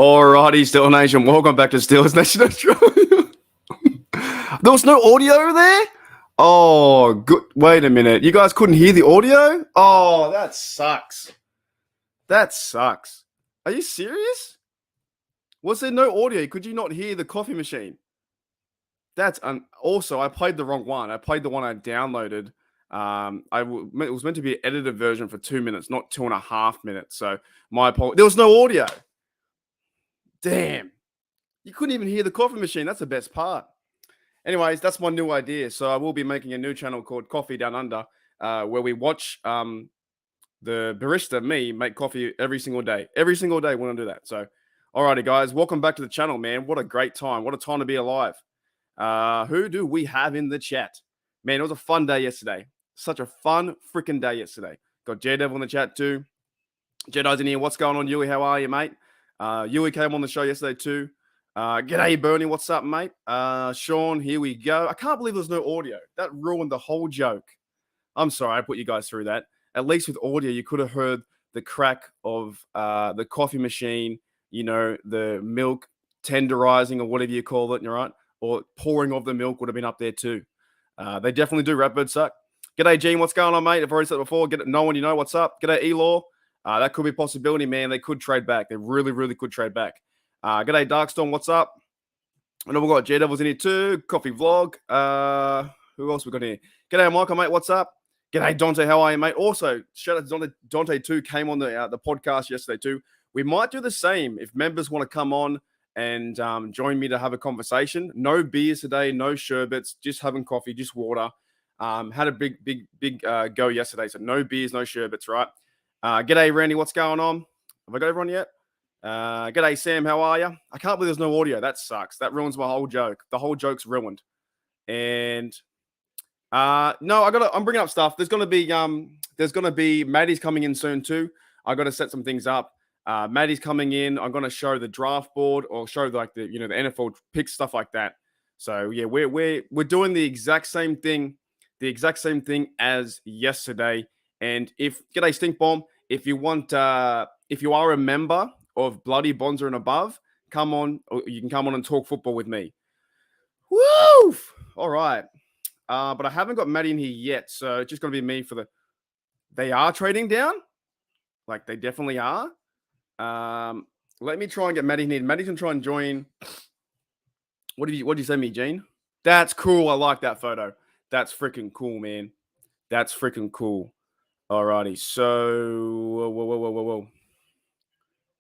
Alrighty, Steel Nation. Welcome back to Steelers Nation Australia. There was no audio there? Oh, good. Wait a minute. You guys couldn't hear the audio? Oh, that sucks. That sucks. Are you serious? Was there no audio? Could you not hear the coffee machine? That's also, I played the wrong one. I played the one I downloaded. It was meant to be an edited version for 2 minutes, not 2.5 minutes. So my apologies. There was no audio. Damn. You couldn't even hear the coffee machine. That's the best part. Anyways, that's my new idea. So I will be making a new channel called Coffee Down Under, where we watch the barista, me, make coffee every single day. Every single day we're going to do that. So, alrighty, guys. Welcome back to the channel, man. What a great time. What a time to be alive. Who do we have in the chat? Man, it was a fun day yesterday. Such a fun freaking day yesterday. Got J-Devil in the chat too. Jedi's in here. What's going on, Yui? How are you, mate? Yui came on the show yesterday too. G'day, Bernie. What's up, mate? Sean, here we go. I can't believe there's no audio. That ruined the whole joke. I'm sorry I put you guys through that. At least with audio, you could have heard the crack of the coffee machine, you know, the milk tenderizing or whatever you call it, right? Or pouring of the milk would have been up there too. They definitely do. Ratbird suck. G'day, Gene. What's going on, mate? I've already said it before. No one you know. What's up? G'day, Elor. That could be a possibility, man. They could trade back. They really, really could trade back. G'day, Darkstorm. What's up? I know we've got J-Devils in here too. Coffee Vlog. Who else we got here? G'day, Michael, mate. What's up? G'day, Dante. How are you, mate? Also, shout out to Dante too. Came on the podcast yesterday too. We might do the same if members want to come on and join me to have a conversation. No beers today, no sherbets, just having coffee, just water. Had a big go yesterday, so no beers, no sherbets, right? G'day, Randy. What's going on? Have I got everyone yet? G'day, Sam. How are you? I can't believe there's no audio. That sucks. That ruins my whole joke. The whole joke's ruined. And no, I'm bringing up stuff. There's gonna be Maddie's coming in soon too. I got to set some things up. Maddie's coming in. I'm gonna show the draft board or show like the NFL picks, stuff like that. So yeah, we're doing the exact same thing as yesterday. And g'day, Stink Bomb. If you want, if you are a member of Bloody Bonzer and above, come on. You can come on and talk football with me. Woo! All right. But I haven't got Maddie in here yet, so it's just gonna be me for the. They are trading down, like they definitely are. Let me try and get Maddie in here. Maddie can try and join. What did you say, me, Gene? That's cool. I like that photo. That's freaking cool, man. That's freaking cool. Alrighty, so whoa.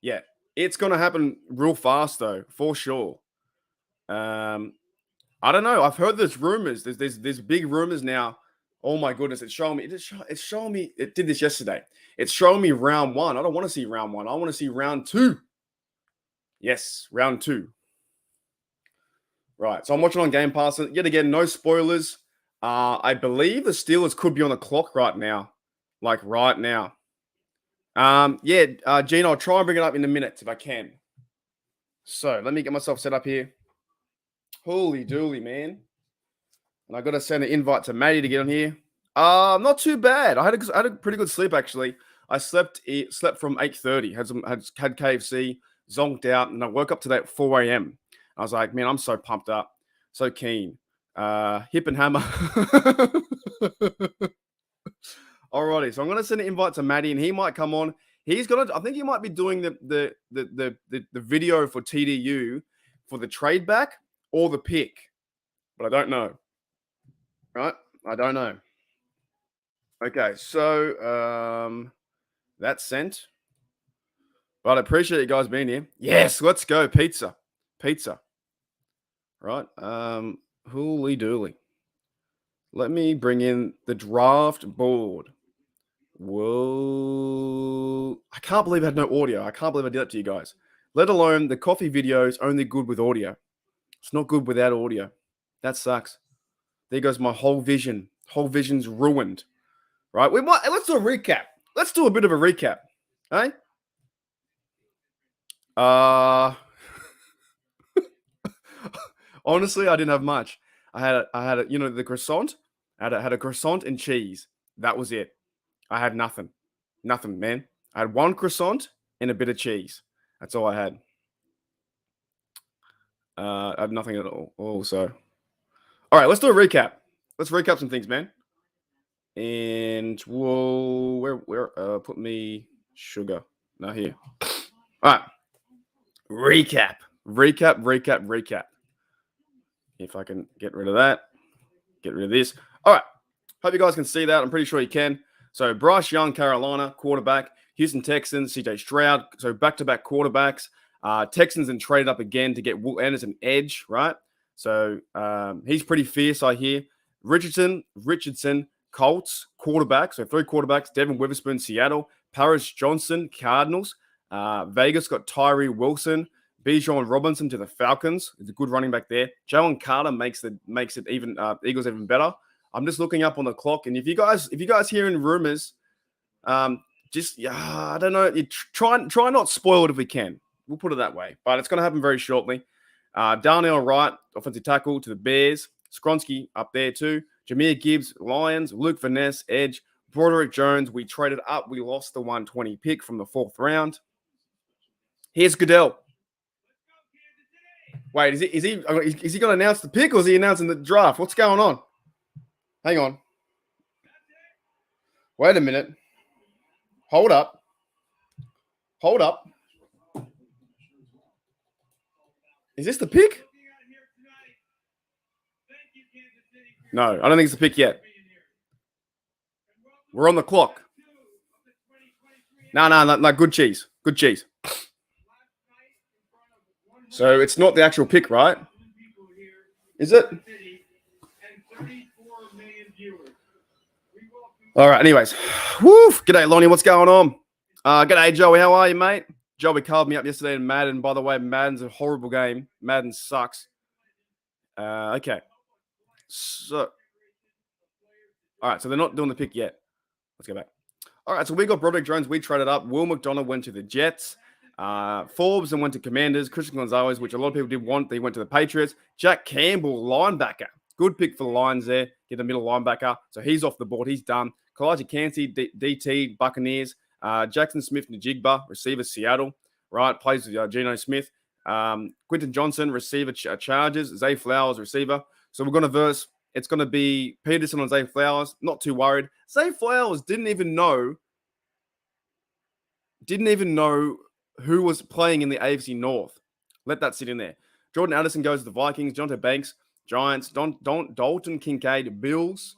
Yeah, it's gonna happen real fast though, for sure. I don't know. I've heard there's rumors. There's big rumors now. Oh my goodness, it's showing me. It's showing me. It did this yesterday. It's showing me round 1. I don't want to see round 1. I want to see round 2. Yes, round 2. Right. So I'm watching on Game Pass. Yet again, no spoilers. I believe the Steelers could be on the clock right now. Like right now. Gene, I'll try and bring it up in a minute if I can. So let me get myself set up here. Holy dooly, man. And I got to send an invite to Maddie to get on here. Not too bad. I had a pretty good sleep, actually. I slept from 8:30, had KFC, zonked out, and I woke up today at 4 a.m. I was like, man, I'm so pumped up, so keen. Hip and hammer. Alrighty, so I'm gonna send an invite to Maddie, and he might come on. I think he might be doing the video for TDU for the trade back or the pick, but I don't know. Right? I don't know. Okay, so that's sent. But I appreciate you guys being here. Yes, let's go. Pizza. Right. Holy dooly. Let me bring in the draft board. Whoa. I can't believe I had no audio. I can't believe I did that to you guys. Let alone the coffee video is only good with audio. It's not good without audio. That sucks. There goes my whole vision. Whole vision's ruined. Right? Let's do a recap. Let's do a bit of a recap. Hey? Honestly, I didn't have much. I had a, the croissant. I had a croissant and cheese. That was it. I had nothing, man. I had one croissant and a bit of cheese. That's all I had. I have nothing at all. Also, all right, let's do a recap. Let's recap some things, man. And where put me sugar. Not here. All right. Recap. If I can get rid of that, get rid of this. All right. Hope you guys can see that. I'm pretty sure you can. So Bryce Young, Carolina, quarterback. Houston Texans, CJ Stroud. So back-to-back quarterbacks. Texans then traded up again to get Will Anderson edge, right? So he's pretty fierce, I hear. Richardson, Colts, quarterback. So 3 quarterbacks. Devin Witherspoon, Seattle. Paris Johnson, Cardinals. Vegas got Tyree Wilson. Bijan Robinson to the Falcons. It's a good running back there. Jalen Carter makes it even Eagles even better. I'm just looking up on the clock, and if you guys hearing rumors, I don't know. Try not spoil it if we can. We'll put it that way. But it's going to happen very shortly. Darnell Wright, offensive tackle to the Bears. Skronsky up there too. Jahmyr Gibbs, Lions. Luke Vaness, edge. Broderick Jones, we traded up. We lost the 120 pick from the 4th round. Here's Goodell. Wait, is he going to announce the pick, or is he announcing the draft? What's going on? Hang on. Wait a minute. Hold up. Is this the pick? No, I don't think it's the pick yet. We're on the clock. No. Good cheese. So it's not the actual pick, right? Is it? All right, anyways. Woo! G'day, Lonnie. What's going on? G'day, Joey. How are you, mate? Joey called me up yesterday in Madden. By the way, Madden's a horrible game. Madden sucks. Okay. So, all right, so they're not doing the pick yet. Let's go back. All right, so we got Broderick Jones. We traded up. Will McDonald went to the Jets. Forbes and went to Commanders. Christian Gonzalez, which a lot of people did want. They went to the Patriots. Jack Campbell, linebacker. Good pick for the Lions there. Get the middle linebacker. So he's off the board. He's done. Kalijah Cansey, DT, Buccaneers. Jackson Smith, Najigba, receiver, Seattle. Right, plays with Geno Smith. Quentin Johnson, receiver, Chargers. Zay Flowers, receiver. So we're going to verse. It's going to be Peterson on Zay Flowers. Not too worried. Zay Flowers didn't even know who was playing in the AFC North. Let that sit in there. Jordan Addison goes to the Vikings. Jonte Banks, Giants. Dalton Kincaid, Bills.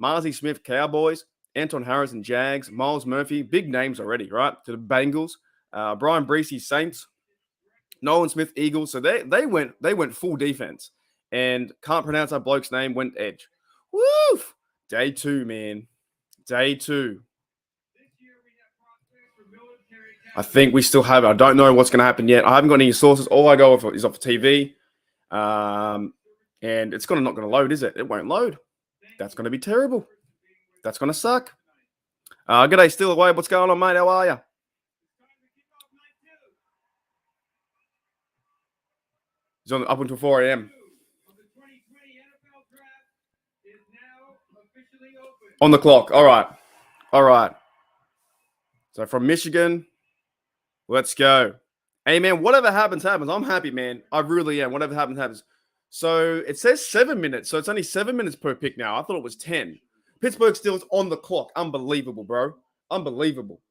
Marzi Smith, Cowboys. Anton Harrison, Jags. Miles Murphy, big names already, right? To the Bengals. Brian Breesy, Saints. Nolan Smith, Eagles. So they went full defense. And can't pronounce that bloke's name, went edge. Woof! Day 2, man. Day 2. I think we still have it. I don't know what's going to happen yet. I haven't got any sources. All I go off is off TV. And it's not going to load, is it? It won't load. That's going to be terrible. That's going to suck. G'day, still away. What's going on, mate? How are you? He's on up until 4 a.m. On the clock. All right. So from Michigan, let's go. Hey, man, whatever happens. I'm happy, man. I really am. Whatever happens. So it says 7 minutes. So it's only 7 minutes per pick now. I thought it was 10. Pittsburgh Steelers on the clock. Unbelievable, bro. Unbelievable.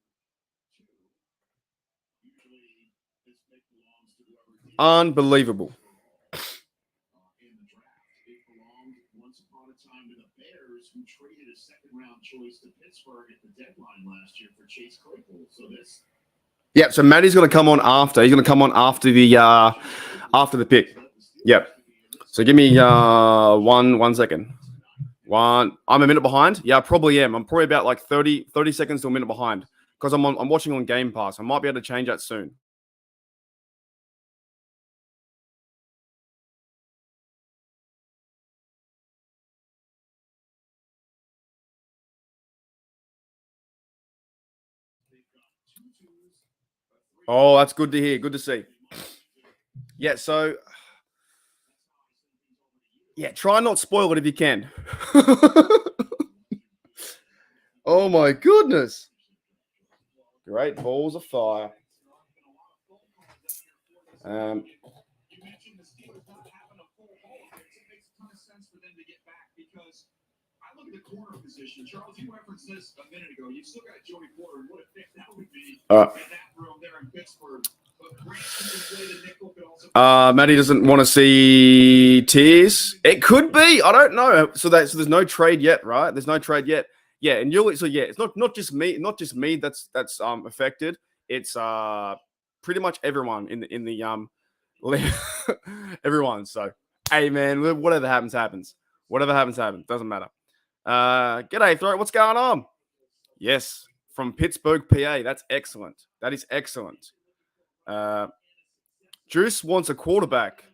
who traded a second-round choice to Pittsburgh at the deadline last year for Chase Claypool. So this. Yeah, so Matty's going to come on after. He's going to come on after the pick. Yep. So give me one second. I'm a minute behind. Yeah, I probably am. I'm probably about like 30 seconds to a minute behind because I'm watching on Game Pass. I might be able to change that soon. Oh, that's good to hear. Good to see. Yeah, so try not spoil it if you can. Oh my goodness. Great balls of fire. the corner position. Charles, you referenced this a minute ago. You still got Joey Porter. What a fit that would be in that room there in Pittsburgh. Matty doesn't want to see tears. It could be. I don't know. So there's no trade yet, right? There's no trade yet. Yeah, and it's not just me that's affected. It's pretty much everyone in the everyone. So hey man, whatever happens. Whatever happens. Doesn't matter. G'day, Throat. What's going on? Yes, from Pittsburgh, PA. That's excellent. That is excellent. Juice wants a quarterback.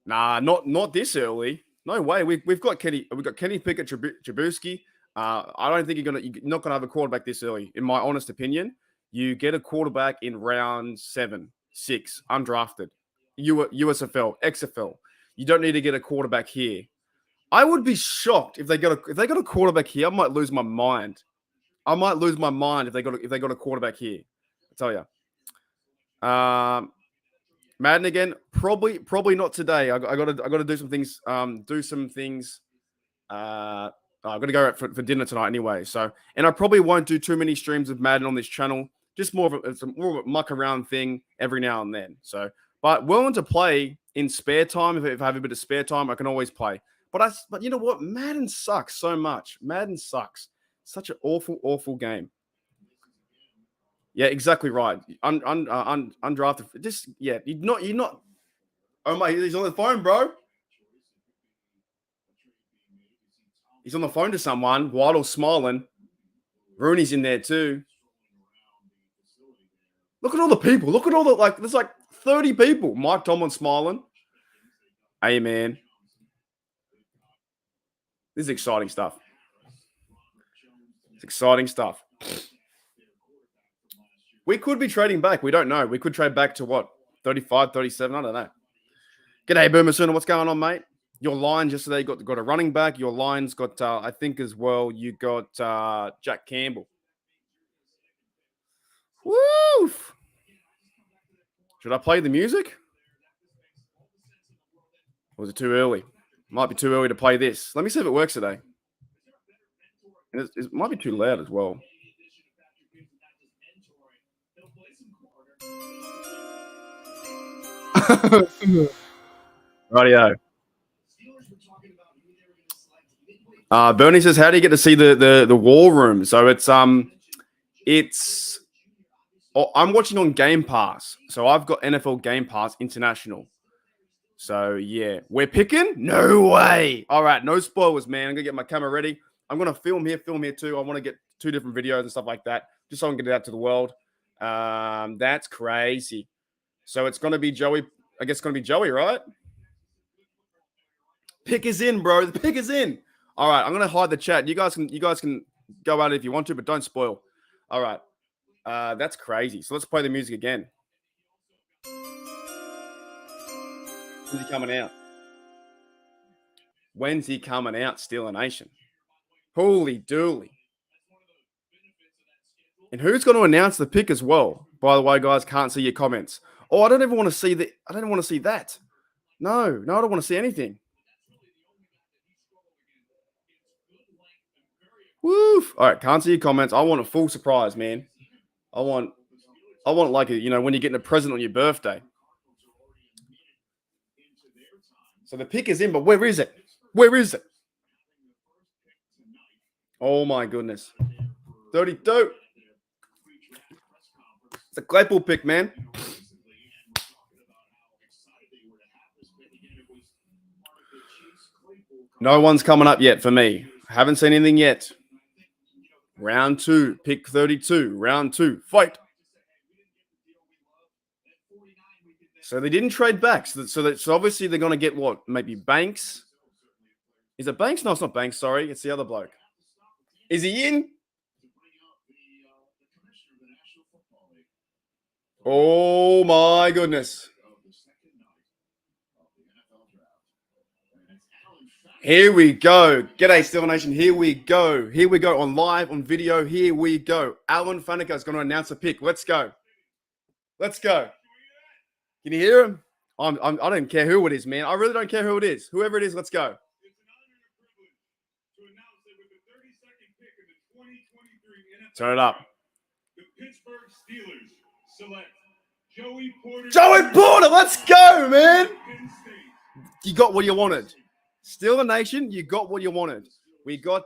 Nah, not this early. No way. We've got Kenny Pickett, Trubisky. I don't think you're not gonna have a quarterback this early. In my honest opinion, you get a quarterback in round 7, 6, undrafted, USFL, XFL. You don't need to get a quarterback here. I would be shocked if they got a quarterback here. I might lose my mind. If they got a quarterback here. I tell you. Madden again? Probably not today. I got to do some things. I've got to go out for dinner tonight anyway. So, and I probably won't do too many streams of Madden on this channel. Just more of a muck around thing every now and then. So, but willing to play in spare time. If I have a bit of spare time, I can always play. But you know what? Madden sucks so much. Madden sucks. Such an awful game. Yeah, exactly right. Undrafted. You're not. Oh my, he's on the phone, bro. He's on the phone to someone. Waddle's smiling. Rooney's in there too. Look at all the people. Look at all the there's like 30 people. Mike Tomlin smiling. Hey man. This is exciting stuff. It's exciting stuff. We could be trading back. We don't know. We could trade back to what? 35, 37? I don't know. G'day, Boomer Sooner. What's going on, mate? Your lines yesterday got a running back. Your lines got, I think as well, you got Jack Campbell. Woo! Should I play the music? Or was it too early? Might be too early to play this. Let me see if it works today. It might be too loud as well. Rightio. Bernie says, "How do you get to see the war room?" So I'm watching on Game Pass. So I've got NFL Game Pass International. So yeah, we're picking. No way. All right, no spoilers, man. I'm gonna get my camera ready. I'm gonna film here too. I want to get 2 different videos and stuff like that, just so I can get it out to the world. That's crazy. So it's gonna be Joey. I guess it's gonna be Joey, right? Pick is in, bro. The pick is in. All right, I'm gonna hide the chat. You guys can go at it if you want to, but don't spoil. All right, that's crazy. So let's play the music again. When's he coming out? When's he coming out? Steeler Nation. Holy dooly. And who's going to announce the pick as well? By the way, guys, can't see your comments. Oh, I don't even want to see that. I don't want to see that. No, I don't want to see anything. Woof. All right, can't see your comments. I want a full surprise, man. I want like when you're getting a present on your birthday. So the pick is in, but where is it? Where is it? Oh my goodness. 32. It's a Claypool pick, man. No one's coming up yet for me. Haven't seen anything yet. Round 2, pick 32. Round 2, fight. So they didn't trade back. So obviously they're going to get what? Maybe Banks. Is it Banks? No, it's not Banks. Sorry. It's the other bloke. Is he in? Oh, my goodness. Here we go. G'day, Steeler Nation. Here we go. Here we go on live, on video. Here we go. Alan Faneca is going to announce a pick. Let's go. Let's go. Can you hear him? I don't care who it is, man. I really don't care who it is. Whoever it is, let's go. Turn it up. The Pittsburgh Steelers select Joey Porter. Joey Porter, let's go, man. You got what you wanted. Steeler Nation, you got what you wanted. We got,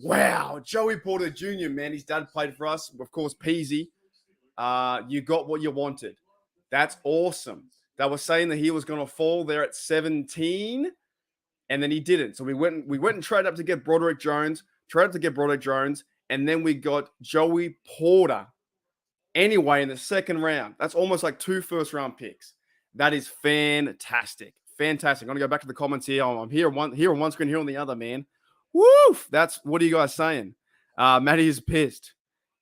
wow, Joey Porter Jr., man. His dad played for us. Of course, Peasy. You got what you wanted. That's awesome. They were saying that he was going to fall there at 17, and then he didn't. So we went and traded up to get Broderick Jones, and then we got Joey Porter anyway in the second round. That's almost like 2 first-round picks. That is fantastic. Fantastic. I'm going to go back to the comments here. I'm here on one screen, here on the other, man. Woof! What are you guys saying? Matty is pissed.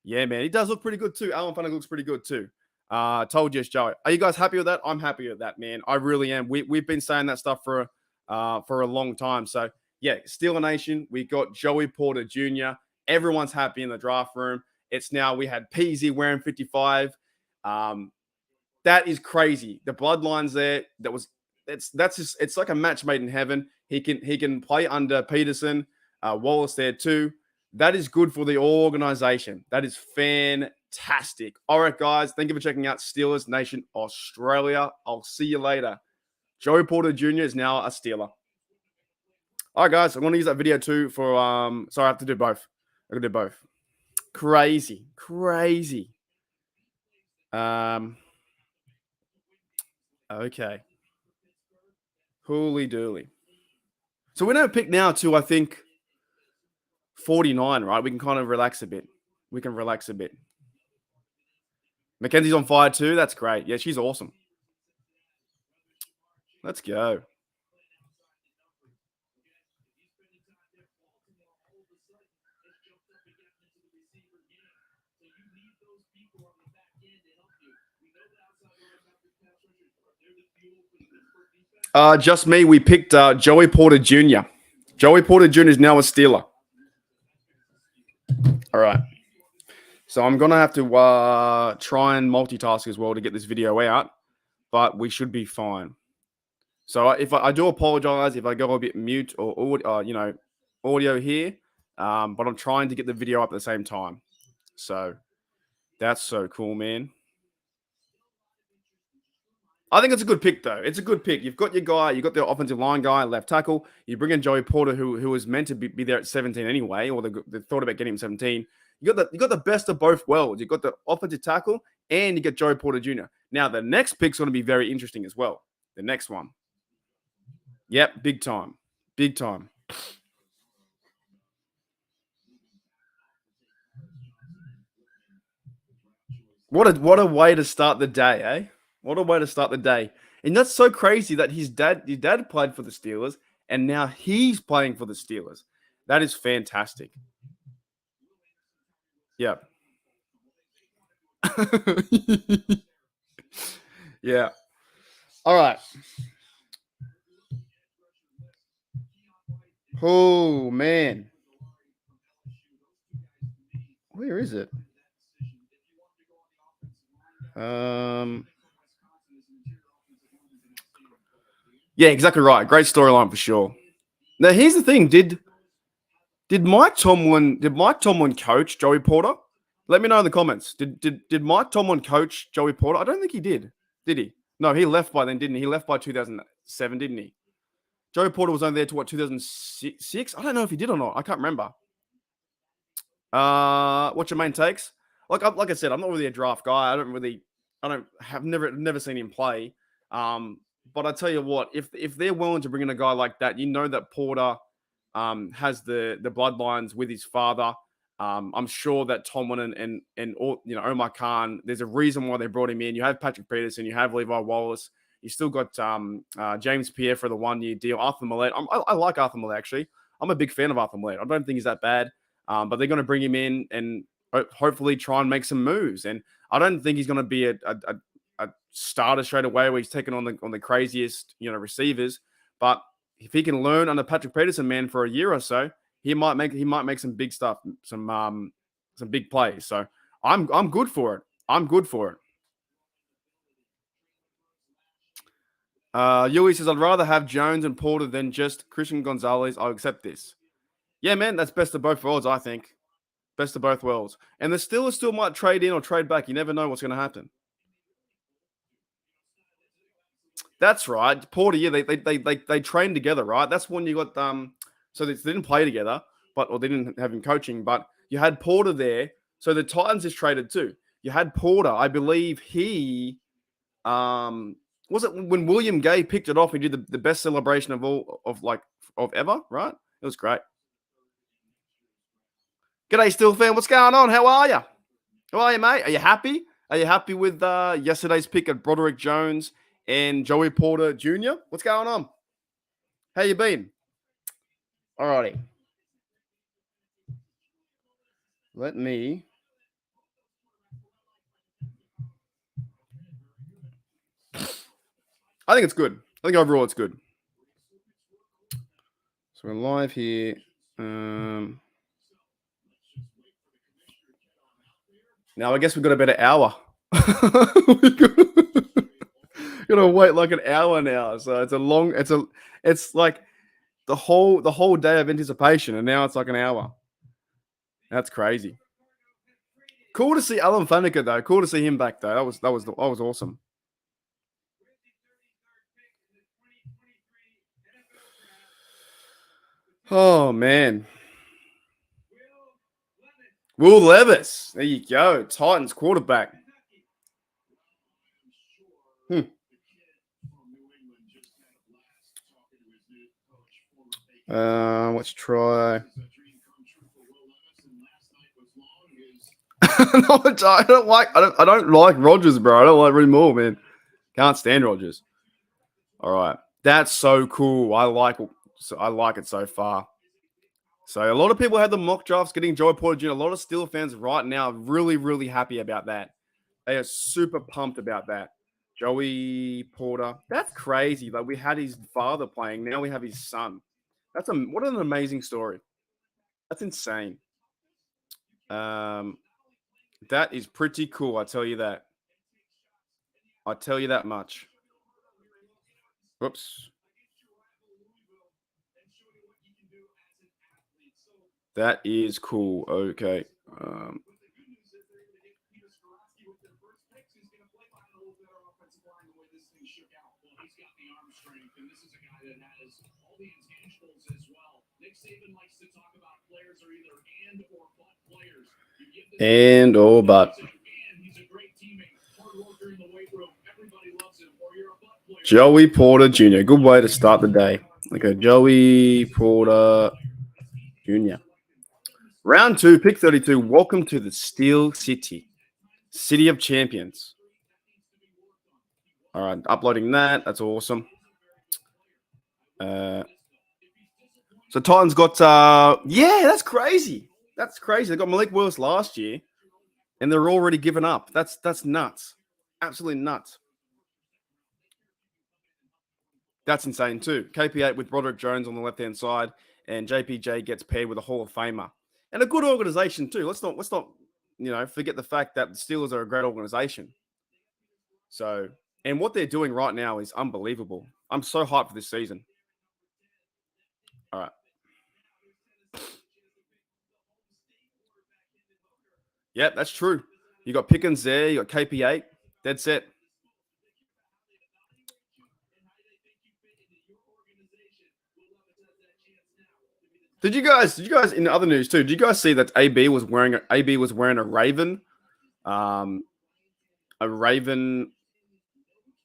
Yeah, man. He does look pretty good too. Alan Funnick looks pretty good too. Told you it's Joey. Are you guys happy with that? I'm happy with that, man. I really am. We've been saying that stuff for a long time. So yeah, Steeler Nation, we got Joey Porter Jr. Everyone's happy in the draft room. It's now we had Peasy wearing 55. That is crazy. The bloodlines there. It's like a match made in heaven. He can play under Peterson, Wallace there too. That is good for the organization. That is fantastic. All right, guys. Thank you for checking out Steelers Nation Australia. I'll see you later. Joey Porter Jr. is now a Steeler. All right, guys. I'm going to use that video too for sorry, I have to do both. I'm going to do both. Crazy. Okay. Holy dooly. So we don't pick now to, I think, 49, right? We can kind of relax a bit. Mackenzie's on fire too. That's great. Yeah, she's awesome. Let's go. Just me. We picked Joey Porter Jr. Joey Porter Jr. is now a Steeler. All right. So I'm going to have to try and multitask as well to get this video out, but we should be fine. So if I do apologize if I go a bit mute or audio here, but I'm trying to get the video up at the same time. So that's so cool, man. I think it's a good pick, though. It's a good pick. You've got your guy. You've got the offensive line guy, left tackle. You bring in Joey Porter, who was meant to be there at 17 anyway, or they thought about getting him 17. You got the best of both worlds. You got the offensive tackle, and you get Joey Porter Jr. Now, the next pick's going to be very interesting as well. The next one. Yep, big time. What a way to start the day, eh? What a way to start the day. And that's so crazy that his dad played for the Steelers, and now he's playing for the Steelers. That is fantastic. Yeah. Yeah. All right. Oh, man. Where is it? Yeah, exactly right. Great storyline for sure. Now, here's the thing. Did Mike Tomlin coach Joey Porter? Let me know in the comments. Did Mike Tomlin coach Joey Porter? I don't think he did. Did he? No, he left by then, didn't he? He left by 2007, didn't he? Joey Porter was only there to 2006? I don't know if he did or not. I can't remember. What's your main takes? Like I said, I'm not really a draft guy. Have never seen him play. But I tell you what, if they're willing to bring in a guy like that, you know that Porter has the bloodlines with his father. I'm sure that Tomlin and Omar Khan, there's a reason why they brought him in. You have Patrick Peterson, you have Levi Wallace, you still got James Pierre for the 1-year deal. Arthur Millette, I like Arthur Millette actually. I'm a big fan of Arthur Millette. I don't think he's that bad, but they're going to bring him in and hopefully try and make some moves. And I don't think he's going to be a starter straight away where he's taking on the craziest receivers, but if he can learn under Patrick Peterson, man, for a year or so, he might make some big stuff, some big plays. So I'm good for it. Yui says, I'd rather have Jones and Porter than just Christian Gonzalez. I'll accept this. Yeah, man, that's best of both worlds, I think. Best of both worlds. And the Steelers still might trade in or trade back. You never know what's going to happen. That's right. Porter, yeah, they trained together, right? That's when you got so they didn't play together, or they didn't have him coaching, but you had Porter there. So the Titans is traded too. You had Porter, I believe he was it when William Gay picked it off, he did the best celebration of ever, right? It was great. G'day, Steel fan. What's going on? How are you? How are you, mate? Are you happy? Are you happy with yesterday's pick of Broderick Jones and Joey Porter Jr.? What's going on? How you been? Alrighty. Let me. I think it's good. I think overall it's good. So we're live here. Now I guess we've got about an hour. Gonna wait like an hour now. So it's like the whole day of anticipation, and now it's like an hour. That's crazy. Cool to see Alan Faneca though. Cool to see him back though. That was awesome. Oh man. Will Levis. There you go. Titans quarterback. Let's try. No, I don't like Rodgers, bro. I don't like Rooney Moore, man. Can't stand Rodgers. All right. That's so cool. I like it so far. So a lot of people had the mock drafts getting Joey Porter Jr. A lot of Steel fans right now are really, really happy about that. They are super pumped about that. Joey Porter. That's crazy. Like we had his father playing. Now we have his son. What an amazing story. That's insane. That is pretty cool. I tell you that. I tell you that much. Whoops. That is cool. Okay. And or but. Joey Porter Jr. Good way to start the day. Okay, Joey Porter Jr. Round 2, pick 32. Welcome to the Steel City. City of Champions. All right, uploading that. That's awesome. So Titans got, that's crazy. That's crazy. They got Malik Willis last year, and they're already given up. That's nuts. Absolutely nuts. That's insane too. KP8 with Broderick Jones on the left-hand side, and JPJ gets paired with a Hall of Famer. And a good organization too. Let's not forget the fact that the Steelers are a great organization. So, and what they're doing right now is unbelievable. I'm so hyped for this season. All right. Yeah, that's true. You got Pickens there. You got KP8. Dead set. Did you guys in other news too? Did you guys see that AB was wearing a Raven? A Raven.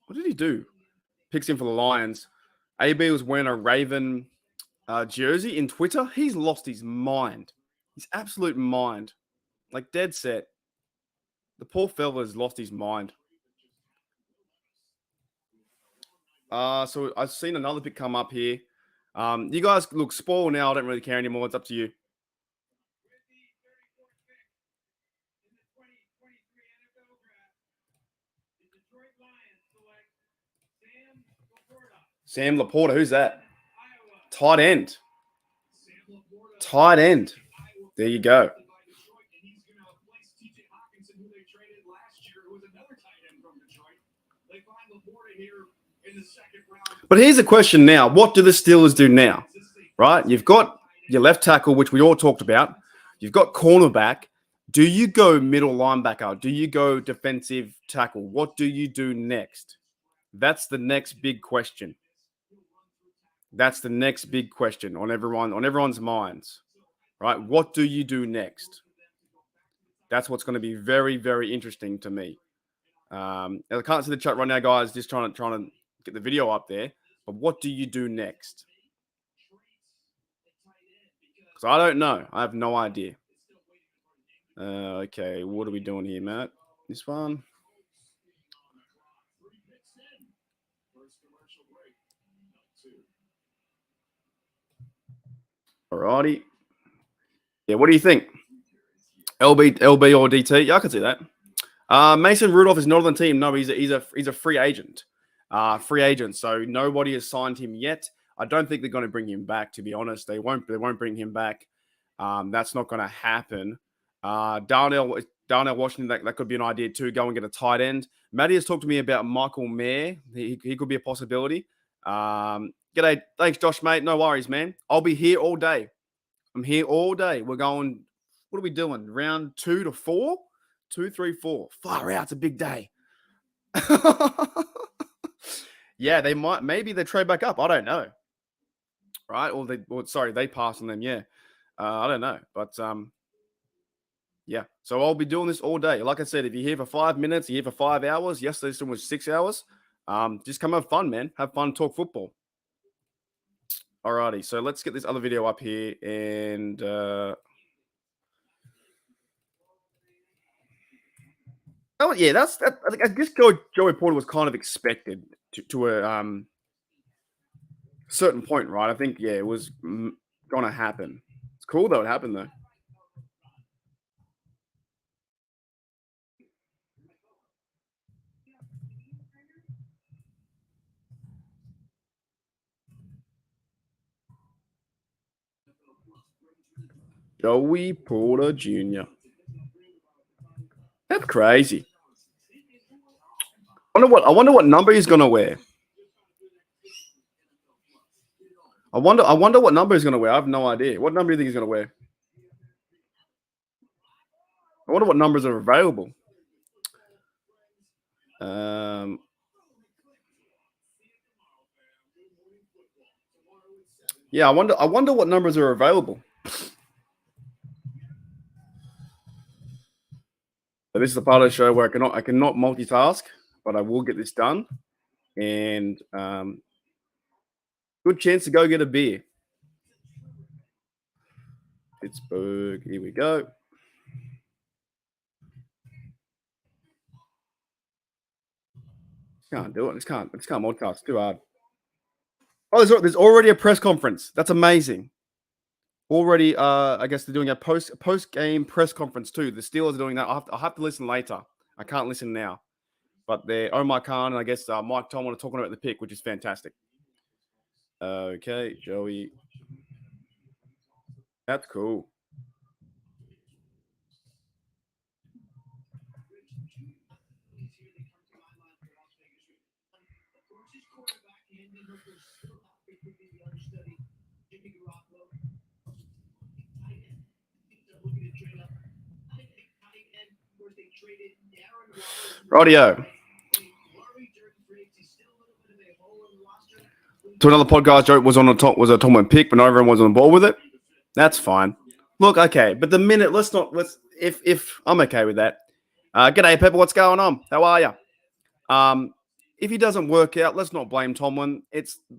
What did he do? Picks him for the Lions. AB was wearing a Raven jersey in Twitter. He's lost his mind. His absolute mind. Like dead set. The poor fella has lost his mind. So I've seen another pick come up here. You guys look spoiled now. I don't really care anymore. It's up to you. Sam Laporta. Who's that? Tight end. Tight end. There you go. But here's the question now. What do the Steelers do now? Right? You've got your left tackle, which we all talked about. You've got cornerback. Do you go middle linebacker? Do you go defensive tackle? What do you do next? That's the next big question. That's the next big question on everyone's minds, right? What do you do next? That's what's going to be very, very interesting to me. I can't see the chat right now, guys. Just trying to get the video up there. But what do you do next? Because I don't know. I have no idea. Okay, what are we doing here, Matt? This one. Alrighty. Yeah, what do you think? LB or DT? Yeah, I can see that. Mason Rudolph is not on the team. No, he's a free agent. Free agent. So nobody has signed him yet. I don't think they're going to bring him back. To be honest, they won't bring him back. That's not going to happen. Darnell Washington, that could be an idea too. Go and get a tight end. Matty has talked to me about Michael Mayer. He could be a possibility. G'day. Thanks, Josh, mate. No worries, man. I'll be here all day. I'm here all day. We're going, what are we doing? Round 2 to 4? 2, 3, 4. Far out. It's a big day. Yeah, maybe they trade back up. I don't know. Right? They pass on them. Yeah. I don't know. But, yeah. So I'll be doing this all day. Like I said, if you're here for 5 minutes, you're here for 5 hours. Yesterday still was 6 hours. Just come have fun, man. Have fun, talk football. Alrighty. So let's get this other video up here. And, oh yeah, I guess Joey Porter was kind of expected to a certain point, right? I think it was gonna happen. It's cool though it happened though. Joey Porter Jr. That's crazy. I wonder what number he's gonna wear. I wonder what number he's gonna wear. I have no idea. What number do you think he's gonna wear? I wonder what numbers are available. Yeah, I wonder what numbers are available. So this is the part of the show where I cannot multitask, but I will get this done. And good chance to go get a beer. Pittsburgh, here we go. Can't do it. Just can't multitask. It's too hard. Oh, there's already a press conference. That's amazing. Already, I guess they're doing a post game press conference too. The Steelers are doing that. I'll have to listen later. I can't listen now. But they're Omar Khan and I guess Mike Tomlin are talking about the pick, which is fantastic. Okay, Joey. That's cool. Rightio. To another podcast, Joe was a Tomlin pick, but not everyone was on board with it. That's fine. Look, okay, but the minute if I'm okay with that. G'day, Pepper. What's going on? How are you? If he doesn't work out, let's not blame Tomlin.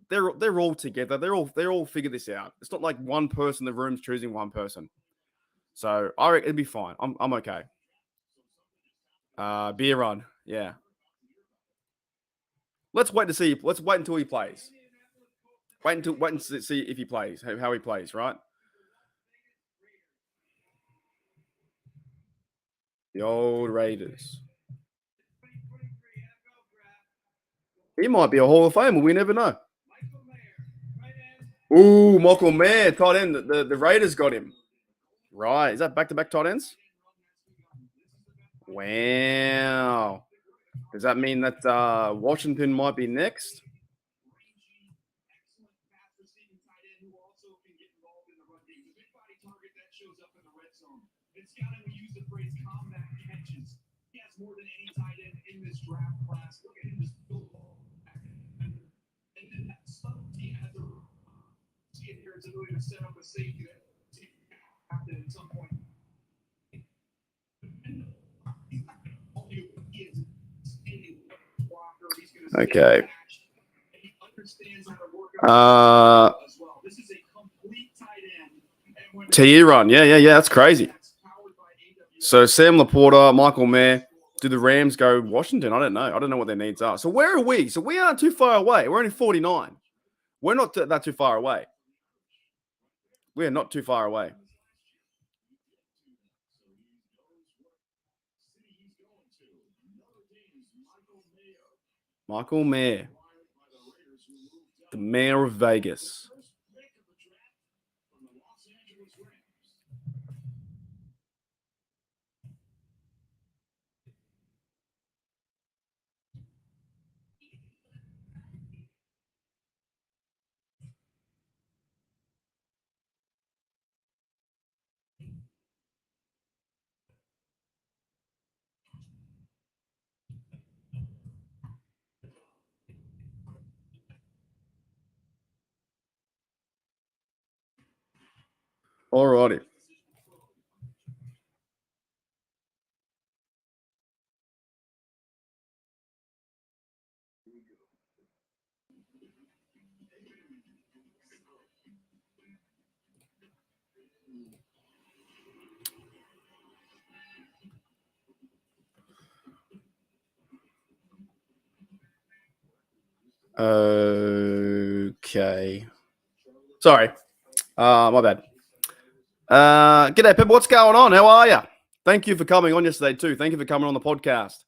They're all together. They're all figured this out. It's not like one person in the room's choosing one person. So I reckon it'd be fine. I'm okay. Beer run, yeah. Let's wait until he plays. Wait and see if he plays, how he plays, right? The old Raiders. He might be a Hall of Famer. We never know. Ooh, Michael Mayer, tight end. The Raiders got him. Right. Is that back-to-back tight ends? Wow. Does that mean that Washington might be next? tight end who also can get involved in the run game. The big body target that shows up in the red zone. It's got him. We use the phrase combat catches. He has more than any tight end in this draft class. Look at him just build ball. And then that subtlety has a see it here. It's ability to set up a safety that at some point. Okay. TE run. Yeah. That's crazy. So Sam Laporta, Michael Mayer. Do the Rams go Washington? I don't know. I don't know what their needs are. So where are we? So we aren't too far away. We're only 49. We're not that too far away. We are not too far away. Michael Mayer, the mayor of Vegas. Alrighty. Okay. Sorry. My bad. G'day, Pip. What's going on? How are you? Thank you for coming on yesterday, too. Thank you for coming on the podcast,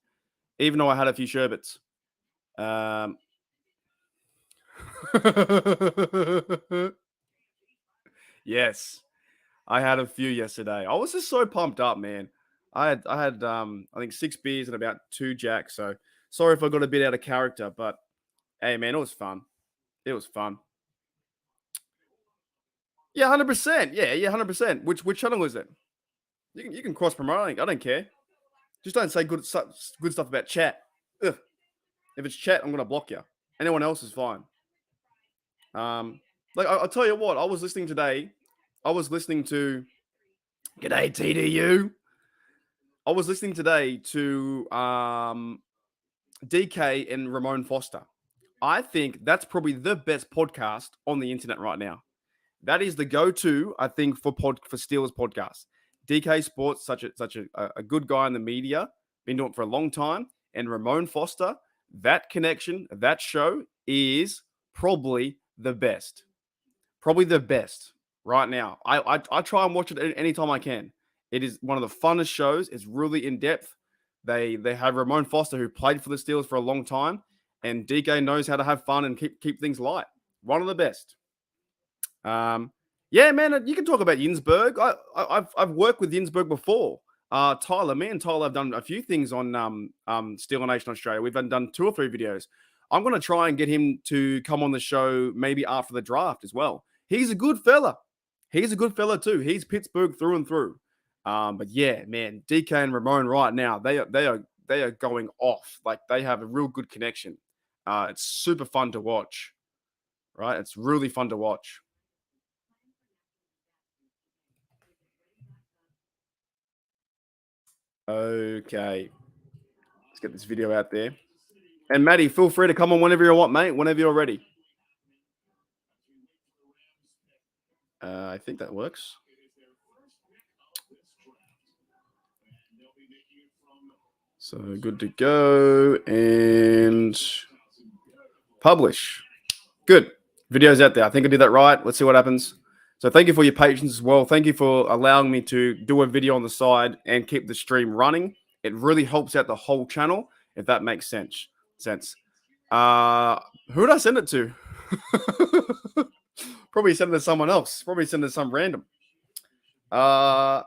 even though I had a few sherbets. Yes, I had a few yesterday. I was just so pumped up, man. I had I think 6 beers and about 2 jacks. So sorry if I got a bit out of character, but hey, man, it was fun. It was fun. Yeah, 100%. Yeah, 100%. Which channel is it? You can cross promote. I don't care. Just don't say good stuff about chat. Ugh. If it's chat, I'm gonna block you. Anyone else is fine. Like I'll tell you what. I was listening today. I was listening to. G'day TDU. I was listening today to DK and Ramon Foster. I think that's probably the best podcast on the internet right now. That is the go-to, I think, for Steelers podcasts. DK Sports, such a good guy in the media, been doing it for a long time. And Ramon Foster, that connection, that show is probably the best. Probably the best right now. I try and watch it anytime I can. It is one of the funnest shows. It's really in depth. They have Ramon Foster, who played for the Steelers for a long time, and DK knows how to have fun and keep things light. One of the best. Yeah, man, you can talk about Yinsberg. I've worked with Yinsberg before. Tyler, me and Tyler have done a few things on Steel Nation Australia. We've done 2 or 3 videos. I'm going to try and get him to come on the show maybe after the draft as well. He's a good fella. He's a good fella too. He's Pittsburgh through and through. But yeah, man, DK and Ramon right now, they are going off. Like they have a real good connection. It's super fun to watch. Right? It's really fun to watch. Okay. Let's get this video out there. And Maddie, feel free to come on whenever you want, mate. Whenever you're ready. I think that works. So good to go and publish. Good. Video's out there. I think I did that right. Let's see what happens. So thank you for your patience as well. Thank you for allowing me to do a video on the side and keep the stream running. It really helps out the whole channel, if that makes sense. Who did I send it to? Probably send it to someone else. Probably send it to some random. Yeah,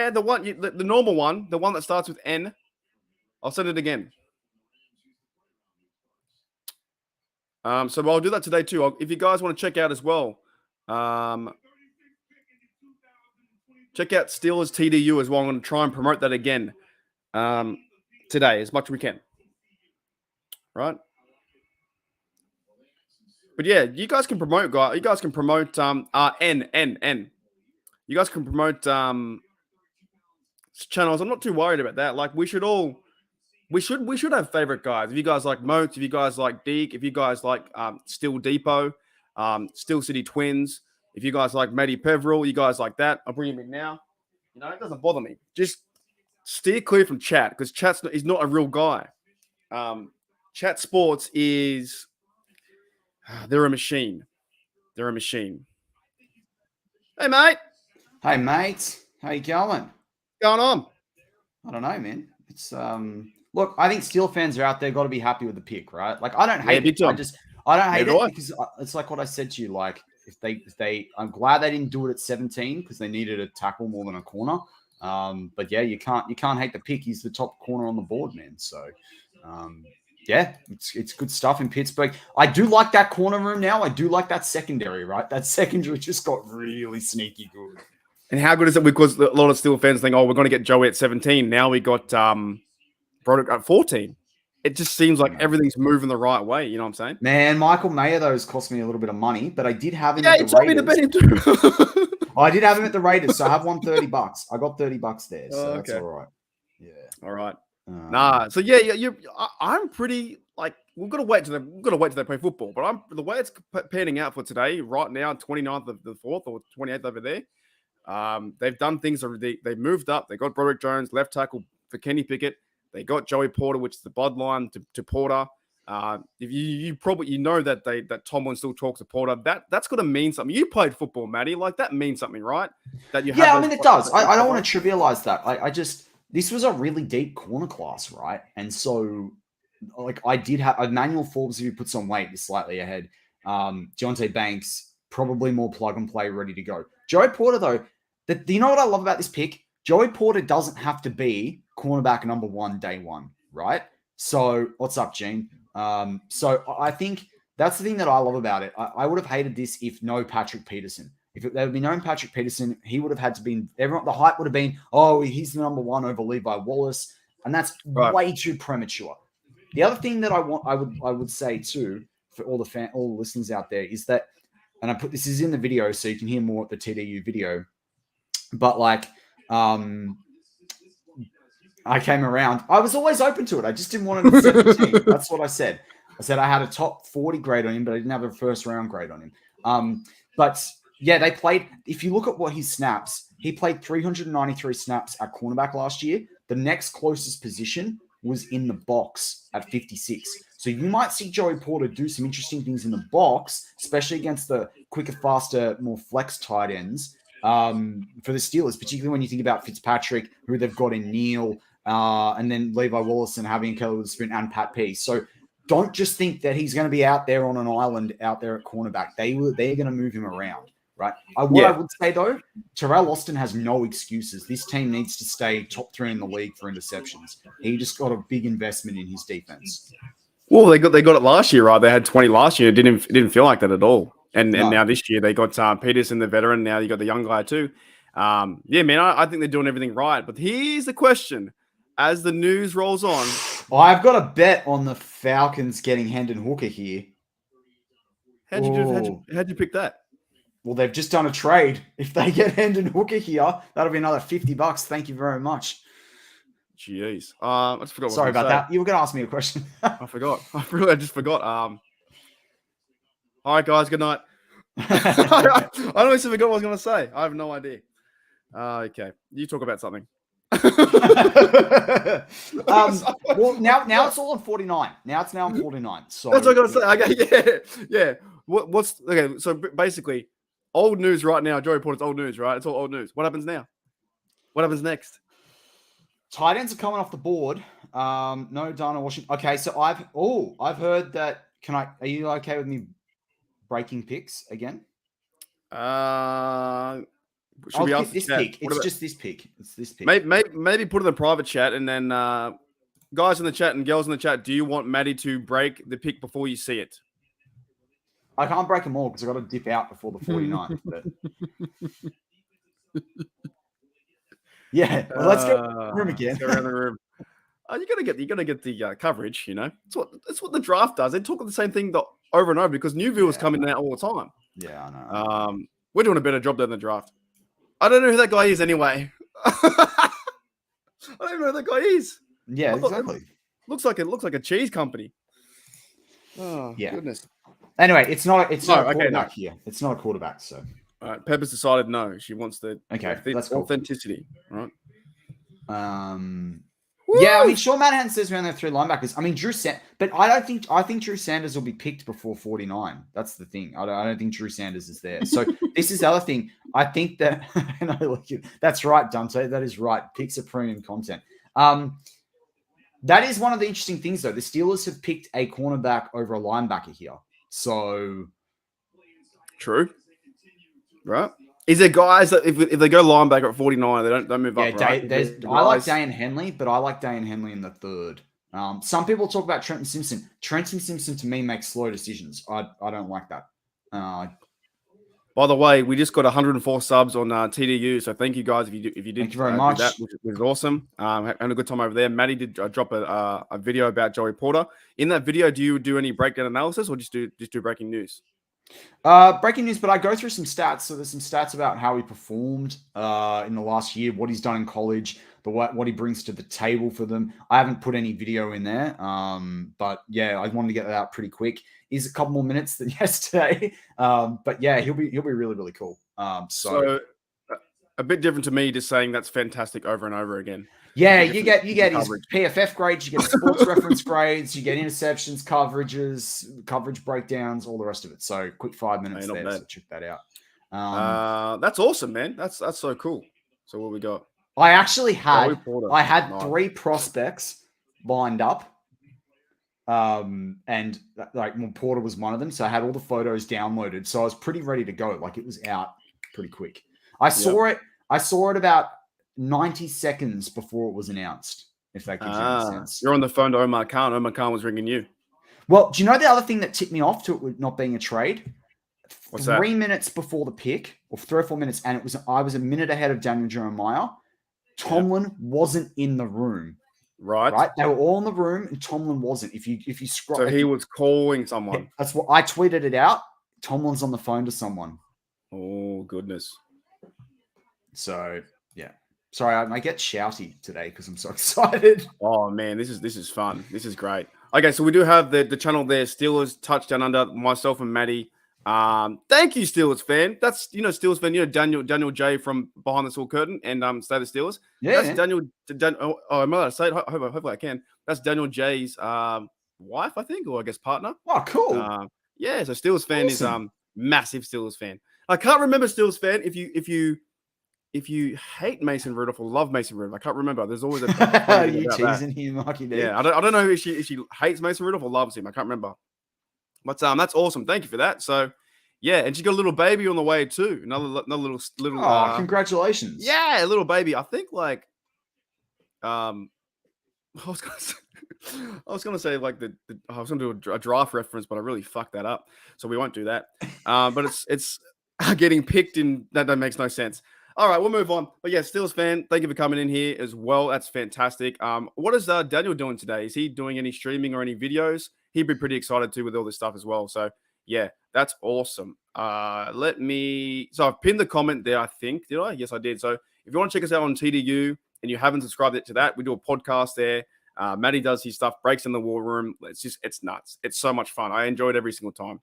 the normal one, the one that starts with N. I'll send it again. So I'll do that today too. If you guys want to check out as well, check out Steelers TDU as well. I'm going to try and promote that again today as much as we can. Right? But yeah, you guys can promote, guys. You guys can promote N. You guys can promote channels. I'm not too worried about that. Like we should have favorite guys. If you guys like Moats, if you guys like Deke, if you guys like Steel Depot, Steel City Twins, if you guys like Matty Peveril, you guys like that, I'll bring him in now. You know, it doesn't bother me. Just steer clear from chat because is not a real guy. Chat Sports is they're a machine. They're a machine. Hey mate. Hey mates, how you going? What's going on? I don't know, man. It's look, I think Steel fans are out there got to be happy with the pick, right? Like I don't hate it. I don't hate it because it's like what I said to you. Like if they, I'm glad they didn't do it at 17 because they needed a tackle more than a corner. But yeah, you can't hate the pick. He's the top corner on the board, man. So, yeah, it's good stuff in Pittsburgh. I do like that corner room now. I do like that secondary, right? That secondary just got really sneaky good. And how good is it? Because a lot of Steel fans think, oh, we're going to get Joey at 17. Now we got Broderick at 14. It just seems like everything's moving the right way. You know what I'm saying? Man, Michael Mayer, though, has cost me a little bit of money, but I did have him at the Raiders. Yeah, you told me to bet him too. I did have him at the Raiders, so I have won $30. I got $30 there, so that's all right. Yeah. All right. So yeah, I'm pretty like we've got to wait till they play football. But the way it's panning out for today, right now, 29th of the 4th or 28th over there. They've done things. They moved up. They got Broderick Jones, left tackle for Kenny Pickett. They got Joey Porter, which is the bloodline to Porter. If you probably know that Tomlin still talks to Porter. That's going to mean something. You played football, Matty. Like that means something, right? That you I mean it does. I don't want to trivialize that. I just this was a really deep corner class, right? And so like I did have Emmanuel Forbes who puts on weight is slightly ahead. Deontay Banks probably more plug and play, ready to go. Joey Porter though, you know what I love about this pick? Joey Porter doesn't have to be cornerback number 1 day 1, right? So what's up, Gene? So I think that's the thing that I love about it. I would have hated this if no Patrick Peterson. If there would be no Patrick Peterson, he would have had to be everyone. The hype would have been, oh, he's the number 1 over Levi Wallace, and that's way too premature. The other thing that I would say too for all the listeners out there is that, and I put this is in the video so you can hear more at the TDU video, but like. I came around. I was always open to it. I just didn't want it at 17. That's what I said. I said I had a top 40 grade on him, but I didn't have a first round grade on him. But yeah, they played. If you look at what his snaps, he played 393 snaps at cornerback last year. The next closest position was in the box at 56. So you might see Joey Porter do some interesting things in the box, especially against the quicker, faster, more flex tight ends. For the Steelers, particularly when you think about Fitzpatrick, who they've got in Neal, and then Levi Wallace and having Kelly Witherspoon and Pat P. So don't just think that he's going to be out there on an island out there at cornerback. They're going to move him around, right? I would say, though, Terrell Austin has no excuses. This team needs to stay top 3 in the league for interceptions. He just got a big investment in his defense. Well, they got it last year, right? They had 20 last year. It didn't feel like that at all. And now this year they got Peterson, the veteran. Now you got the young guy too. Yeah, man, I think they're doing everything right. But here's the question: as the news rolls on, I've got a bet on the Falcons getting Hendon Hooker here. How'd you pick that? Well, they've just done a trade. If they get Hendon Hooker here, that'll be another $50. Thank you very much. Jeez, I just forgot. Sorry about that. You were going to ask me a question. I forgot. I just forgot. All right, guys. Good night. I honestly forgot what I was going to say. I have no idea. Okay, you talk about something. Well, now it's all on 49. Now it's on 49. So that's what I was going to say. Okay, yeah. What's okay? So basically, old news right now. Joey Porter's old news, right? It's all old news. What happens now? What happens next? Tight ends are coming off the board. No Dana Washington. Okay, so I've heard that. Are you okay with me breaking picks again? Should we ask this pick? It's just this pick. It's this pick. Maybe put it in the private chat, and then guys in the chat and girls in the chat, do you want Matty to break the pick before you see it? I can't break them all because I got to dip out before the 49th. But... yeah, well, let's go around the room again. Let's go around the room. You gotta get the coverage. You know, it's what the draft does. They talk the same thing over and over because new viewers come in out all the time. Yeah, I know. We're doing a better job than the draft. I don't know who that guy is anyway. I don't even know who that guy is. Yeah, exactly. Looks like a cheese company. Oh, yeah. Goodness. Anyway, it's not a quarterback here. It's not a quarterback, so. All right, Pepper's decided no. She wants the authenticity, right? Yeah, I mean, Sean Manahan says we only have 3 linebackers. I mean, but I think Drew Sanders will be picked before 49. That's the thing. I don't think Drew Sanders is there. So this is the other thing. I think that that's right, Dante. That is right. Picks are premium content. That is one of the interesting things, though. The Steelers have picked a cornerback over a linebacker here. So true, right? Is there guys that if they go linebacker at 49, they don't move up? Right? I like Dane Henley, but I like Dane Henley in the 3rd. Some people talk about Trenton Simpson. Trenton Simpson to me makes slow decisions. I don't like that. By the way, we just got 104 subs on TDU, so thank you guys if you did. Thank you very much. That, which was awesome. Having a good time over there. Maddie did drop a video about Joey Porter. In that video, do you do any breakdown analysis or just do breaking news? Breaking news, but I go through some stats. So there's some stats about how he performed in the last year, what he's done in college, what he brings to the table for them. I haven't put any video in there, but yeah, I wanted to get that out pretty quick. He's a couple more minutes than yesterday, but yeah, he'll be really, really cool. So a bit different to me, just saying that's fantastic over and over again. Yeah, you get his PFF grades, you get sports reference grades, you get interceptions, coverage breakdowns, all the rest of it. So quick 5 minutes there, so check that out. That's awesome, man. That's so cool. So what we got? I actually had 3 prospects lined up. And Porter was one of them. So I had all the photos downloaded. So I was pretty ready to go. Like it was out pretty quick. I saw it about 90 seconds before it was announced, if that gives you any sense. You're on the phone to Omar Khan. Omar Khan was ringing you. Well, do you know the other thing that tipped me off to it not being a trade? What's 3 minutes before the pick, or 3 or 4 minutes, and I was a minute ahead of Daniel Jeremiah. Tomlin wasn't in the room. Right? They were all in the room, and Tomlin wasn't. If you scroll, so he was calling someone. That's what I tweeted it out. Tomlin's on the phone to someone. Oh goodness. So yeah. Sorry, I get shouty today because I'm so excited. Oh man, this is fun. This is great. Okay, so we do have the channel there. Steelers Touchdown Under. Myself and Maddie. Thank you, Steelers fan. That's Steelers fan. Daniel J from Behind the Steel Curtain and Stay the Steelers. Yeah, that's Daniel. I'm allowed to say it. Hopefully I can. That's Daniel J's wife, I think, or I guess partner. Oh, cool. Yeah. So Steelers fan is massive Steelers fan. I can't remember Steelers fan if you hate Mason Rudolph or love Mason Rudolph. I can't remember. There's always a you teasing him, Marky D. Yeah, I don't know if she hates Mason Rudolph or loves him. I can't remember. But that's awesome. Thank you for that. So yeah, and she got a little baby on the way too. Another little. Oh, congratulations! Yeah, a little baby. I think I was gonna say like I was gonna do a draft reference, but I really fucked that up. So we won't do that. But it's getting picked in that makes no sense. All right, we'll move on. But yeah, Steelers fan, thank you for coming in here as well. That's fantastic. What is Daniel doing today? Is he doing any streaming or any videos? He'd be pretty excited too with all this stuff as well. So yeah, that's awesome. So I've pinned the comment there, I think. Did I? Yes, I did. So if you want to check us out on TDU and you haven't subscribed to that, we do a podcast there. Matty does his stuff, breaks in the war room. It's nuts. It's so much fun. I enjoy it every single time.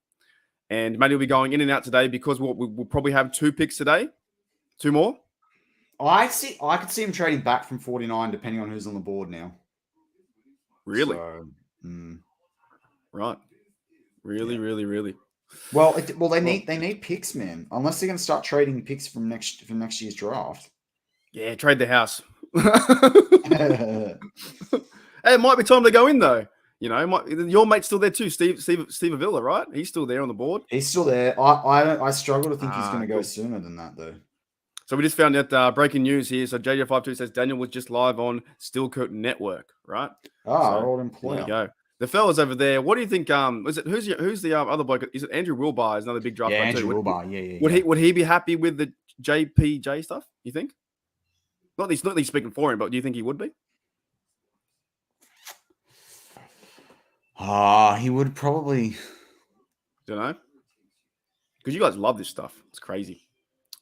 And Matty will be going in and out today because we'll probably have 2 picks today. 2 more? I could see him trading back from 49 depending on who's on the board now. Really? So, right. Really. Well, they need picks, man. Unless they're going to start trading picks from next year's draft. Yeah, trade the house. Hey, it might be time to go in though. Your mate's still there too, Steve Avila, right? He's still there on the board. He's still there. I struggle to think he's going to go sooner than that though. So we just found out breaking news here. So JJ52 says Daniel was just live on Steel Curtain Network, right? Our old employer. There you go. The fellas over there, what do you think? Who's the other bloke? Is it Andrew Wilbar? Is another big draft Yeah, guy too. Andrew Wilbar. Yeah. Would he be happy with the JPJ stuff? You think? Not that he's speaking for him, but do you think he would be? He would probably. Don't know. Because you guys love this stuff. It's crazy.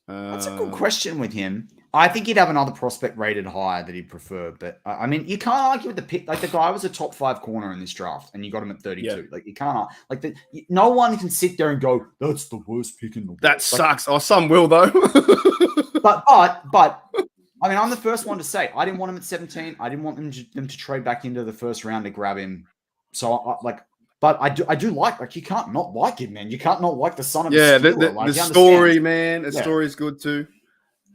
That's a good question with him. I think he'd have another prospect rated higher that he'd prefer. But I mean, you can't argue with the pick. Like the guy was a top 5 corner in this draft, and you got him at 32. Yeah. Like you can't. Like no one can sit there and go, "That's the worst pick in the world." That sucks. Oh, some will though. but I mean, I'm the first one to say I didn't want him at 17. I didn't want them to trade back into the first round to grab him. So but I do like you can't not like him, man. You can't not like the son of a Steeler. The story, man. The story's good too.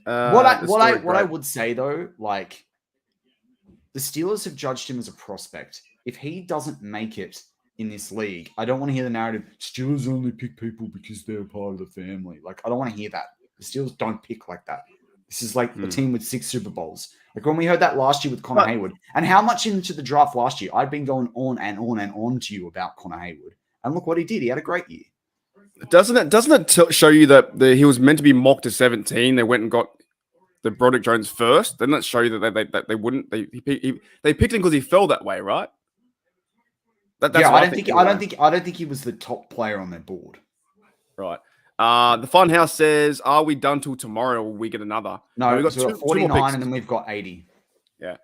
What I would say though, like the Steelers have judged him as a prospect. If he doesn't make it in this league, I don't want to hear the narrative. Steelers only pick people because they're part of the family. Like I don't want to hear that. The Steelers don't pick like that. This is like a team with 6 Super Bowls. Like when we heard that last year with Connor Hayward, and how much into the draft last year, I'd been going on and on and on to you about Connor Hayward, and look what he did. He had a great year. Doesn't it show you that he was meant to be mocked to 17? They went and got the Broderick Jones first. Doesn't that show you that they wouldn't? They picked him because he fell that way, right? That's I don't think he was the top player on their board. Right. The Funhouse says, "Are we done till tomorrow? Or will we get another?" No, we've got 49, and then we've got 80. Yeah.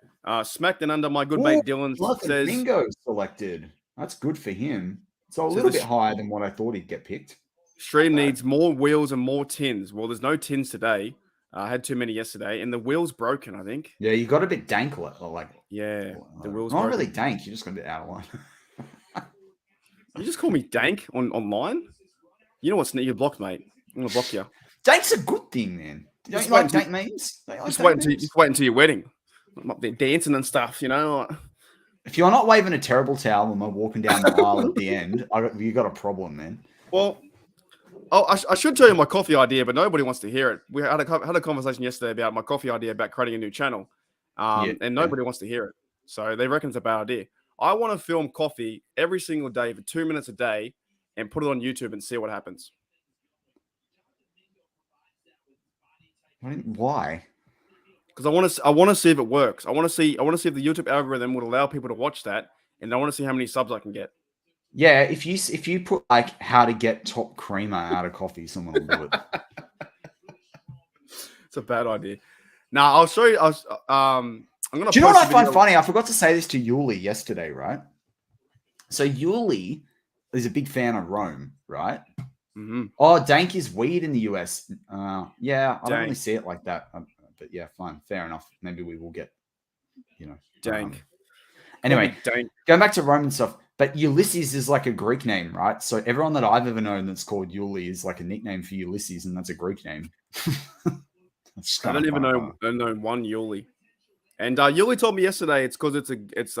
Smacked and under. My good mate Dylan says, "Bingo selected. That's good for him. So a little bit higher than what I thought he'd get picked." Stream needs more wheels and more tins. Well, there's no tins today. I had too many yesterday, and the wheel's broken, I think. Yeah, you got a bit dank, like. Yeah, the wheel's not broken. really dank. You just got a bit out of line. You just call me dank online? You know what's you blocked, mate. I'm gonna block you. Dank's a good thing, man. Don't you like dank memes? Just wait until your wedding. They're dancing and stuff, you know. If you're not waving a terrible towel when we're walking down the aisle at the end, you got a problem, man. Well, I should tell you my coffee idea, but nobody wants to hear it. We had a conversation yesterday about my coffee idea about creating a new channel, and nobody wants to hear it. So they reckon it's a bad idea. I want to film coffee every single day for 2 minutes a day and put it on YouTube and see what happens. Why? Because I want to see if it works. I want to see if the YouTube algorithm would allow people to watch that, and I want to see how many subs I can get. Yeah, if you put like how to get top creamer out of coffee, someone will do it. It's a bad idea. Now I'll show you. I'm gonna. Do you know what I find funny? I forgot to say this to Yuli yesterday, right? So Yuli is a big fan of Rome, right? Mm-hmm. Oh, dank is weed in the US. Yeah, I don't really see it like that. But yeah, fine, fair enough. Maybe we will get, dank. Anyway, dank. Going back to Roman stuff. But Ulysses is like a Greek name, right? So everyone that I've ever known that's called Yuli is like a nickname for Ulysses, and that's a Greek name. I don't even know one Yuli. And Yuli told me yesterday it's because it's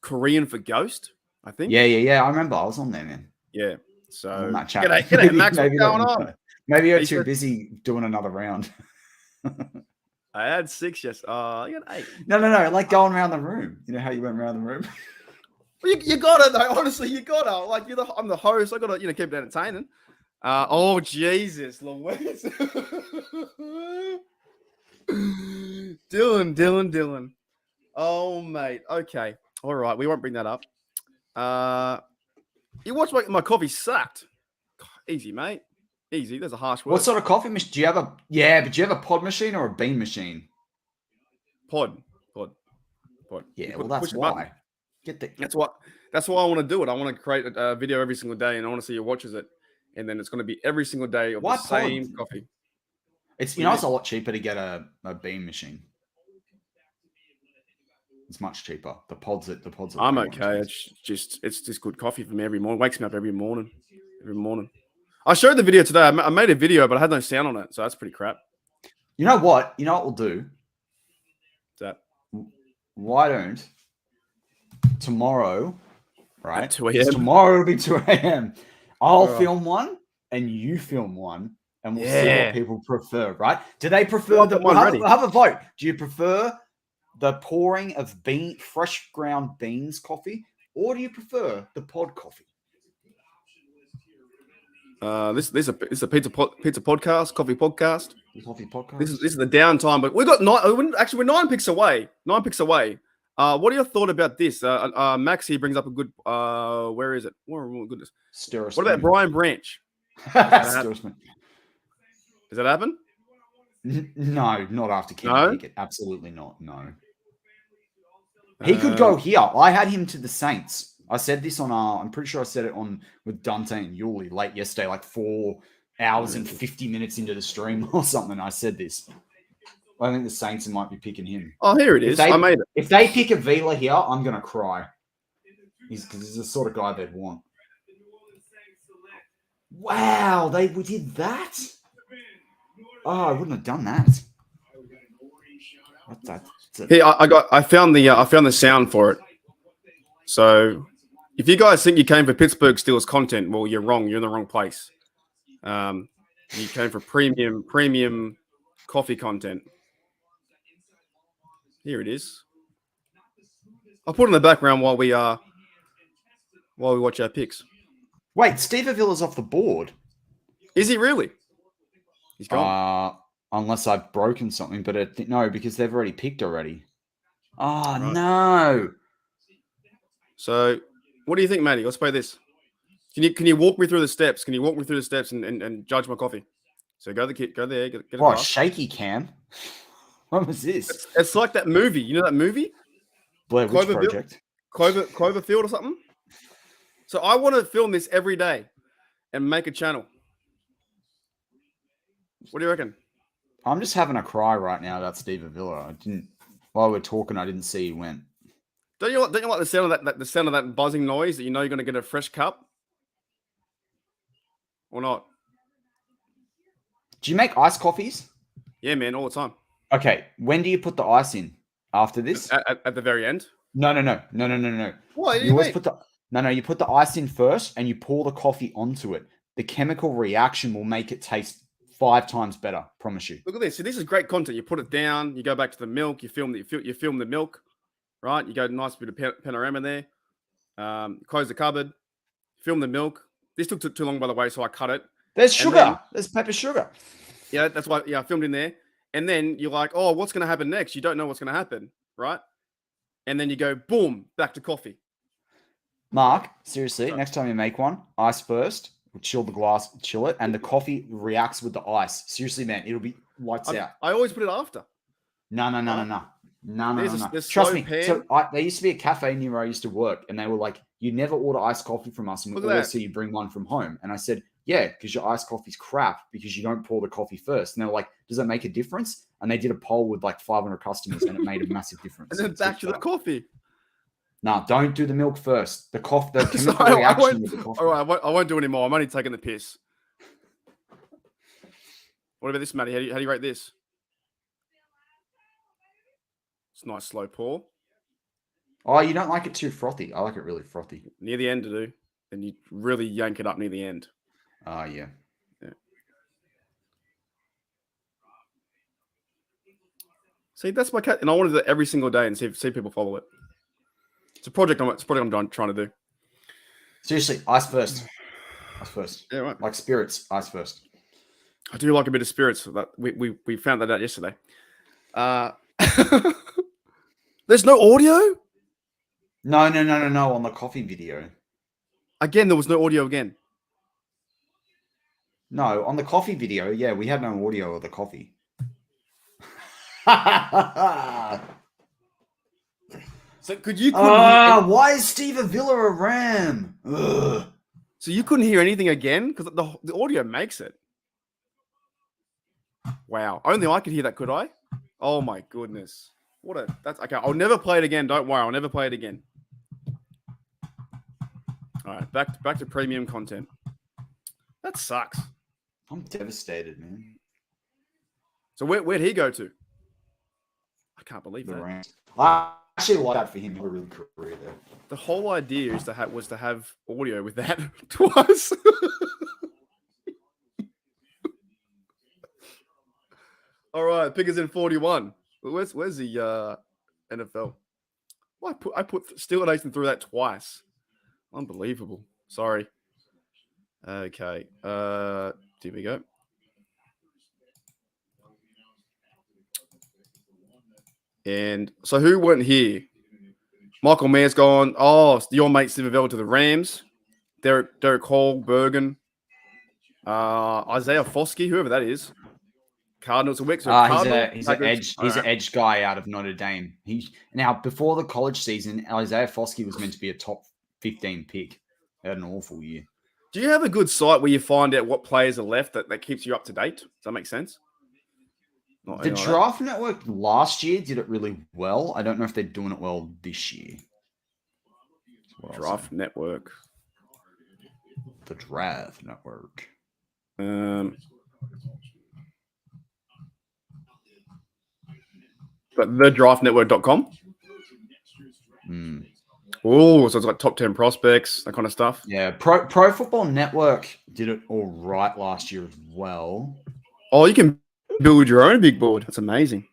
Korean for ghost, I think. Yeah. I remember I was on there, man. Yeah. So on that chat. G'day, Max. What's going on? Maybe you're too busy doing another round. I had 6 yesterday. I got 8. No. Like going around the room. You know how you went around the room? Well, you got it though. Honestly, you got it. Like I'm the host. I got to keep it entertaining. Oh Jesus, Louise. Dylan. Oh mate. Okay. All right. We won't bring that up. You watch my coffee sucked. Easy, mate. Easy. There's a harsh word. What sort of coffee machine? Do you have a pod machine or a bean machine? Pod. Yeah, well, that's why. That's why I want to do it. I want to create a video every single day, and I want to see who watches it. And then it's going to be every single day of the same coffee. It's it's a lot cheaper to get a bean machine. It's much cheaper. The pods are I'm okay. It's just good coffee for me every morning. Wakes me up every morning. I showed the video today. I made a video, but I had no sound on it, so that's pretty crap. You know what we'll do? What's that? Why don't tomorrow, right? At 2 a.m. Tomorrow will be 2 a.m. I'll film one and you film one, and we'll see what people prefer, right? Do they prefer we'll have a vote. Do you prefer the pouring of fresh ground beans coffee, or do you prefer the pod coffee? This is a pizza podcast, coffee podcast. The coffee podcast. This is the downtime, but we've got we're 9 picks away. 9 picks away. What are your thoughts about this? Max here brings up a good. Where is it? Oh goodness. What about Brian Branch? Does that happen? No, not after Kenny No? Pickett. Absolutely not. No. He could go here. I had him to the Saints. I said this on I'm pretty sure I said it on with Dante and Yuli late yesterday, like 4 hours and 50 minutes into the stream or something. I said this. I think the Saints might be picking him. Oh, here it is. I made it. If they pick Avila here, I'm gonna cry. Because he's the sort of guy they'd want. Wow, we did that. Oh, I wouldn't have done that. What's that? Hey, I found the sound for it. So, if you guys think you came for Pittsburgh Steelers content, well, you're wrong. You're in the wrong place. You came for premium coffee content. Here it is. I'll put it in the background while we watch our picks. Wait, Steve Avila's off the board. Is he really? He's gone. Unless I've broken something, but no, because they've already picked already. Oh, Right. No. So, what do you think, Matty? Let's play this. Can you walk me through the steps? Can you walk me through the steps and judge my coffee? So go there, get a Oh, glass. shaky cam. What was this? It's like that movie. You know that movie? Blair Witch Cloverfield? Project. Cloverfield or something? So I want to film this every day and make a channel. What do you reckon? I'm just having a cry right now about Steve Avila. While we're talking, I didn't see he went. Don't you like the sound of that the sound of that buzzing noise that you know you're going to get a fresh cup? Or not? Do you make iced coffees? Yeah, man, all the time. Okay. When do you put the ice in? After this? At the very end? No. What? You always put you put the ice in first and you pour the coffee onto it. The chemical reaction will make it taste 5 times better. Promise you. Look at this. So this is great content. You put it down. You go back to the milk. You film the milk, right? You go nice bit of panorama there. Close the cupboard. Film the milk. This took too long, by the way, so I cut it. There's sugar. There's pepper sugar. Yeah, that's why. Yeah, I filmed in there. And then you're like, oh, what's going to happen next? You don't know what's going to happen, right? And then you go, boom, back to coffee. Mark, seriously, next time you make one, ice first. Chill the glass, chill it, and the coffee reacts with the ice. Seriously, man, it'll be lights out. I always put it after. No. There's Trust slow me. pan. So there used to be a cafe near where I used to work, and they were like, "You never order iced coffee from us, and we Look at always that. see you bring one from home." And I said, "Yeah, because your iced coffee's crap because you don't pour the coffee first." And they were like, "Does that make a difference?" And they did a poll with like 500 customers, and it made a massive difference. And then back to the coffee. No, don't do the milk first. The chemical Sorry, reaction with the coffee. All right, I won't do it anymore. I'm only taking the piss. What about this, Matty? How do you rate this? It's a nice slow pour. Oh, you don't like it too frothy. I like it really frothy. Near the end to do. And you really yank it up near the end. Oh, yeah. See, that's my cat. And I want to do that every single day and see people follow it. It's a project I'm trying to do. Seriously, ice first. Ice first. Yeah, right. Like spirits, ice first. I do like a bit of spirits. That we found that out yesterday. There's no audio? No. On the coffee video. Again, there was no audio again. No, on the coffee video, yeah, we had no audio of the coffee. So could you? Why is Steve Avila a Ram? Ugh. So you couldn't hear anything again because the audio makes it. Wow! Only I could hear that, could I? Oh my goodness! That's okay. I'll never play it again. Don't worry, I'll never play it again. All right, back to premium content. That sucks. I'm devastated, man. So where'd he go to? I can't believe The that. Rams. I actually like that for him. He had a really good career there. The whole idea was to have audio with that twice. All right, Pickers in 41. Where's the NFL. Well, I put Steele Nation through that twice. Unbelievable. Sorry. Okay. Here we go. And so who went here? Michael Mayer's gone. Oh, your mate Silverville to the Rams. Derek Hall, Bergen, Isaiah Foskey, whoever that is. Cardinals. He's an edge guy out of Notre Dame. Now before the college season, Isaiah Foskey was meant to be a top 15 pick. He had an awful year. Do you have a good site where you find out what players are left that keeps you up to date? Does that make sense? The Draft Network last year did it really well. I don't know if they're doing it well this year. Draft Network. The Draft Network. But thedraftnetwork.com. Oh, so it's like top 10 prospects, that kind of stuff. Yeah, Pro Football Network did it all right last year as well. Oh, you can build your own big board. That's amazing.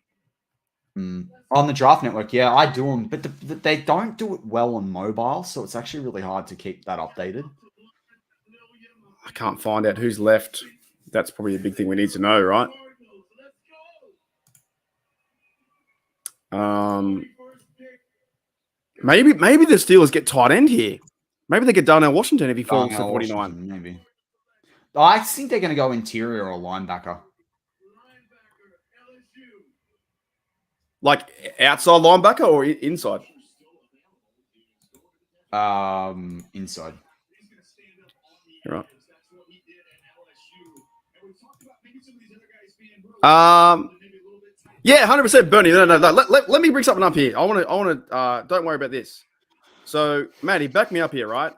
On the Draft Network, yeah, I do them, but they don't do it well on mobile, so it's actually really hard to keep that updated. I can't find out who's left. That's probably a big thing we need to know, right? Maybe the Steelers get tight end here. Maybe they get Darnell Washington if he falls to 49. Maybe. I think they're going to go interior or linebacker. Like outside linebacker or inside? Inside. You're right. Yeah, 100% Bernie. No. Let me bring something up here. I want to. Don't worry about this. So, Matty, back me up here, right?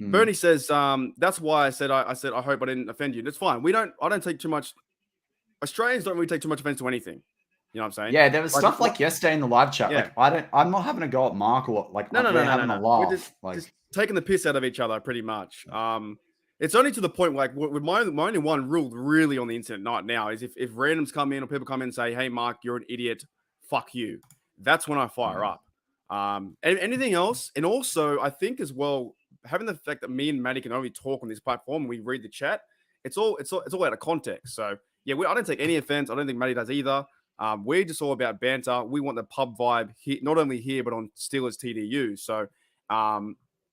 Bernie says, that's why I said I hope I didn't offend you. That's fine. I don't take too much. Australians don't really take too much offense to anything. You know what I'm saying? Yeah, there was stuff like yesterday in the live chat. Yeah. Like I'm not having a go at Mark or like no. having a laugh. We're just taking the piss out of each other pretty much. It's only to the point like with my only one rule really on the internet now is if randoms come in or people come in and say, "Hey, Mark, you're an idiot. Fuck you." That's when I fire up. Anything else, and also I think as well having the fact that me and Maddie can only talk on this platform, and we read the chat. It's all out of context. So yeah, I don't take any offense. I don't think Maddie does either. We're just all about banter. We want the pub vibe here, not only here but on Steelers TDU. So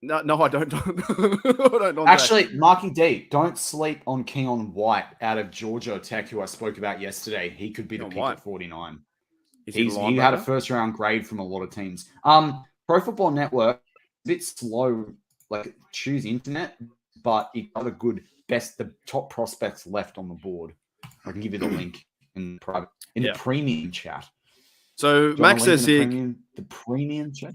no, I don't. I don't Actually, Marky D, don't sleep on Keon White out of Georgia Tech, who I spoke about yesterday. He could be the pick at 49. He had a first round grade from a lot of teams. Pro Football Network, a bit slow, like choose internet, but it got the top prospects left on the board. I can give you the link in the premium chat. So Max says here, the premium chat.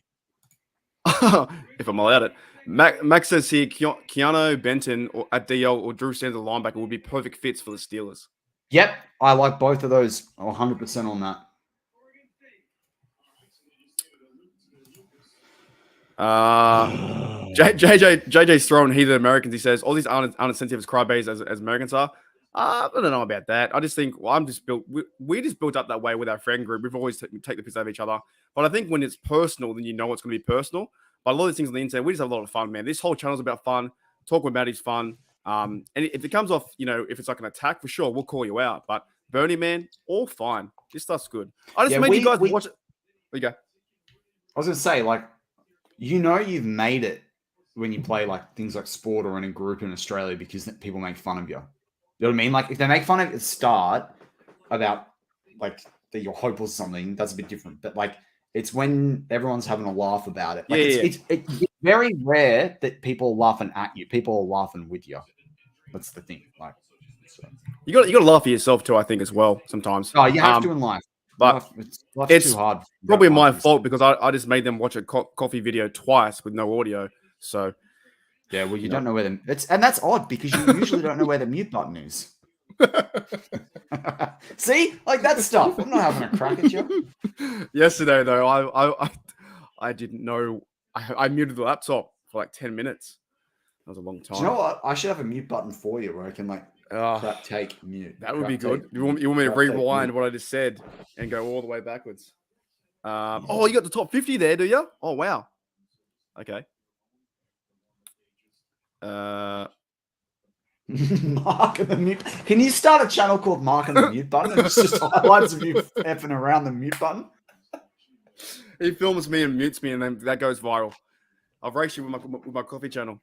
if I'm allowed it. Max says here, Keanu Benton at DL or Drew Sanders linebacker would be perfect fits for the Steelers. Yep, I like both of those. 100% on that. JJ's throwing heathen Americans. He says all these aren't as sensitive as crybabies as Americans are. I don't know about that. I just think we just built up that way with our friend group. We've always take the piss out of each other. But I think when it's personal, then you know it's going to be personal. But a lot of these things on the internet, we just have a lot of fun, man. This whole channel's about fun. Talking about it's fun. And if it comes off, if it's like an attack, for sure, we'll call you out. But Bernie, man, all fine. This stuff's good. I just made you guys watch it. There you go. I was going to say, you've made it when you play like things like sport or in a group in Australia because people make fun of you. You know what I mean? Like if they make fun of you at the start about like that you're hopeless or something, that's a bit different. But like it's when everyone's having a laugh about it. Like it's very rare that people are laughing at you. People are laughing with you. That's the thing. Like you got to laugh at yourself too, I think, as well sometimes. Oh, you have to in life. But it's too hard. Probably my fault because I just made them watch a coffee video twice with no audio. So yeah, well, you don't know where that's odd because you usually don't know where the mute button is. See, like that stuff. I'm not having a crack at you. Yesterday, though, I didn't know. I muted the laptop for like 10 minutes. That was a long time. Do you know what? I should have a mute button for you where I can take mute. That would be good. You want me to rewind what I just said and go all the way backwards? Oh, you got the top 50 there, do you? Oh, wow. Okay. Mark and the mute. Can you start a channel called Mark and the mute button? And it's just highlights of you effing around the mute button. He films me and mutes me, and then that goes viral. I've raced you with my coffee channel.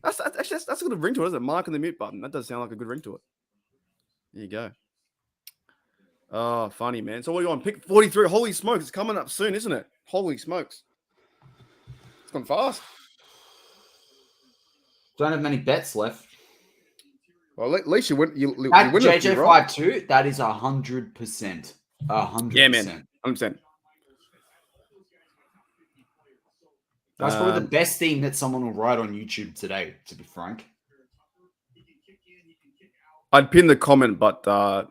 That's a good ring to it, isn't it? Mark and the mute button. That does sound like a good ring to it. There you go. Oh, funny, man. So what do you want? Pick 43. Holy smokes. It's coming up soon, isn't it? Holy smokes. It's gone fast. Don't have many bets left. Well, at least you win. You win JJ right? 5-2, that is 100%. 100%. Yeah, man. 100%. That's probably the best thing that someone will write on YouTube today, to be frank. I'd pin the comment, but our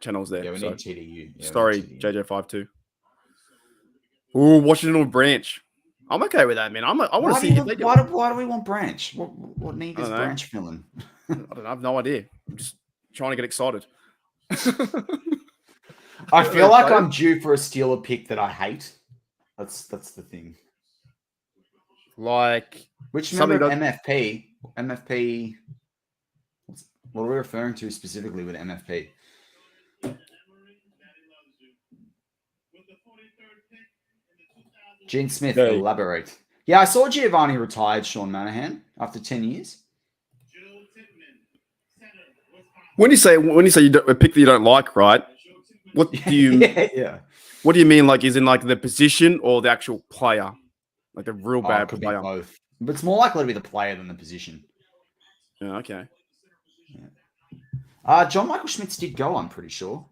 channel's there. Yeah, we need TDU. Yeah, sorry, JJ52. Ooh, Washington Branch. I'm okay with that, man. I want to see. Why do we want Branch? What need is Branch filling? I don't know. I have no idea. I'm just trying to get excited. I feel like I'm due for a Steeler pick that I hate. That's the thing. Like which member of MFP? MFP. What are we referring to specifically with MFP? Gene Smith, elaborate. Yeah, I saw Giovanni retired, Sean Manahan, after 10 years. When you say a pick that you don't like, right? What do you What do you mean? Like, is in like the position or the actual player? Like the real bad could player. Be both. But it's more likely to be the player than the position. Yeah, okay. Yeah. John Michael Schmitz did go, I'm pretty sure.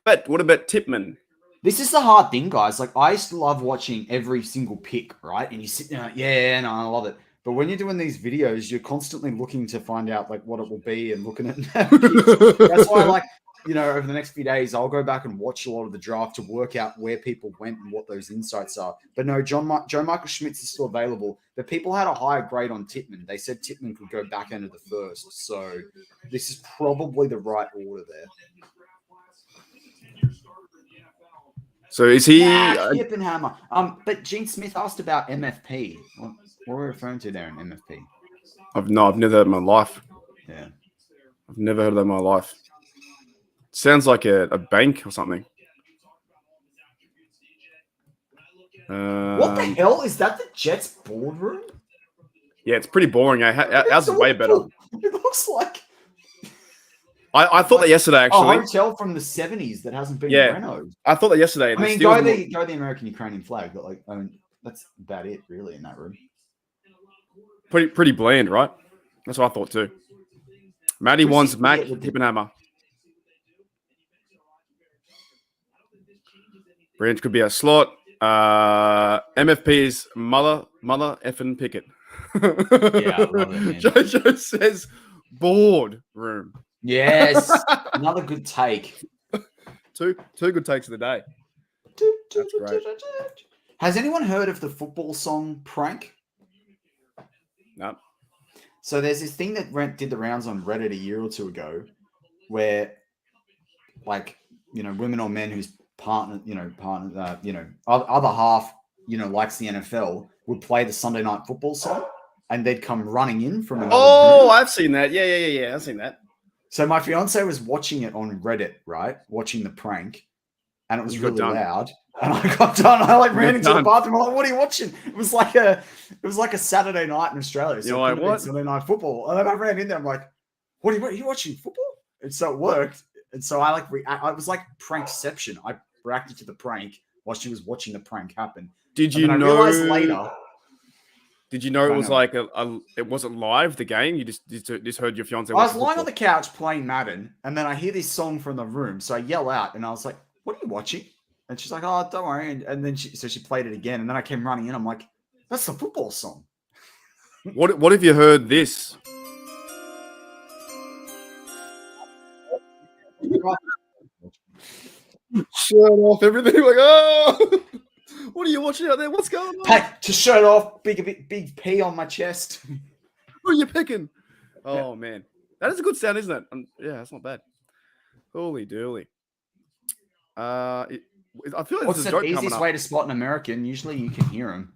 But what about Tipman? This is the hard thing, guys. Like, I used to love watching every single pick, right? And you sit there, no, I love it. But when you're doing these videos, you're constantly looking to find out like what it will be and looking at That's why, like, over the next few days, I'll go back and watch a lot of the draft to work out where people went and what those insights are. But no, Joe Michael Schmitz is still available. But people had a higher grade on Tittman. They said Tittman could go back into the first. So this is probably the right order there. So is he Hippenhammer? But Gene Smith asked about MFP. What are we referring to there in MFP? I've never heard in my life. Yeah. I've never heard of that in my life. Sounds like a bank or something. What the hell? Is that the Jets boardroom? Yeah, it's pretty boring. Ours is way better. It looks like... I thought that yesterday, actually. A hotel from the 70s that hasn't been renovated. I thought that yesterday. I mean, go the American-Ukrainian flag, but like, I mean, that's about it, really, in that room. Pretty bland, right? That's what I thought too. Matty wants Mac Hippenhammer. Branch could be a slot. MFP's mother effing Pickett. Yeah, I love it, man. Jojo says board room. Yes, another good take. Two good takes of the day. That's great. Has anyone heard of the football song Prank? No. So there's this thing that did the rounds on Reddit a year or two ago, where, like, women or men whose partner, other half, likes the NFL would play the Sunday Night Football song, and they'd come running in from another. Oh, I've seen that. Yeah. I've seen that. So my fiance was watching it on Reddit, right? Watching the prank, and it was really loud. And I got done. I ran into the bathroom. I'm like, "What are you watching?" It was like a Saturday night in Australia. So you're like, "What?" Sunday Night Football. And then I ran in there. I'm like, "What are you watching football?" And so it worked. And so I was like prankception. I reacted to the prank while she was watching the prank happen. Did you know? I realized later. Did you know it was like it wasn't live, the game? You just heard your fiance. I was lying on the couch playing Madden, and then I hear this song from the room. So I yell out, and I was like, "What are you watching?" And she's like, "Oh, don't worry." And then she played it again, and then I came running in. I'm like, "That's the football song." What have you heard this? Shut off everything. Like, oh, what are you watching out there? What's going on? Hey, to shirt off, big P on my chest. Who are you picking? Oh man, that is a good sound, isn't it? Yeah, that's not bad. Holy dooly. I feel like What's there's a the joke coming easiest up. way to spot an American? Usually you can hear them.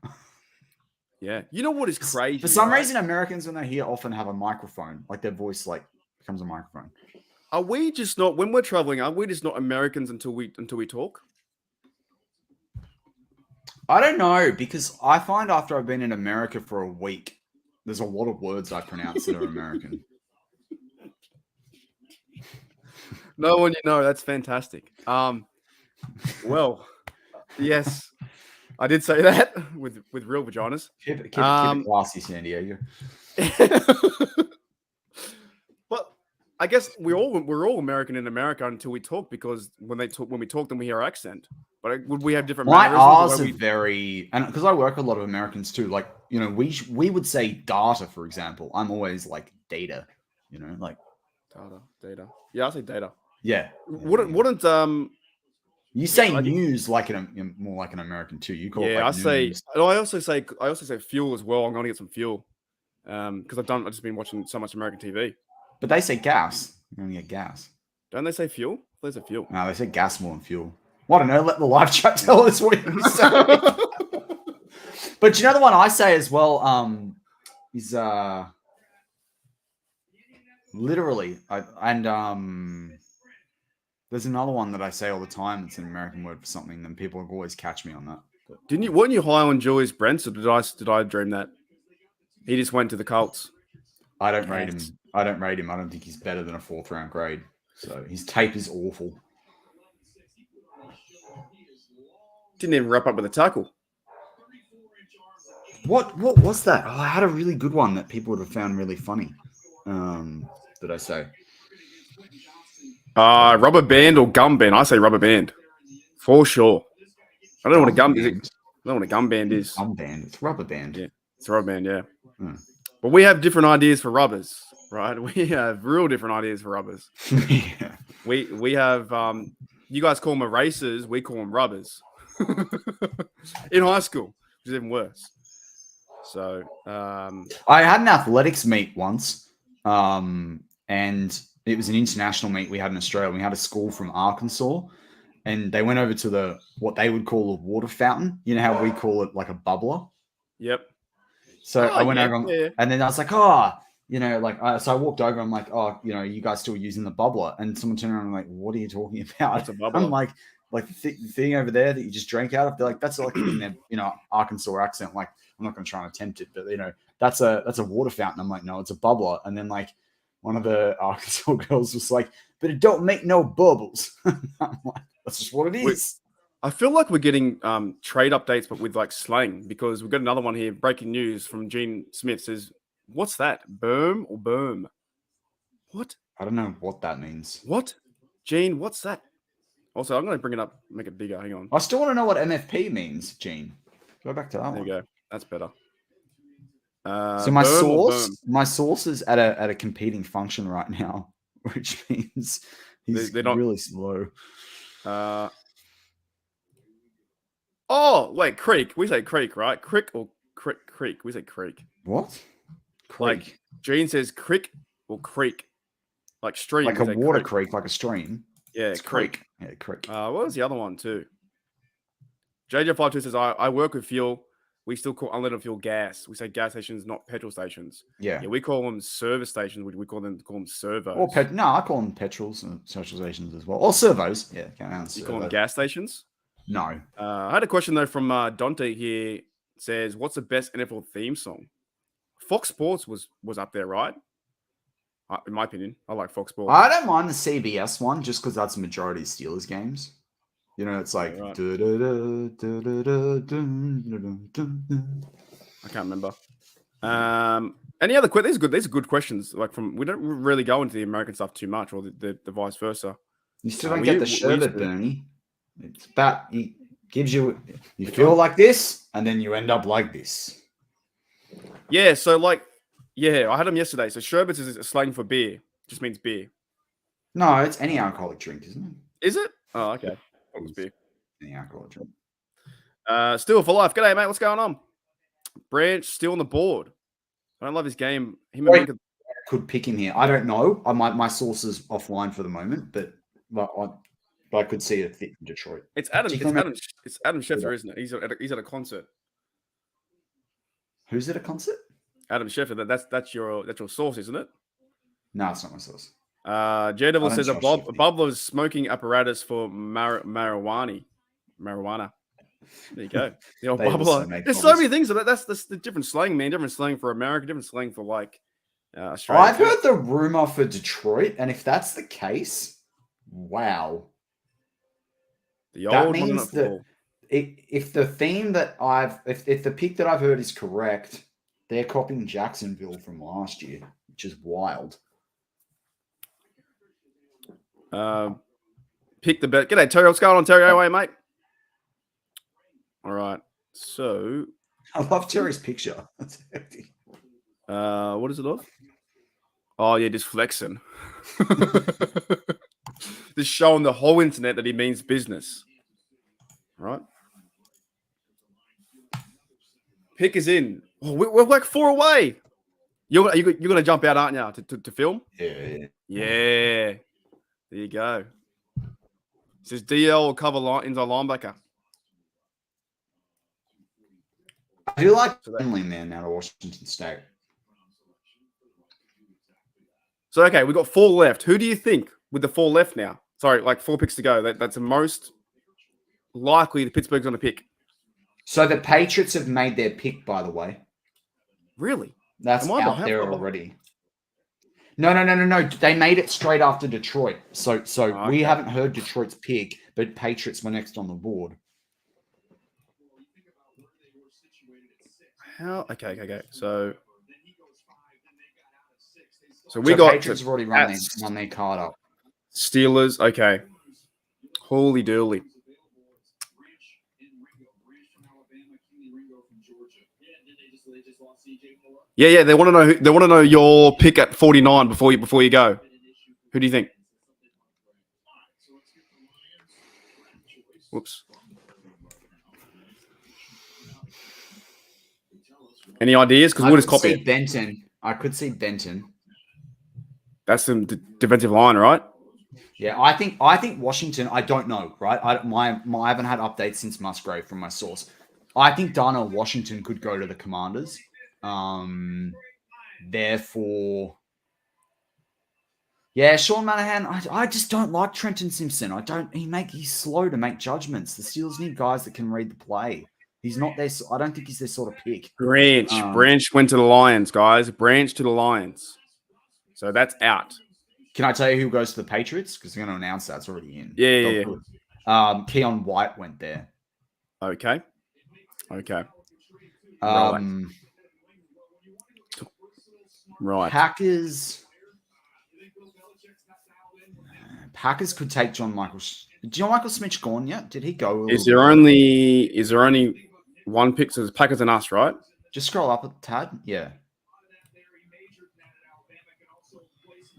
Yeah. You know what is crazy? For some right? reason, Americans, when they're here, often have a microphone. Like their voice becomes a microphone. Are we just not when we're traveling? Are we just not Americans until we talk? I don't know, because I find after I've been in America for a week, there's a lot of words I pronounce that are American. No one you know. That's fantastic. Well, yes, I did say that with real vaginas. Keep it classy, San Diego. But I guess we're all American in America until we talk, because when we talk, then we hear our accent. But would we have different My mannerisms? the R's way are we- very, and because I work with a lot of Americans too, like, you know, we would say data, for example. I'm always like data, you know, like, data. Yeah, I say data. yeah. Wouldn't You say I did- news like more like an American too. You call it Yeah, like I say. news. I also say fuel as well. I'm going to get some fuel, because I've just been watching so much American TV. But they say gas. You're going to get gas. Don't they say fuel? There's a fuel. No, they say gas more than fuel. Well, I don't know. Let the live chat tell us what you say. But you know the one I say as well is literally there's another one that I say all the time. It's an American word for something, and people always catch me on that. But Weren't you high on Julius Brents, or did I dream that? He just went to the Colts. I don't rate Yes. him. I don't rate him. I don't think he's better than a 4th round grade. So his tape is awful. Didn't even wrap up with a tackle. What was that? Oh, I had a really good one that people would have found really funny. Did I say? Rubber band or gum band? I say rubber band, for sure. I don't know what a gum is. I don't know what a gum band is. Gum band. It's rubber band. Yeah, it's a rubber band. Yeah, Hmm. but we have different ideas for rubbers, right? We have real different ideas for rubbers. Yeah. We have you guys call them erasers, we call them rubbers. In high school, which is even worse. So I had an athletics meet once, and it was an international meet we had in Australia. We had a school from Arkansas, and they went over to what they would call a water fountain. You know how we call it like a bubbler? yep. So I went yeah, over, yeah. and then I was like, you know, like, so I walked over. I'm like, you know, you guys still using the bubbler? And someone turned around and I'm like, what are you talking about? What's a bubbler? I'm like the thing over there that you just drank out of. They're like, that's like in their, you know, Arkansas accent. Like, I'm not going to try and attempt it, but you know, that's a water fountain. I'm like, no, it's a bubbler. And then like one of the Arkansas girls was like, but it don't make no bubbles. I'm like, that's just what it is. I feel like we're getting trade updates, but with like slang, because we've got another one here. Breaking news from Gene Smith says, "What's that? Berm or berm? What? I don't know what that means. What? Gene, what's that?" Also, I'm going to bring it up, make it bigger. Hang on. I still want to know what MFP means, Gene. Go back to that There one. you go. That's better. So my berm or source is at a competing function right now, which means he's They're not- really slow. Oh, wait, creek. We say creek, right? Crick or creek. We say creek. What? Like, Creek. Gene says crick or creek. Like stream. Like we a say water creek. creek, like a stream. Yeah, It's creek. Yeah, creek. What was the other one too? JJ52 says, I work with fuel. We still call unleaded fuel gas. We say gas stations, not petrol stations. Yeah. Yeah, we call them service stations. We call them servos. Or no, I call them petrols and social stations as well. Or servos. Yeah, You call them gas stations? No. I had a question though from Dante here. It says, what's the best NFL theme song? Fox Sports was up there, right? In my opinion, I like Fox Sports. I don't mind the CBS one just because that's the majority of Steelers games. You know, it's like. Yeah, right. I can't remember. Any other questions? These are good questions. Like we don't really go into the American stuff too much, or the vice versa. You still don't We- get we the used sherbet, to- Bernie. It's about he gives you feel like this, and then you end up like this. Yeah, so like, yeah, I had them yesterday. So sherbet is a slang for beer. Just means beer. No, it's any alcoholic drink, isn't it? Is it? Oh, okay. Thought it was beer. Any alcoholic drink. Still for life. G'day, mate. What's going on? Branch still on the board. I don't love his game. Him and Wait. Minka- Could pick him here. I don't know. My source is offline for the moment, but but I could see it fit in Detroit. It's Adam. Do you It's think Adam. It's Adam Schefter, isn't it? He's at a concert. Who's at a concert? Adam Schefter. That's your source, isn't it? No, it's not my source. Daredevil I don't says a trust Shefty. bubbler's smoking apparatus for marijuana. There you go. The old They also bubbler. make There's so bubbles. many things. That's the different slang, man. Different slang for America. Different slang for like Australia. I've heard the rumor for Detroit, and if that's the case, wow. The That old one. means that if the theme that if the pick that I've heard is correct, they're copying Jacksonville from last year, which is wild. Pick the bet. G'day, Terry. What's going on, Terry? How are you, mate? All right. So, I love Terry's picture. That's hefty. what is it of? Oh yeah, just flexing. Just showing the whole internet that he means business. Right. Pick is in. Oh, we're like 4 away. You're gonna jump out, aren't you, to film? Yeah. Yeah. There you go. It says DL will cover inside linebacker. I do like So that- Finley man out of Washington State. So okay, we've got 4 left. Who do you think with the 4 left now? Sorry, like 4 picks to go. That's the most likely the Pittsburgh's going to pick. So the Patriots have made their pick, by the way. Really? That's Am I out behind? there already. No. They made it straight after Detroit. So Okay. we haven't heard Detroit's pick, but Patriots were next on the board. How? Okay. So we got Patriots have already run their card up. Steelers. Okay. Holy dooly. Yeah. They want to know. They want to know your pick at 49 before you go. Who do you think? Whoops. Any ideas? Because we'll just copy it. Benton. I could see Benton. That's the defensive line, right? Yeah, I think Washington. I don't know, right? I haven't had updates since Musgrave from my source. I think Darnell Washington could go to the Commanders. Therefore, yeah, Sean Manahan. I just don't like Trenton Simpson. He's slow to make judgments. The Steelers need guys that can read the play. He's not there. I don't think he's their sort of pick. Branch went to the Lions, guys. Branch to the Lions. So that's out. Can I tell you who goes to the Patriots? Because they're going to announce that. It's already in. Yeah. Keon White went there. Okay. Right. Packers could take John Michael. John Michael Smith gone yet? Did he go? Is there only one pick? So it's Packers and us, right? Just scroll up a tad. Yeah.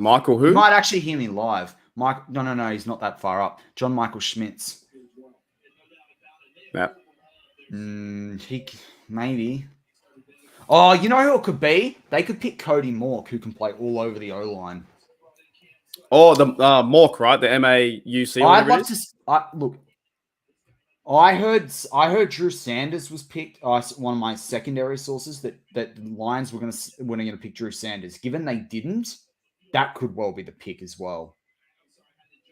Michael who? You might actually hear me live. No, he's not that far up. John Michael Schmitz. Yeah. He maybe. Oh, you know who it could be? They could pick Cody Mork, who can play all over the O-line. Oh, the Mork, right? The MAUC. I'd love to look. I heard Drew Sanders was picked. One of my secondary sources that the Lions were going to pick Drew Sanders. Given they didn't, that could well be the pick as well.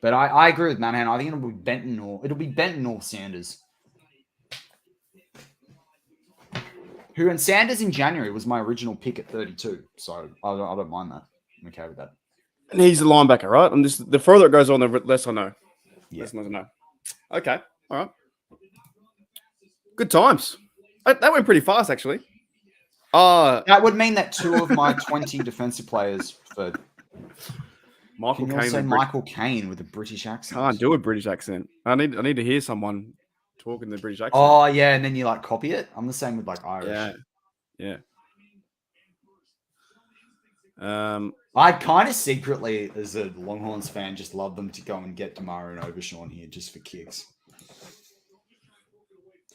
But I agree with Manahan. I think it'll be Benton or Sanders. And Sanders in January was my original pick at 32. So I don't mind that. I'm okay with that. And he's the linebacker, right? And the further it goes on, the less I know. Yeah. Less I know. Okay. All right. Good times. That went pretty fast, actually. That would mean that 2 of my 20 defensive players for Michael Caine with a British accent. Can't do a British accent. I need to hear someone talking the British accent. Oh yeah, and then you like copy it. I'm the same with like Irish. Yeah. I kind of secretly, as a Longhorns fan, just love them to go and get Damara and Overshawn here just for kicks.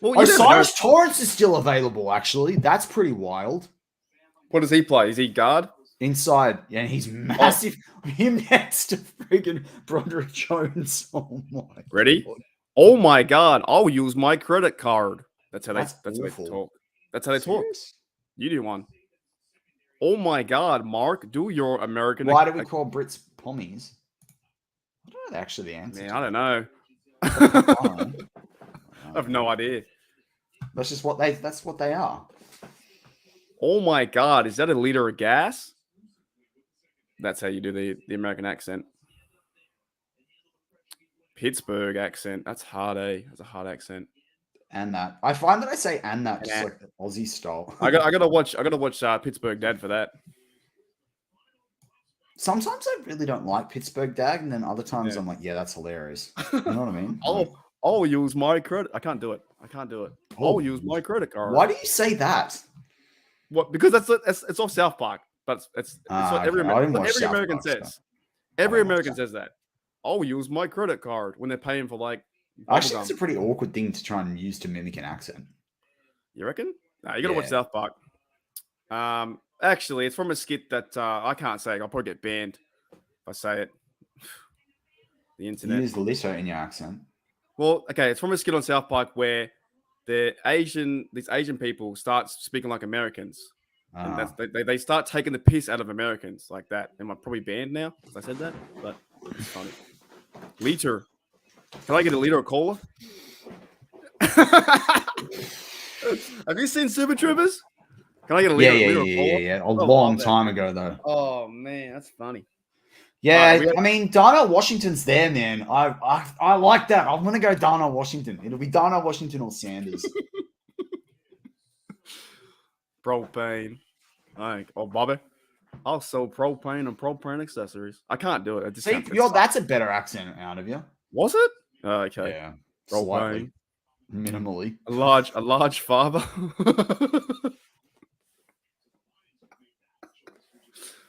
Well, Cyrus Torrance is still available. Actually, that's pretty wild. What does he play? Is he guard? Inside, yeah, and he's massive. Him next to friggin' Broderick Jones. Oh my Ready? God. Oh my God! I'll use my credit card. That's how That's they awful. talk. That's how they talk. Serious? You do one. Oh my God, Mark, do your American. Why do we call Brits pommies? I don't know actually the answer. Man, to I don't know. that. I don't know. I have no idea. That's just what they are. Oh my God, is that a liter of gas? That's how you do the American accent. Pittsburgh accent. That's hard, eh? That's a hard accent. And that. I find that I say and that just And like Aussie style. I gotta watch Pittsburgh Dad for that. Sometimes I really don't like Pittsburgh Dag, and then other times Yeah. I'm like, yeah, that's hilarious. You know what I mean? I'll use my credit. I can't do it. I'll use my credit card. Why do you say that? What? Because it's off South Park. But it's what every okay. I didn't watch every South American Park, so says. Every I don't watch American says that. I'll use my credit card when they're paying for like. Actually, bubblegum. it's a pretty awkward thing to try and use to mimic an accent. You reckon? Nah, you gotta watch Yeah. South Park. Actually, it's from a skit that I can't say. I'll probably get banned if I say it. The You internet. use litter in your accent. Well, okay, it's from a skit on South Park where these Asian people start speaking like Americans. And that's they start taking the piss out of Americans like that. Am I probably banned now because I said that? But it's funny. Liter. Can I get a liter of cola? Have you seen Super Troopers? Can I get a liter of cola? Yeah. A long time ago, though. Oh man, that's funny. Yeah, Right, I mean, Darnell Washington's there, man. I like that. I'm gonna go Darnell Washington. It'll be Darnell Washington or Sanders. Propane. Bobby. I'll sell propane and propane accessories. I can't do it. I just See, that's a better accent out of you. Was it? Okay. Yeah, Propane. slightly, minimally. A large father.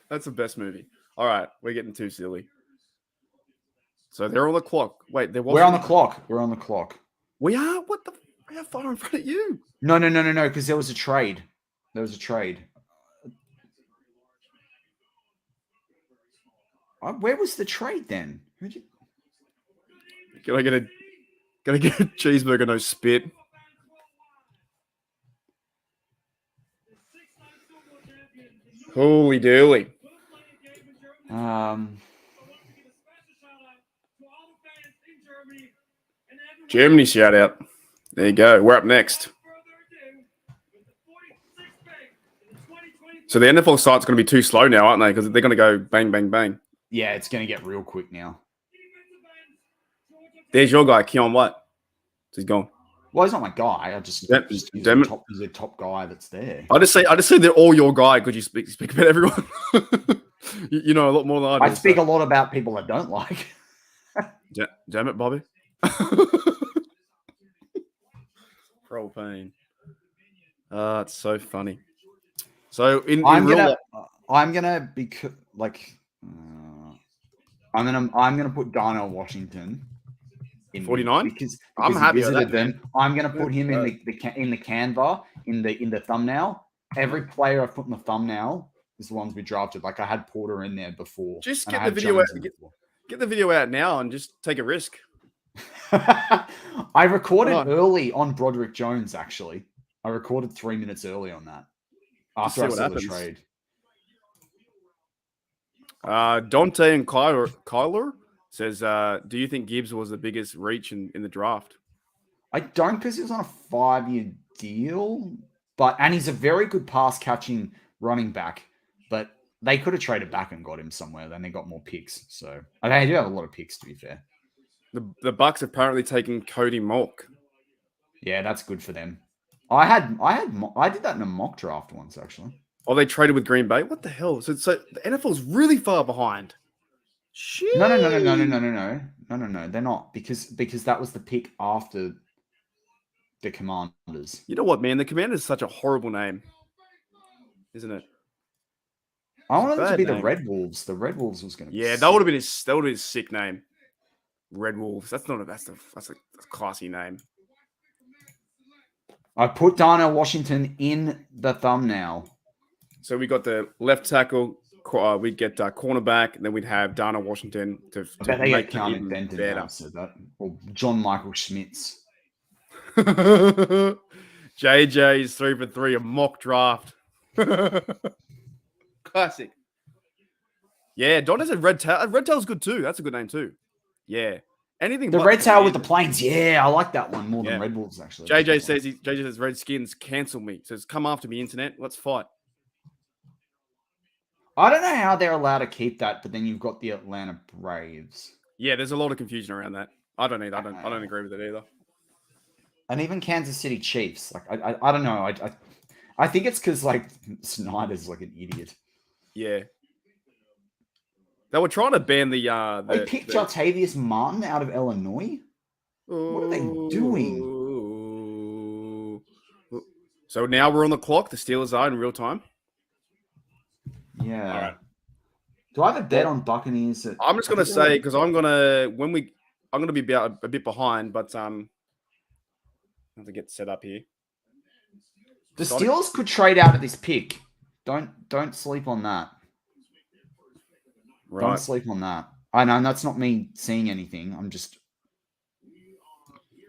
That's the best movie. All right, we're getting too silly. So they're on the clock. Wait, We're on the clock. We're on the clock. We are? What the? How far in front of you? No, because there was a trade. Where was the trade then? Can I get a cheeseburger, no spit? Holy dooly. Germany shout out. There you go. We're up next. So the NFL site's going to be too slow now, aren't they? Because they're going to go bang, bang, bang. Yeah, it's going to get real quick now. There's your guy, Keon Watt. He's gone. Well, he's not my guy. He's a top guy that's there. I just say they're all your guy because you speak about everyone. you know a lot more than I do. I speak a lot about people I don't like. Damn it, Bobby. Propane. It's so funny. So I'm gonna put Darnell Washington in 49 because I'm happy he visited with that, them. man. I'm gonna put him in the Canva in the thumbnail. Every player I've put in the thumbnail is the ones we drafted. Like I had Porter in there before. Just get the video out. Get the video out now and just take a risk. I recorded early on Broderick Jones. Actually, I recorded 3 minutes early on that. After I saw the trade. Dante and Kyler says, do you think Gibbs was the biggest reach in the draft? I don't, because he was on a 5-year deal, and he's a very good pass catching running back, but they could have traded back and got him somewhere. Then they got more picks. So they do have a lot of picks, to be fair. The Bucks apparently taking Cody Malk. Yeah, that's good for them. I did that in a mock draft once, actually. Oh, they traded with Green Bay? What the hell? So the NFL's really far behind. Shit. No. They're not, because that was the pick after the Commanders. You know what, man? The Commanders is such a horrible name, isn't it? I wanted it to be the Red Wolves. The Red Wolves was going to be that would have been his sick name. Red Wolves. That's a classy name. I put Darnell Washington in the thumbnail. So we got the left tackle, we'd get cornerback, and then we'd have Darnell Washington to I bet they make get it counted even Benton better. now, so that or John Michael Schmitz. JJ's 3 for 3, a mock draft. Classic. Yeah, Don is a red tail. Red tail's good too. That's a good name too. Yeah. Anything The but red tail with the commanders. planes. Yeah, I like that one more Yeah. than Red Wolves actually. JJ says Redskins cancel me. Says come after me, internet. Let's fight. I don't know how they're allowed to keep that, but then you've got the Atlanta Braves. Yeah, there's a lot of confusion around that. I don't agree with it either. And even Kansas City Chiefs. Like I don't know. I think it's because like Snyder's like an idiot. Yeah. They were trying to ban They picked Jartavius Martin out of Illinois. What are they doing? So now we're on the clock. The Steelers are in real time. Yeah. All right. Do I have a bet on Buccaneers? I'm just gonna say because I'm gonna be a bit behind, but I have to get set up here. The Steelers could trade out of this pick. Don't sleep on that. Right. Don't sleep on that. I know that's not me seeing anything. I'm just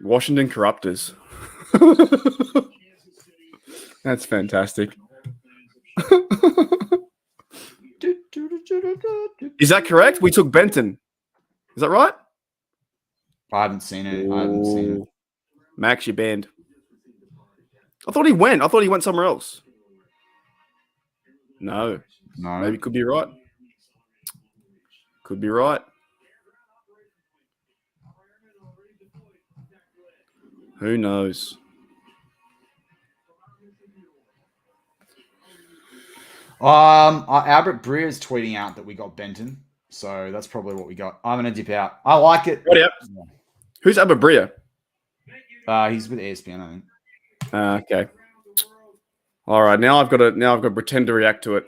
Washington Corruptors. That's fantastic. Is that correct? We took Benton. Is that right? I haven't seen it. I haven't seen it. Max, you're banned. I thought he went. I thought he went somewhere else. No. Maybe could be right. Could be right. Who knows? Albert Breer's tweeting out that we got Benton, so that's probably what we got. I'm gonna dip out. I like it. What up? Who's Albert Breer? He's with ESPN, I think. Okay. All right. Now I've got to pretend to react to it.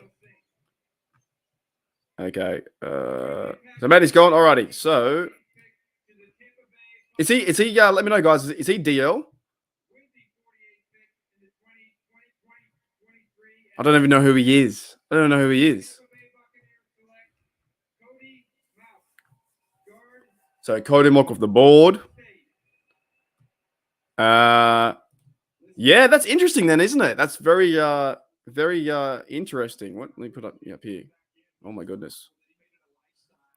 Okay. So Matty's gone. Alrighty. So is he? Let me know, guys. Is he DL? I don't even know who he is. So Cody Mock off the board. Yeah, that's interesting then, isn't it? That's very interesting. What? Let me put up here. Oh my goodness.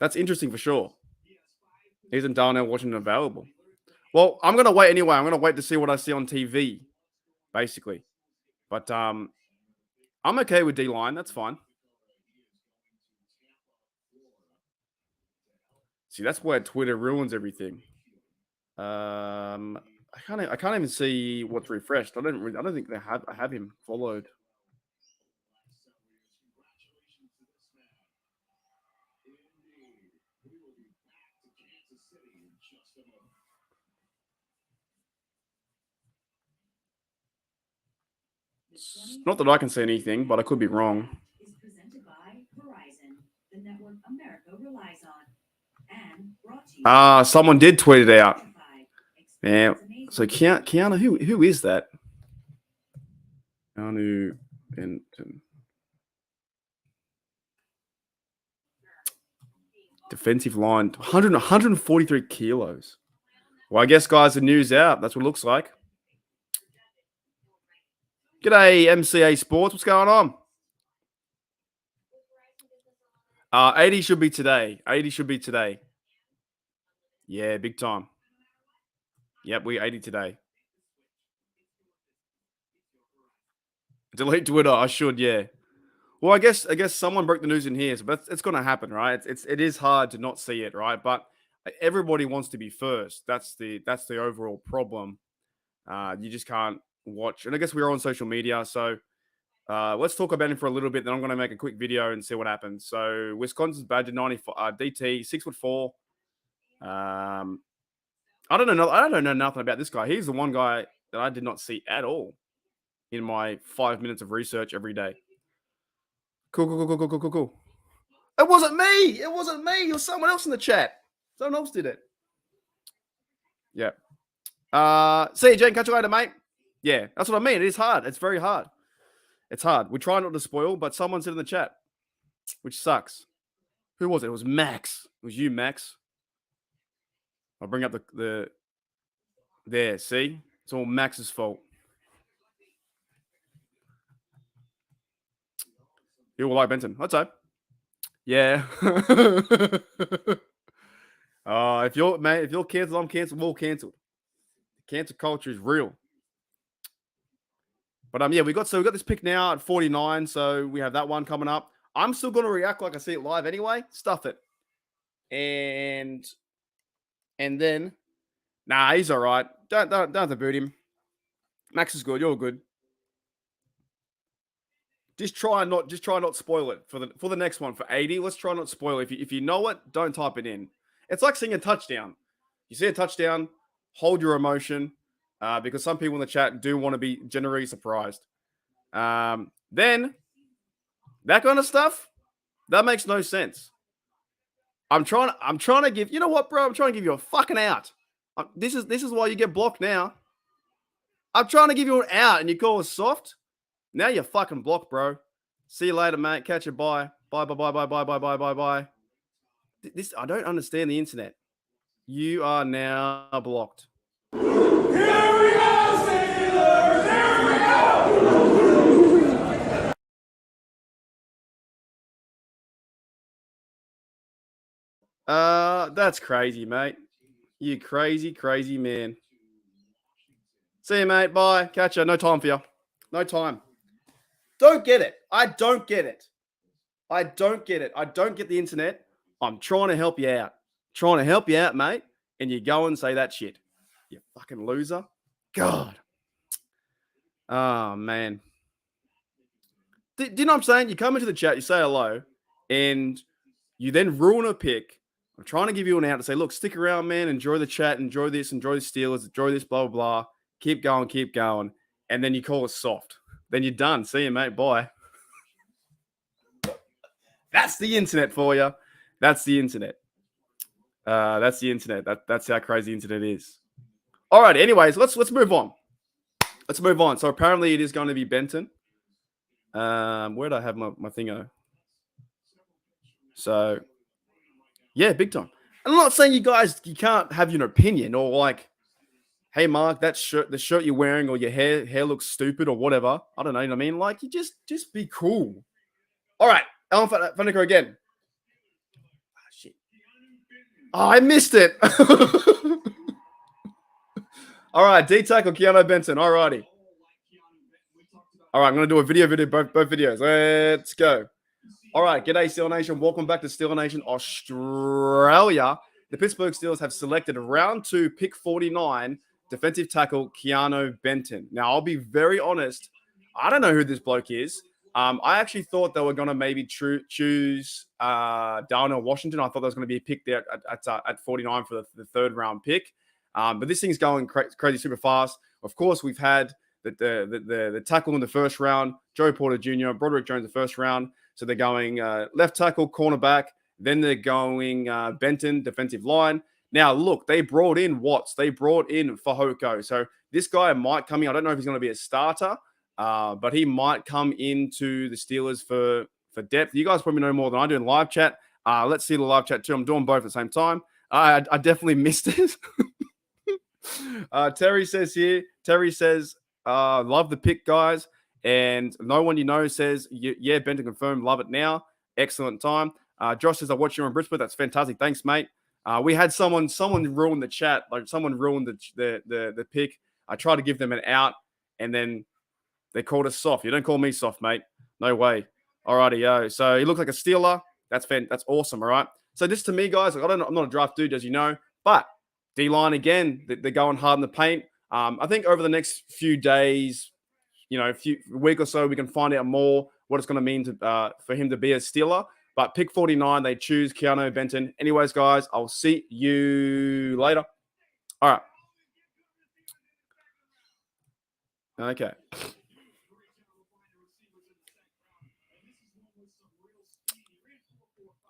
That's interesting for sure. Isn't Darnell Washington available? Well, I'm gonna wait anyway. I'm gonna wait to see what I see on TV, basically. But I'm okay with D-line. That's fine. See, that's where Twitter ruins everything. I can't even see what's refreshed. I don't think I have him followed. Not that I can see anything, but I could be wrong. Is presented by Verizon, the network America relies on, and brought to you Someone did tweet it out. by Yeah. So Keanu, who is that? Keanu Benton. Defensive line, 143 kilos. Well, I guess, guys, the news out. That's what it looks like. G'day, MCA Sports. What's going on? 80 should be today. 80 should be today. Yeah, big time. Yep, we 80 today. Delete Twitter. I should, yeah. Well, I guess someone broke the news in here, but it's going to happen, right? It is hard to not see it, right? But everybody wants to be first. That's the overall problem. You just can't watch. And I guess we're on social media, so let's talk about him for a little bit. Then I'm going to make a quick video and see what happens. So Wisconsin's badger 94 DT 6'4". I don't know nothing about this guy. He's the one guy that I did not see at all in my 5 minutes of research every day. Cool. It wasn't me. It was someone else in the chat. Someone else did it. Yeah. See you, Jen. Catch you later, mate. Yeah, that's what I mean. It is hard. It's very hard. It's hard. We try not to spoil, but someone said in the chat. which sucks. Who was it? It was Max. It was you, Max. I'll bring up the there. See, it's all Max's fault. You will like Benton. That's right. Yeah. If you're canceled, I'm canceled. We're all canceled. Cancel culture is real. But yeah, we got this pick now at 49, so we have that one coming up. I'm still gonna react like I see it live anyway. Stuff it. And then nah, he's all right. Don't have to boot him. Max is good. You're good. Just try not spoil it for the next one for 80. Let's try not spoil it. If you know it, don't type it in. It's like seeing a touchdown. You see a touchdown, hold your emotion, because some people in the chat do want to be generally surprised. Then that kind of stuff, that makes no sense. I'm trying to give, you know what, bro? I'm trying to give you a fucking out. This is why you get blocked now. I'm trying to give you an out and you call us soft. Now you're fucking blocked, bro. See you later, mate. Catch you. Bye. Bye. This, I don't understand the internet. You are now blocked. Here we go, Steelers! Here we go! That's crazy, mate. You crazy, crazy man. See you, mate. Bye. Catch you. No time for you. No time. Don't get it. I don't get it. I don't get it. I don't get the internet. I'm trying to help you out. Trying to help you out, mate. And you go and say that shit. You fucking loser. God. Oh, man. Do you know what I'm saying? You come into the chat, you say hello, and you then ruin a pick. I'm trying to give you an out to say, look, stick around, man. Enjoy the chat. Enjoy this. Enjoy the Steelers. Enjoy this, blah, blah, blah. Keep going, keep going. And then you call us soft. Then you're done. See you, mate. Bye. That's the internet for you. That's the internet. That's the internet. That's how crazy the internet is. All right. Anyways, let's move on. Let's move on. So apparently it is going to be Benton. Where'd I have my thingo? So yeah, big time. I'm not saying you can't have your opinion or like, hey Mark, the shirt you're wearing or your hair looks stupid or whatever. I don't know. You know what I mean? Like, you just be cool. All right, Alan Funiker again. Oh, shit. Oh, I missed it. All right, D tackle Keanu Benton. All righty. All right, I'm gonna do a video both videos. Let's go. All right, g'day Steel Nation. Welcome back to Steel Nation Australia. The Pittsburgh Steelers have selected round 2, pick 49, defensive tackle Keanu Benton. Now, I'll be very honest. I don't know who this bloke is. I actually thought they were going to maybe choose Darnell Washington. I thought there was going to be a pick there at 49 for the third round pick. But this thing's going crazy super fast. Of course, we've had the tackle in the first round, Joey Porter Jr., Broderick Jones the first round. So they're going left tackle, cornerback. Then they're going Benton, defensive line. Now, look, they brought in Watts. They brought in Fehoko. So this guy might come in. I don't know if he's going to be a starter, but he might come into the Steelers for depth. You guys probably know more than I do in live chat. Let's see the live chat too. I'm doing both at the same time. I definitely missed it. Terry says, love the pick, guys. And no one you know says, yeah, Benton confirmed, love it now. Excellent time. Josh says, I watch you in Brisbane. That's fantastic. Thanks, mate. We had someone ruin the chat. Like, someone ruined the pick. I tried to give them an out, and then they called us soft. You don't call me soft, mate. No way. All righty, yo. So he looks like a Steeler. That's awesome, all right? So this to me, guys, I'm not a draft dude, as you know, but D-line, again, they're going hard in the paint. I think over the next few days, week or so, we can find out more what it's going to mean for him to be a Steeler. But pick 49, they choose Keanu Benton. Anyways, guys, I'll see you later. All right. Okay.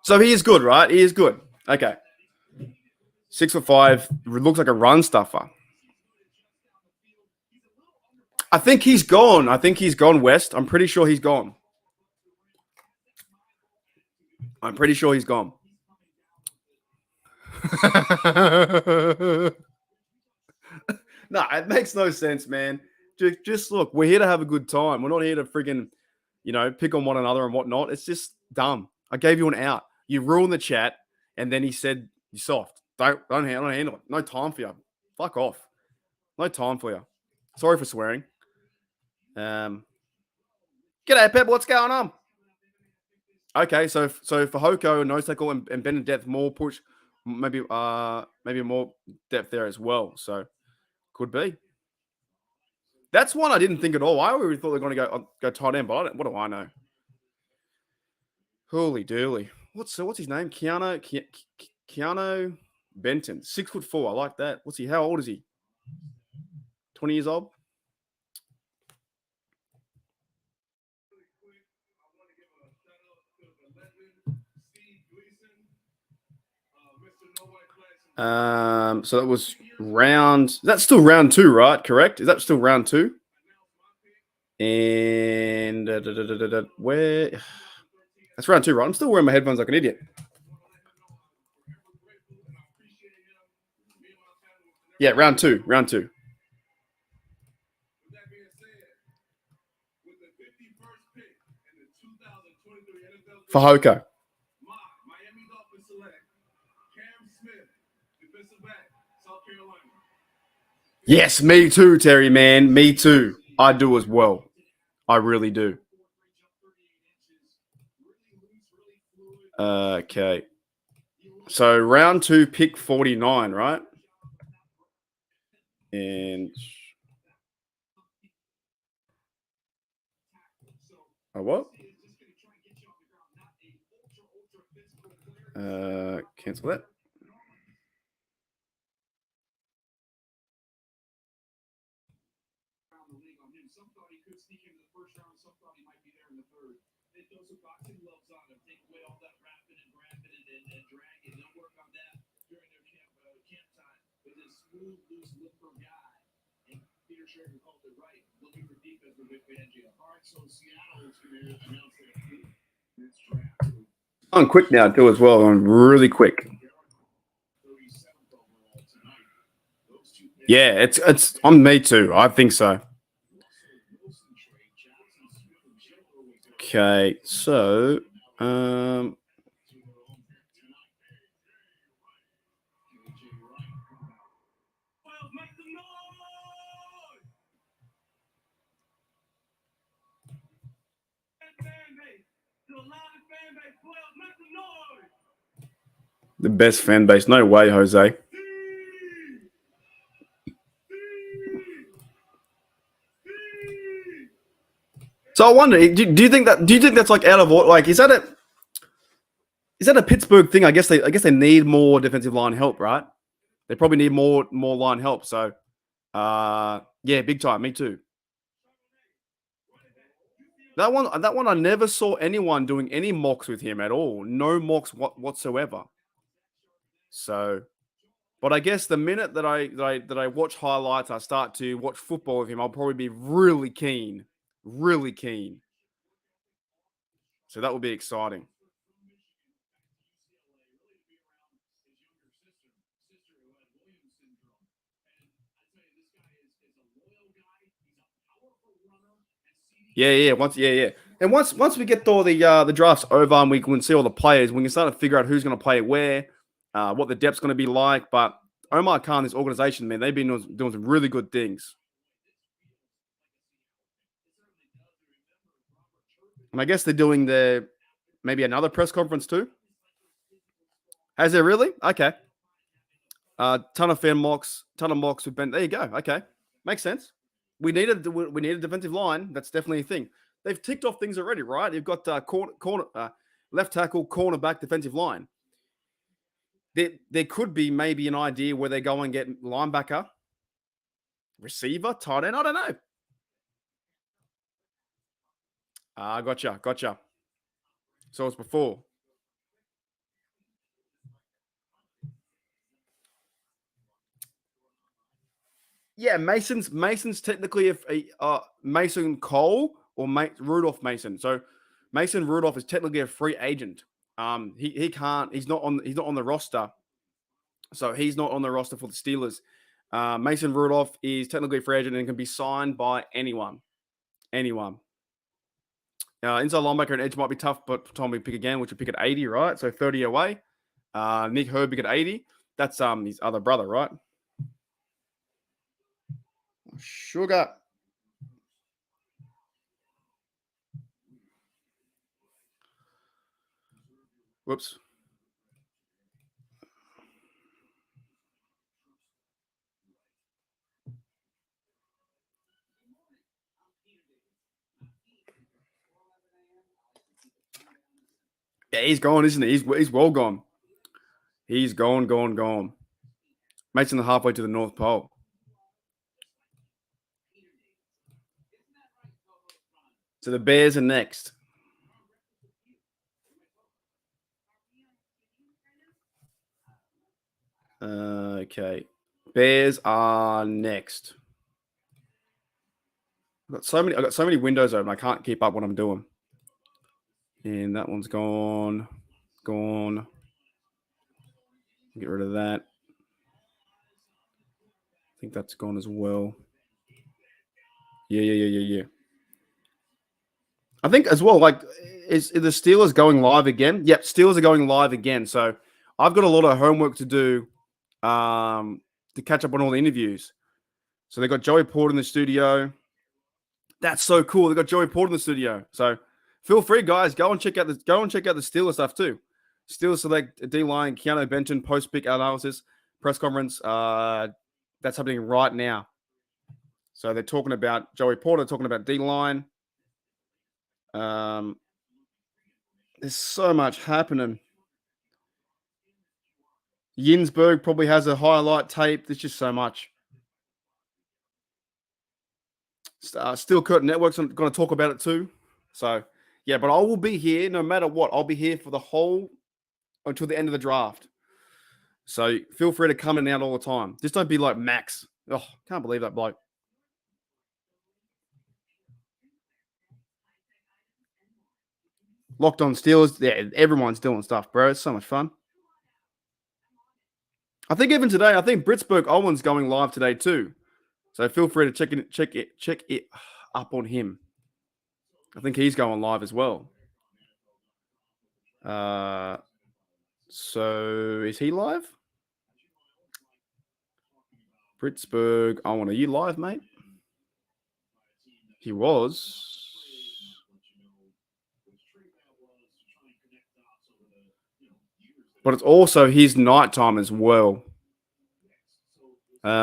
So he is good, right? He is good. Okay. 6'5", looks like a run stuffer. I think he's gone. West. I'm pretty sure he's gone. I'm pretty sure he's gone. No, it makes no sense, man. Just look, we're here to have a good time. We're not here to friggin', pick on one another and whatnot. It's just dumb. I gave you an out. You ruined the chat, and then he said you're soft. Don't handle it. No time for you. Fuck off. No time for you. Sorry for swearing. G'day, Pep. What's going on? Okay, so for Hoko, nose tackle, and bend in depth, more push, maybe more depth there as well. So could be. That's one I didn't think at all. I already thought they were going to go tight end, but what do I know? Holy dooly. What's his name? Keanu Benton, 6'4". I like that. What's he? How old is he? 20 years old. So that was round. That's still round 2, right? Correct? Is that still round 2? And where? That's round 2, right? I'm still wearing my headphones like an idiot. Yeah, round 2. For Hoko. Yes, me too, Terry, man. Me too. I do as well. I really do. Okay. So round 2, pick 49, right? And what? Cancel that. I'm quick now too as well. I'm really quick. Yeah, it's on me too. I think so. Okay, so the best fan base. No way, Jose. So I wonder, do you think that's like out of order? Like, is that a Pittsburgh thing? I guess they need more defensive line help, right? They probably need more line help. So, yeah, big time. Me too. That one I never saw anyone doing any mocks with him at all. No mocks whatsoever. So, but I guess the minute that I watch highlights, I start to watch football with him, I'll probably be really keen. Really keen. So that will be exciting. Yeah. And once we get all the drafts over and we can see all the players, we can start to figure out who's going to play where, what the depth's going to be like. But Omar Khan, this organization, man, they've been doing some really good things. And I guess they're doing maybe another press conference too. Has there really? Okay. Ton of mocks with Ben. There you go. Okay, makes sense. We need a defensive line. That's definitely a thing. They've ticked off things already, right? You've got corner, left tackle, cornerback, defensive line. There could be maybe an idea where they go and get linebacker, receiver, tight end. I don't know. Gotcha. So it's before. Yeah, Mason's technically Mason Cole or Rudolph Mason. So Mason Rudolph is technically a free agent. He can't. He's not on the roster, so he's not on the roster for the Steelers. Mason Rudolph is technically a free agent and can be signed by anyone. Inside linebacker and edge might be tough, but Tommy pick again, which would pick at 80, right? So 30 away. Nick Herbig at 80. That's his other brother, right? Sugar. Whoops. Yeah, he's gone, isn't he? He's well gone. He's gone. Mates in the halfway to the North Pole. So the Bears are next. Okay. Bears are next. I've got so many windows open. I can't keep up what I'm doing. And that one's gone. Get rid of that. I think that's gone as well. Yeah. I think as well, like, is the Steelers going live again? Yep, Steelers are going live again. So I've got a lot of homework to do to catch up on all the interviews. So they got Joey Porter in the studio. That's so cool. They got Joey Porter in the studio. So feel free, guys, go and check out the Steelers stuff too. Steelers select D-line, Keanu Benton, post-pick analysis, press conference. That's happening right now. So they're talking about Joey Porter, talking about D-line. There's so much happening. Yinsberg probably has a highlight tape. There's just so much. Steel Curtain Network's going to talk about it too. So, yeah, but I will be here no matter what. I'll be here for the whole until the end of the draft. So feel free to come in and out all the time. Just don't be like Max. Oh, can't believe that bloke. Locked on Steelers. Yeah, everyone's doing stuff, bro. It's so much fun. I think even today, Pittsburgh Owen's going live today too. So feel free to check it up on him. I think he's going live as well. So is he live? Pittsburgh Owen, are you live, mate? He was. But it's also his nighttime as well.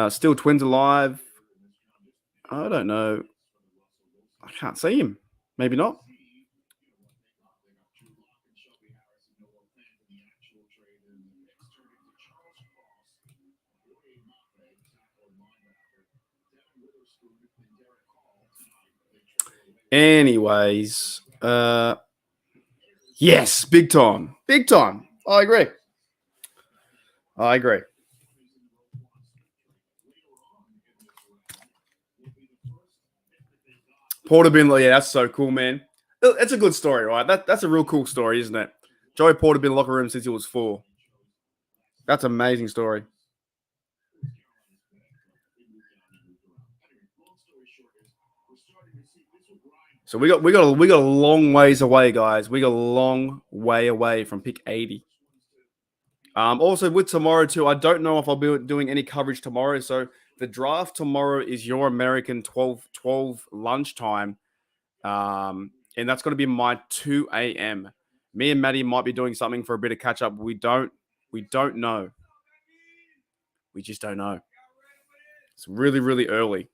Still Twins alive. I don't know. I can't see him. Maybe not. Anyways, yes, big time. I agree. Porter been, yeah, that's so cool, man. That's a good story, right? That's a real cool story, isn't it? Joey Porter been in the locker room since he was 4. That's an amazing story. So we got a long ways away, guys. We got a long way away from pick 80. Also with tomorrow too, I don't know if I'll be doing any coverage tomorrow. So the draft tomorrow is your American 12 lunchtime. And that's going to be my 2 a.m. Me and Maddie might be doing something for a bit of catch up. We don't know. We just don't know. It's really, really early.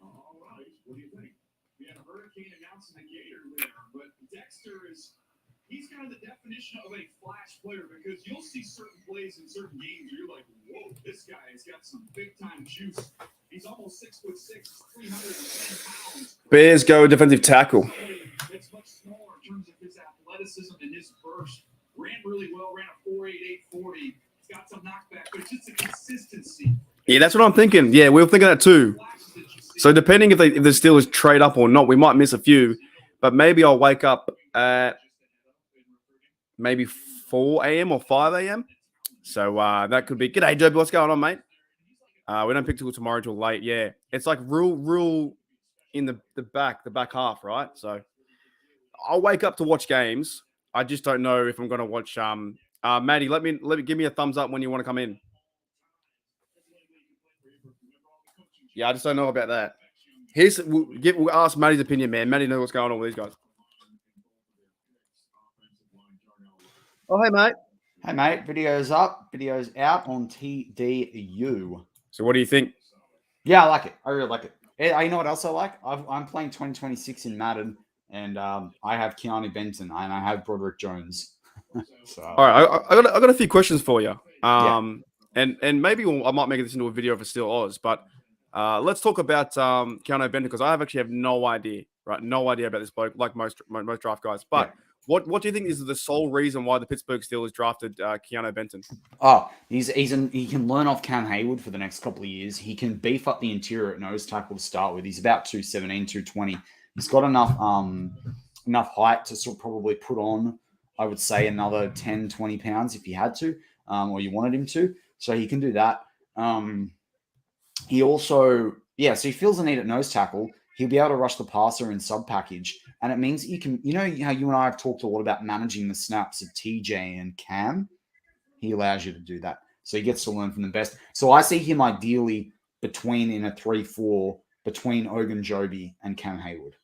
All right, what do you think? We had a hurricane announcing the Gator there, but Dexter he's kind of the definition of a flash player because you'll see certain plays in certain games where you're like, whoa, this guy has got some big time juice. He's almost 6'6", 310 pounds. Bears go defensive tackle. It's much smaller in terms of his athleticism and his burst. Ran really well, ran a 4.88 40. got some knockback, but it's just a consistency. Yeah, that's what I'm thinking. Yeah, we were thinking that too. Flashes that you see. So depending if the Steelers trade up or not, we might miss a few. But maybe I'll wake up at maybe 4 a.m. or 5 a.m. So that could be. G'day, Derby. What's going on, mate? We don't pick till tomorrow till late. Yeah, it's like real in the back half, right? So I'll wake up to watch games. I just don't know if I'm going to watch. Maddie, let me give me a thumbs up when you want to come in. Yeah, I just don't know about that. We'll ask Maddie's opinion, man. Maddie knows what's going on with these guys. Oh, hey, mate. Hey, mate. Video's up. Video's out on TDU. So what do you think? Yeah, I like it. I really like it. You know what else I like? I'm playing 2026 in Madden, and I have Keanu Benton, and I have Broderick Jones. So, all right, I got a few questions for you. And maybe I might make this into a video for Still Oz, but let's talk about Keanu Benton because I actually have no idea, right? No idea about this bloke, like most draft guys. But what do you think is the sole reason why the Pittsburgh Steelers drafted Keanu Benton? Oh, he can learn off Cam Hayward for the next couple of years. He can beef up the interior at nose tackle to start with. He's about 217, 220. He's got enough height to sort of probably put on, I would say, another 10, 20 pounds if he had to, or you wanted him to. So he can do that. He also, so he feels the need at nose tackle. He'll be able to rush the passer in sub package. And it means you can, you know how you and I have talked a lot about managing the snaps of TJ and Cam? He allows you to do that. So he gets to learn from the best. So I see him ideally in a 3-4 between Ogunjobi and Cam Hayward.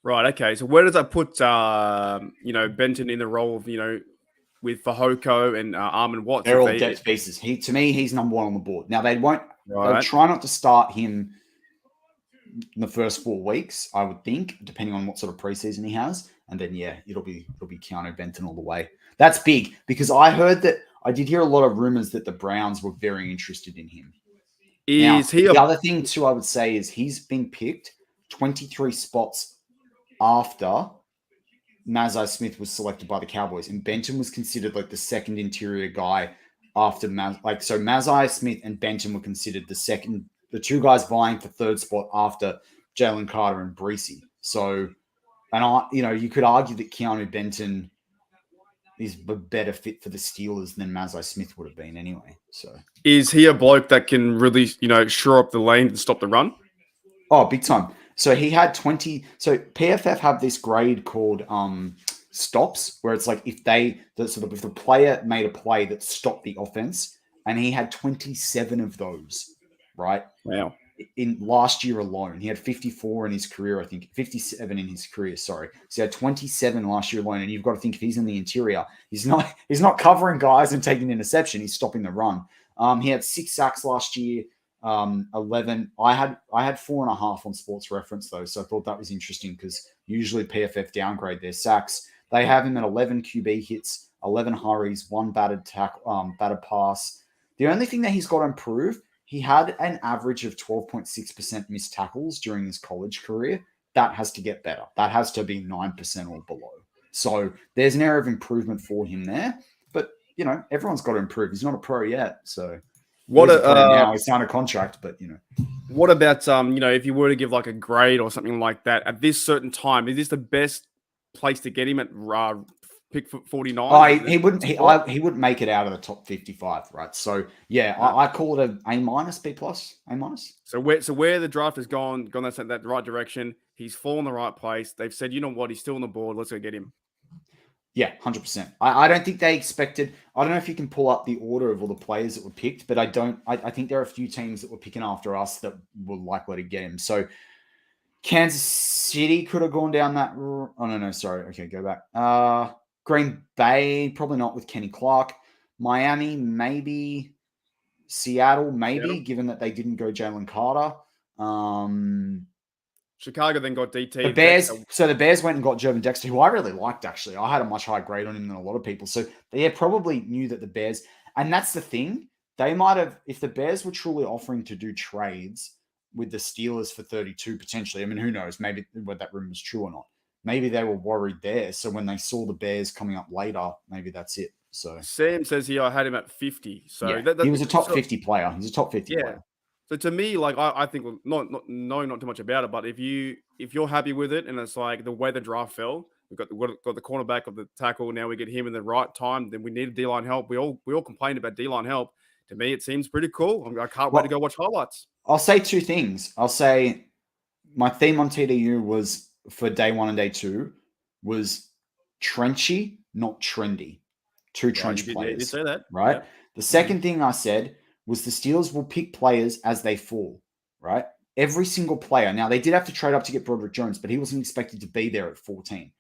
Right. Okay. So where does that put, Benton in the role of, with Fahoko and Armand Watts? They're all depth pieces. To me, he's number one on the board. Now, they'll try not to start him in the first 4 weeks, I would think, depending on what sort of preseason he has. And then, it'll be Keanu Benton all the way. That's big because I did hear a lot of rumors that the Browns were very interested in him. The other thing, too, I would say is he's been picked 23 spots after Mazai Smith was selected by the Cowboys. And Benton was considered like the second interior guy after so Mazai Smith and Benton were considered the two guys vying for third spot after Jalen Carter and Breesy. So, and you could argue that Keanu Benton is a better fit for the Steelers than Mazai Smith would have been anyway. So, is he a bloke that can really, shore up the lane and stop the run? Oh, big time. So he had 20. So PFF have this grade called stops, where it's like if the player made a play that stopped the offense, and he had 27 of those, right? Wow. In last year alone, he had 54 in his career, I think 57 in his career. Sorry, so he had 27 last year alone. And you've got to think if he's in the interior, he's not covering guys and taking interception. He's stopping the run. He had 6 sacks last year. 11. I had 4.5 on Sports Reference though, so I thought that was interesting because usually PFF downgrade their sacks. They have him at 11 QB hits, 11 hurries, 1 batted pass. The only thing that he's got to improve, he had an average of 12.6% missed tackles during his college career. That has to get better. That has to be 9% or below. So there's an area of improvement for him there. But everyone's got to improve. He's not a pro yet, so. Now he signed a contract, but what about if you were to give like a grade or something like that at this certain time, is this the best place to get him at pick 49? He wouldn't make it out of the top 55, right? So I call it a minus, B plus, A minus. So where the draft has gone that right direction, he's fallen the right place. They've said, you know what, he's still on the board. Let's go get him. Yeah, 100%. I don't think they expected. I don't know if you can pull up the order of all the players that were picked, but I think there are a few teams that were picking after us that were likely to get him. So Kansas City could have gone down that. Oh no, sorry. Okay, go back. Green Bay, probably not with Kenny Clark. Miami, maybe. Seattle, maybe, given that they didn't go Jalen Carter. Chicago then got DT. The Bears. So the Bears went and got Jervin Dexter, who I really liked, actually. I had a much higher grade on him than a lot of people. So they probably knew that the Bears, and that's the thing, they might have, if the Bears were truly offering to do trades with the Steelers for 32 potentially, I mean, who knows, maybe whether that rumor was true or not. Maybe they were worried there. So when they saw the Bears coming up later, maybe that's it. So Sam says here I had him at 50. So yeah, he was a top so- 50 player. He's a top 50 Yeah. player. So to me, like I think well, not knowing not too much about it, but if you're happy with it and it's like the way the draft fell, we've got the cornerback of the tackle. Now we get him in the right time. Then we need D-line help. We all complained about D-line help. To me, it seems pretty cool. I can't wait to go watch highlights. I'll say two things. I'll say my theme on TDU was for day 1 and day 2 was trenchy, not trendy. Two trench You players. did say that, right? Yeah. The second thing I said was the Steelers will pick players as they fall, right? Every single player. Now, they did have to trade up to get Broderick Jones, but he wasn't expected to be there at 14.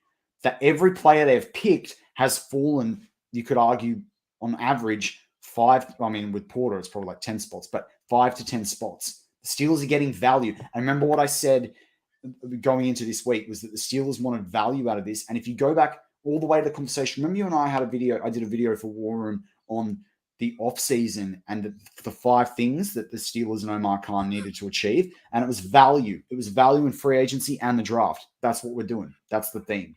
That every player they've picked has fallen, you could argue, on average, 5. I mean, with Porter, it's probably like 10 spots, but 5 to 10 spots. The Steelers are getting value. I remember what I said going into this week was that the Steelers wanted value out of this. And if you go back all the way to the conversation, remember you and I did a video for War Room on the offseason and the 5 things that the Steelers and Omar Khan needed to achieve. And it was value. It was value in free agency and the draft. That's what we're doing. That's the theme.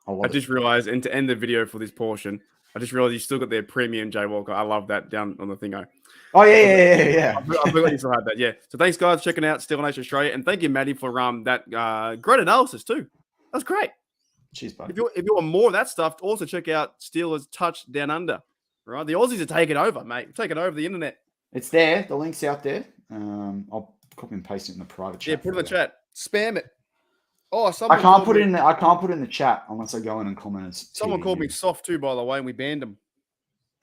I just realized, and to end the video for this portion, I just realized you still got their premium Jay Walker. I love that down on the thingo. Oh, yeah. I forgot you still had that. Yeah. So thanks, guys, for checking out Steel Nation Australia. And thank you, Maddie, for that great analysis, too. That's great. Cheers, buddy. If you want more of that stuff, also check out Steelers Touch Down Under. Right? The Aussies are taking over, mate. Taking over the internet. It's there. The link's out there. I'll copy and paste it in the private chat. Yeah, put it in the chat. Spam it. Oh, I can't put it in the chat unless I go in and comment. Someone called me soft too, by the way, and we banned them.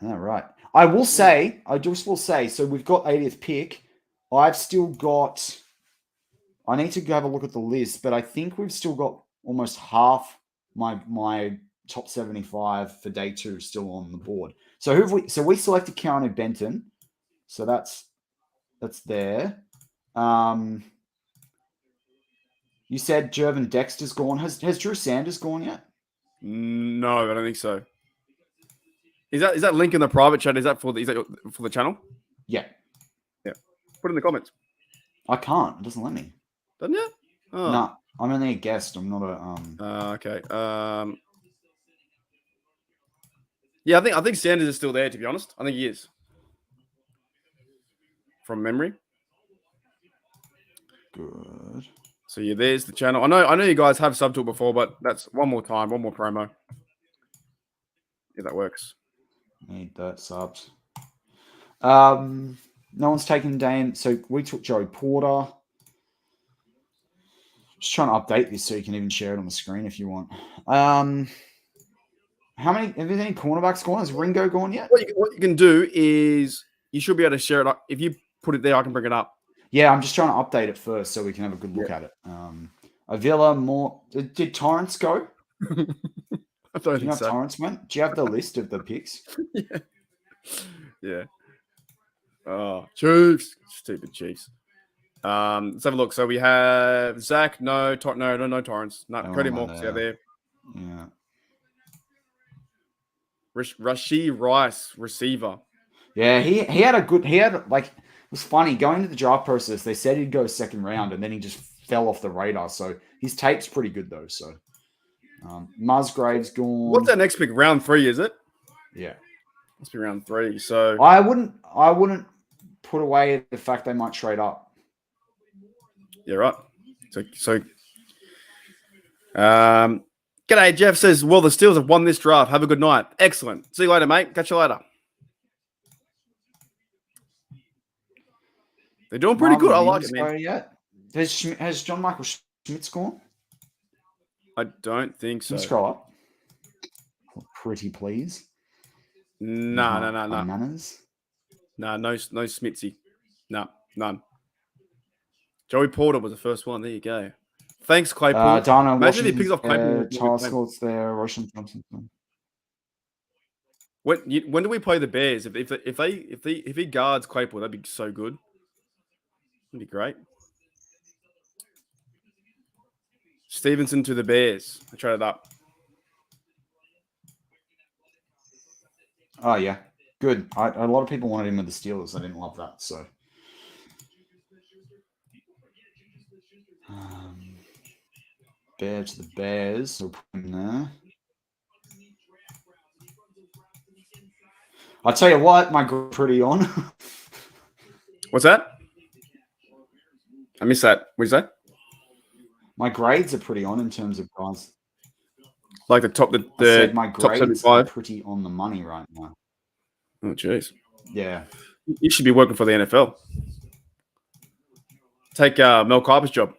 All right. I will say, so we've got 80th pick. I've still got, I need to go have a look at the list, but I think we've still got almost half my top 75 for day 2 still on the board. So we selected Keanu Benton. So that's there. You said Jervin Dexter's gone. Has Drew Sanders gone yet? No, I don't think so. Is that link in the private chat? Is that for the channel? Yeah. Yeah. Put it in the comments. I can't. It doesn't let me. Doesn't it? Oh. No, I'm only a guest. I'm not a Okay. Yeah, I think Sanders is still there. To be honest, I think he is. From memory. Good. So yeah, there's the channel. I know you guys have subtool before, but that's one more promo. Yeah, that works. Need that subs. No one's taken Dame. So we took Joey Porter. Just trying to update this so you can even share it on the screen if you want. Have there any cornerbacks gone? Has Ringo gone yet? What you can do is you should be able to share it up. If you put it there, I can bring it up. Yeah, I'm just trying to update it first so we can have a good look at it. Avila, more. Did Torrance go? I don't think so. Torrance went? Do you have the list of the picks? Yeah. Oh, Chiefs. Stupid Chiefs. Let's have a look. So we have Zach. No Torrance. No, Cody Mork's out there. Yeah. Rashee Rice, receiver. Yeah, he had it was funny going to the draft process. They said he'd go 2nd round and then he just fell off the radar. So his tape's pretty good though. So Musgrave's gone. What's that next pick? Round 3, is it? Yeah. Must be round 3. So I wouldn't put away the fact they might trade up. Yeah, right. So g'day, Jeff says, well, the Steelers have won this draft. Have a good night. Excellent. See you later, mate. Catch you later. They're doing pretty good. I like it, man. Yet? Has John Michael Schmitz gone? I don't think so. Can you scroll up? Pretty please. No. Manners? No Smitzy. No, none. Joey Porter was the first one. There you go. Thanks, Claypool. Donna Imagine he picks off Claypool. Charles Scott's there. Roshan Thompson. When do we play the Bears? If he guards Claypool, that'd be so good. That'd be great. Stevenson to the Bears. I tried it up. Oh yeah, good. A lot of people wanted him with the Steelers. I didn't love that. So. Bear to the Bears. We'll put him there. I'll tell you what, my pretty on. What's that? I missed that. What did you say? My grades are pretty on in terms of guys. Like the I said my top grades are 75. pretty on the money right now. Oh, jeez. Yeah. You should be working for the NFL. Take Mel Kiper's job.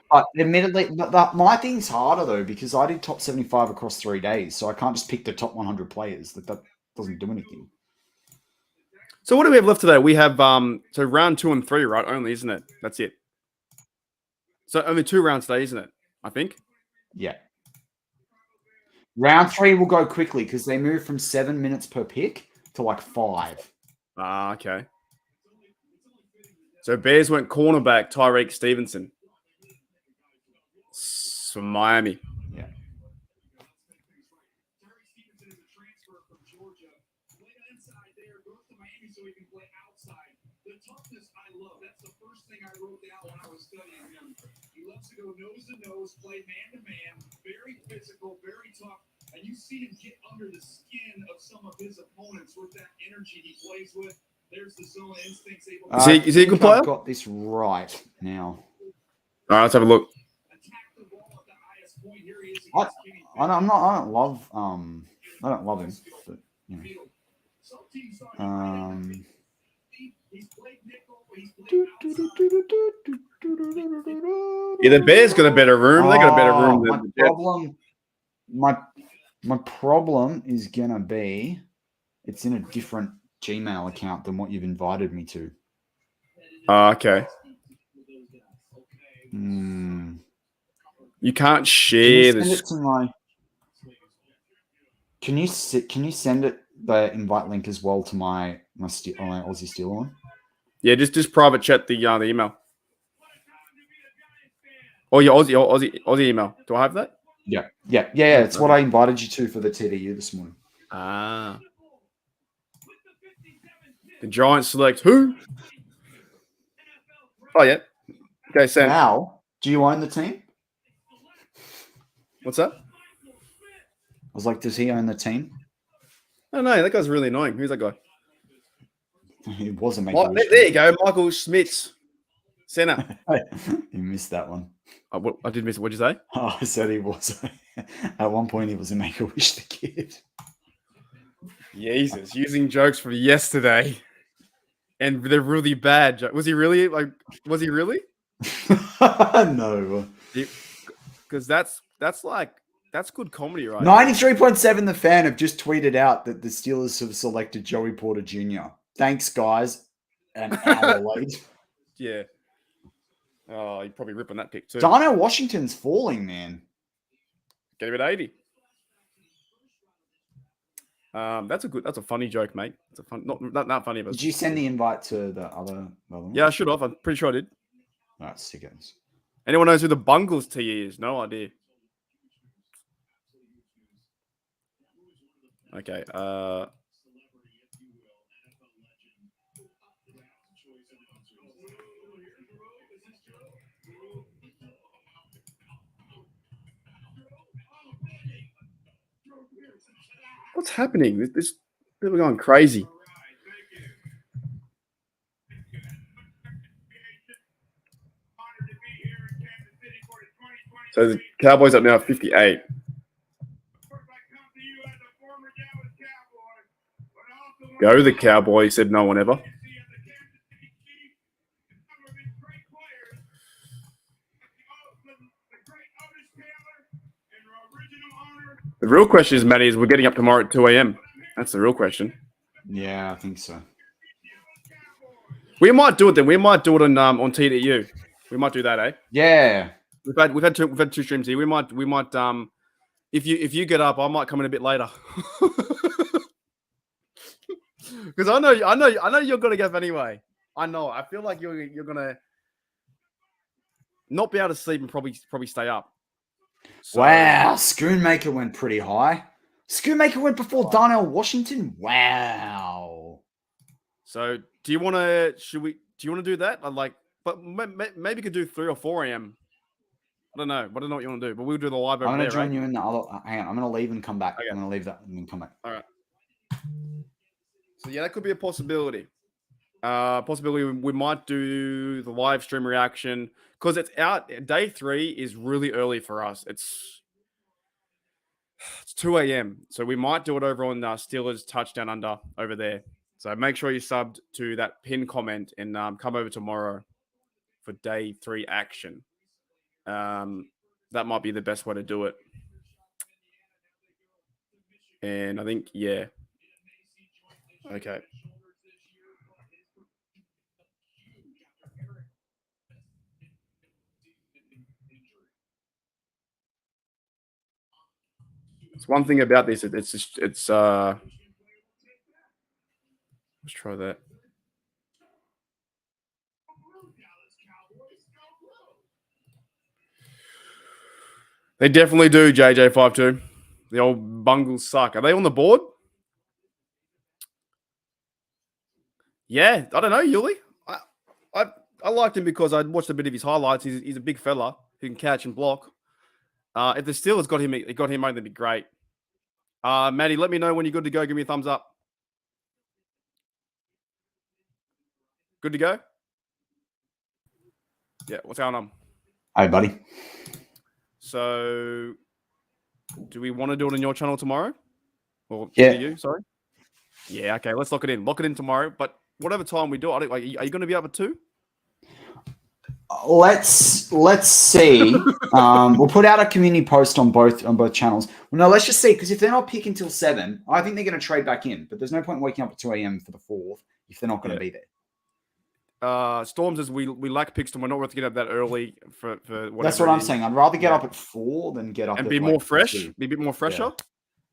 But admittedly, my thing's harder though because I did top 75 across 3 days, so I can't just pick the top 100 players. That doesn't do anything. So what do we have left today? We have so round 2 and 3, right? Only, isn't it? That's it. So only 2 rounds today, isn't it? I think. Yeah. Round 3 will go quickly because they move from 7 minutes per pick to like 5. Ah, okay. So Bears went cornerback Tyreek Stevenson from Miami. Yeah. Tyreek Stevenson is a transfer from Georgia. Played inside there, goes to Miami so he can play outside. The toughness I love. That's the first thing I wrote down when I was studying him. He loves to go nose to nose, play man to man, very physical, very tough. And you see him get under the skin of some of his opponents with that energy he plays with. There's the zone instincts able to Is he a good player? I've got this right now. All right, let's have a look. attack the ball at the highest point. Here he is I against Kenny don't love him, but you know. Field. Some teams saw him right in the Um, he's played nickel, he's played outside. Yeah, the Bears got a better room. They got a better room my than the Jets. problem, my problem is gonna be it's in a different Gmail account than what you've invited me to. Okay. You can't Can share you send this. it to my? Can you send it the invite link as well to my Aussie Steel one? Yeah, just private chat the email. Oh, your Aussie email. Do I have that? Yeah. It's what I invited you to for the TDU this morning. Ah. The Giants select who? Oh yeah. Okay, Sam. Now, do you own the team? What's that? I was like, does he own the team? Oh no, that guy's really annoying. Who's that guy? He wasn't Oh, making. there you go, Michael Schmitz, center. You missed that one. I did miss it. What'd you say? Oh, I said he was. At one point, he was a Make-A-Wish the kid. Jesus, using jokes from yesterday, and they're really bad. Was he really? No. Because that's good comedy, right? 93.7 The Fan have just tweeted out that the Steelers have selected Joey Porter Jr. Thanks, guys. An hour late. Yeah. Oh, you'd probably rip on that pick too. Darnell Washington's falling, man. Get him at 80. That's a funny joke, mate. It's a fun, not funny, but Did you send the invite to the other one? yeah, I should have. I'm pretty sure I did. All right, sickos. Anyone knows who the Bungles TE is? No idea. Okay. What's happening? This people are going crazy. So the Cowboys up now 58. Go the Cowboys, said no one ever. The real question is, Matty, is we're getting up tomorrow at 2 a.m. That's the real question. Yeah, I think so. We might do it then. We might do it on TDU. We might do that, eh? Yeah. We've had two streams here. We might if you get up, I might come in a bit later. Because I know you're gonna get up anyway. I know. I feel like you're gonna not be able to sleep and probably stay up. So, Wow, Schoonmaker went pretty high. Schoonmaker went before Darnell Washington. Wow. So do you want to do that? But maybe you could do 3 or 4 a.m. I don't know. I don't know what you want to do, but we'll do the live over I'm going there, to join right? you in the other. Hang on, I'm going to leave and come back. Okay. I'm going to leave that and then come back. All right. So yeah, that could be a possibility. We might do the live stream reaction because it's out. Day 3 is really early for us. It's 2 a.m. So we might do it over on Steelers Touchdown Under over there. So make sure you subbed to that pin comment and come over tomorrow for day 3 action. That might be the best way to do it. And I think, yeah. Okay. It's one thing about this. Let's try that. They definitely do, JJ52. The old Bungles suck. Are they on the board? Yeah, I don't know, Yuli. I liked him because I watched a bit of his highlights. He's a big fella who can catch and block. If the Steelers got him, that'd be great. Maddie, let me know when you're good to go. Give me a thumbs up. Good to go? Yeah, what's going on? Hey, buddy. So, do we want to do it on your channel tomorrow? Or Yeah. you? Sorry. Yeah. Okay. Let's lock it in. Lock it in tomorrow. But whatever time we do it, are you going to be up at 2? Let's see. We'll put out a community post on both channels. Well, no, let's just see, because if they're not picking till 7, I think they're going to trade back in. But there's no point in waking up at 2 a.m. for the 4th if they're not going to be there. Storms is we lack picks and we're not worth getting up that early for whatever. That's what I'm saying. I'd rather get up at 4 than get up and at be like more fresh, 2. be a bit more fresher.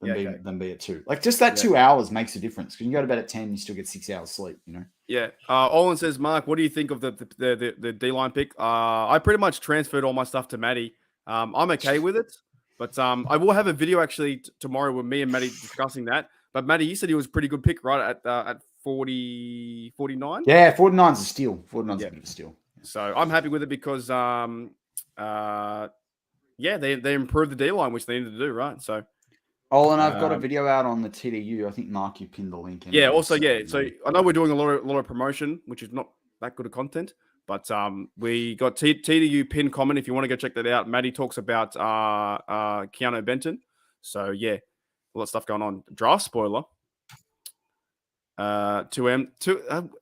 Than be at 2. Like just that 2 hours makes a difference. Because you can go to bed at 10, you still get 6 hours sleep. You know. Yeah. Olin says, Mark, what do you think of the D-line pick? I pretty much transferred all my stuff to Maddie. I'm okay with it, but I will have a video actually tomorrow with me and Maddie discussing that. But Maddie, you said he was a pretty good pick, right? At 49? Yeah, 49's a steal. 49's a bit of a steal. So I'm happy with it because they improved the D-line, which they needed to do, right? So. Oh, and I've got a video out on the TDU. I think Mark, you pinned the link. Yeah. Also, So I know we're doing a lot of promotion, which is not that good of content, but we got TDU pin comment. If you want to go check that out, Maddie talks about Keanu Benton. So yeah, a lot of stuff going on. Draft spoiler. 2 a.m.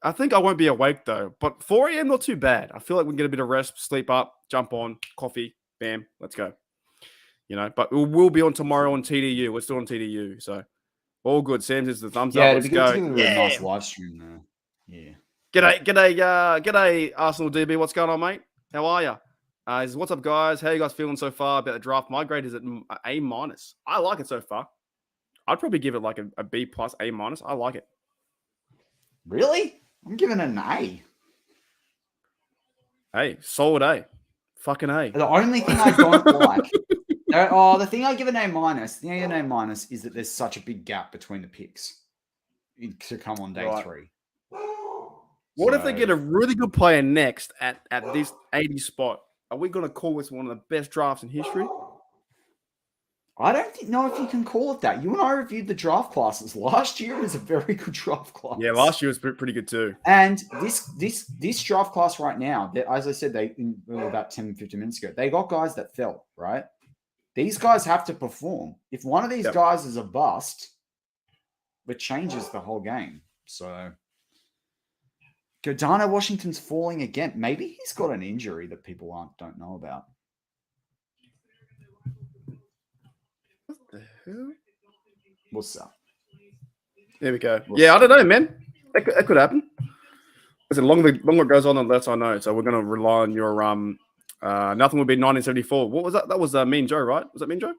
I think I won't be awake though, but 4 a.m. not too bad. I feel like we can get a bit of rest, sleep up, jump on, coffee, bam, let's go. You know, but we'll be on tomorrow on TDU. We're still on TDU, so all good. Sam says the thumbs up. Let's go. Yeah, nice live stream there. Yeah. G'day, Arsenal DB. What's going on, mate? How are you? What's up, guys? How you guys feeling so far about the draft? My grade is at A-. I like it so far. I'd probably give it like a B+, A-. I like it. Really? I'm giving it an A. Hey, solid A. Fucking A. The only thing I don't like. The thing I give an A-, is that there's such a big gap between the picks to come on day 3. What if they get a really good player next at this 80 spot? Are we going to call this one of the best drafts in history? I don't know if you can call it that. You and I reviewed the draft classes last year. It was a very good draft class. Yeah, last year was pretty good too. And this draft class right now, as I said, about 10, 15 minutes ago, they got guys that fell, right? These guys have to perform. If one of these guys is a bust, it changes the whole game. So, Gardner Washington's falling again. Maybe he's got an injury that people don't know about. What the hell? What's up? There we go. I don't know, man. That could happen. Listen, longer it goes on, the less I know. So we're going to rely on your nothing would be 1974. What was that? That was Mean Joe, right? Was that Mean Joe? Is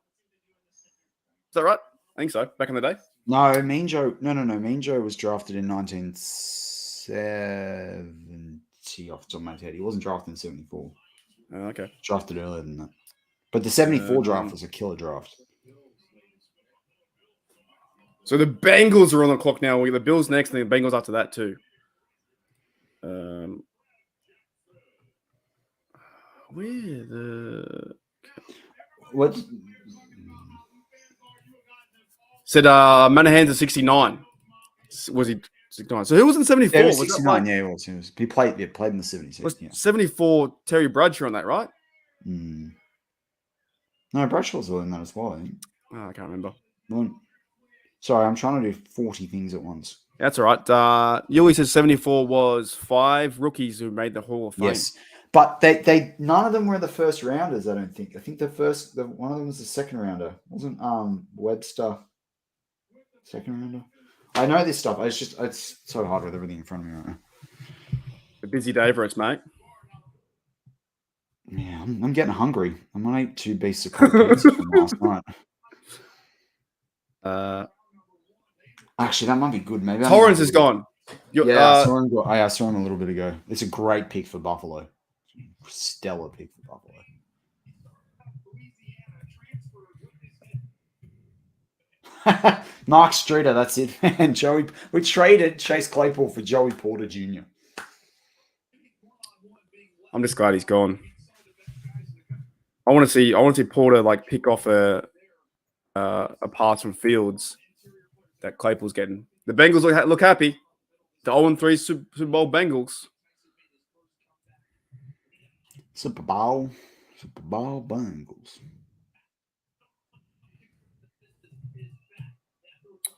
that right? I think so. Back in the day. No, Mean Joe. No. Mean Joe was drafted in 1970 off the top of my head. He wasn't drafted in 74. Oh, okay. Drafted earlier than that. But the 74 draft was a killer draft. So the Bengals are on the clock now. We get the Bills next, and the Bengals after that too. What? Said Manahan's at 69. Was he 69? So who was in 74? Yeah, it was Was that 69. like, Yeah, it was. He played in the 76. was Yeah. 74 Terry Bradshaw on that, right? Mm. No, Bradshaw's in that as well. I think. Oh, I can't remember. Well, sorry, I'm trying to do 40 things at once. That's all right. Yuli says 74 was 5 rookies who made the Hall of Fame. Yes, but they none of them were the first rounders. I don't think. I think the one of them was the second rounder. Wasn't Webster second rounder? I know this stuff. It's so hard with everything in front of me right now. A busy day for us, mate. Yeah, I'm getting hungry. I'm gonna eat 2 beasts of cold pizza from last night. Actually, that might be good. Maybe Torrance is gone. I saw him a little bit ago. It's a great pick for Buffalo. Stellar pick for Buffalo. Mark Streeter, that's it, man. We traded Chase Claypool for Joey Porter Jr. I'm just glad he's gone. I want to see Porter like pick off a pass from Fields that Claypool's getting. The Bengals look happy. The 0-3 Super Bowl Bengals. Super Bowl Bengals.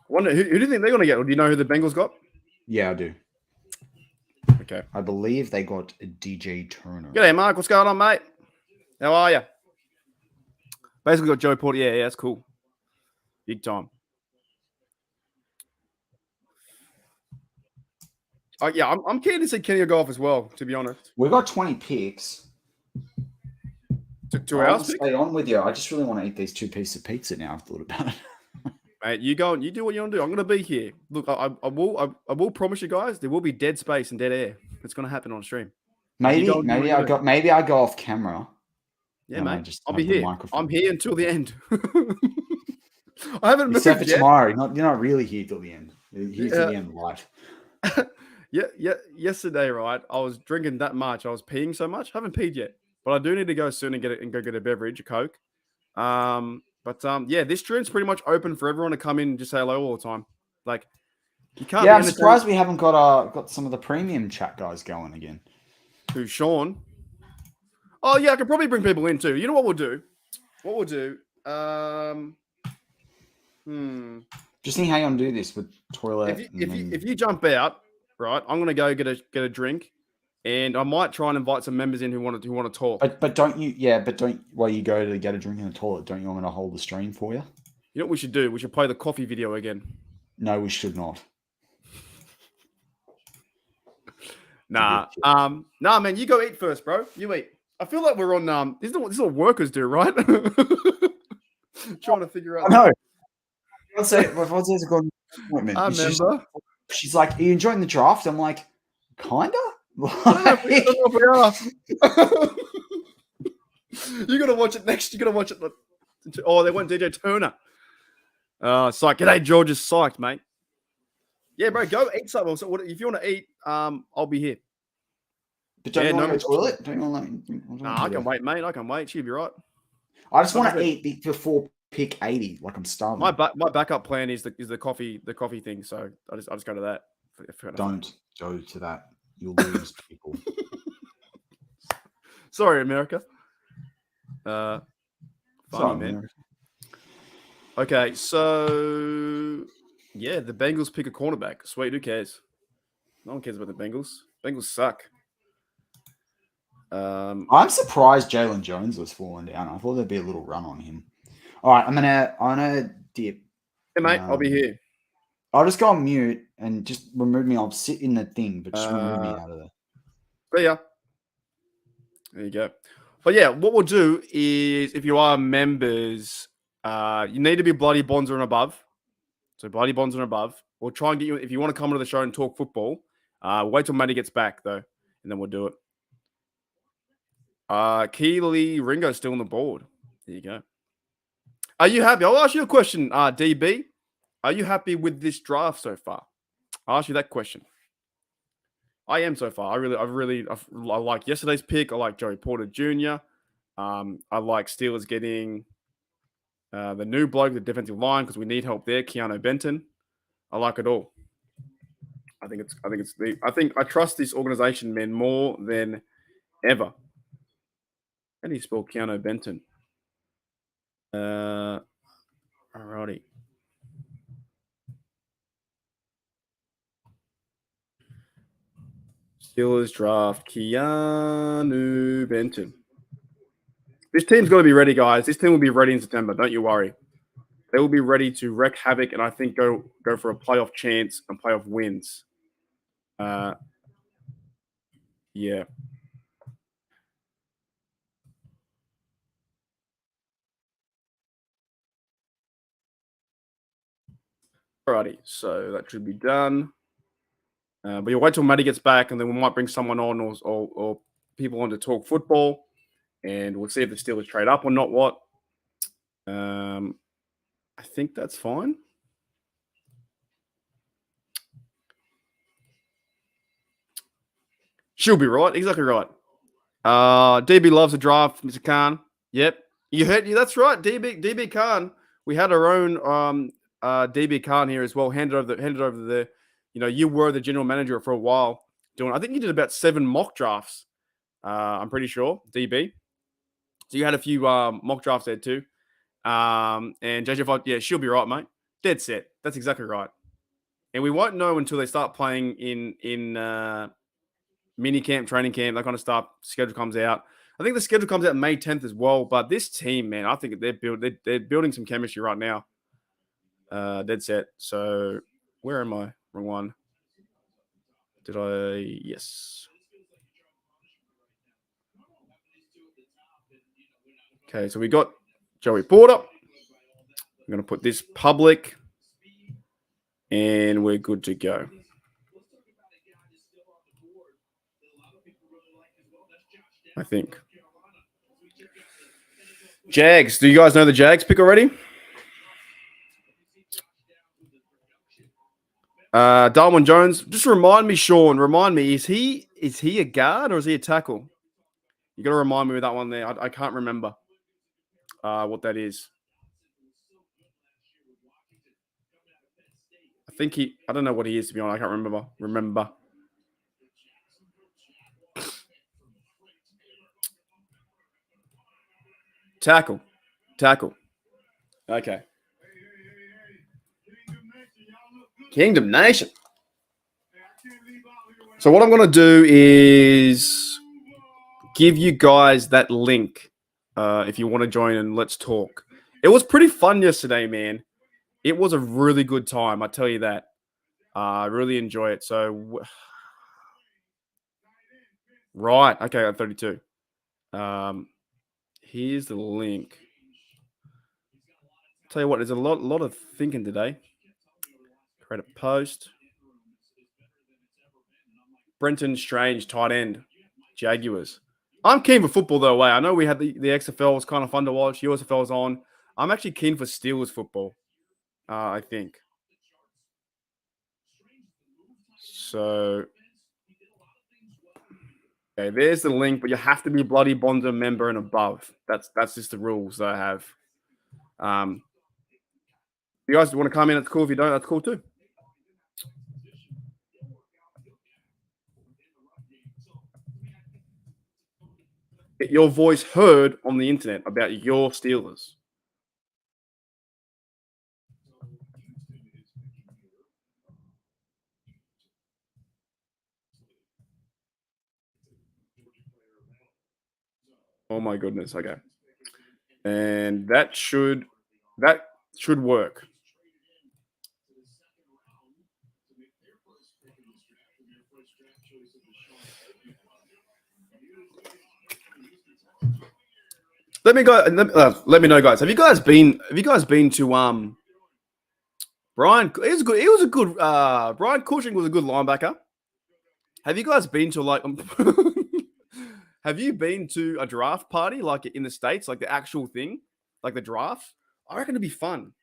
Wonder who do you think they're going to get? Or do you know who the Bengals got? Yeah, I do. Okay. I believe they got a DJ Turner. G'day, Mark. What's going on, mate? How are you? Basically got Joey Porter. Yeah, that's cool. Big time. I'm keen to see Kenny go off as well, to be honest. We got 20 picks. To our stay on with you. I just really want to eat these 2 pieces of pizza now. I've thought about it. Mate, you go and you do what you want to do. I'm going to be here. Look, I will promise you guys there will be dead space and dead air. It's going to happen on stream. Maybe I go off camera. Yeah, mate. I'll be here. I'm here until the end. I haven't moved except for yet. tomorrow. You're not really here till the end. You're here till the end live. Yeah. Yesterday, right? I was drinking that much. I was peeing so much. I haven't peed yet, but I do need to go soon and go get a beverage, a Coke. This stream's pretty much open for everyone to come in and just say hello all the time. Like, you can't. Yeah, I'm surprised we haven't got some of the premium chat guys going again. Who, Sean? Oh yeah, I could probably bring people in too. You know what we'll do? Just think how you want to do this with toilet. If you jump out, right? I'm gonna go get a drink, and I might try and invite some members in who want to talk. But don't while you go to get a drink in the toilet, don't you want me to hold the stream for you? You know what we should do? We should play the coffee video again. No, we should not. Nah, man, you go eat first, bro. You eat. I feel like we're on this is what workers do, right? Trying to figure out. No. My fiance's a good appointment. I remember. She's like, "Are you enjoying the draft?" I'm like, "Kinda." I don't know if we are. You gotta watch it next. You gotta watch it. Oh, they went DJ Turner. Psych. G'day, George is psyched, mate. Yeah, bro, go eat something. So if you want to eat, I'll be here. But don't you want to go to the toilet? Don't you want to let me? Nah, I can wait, mate. I can wait. She'll be right. I just want to eat before pick 80. Like I'm starving. My backup plan is the coffee thing. So I just go to that. Don't go to that. You'll lose people. Sorry, America. Funny, man. America. Okay, so yeah, the Bengals pick a cornerback. Sweet, who cares? No one cares about the Bengals. Bengals suck. I'm surprised Jalen Jones was falling down. I thought there'd be a little run on him. All right, I'm gonna dip. Hey mate, I'll be here. I'll just go on mute and just remove me. I'll sit in the thing, but just remove me out of there. But yeah, there you go. But yeah, what we'll do is if you are members, you need to be bloody Bonzer and above. So bloody Bonzer and above. We'll try and get you if you want to come to the show and talk football. Wait till Matty gets back though, and then we'll do it. Keely Ringo's still on the board. There you go. Are you happy? I'll ask you a question, DB. Are you happy with this draft so far? I'll ask you that question. I am so far. I like yesterday's pick. I like Joey Porter Jr. I like Steelers getting The new bloke, the defensive line, because we need help there. Keanu Benton. I like it all. I think I trust this organization, man, more than ever. How do you spell Keanu Benton? Alrighty. Steelers draft Keanu Benton. This team's got to be ready, guys. This team will be ready in September. Don't you worry. They will be ready to wreak havoc and I think go for a playoff chance and playoff wins. Yeah. Alrighty, so that should be done. But you'll wait till Matty gets back, and then we might bring someone on or people on to talk football, and we'll see if the Steelers trade up or not. What? I think that's fine. She'll be right. Exactly right. DB loves a draft, Mr. Khan. Yep. You heard you. That's right. DB Khan. We had our own DB Khan here as well. Handed over the. You were the general manager for a while. I think you did about 7 mock drafts. I'm pretty sure DB. So you had a few mock drafts there too. And JJ Watt, yeah, she'll be right, mate. Dead set. That's exactly right. And we won't know until they start playing in mini camp, training camp, that kind of stuff. Schedule comes out. I think the schedule comes out May 10th as well. But this team, man, I think they're building some chemistry right now. Dead set. So where am I? Wrong one. Did I? Yes. Okay, so we got Joey Porter. I'm going to put this public. And we're good to go. I think. Jags. Do you guys know the Jags pick already? Darwin Jones. Just remind me, Sean. Remind me. Is he a guard or is he a tackle? You got to remind me of that one there. I can't remember what that is. I think I don't know what he is, to be honest. I can't remember. Tackle. Okay. Kingdom Nation. So what I'm going to do is give you guys that link if you want to join and let's talk. It was pretty fun yesterday, man. It was a really good time, I tell you that. I really enjoy it. So, right. Okay, I'm 32. Here's the link. Tell you what, there's a lot of thinking today. Create a post. Brenton Strange, tight end, Jaguars. I'm keen for football, though. I know we had the XFL was kind of fun to watch. USFL was on. I'm actually keen for Steelers football, I think. So, okay, there's the link, but you have to be Bloody Bonda member and above. That's just the rules that I have. If you guys want to come in, that's cool. If you don't, that's cool too. Get your voice heard on the internet about your Steelers. Oh my goodness. Okay. And that should work. Let me know, guys. Have you guys been to Brian? He was good. He was a good. Brian Cushing was a good linebacker. Have you guys been to have you been to a draft party like in the States, like the actual thing, like the draft? I reckon it'd be fun.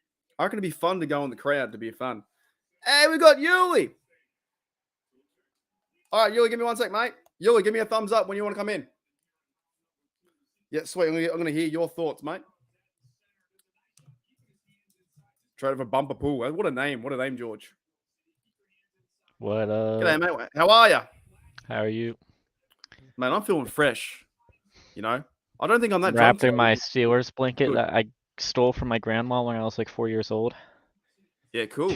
I reckon it'd be fun to go in the crowd to be fun. Hey, we got Yuli. All right, Yuli, give me 1 sec, mate. Yuli, give me a thumbs up when you want to come in. Yeah, sweet. I'm gonna hear your thoughts, mate. Trade for Bumper Pool. What a name. What a name, George. What G'day, mate. How are you? How are you? Man, I'm feeling fresh. You know, I don't think I'm that Wrapped drunk. in my Steelers blanket Good. that I stole from my grandma when I was like 4 years old. Yeah, cool.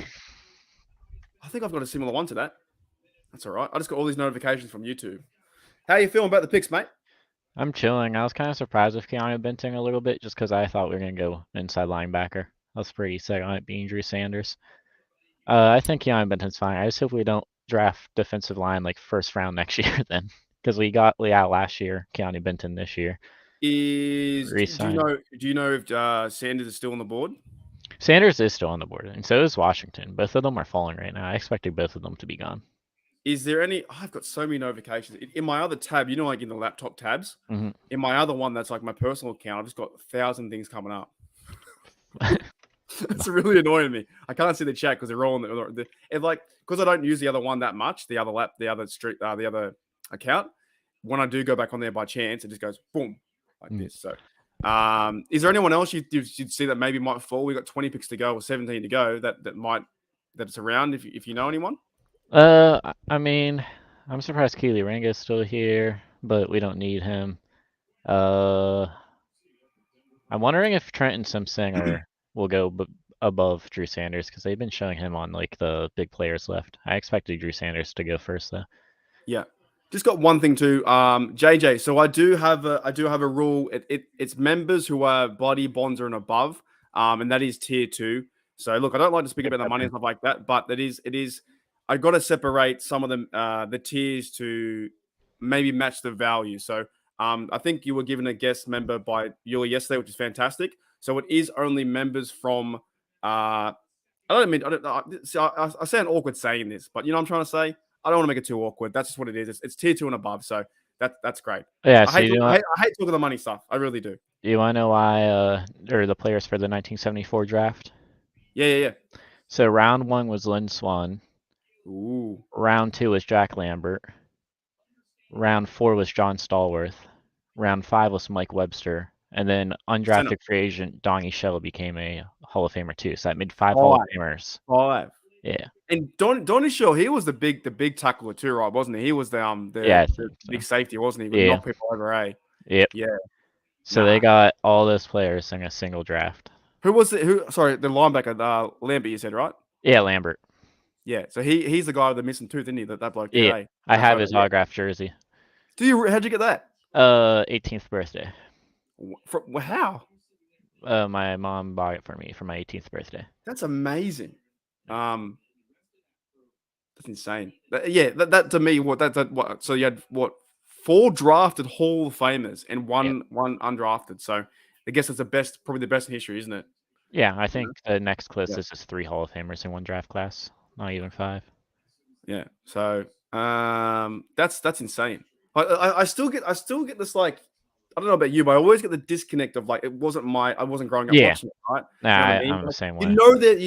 I think I've got a similar one to that. That's all right. I just got all these notifications from YouTube. How you feeling about the picks, mate? I'm chilling. I was kind of surprised with Keanu Benton a little bit just because I thought we were going to go inside linebacker. I was pretty set on it being Drew Sanders. I think Keanu Benton's fine. I just hope we don't draft defensive line like first round next year then. Because we got Leal last year, Keanu Benton this year. Do you Resign. know if Sanders is still on the board? Sanders is still on the board, and so is Washington. Both of them are falling right now. I expected both of them to be gone. Is there any? I've got so many notifications in my other tab. You know, like in the laptop tabs. Mm-hmm. In my other one, that's like my personal account. I've just got 1,000 things coming up. It's really annoying me. I can't see the chat because they're all it's like because I don't use the other one that much. The other the other account. When I do go back on there by chance, it just goes boom like this. So, is there anyone else you'd see that maybe might fall? We got 20 picks to go or 17 to go that it's around. If you know anyone. I mean, I'm surprised Keely Ranga's still here, but we don't need him. I'm wondering if Trent and Simpson will go above Drew Sanders because they've been showing him on like the big players left. I expected Drew Sanders to go first though. Yeah. Just got one thing too, JJ. So I do have a rule. It's members who are body bonds and above, and that is tier 2. So look, I don't like to speak about the money and stuff like that, but it is. I got to separate some of them, the tiers to maybe match the value. So I think you were given a guest member by Yuli yesterday, which is fantastic. So it is only members from. I sound awkward saying this, but you know what I'm trying to say. I don't want to make it too awkward. That's just what it is. It's tier 2 and above, so that's great. Yeah, I hate talking the money stuff. I really do. You want to know why? Or the players for the 1974 draft? Yeah. So round 1 was Lynn Swan. Ooh. Round 2 was Jack Lambert. Round 4 was John Stallworth. Round 5 was Mike Webster. And then undrafted free agent Donnie Shell became a Hall of Famer too. So that made 5 Hall of Famers. 5. Yeah. And Donnie Shaw, he was the big tackler too, right? Wasn't he? He was the big safety, wasn't he? Would knock people over, eh? Yep. Yeah. So they got all those players in a single draft. Who was it? Sorry, the linebacker, Lambert, you said, right? Yeah, Lambert. Yeah. So he's the guy with the missing tooth, isn't he? That bloke. Yeah. Eh? I have his autographed jersey. How'd you get that? 18th birthday. How? My mom bought it for me for my 18th birthday. That's amazing. That's insane. That to me, what? So you had 4 drafted Hall of Famers and one undrafted. So I guess it's probably the best in history, isn't it? Yeah, I think the next closest is 3 Hall of Famers in one draft class, not even 5. Yeah. So that's insane. I still get this like. I don't know about you, but I always get the disconnect of like I wasn't growing up watching it, right? Nah, you know I'm the same way. You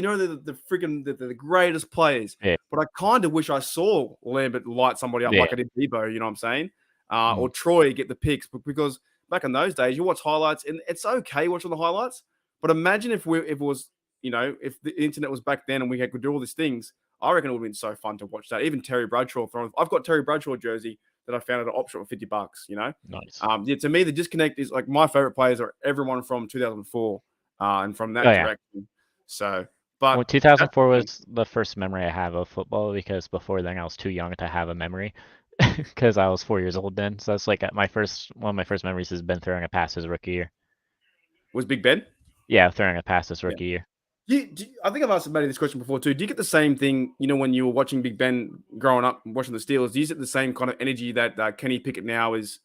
know the freaking the greatest players. Yeah. But I kind of wish I saw Lambert light somebody up like I did Debo, you know what I'm saying? Or Troy get the picks, because back in those days you watch highlights and it's okay watching the highlights. But imagine if it was, if the internet was back then and we could do all these things, I reckon it would have been so fun to watch that. Even Terry Bradshaw I've got Terry Bradshaw jersey that I found at an op shop for $50, Nice. To me, the disconnect is like my favorite players are everyone from 2004 and from that direction. So, but 2004 was the first memory I have of football because before then I was too young to have a memory because I was 4 years old then. So it's like one of my first memories has been throwing a pass his rookie year. Was Big Ben? Yeah, throwing a pass his rookie year. I think I've asked somebody this question before too. Do you get the same thing, when you were watching Big Ben growing up, watching the Steelers? Do you get the same kind of energy that Kenny Pickett now is?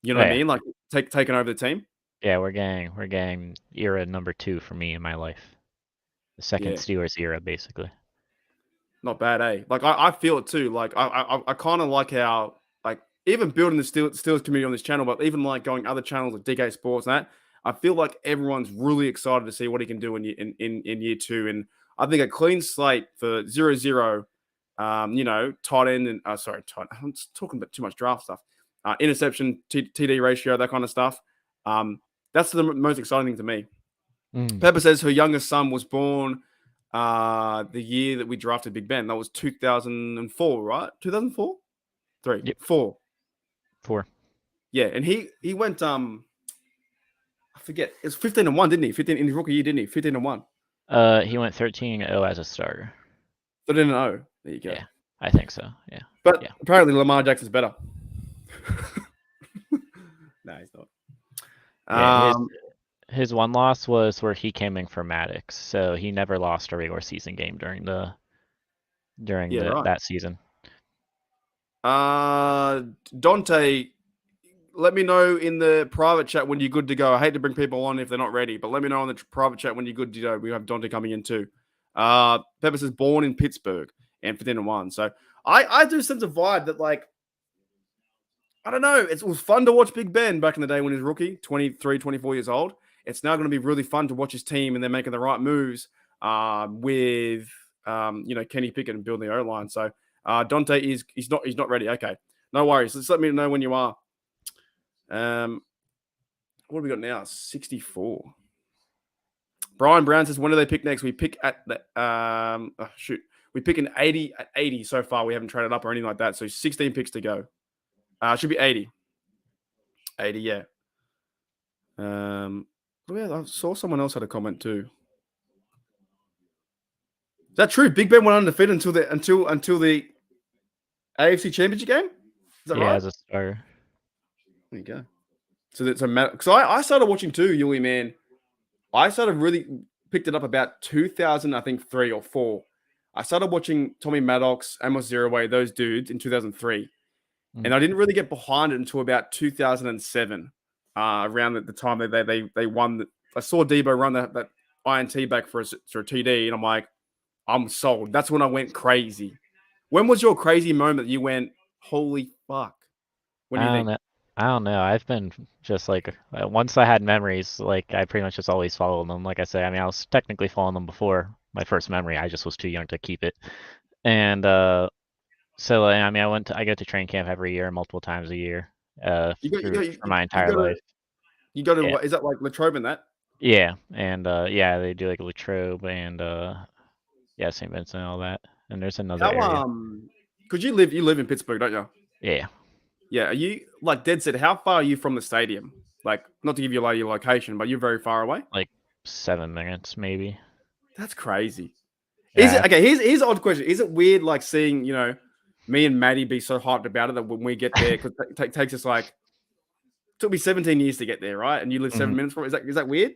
You know what I mean? Like taking over the team. Yeah, we're getting era number 2 for me in my life. The second Steelers era, basically. Not bad, eh? Like I feel it too. Like I kind of like how like even building the Steelers community on this channel, but even like going other channels like DK Sports and that. I feel like everyone's really excited to see what he can do in year 2. And I think a clean slate for 0-0, tight end and I'm talking about too much draft stuff. Interception, TD ratio, that kind of stuff. That's the most exciting thing to me. Mm. Pepper says her youngest son was born the year that we drafted Big Ben. That was 2004, right? 2004? 3, Yep. 4. 4. Yeah, and he went I forget. It was 15-1, didn't he? 15 in his rookie year, didn't he? 15-1. He went 13-0 as a starter. 13-0. There you go. Yeah, I think so. Yeah. But Yeah. apparently Lamar Jackson's better. No, he's not. Yeah, his one loss was where he came in for Maddox, so he never lost a regular season game during Yeah, right. that season. Dante, let me know in the private chat when you're good to go. I hate to bring people on if they're not ready, but let me know in the private chat when you're good to go. We have Dante coming in too. Pepper says born in Pittsburgh and 15-1. So I do sense a vibe that, like, I don't know. It was fun to watch Big Ben back in the day when he was rookie, 23, 24 years old. It's now going to be really fun to watch his team and they're making the right moves with Kenny Pickett and building the O-line. So Dante he's not ready. Okay, no worries. Just let me know when you are. What have we got now? 64. Brian Brown says, when do they pick next? We pick at the we pick an 80 at 80 so far. We haven't traded up or anything like that. So 16 picks to go. Should be 80. 80, yeah. I saw someone else had a comment too. Is that true? Big Ben went undefeated until the AFC Championship game? Is that right? Yeah, as a starter. There you go. So that's a matter. Because I started watching too, Yuli, man. I started really picked it up about 2000, I think 3 or 4. I started watching Tommy Maddox, Amos Zeroaway, those dudes in 2003. And I didn't really get behind it until about 2007, around the time they won. I saw Debo run that INT back for a TD, and I'm like, I'm sold. That's when I went crazy. When was your crazy moment that you went, holy fuck? When do you think? I don't know. I've been just like once I had memories, like I pretty much just always followed them. Like I say, I mean, I was technically following them before my first memory. I just was too young to keep it, and so I mean, I go to training camp every year, multiple times a year, for my entire life. You go to Yeah. what is that like Latrobe and that? Yeah, and yeah, they do like Latrobe and yeah, St. Vincent and all that. And there's another area. Because you live in Pittsburgh, don't you? Yeah, Yeah. Are you like dead set? How far are you from the stadium? Like, not to give you your location, but you're very far away. like 7 minutes maybe. That's crazy. Is Yeah, it okay? Here's an odd question. Is it weird, like seeing me and Maddie be so hyped about it that when we get there, because it takes us like took me 17 years to get there, right? And you live 7 Mhm. minutes from it. Is that weird?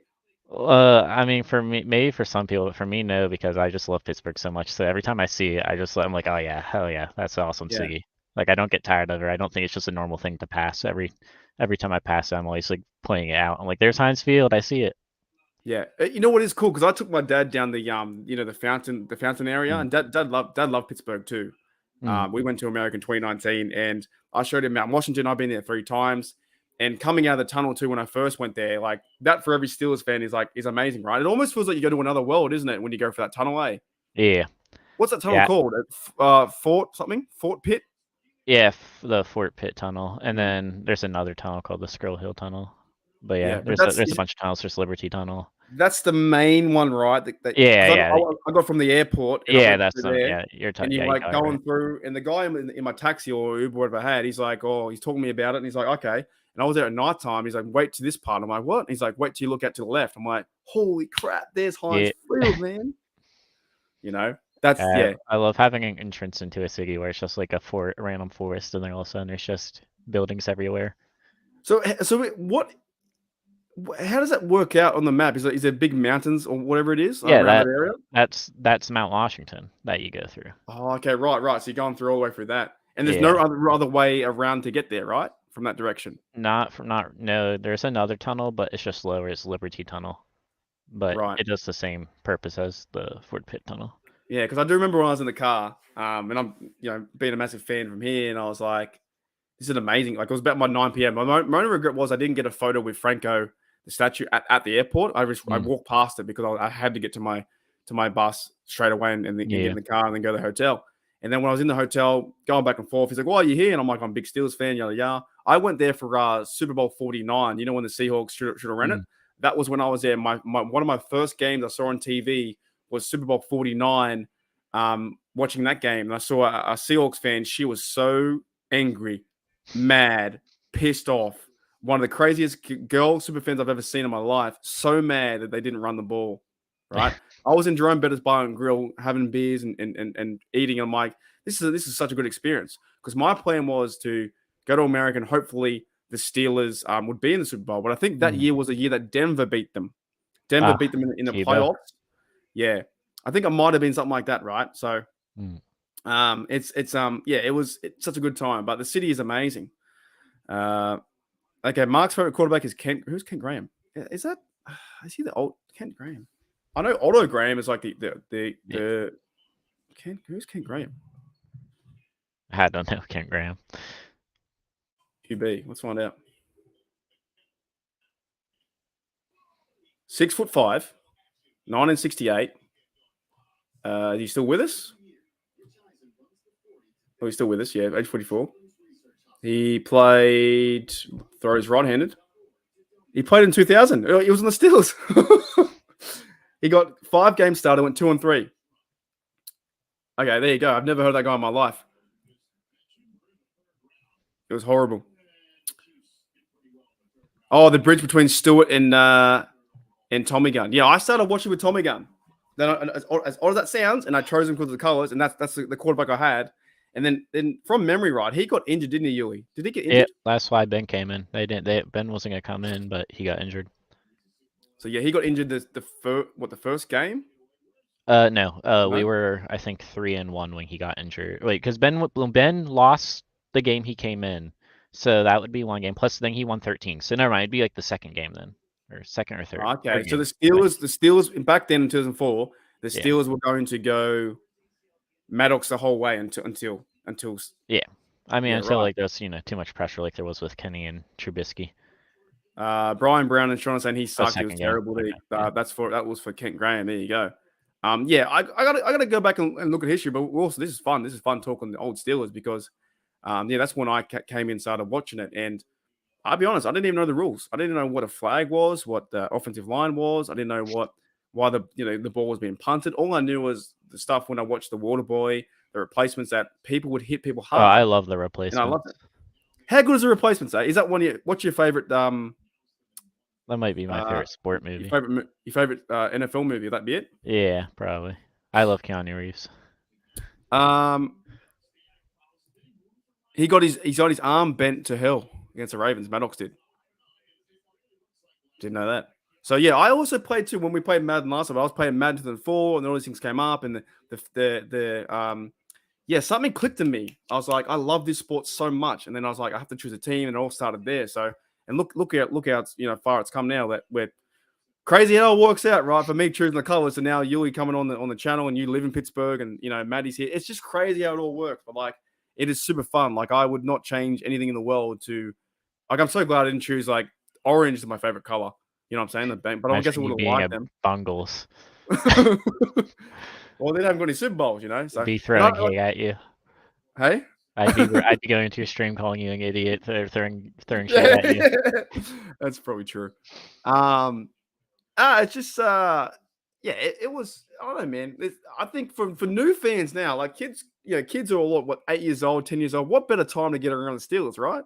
I mean, for me, maybe for some people, but for me, no, because I just love Pittsburgh so much. So every time I see it, I'm like, oh yeah, hell yeah, that's an awesome Yeah. city. Like I don't get tired of it. I don't think it's just a normal thing to pass. Every time I pass it, I'm always like pointing it out. I'm like, there's Heinz Field. I see it. Yeah. You know what is cool? Because I took my dad down the the fountain area, Mm. and dad loved Pittsburgh too. Mm. We went to America in 2019, and I showed him Mount Washington. I've been there 3 times. And coming out of the tunnel too, when I first went there, like that for every Steelers fan is amazing, right? It almost feels like you go to another world, isn't it? When you go for that tunnel, eh? Yeah, What's that tunnel yeah, called? Fort Pitt? yeah. The Fort Pitt Tunnel, and then there's another tunnel called the Scroll Hill Tunnel. But yeah, Yeah, but there's a bunch of tunnels. There's Liberty Tunnel. that's the main one, right? Yeah, 'Cause yeah, I got from the airport and I yeah. went That's through there. yeah. And Yeah, you're you like got it going right. through, and the guy in my taxi or Uber, whatever I had, he's like, oh, he's talking to me about it. And he's like, okay. And I was there at night time. He's like, wait to this part. I'm like, what? And he's like, wait till you look out to the left. I'm like, holy crap, there's Heinz Yeah. Field, man. That's, yeah. I love having an entrance into a city where it's just like a random forest, and then all of a sudden there's just buildings everywhere. So how does that work out on the map? Is there big mountains or whatever it is Yeah, around that area? that's Mount Washington that you go through. Oh, okay, right. So you're going through all the way through that. And there's Yeah. no other way around to get there, right? From that direction. No, there's another tunnel, but it's just lower. It's Liberty Tunnel, but Right. it does the same purpose as the Fort Pitt Tunnel. Yeah, because I do remember when I was in the car, and I'm being a massive fan from here, and I was like, this is amazing. Like it was about my 9 p.m. My only regret was I didn't get a photo with Franco, the statue, at the airport. I walked past it because I had to get to my bus straight away and get in the car and then go to the hotel. And then when I was in the hotel, going back and forth, he's like, "Why are you here?" And I'm like, "I'm a big Steelers fan." Yada yada. I went there for Super Bowl 49. You know when the Seahawks should have ran it. that was when I was there. My one of my first games I saw on TV was Super Bowl 49. Watching that game, and I saw a Seahawks fan. She was so angry, mad, pissed off. One of the craziest girl super fans I've ever seen in my life. So mad that they didn't run the ball. Right? I was in Jerome Bettis Bar and Grill having beers and eating. I'm like, this is such a good experience, because my plan was to go to America and hopefully the Steelers would be in the Super Bowl. But I think that year was a year that Denver beat them. Denver beat them in the Tebow. playoffs. Yeah, I think it might have been something like that, right? So, it's such a good time. But the city is amazing. Okay, Mark's favorite quarterback is Kent. Who's Kent Graham? Is he the old Kent Graham? I know Otto Graham is like the Kent. Who's Kent Graham? I don't know Kent Graham. QB. Let's find out. 6'5", 1968. Is he still with us? Oh, he's still with us. Yeah, age 44. He throws right-handed. He played in 2000. He was on the Steelers. He got 5 games started, went 2-3. Okay, there you go. I've never heard that guy in my life. It was horrible. Oh, the bridge between Stewart and Tommy Gunn. Yeah, I started watching with Tommy Gunn. Then, as odd as that sounds, and I chose him because of the colors, and that's the quarterback I had. And then from memory, right, he got injured, didn't he, Yuli? Did he get injured? Yeah, that's why Ben came in. Ben wasn't gonna come in, but he got injured. So yeah, he got injured the first game? No. We were, I think, 3-1 when he got injured. Wait, because Ben lost the game he came in, so that would be one game. Plus, then he won 13. So never mind, it'd be like the second game then, or second or third. Okay, third so game. the Steelers back then in 2004, the Steelers were going to go Maddox the whole way until. Yeah, I mean, Yeah, until right. like there's too much pressure like there was with Kenny and Trubisky. Brian Brown and Sean saying he sucked. He was second game. terrible. Okay, yeah. That was for Kent Graham. There you go. Yeah, I gotta go back and look at history, but also this is fun. This is fun talking the old Steelers because, that's when I came in and started watching it. And I'll be honest, I didn't even know the rules. I didn't know what a flag was, what the offensive line was. I didn't know why the ball was being punted. All I knew was the stuff when I watched the Water Boy, the replacements that people would hit people hard. Oh, I love the and replacement. I loved it. How good is the replacements? Is that what's your favorite? That might be my favorite sport movie. Your favorite NFL movie? Would that be it? Yeah, probably. I love Keanu Reeves. He got his arm bent to hell against the Ravens. Maddox did. Didn't know that. So yeah, I also played too when we played Madden last time. I was playing Madden 2004, and all these things came up, and something clicked in me. I was like, I love this sport so much, and then I was like, I have to choose a team, and it all started there. So, and look how far it's come now. That we're crazy how it works out, right? For me choosing the colors, so now Yuli coming on the channel, and you live in Pittsburgh, and Maddie's here. It's just crazy how it all works, but like it is super fun. Like I would not change anything in the world to. Like I'm so glad I didn't choose like orange is my favorite color. You know what I'm saying? But I guess I would have liked them. Bungles. Well, they haven't got any Super Bowls, So Be throwing hate at you. Hey, I'd be going to your stream calling you an idiot, throwing shit at you. That's probably true. It's just it was. I don't know, man. I think for new fans now, like kids, kids are all 8 years old, 10 years old. What better time to get around the Steelers, right?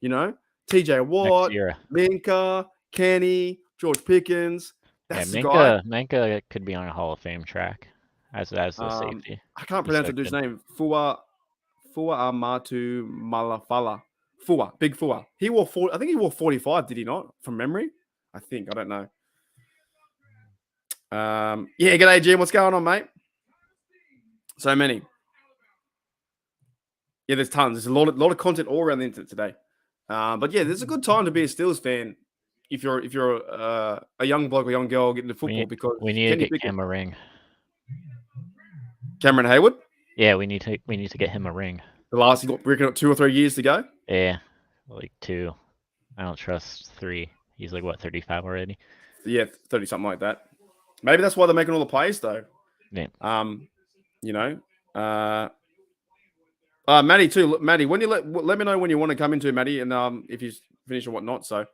TJ Watt, Minka, Kenny, George Pickens. That's the guy. Minka could be on a Hall of Fame track as the safety. I can't pronounce the dude's name. Fua Amatu Malafala. Big Fua. He wore 40. I think he wore 45. Did he not? From memory, I think. I don't know. G'day, Jim. What's going on, mate? So many. Yeah, there's tons. There's a lot of content all around the internet today. But yeah, there's a good time to be a Steelers fan if you're a young bloke or young girl getting into football because we need to get him a ring. Cameron Hayward? Yeah, we need to get him a ring. He got 2 or 3 years to go? Yeah, like 2. I don't trust 3. He's like, what, 35 already? Yeah, 30, something like that. Maybe that's why they're making all the plays, though. Yeah. Maddie, too. Maddie, when you let me know when you want to come into, Maddie, and if you finish or whatnot. So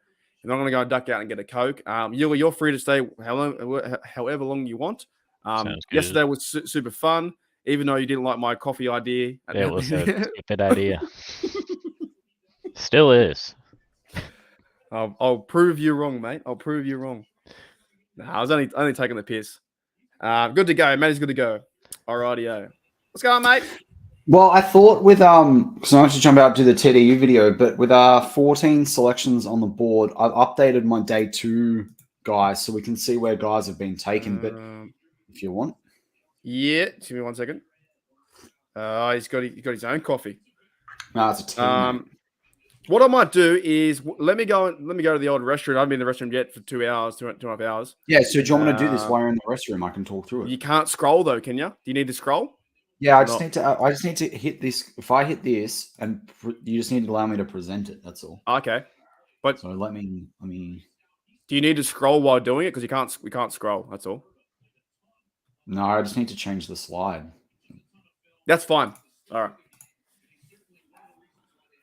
You're not going to go duck out and get a Coke. You're free to stay however long you want. Sounds good. Yesterday was super fun, even though you didn't like my coffee idea. It was a stupid idea. Still is. I'll prove you wrong, mate. I'll prove you wrong. I was only taking the piss. Good to go. Matty's good to go. Alrighty-o. What's going on, mate? Well, I thought with because I want to jump out to the TDU video, but with 14 selections on the board, I've updated my day 2 guys so we can see where guys have been taken. But if you want, yeah, give me 1 second. He's got his own coffee. No, it's a team. What I might do is let me go to the old restaurant. I haven't been in the restaurant yet for 2 hours, 2.5 hours. Yeah, so do you want me to do this while you're in the restroom? I can talk through it. You can't scroll though, can you? Do you need to scroll? Yeah, I just need to hit this. If I hit this, and you just need to allow me to present it. That's all. Okay, but so let me. Do you need to scroll while doing it? Because we can't scroll. That's all. No, I just need to change the slide. That's fine. All right.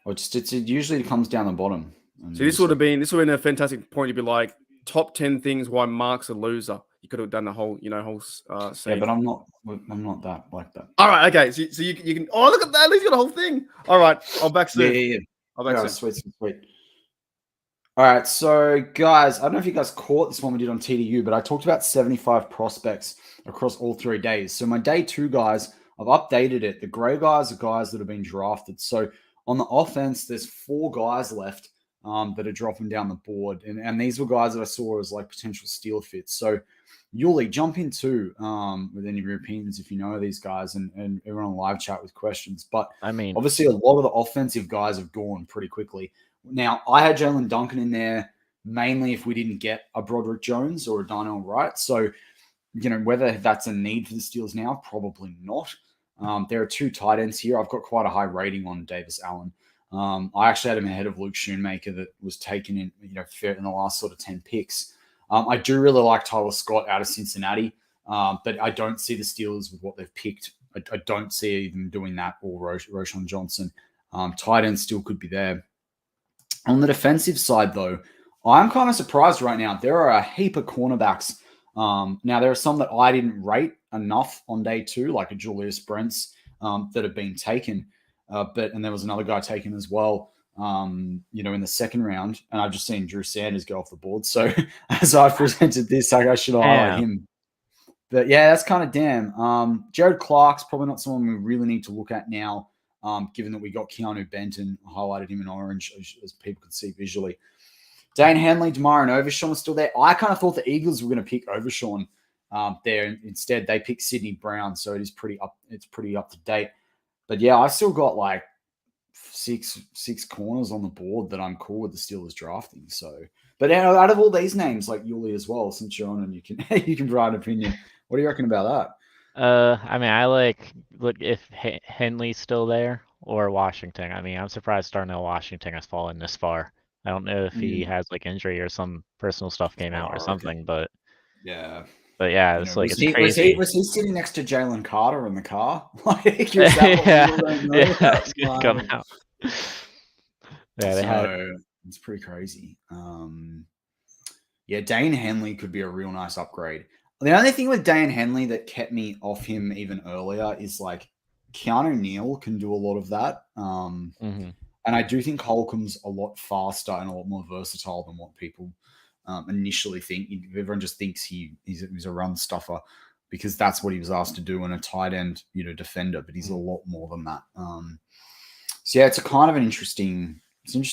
Or it usually comes down the bottom. So this would have been a fantastic point to be like top 10 things why Mark's a loser. You could have done the whole scene. Yeah, but I'm not that like that. All right, okay. So you can. Oh, look at that! At least you got a whole thing. All right, I'll back soon. Yeah. I'll back soon. Sweet. All right, so guys, I don't know if you guys caught this one we did on TDU, but I talked about 75 prospects across all 3 days. So my day 2 guys, I've updated it. The grey guys are guys that have been drafted. So on the offense, there's 4 guys left that are dropping down the board. And these were guys that I saw as like potential steal fits. So Yuli, jump in too with any of your opinions if you know these guys and everyone on live chat with questions. But I mean, obviously a lot of the offensive guys have gone pretty quickly. Now, I had Jalen Duncan in there mainly if we didn't get a Broderick Jones or a Darnell Wright. So, whether that's a need for the Steelers now, probably not. There are 2 tight ends here. I've got quite a high rating on Davis Allen. I actually had him ahead of Luke Schoonmaker that was taken in, in the last sort of 10 picks. I do really like Tyler Scott out of Cincinnati, but I don't see the Steelers with what they've picked. I don't see them doing that or Roschon Johnson. Tight end still could be there. On the defensive side, though, I'm kind of surprised right now. There are a heap of cornerbacks. Now, there are some that I didn't rate enough on day 2, like a Julius Brents, that have been taken. And there was another guy taken as well, in the second round. And I've just seen Drew Sanders go off the board. So as I presented this, I should highlight him. But yeah, that's kind of damn. Jared Clark's probably not someone we really need to look at now, given that we got Keanu Benton, highlighted him in orange, as people could see visually. Dane Henley, DeMar, and Overshawn are still there. I kind of thought the Eagles were going to pick Overshawn there. Instead, they picked Sidney Brown, so it's pretty up to date. But yeah, I've still got like six corners on the board that I'm cool with the Steelers drafting. So, but out of all these names, like Yuli as well, since you're on and you can provide an opinion. What do you reckon about that? I mean, I look if Henley's still there or Washington. I mean, I'm surprised Darnell Washington has fallen this far. I don't know if he has like injury or some personal stuff came out or something, but yeah. But yeah, it's like it's crazy. Was he sitting next to Jalen Carter in the car? It's gonna come out. It's pretty crazy. Dane Henley could be a real nice upgrade. The only thing with Dane Henley that kept me off him even earlier is like Keanu Neal can do a lot of that. And I do think Holcomb's a lot faster and a lot more versatile than what people initially think. Everyone just thinks he's a run stuffer because that's what he was asked to do in a tight end, defender, but he's a lot more than that. It's a kind of an interesting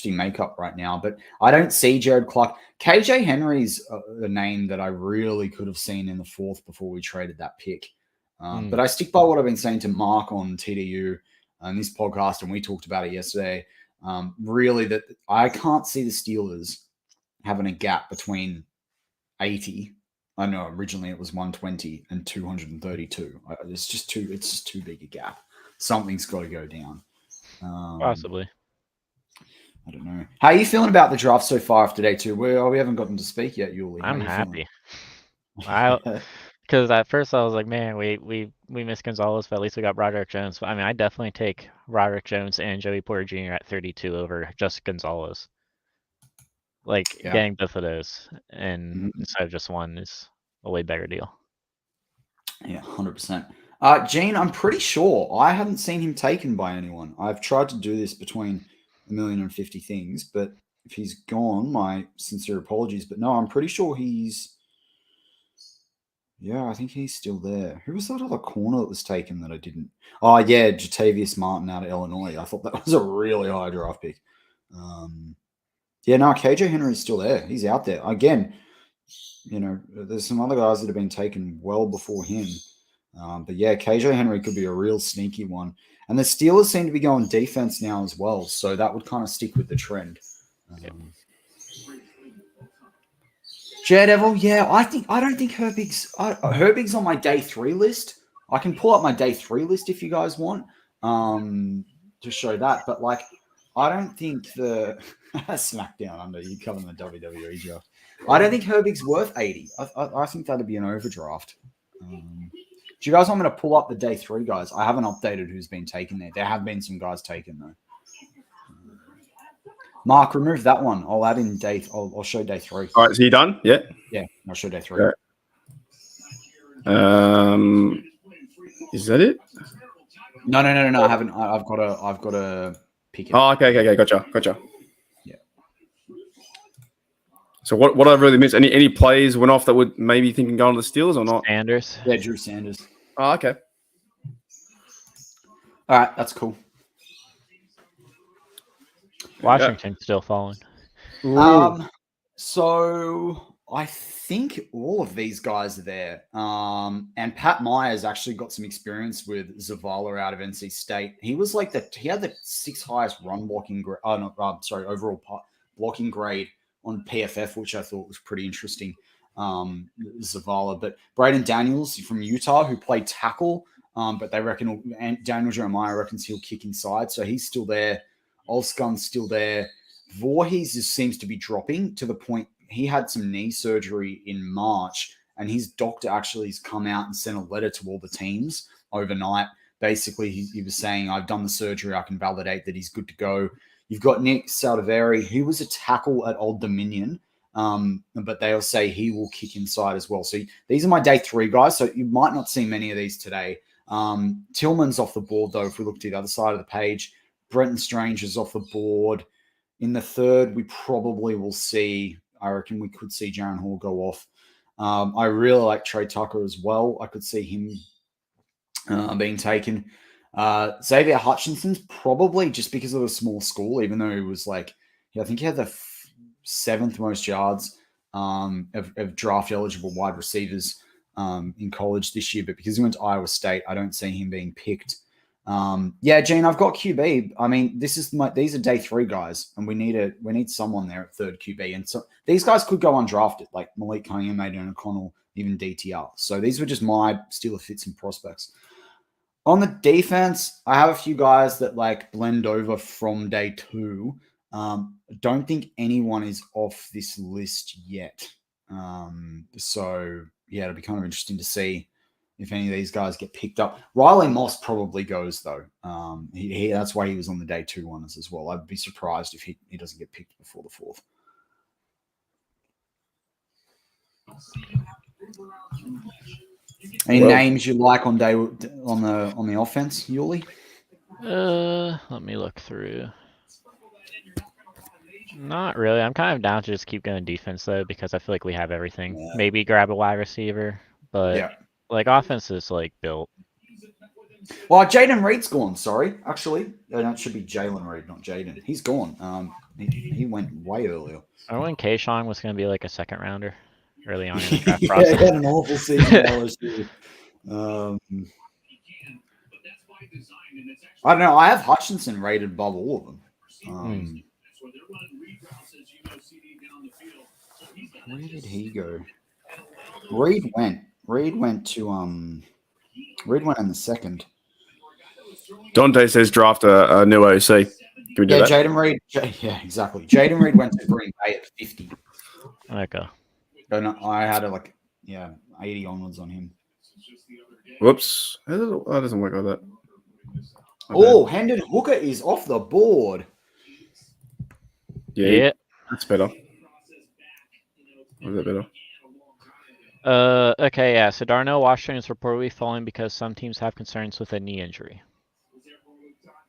makeup right now, but I don't see Jared Clark. KJ Henry's a name that I really could have seen in the 4th before we traded that pick. But I stick by what I've been saying to Mark on TDU and this podcast, and we talked about it yesterday. Really, that I can't see the Steelers having a gap between 80. I know originally it was 120 and 232. It's just too big a gap. Something's got to go down. Possibly. I don't know. How are you feeling about the draft so far after day 2? We haven't gotten to speak yet, Yuli. I'm happy. Because at first I was like, man, we missed Gonzalez, but at least we got Broderick Jones. I mean, I definitely take Broderick Jones and Joey Porter Jr. at 32 over just Gonzalez. Like Yeah. getting both of those and Mhm. instead of just one is a way better deal. Yeah, 100%. Gene, I'm pretty sure I haven't seen him taken by anyone. I've tried to do this between 1,050,000 things, but if he's gone, my sincere apologies. But no, I'm pretty sure he's. Yeah, I think he's still there. Who was that other corner that was taken that I didn't? Oh, yeah, Jatavius Martin out of Illinois. I thought that was a really high draft pick. Yeah, no, KJ Henry's still there. He's out there. Again, there's some other guys that have been taken well before him. But yeah, KJ Henry could be a real sneaky one. And the Steelers seem to be going defense now as well. So that would kind of stick with the trend. Daredevil, yeah, I don't think Herbig's on my day 3 list. I can pull up my day 3 list if you guys want to show that. But like, I don't think the SmackDown under you covering the WWE draft. I don't think Herbig's worth 80. I think that'd be an overdraft. Do you guys want me to pull up the day 3 guys? I haven't updated who's been taken there. There have been some guys taken though. Mark, remove that one. I'll add in day. I'll show day 3. All right, so you done? Yeah. Yeah, I'll show day 3. Okay. Is that it? No. I haven't. I've got to pick it. Oh, okay. Gotcha. Yeah. So what I really missed? Any plays went off that would maybe thinking going to the Steelers or not? Sanders. Yeah, Drew Sanders. Oh, okay. All right, that's cool. Washington's still falling. So I think all of these guys are there. And Pat Myers actually got some experience with Zavala out of NC State. He was like he had the 6th highest run blocking grade. Overall blocking grade on PFF, which I thought was pretty interesting. Zavala, but Braden Daniels from Utah, who played tackle, but they reckon, and Daniel Jeremiah reckons he'll kick inside, so he's still there. Olskun's still there. Voorhees seems to be dropping to the point he had some knee surgery in March, and his doctor actually has come out and sent a letter to all the teams overnight. Basically, he was saying, I've done the surgery. I can validate that he's good to go. You've got Nick Saldiveri, who was a tackle at Old Dominion, but they'll say he will kick inside as well. So these are my day 3 guys, so you might not see many of these today. Tillman's off the board, though, if we look to the other side of the page. Brenton Strange is off the board. In the 3rd, we probably will see, I reckon we could see Jaron Hall go off. I really like Trey Tucker as well. I could see him being taken. Xavier Hutchinson's probably just because of a small school, even though he was I think he had the 7th most yards of draft eligible wide receivers in college this year. But because he went to Iowa State, I don't see him being picked. Yeah, Gene, I've got QB. I mean, these are day 3 guys, and we need someone there at 3rd QB. And so these guys could go undrafted, like Malik Cunningham, Aidan O'Connell, even DTR. So these were just my Steeler fits and prospects. On the defense, I have a few guys that blend over from day 2. Don't think anyone is off this list yet. So yeah, it'll be kind of interesting to see if any of these guys get picked up. Riley Moss probably goes, though. That's why he was on the day 2 ones as well. I'd be surprised if he doesn't get picked before the 4th. Any names you like on the offense, Yuli? Let me look through. Not really. I'm kind of down to just keep going defense, though, because I feel like we have everything. Yeah. Maybe grab a wide receiver, but... Yeah. Offense is built. Well, Jaden Reed's gone. Sorry, actually, it should be Jalen Reed, not Jaden. He's gone. He went way earlier. I remember when Kayshawn was going to be a 2nd rounder early on in the draft process. Yeah, he had an awful season. I don't know. I have Hutchinson rated above all of them. Where did he go? Reed went in the 2nd. Dante says draft a new OC. Can we do that? Jaden Reed. Yeah, exactly. Jaden Reed went to Green Bay at 50. Okay. And I had 80 onwards on him. Whoops. That doesn't work like that. Okay. Hendon Hooker is off the board. Yeah. That's better. Or is that better? Okay, yeah. So Darnell Washington is reportedly falling because some teams have concerns with a knee injury.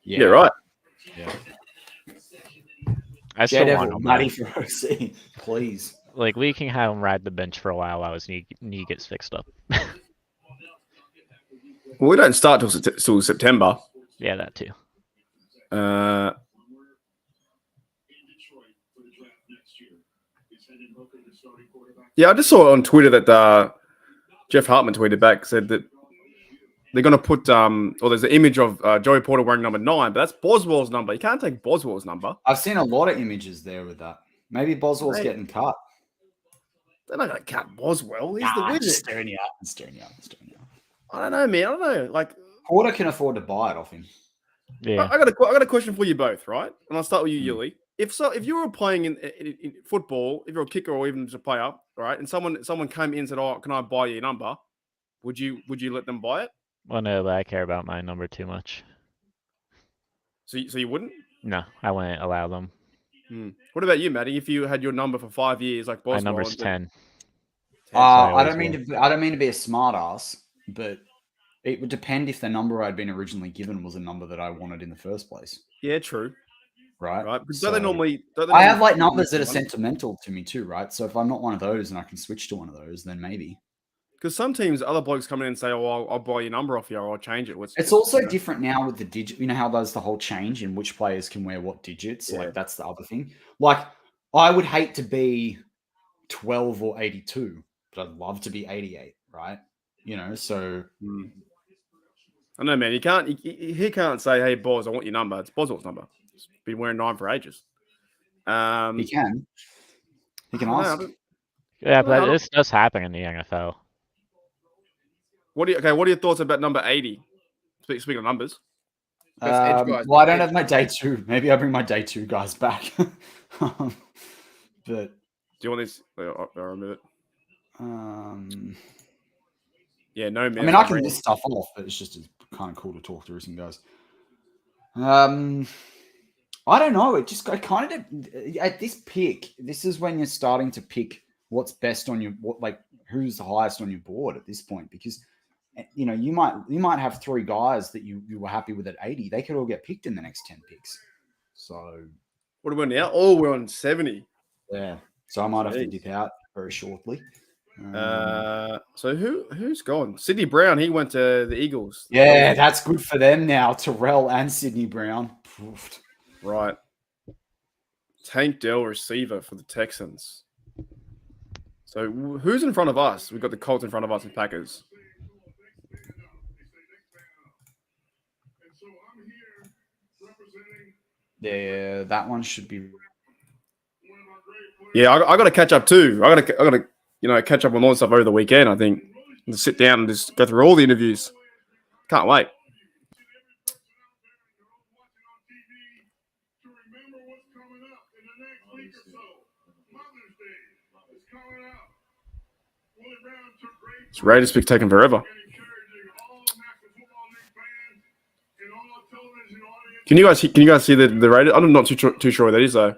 Yeah, right. Yeah. I still want Daredevil, him. Matty Man. for OC, please. Like we can have him ride the bench for a while while his knee gets fixed up. Well, we don't start till September. Yeah, that too. Yeah, I just saw on Twitter that Jeff Hartman tweeted back, said that they're going to put or there's an image of Joey Porter wearing number 9, but that's Boswell's number. You can't take Boswell's number. I've seen a lot of images there with that. Maybe Boswell's getting cut. They're not going to cut Boswell. He's the I'm wizard. staring you out. I don't know, man. I don't know. Like, Porter can afford to buy it off him. Yeah. I got a question for you both, right? And I'll start with you, Yuli. If you were playing in football, if you're a kicker or even just a player, right, and someone came in and said, "Oh, can I buy your number?" Would you let them buy it? Well, no, but I care about my number too much. So you wouldn't? No, I wouldn't allow them. What about you, Matty? If you had your number for 5 years, like My Boswell, number's 10. I don't mean to be a smart ass, but it would depend if the number I'd been originally given was a number that I wanted in the first place. Yeah, true. Right. Because So, don't they normally I have like numbers that are sentimental to me too, right? So if I'm not one of those and I can switch to one of those, then maybe. Because some teams, other blokes come in and say, "Oh, I'll buy your number off you, or I'll change it." It's also different now with the digit. You know how there's the whole change in which players can wear what digits? Yeah. Like that's the other thing. Like I would hate to be 12 or 82, but I'd love to be 88, right? You know, so I know, man. He can't say, "Hey, Bos, I want your number." It's Boswell's number. He's been wearing 9 for ages. he can ask. Yeah, but this does happen in the NFL. What are your thoughts about number 80? Speaking of numbers. Well, I don't have my day 2. Maybe I bring my day 2 guys back. But do you want this? I'll remove it. Yeah, no. I mean, I can list stuff off, but it's just kind of cool to talk through some guys. I don't know. It just kind of at this pick. This is when you're starting to pick what's best on your who's the highest on your board at this point, because you know you might have 3 guys that you were happy with at 80. They could all get picked in the next 10 picks. So what are we on now? Oh, we're on 70. Yeah. So I might have to dip out very shortly. So who's gone? Sidney Brown. He went to the Eagles. Yeah, that's good for them now. Terrell and Sidney Brown. Oof. Right. Tank Dell, receiver for the Texans. So who's in front of us? We've got the Colts in front of us and Packers. Yeah, that one should be. Yeah, I got to catch up too. I got to catch up on all the stuff over the weekend. I think and sit down and just go through all the interviews. Can't wait. This Raiders pick taking forever. Can you guys see the Raiders? I'm not too sure what that is though.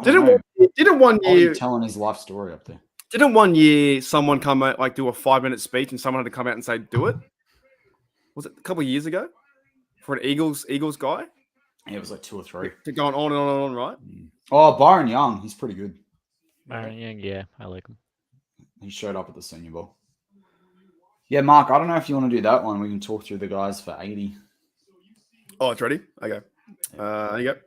Didn't one year telling his life story up there? Didn't one year someone come out do a 5-minute speech and someone had to come out and say do it? Was it a couple of years ago for an Eagles guy? Yeah, it was like 2 or 3. To going on and on and on, right? Oh, Byron Young, he's pretty good. Byron Young, yeah, I like him. He showed up at the Senior Bowl. Yeah, Mark, I don't know if you want to do that one. We can talk through the guys for 80. Oh, it's ready? Okay. There you go.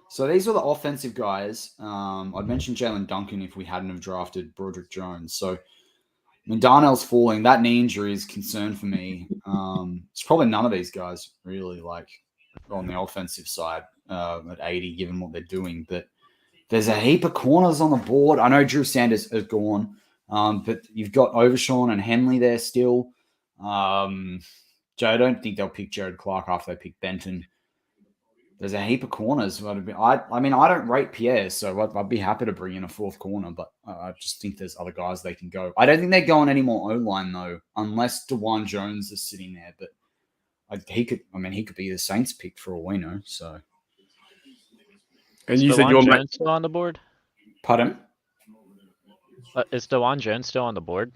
So these were the offensive guys. I'd mentioned Jalen Duncan if we hadn't have drafted Broderick Jones. So, I mean, Darnell's falling. That knee injury is a concern for me. It's probably none of these guys really on the offensive side at 80, given what they're doing. But there's a heap of corners on the board. I know Drew Sanders has gone, but you've got Overshawn and Henley there still. I don't think they'll pick Jared Clark after they pick Benton. There's a heap of corners. I mean, I don't rate Pierre, so I'd be happy to bring in a 4th corner, but I just think there's other guys they can go. I don't think they're going any more O-line, though, unless DeJuan Jones is sitting there, but he could be the Saints pick for all we know, so. And Is you said DeJuan your mate. Jones still on the board? Pardon? Is DeJuan Jones still on the board?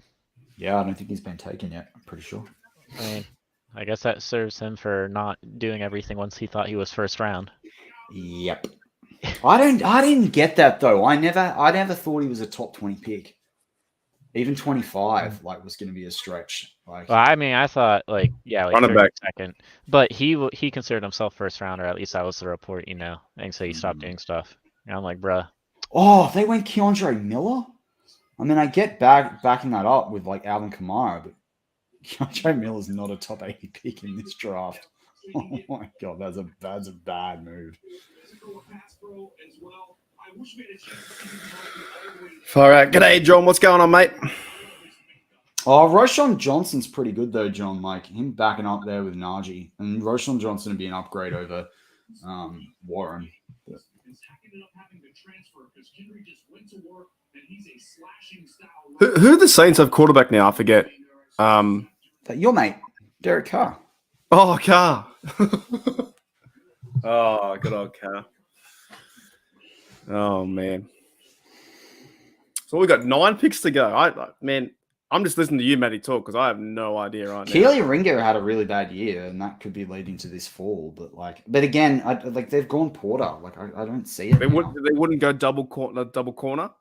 Yeah, I don't think he's been taken yet. I'm pretty sure. I mean, I guess that serves him for not doing everything once he thought he was first round. Yep. I didn't get that though. I never thought he was a top 20 pick. Even 25 was going to be a stretch. Like, Well, I mean, I thought like Running back. 32nd, but he considered himself first round, or at least that was the report, and so he stopped doing stuff. And I'm like, bruh. oh, they went Keandre Miller. I mean, I get backing that up with like Alvin Kamara, but Keandre Miller's not a top 80 pick in this draft. Oh my god, that's a bad move. Far out. G'day, John. What's going on, mate? Oh, Roshan Johnson's pretty good though, John. Like him backing up there with Najee, and Roshan Johnson would be an upgrade over Warren. But... Who the Saints have quarterback now? I forget. Your mate, Derek Carr. Oh, Carr. Oh, good old Carr. Oh man. So we got 9 picks to go. I'm just listening to you, Matty, talk because I have no idea right now. Keely Ringer had a really bad year, and that could be leading to this fall. But again, they've gone Porter. Like I don't see it. They wouldn't go double corner.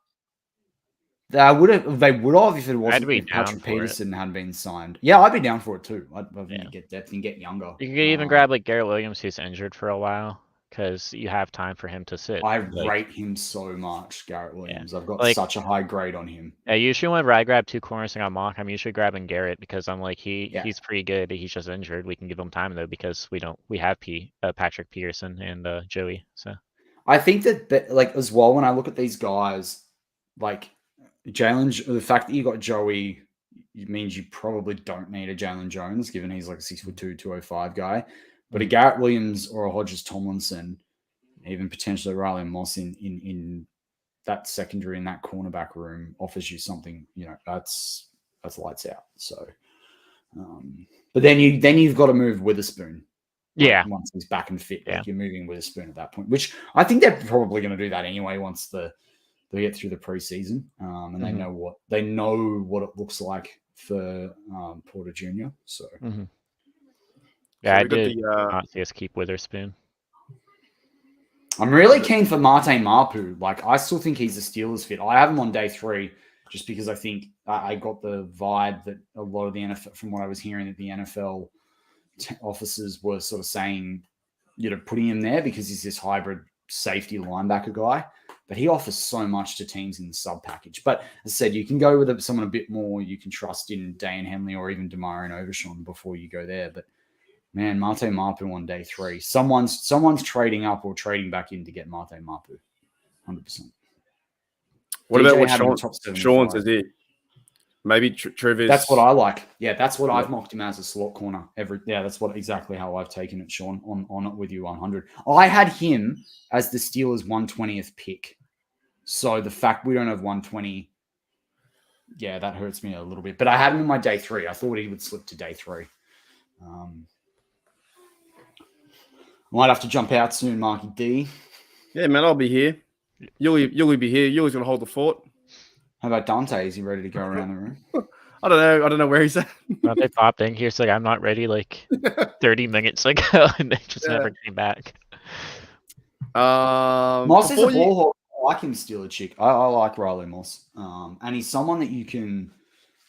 They would have if it wasn't be if down Patrick for it. Peterson hadn't been signed. Yeah, I'd be down for it too. I'd love to get depth and get younger. You could even grab like Garrett Williams, who's injured for a while, because you have time for him to sit. I rate him so much, Garrett Williams. I've got like- such a high grade on him. Yeah, usually whenever I grab 2 corners and I mock, I'm usually grabbing Garrett because I'm like he's pretty good. He's just injured. We can give him time though because we have Patrick Peterson and Joey. So I think that like as well when I look at these guys, like Jalen, the fact that you got Joey means you probably don't need a Jalen Jones, given he's like a 6'2", 205 guy. But a Garrett Williams or a Hodges Tomlinson, even potentially Riley Moss in that secondary in that cornerback room offers you something, that's lights out. So, but then you've got to move Witherspoon. yeah, Once he's back and fit, Yeah. like you're moving Witherspoon at that point, which I think they're probably going to do that anyway once they get through the preseason, and they know what it looks like for Porter Jr. So. yeah, So I we got did the, not see us keep Witherspoon. I'm really keen for Mate Mapu. Like, I still think he's a Steelers fit. I have him on day 3 just because I think I got the vibe that a lot of the NFL, from what I was hearing, that the NFL officers were sort of saying, putting him there because he's this hybrid safety linebacker guy. But he offers so much to teams in the sub package. But as I said, you can go with someone a bit more you can trust in Dane Henley or even Damarian Overshawn before you go there. But man, Mate Mapu on day 3. Someone's trading up or trading back in to get Mate Mapu. 100%. What DJ about what had him top 75. Sean's is it? Maybe Trevor's. That's what I like. Yeah, that's what I've mocked him as a slot corner. That's exactly how I've taken it, Sean, on it with you 100. I had him as the Steelers' 120th pick. So the fact we don't have 120, yeah, that hurts me a little bit. But I had him in my day 3. I thought he would slip to day 3. I might have to jump out soon, Marky D. Yeah, man, I'll be here. You'll be here. Yuli's going to hold the fort. How about Dante? Is he ready to go around the room? I don't know where he's at. Well, they popped in here, so like, I'm not ready like 30 minutes ago, and they just never came back. Moss is a ball hawk. I like him steal a chick. I like Riley Moss. And he's someone that you can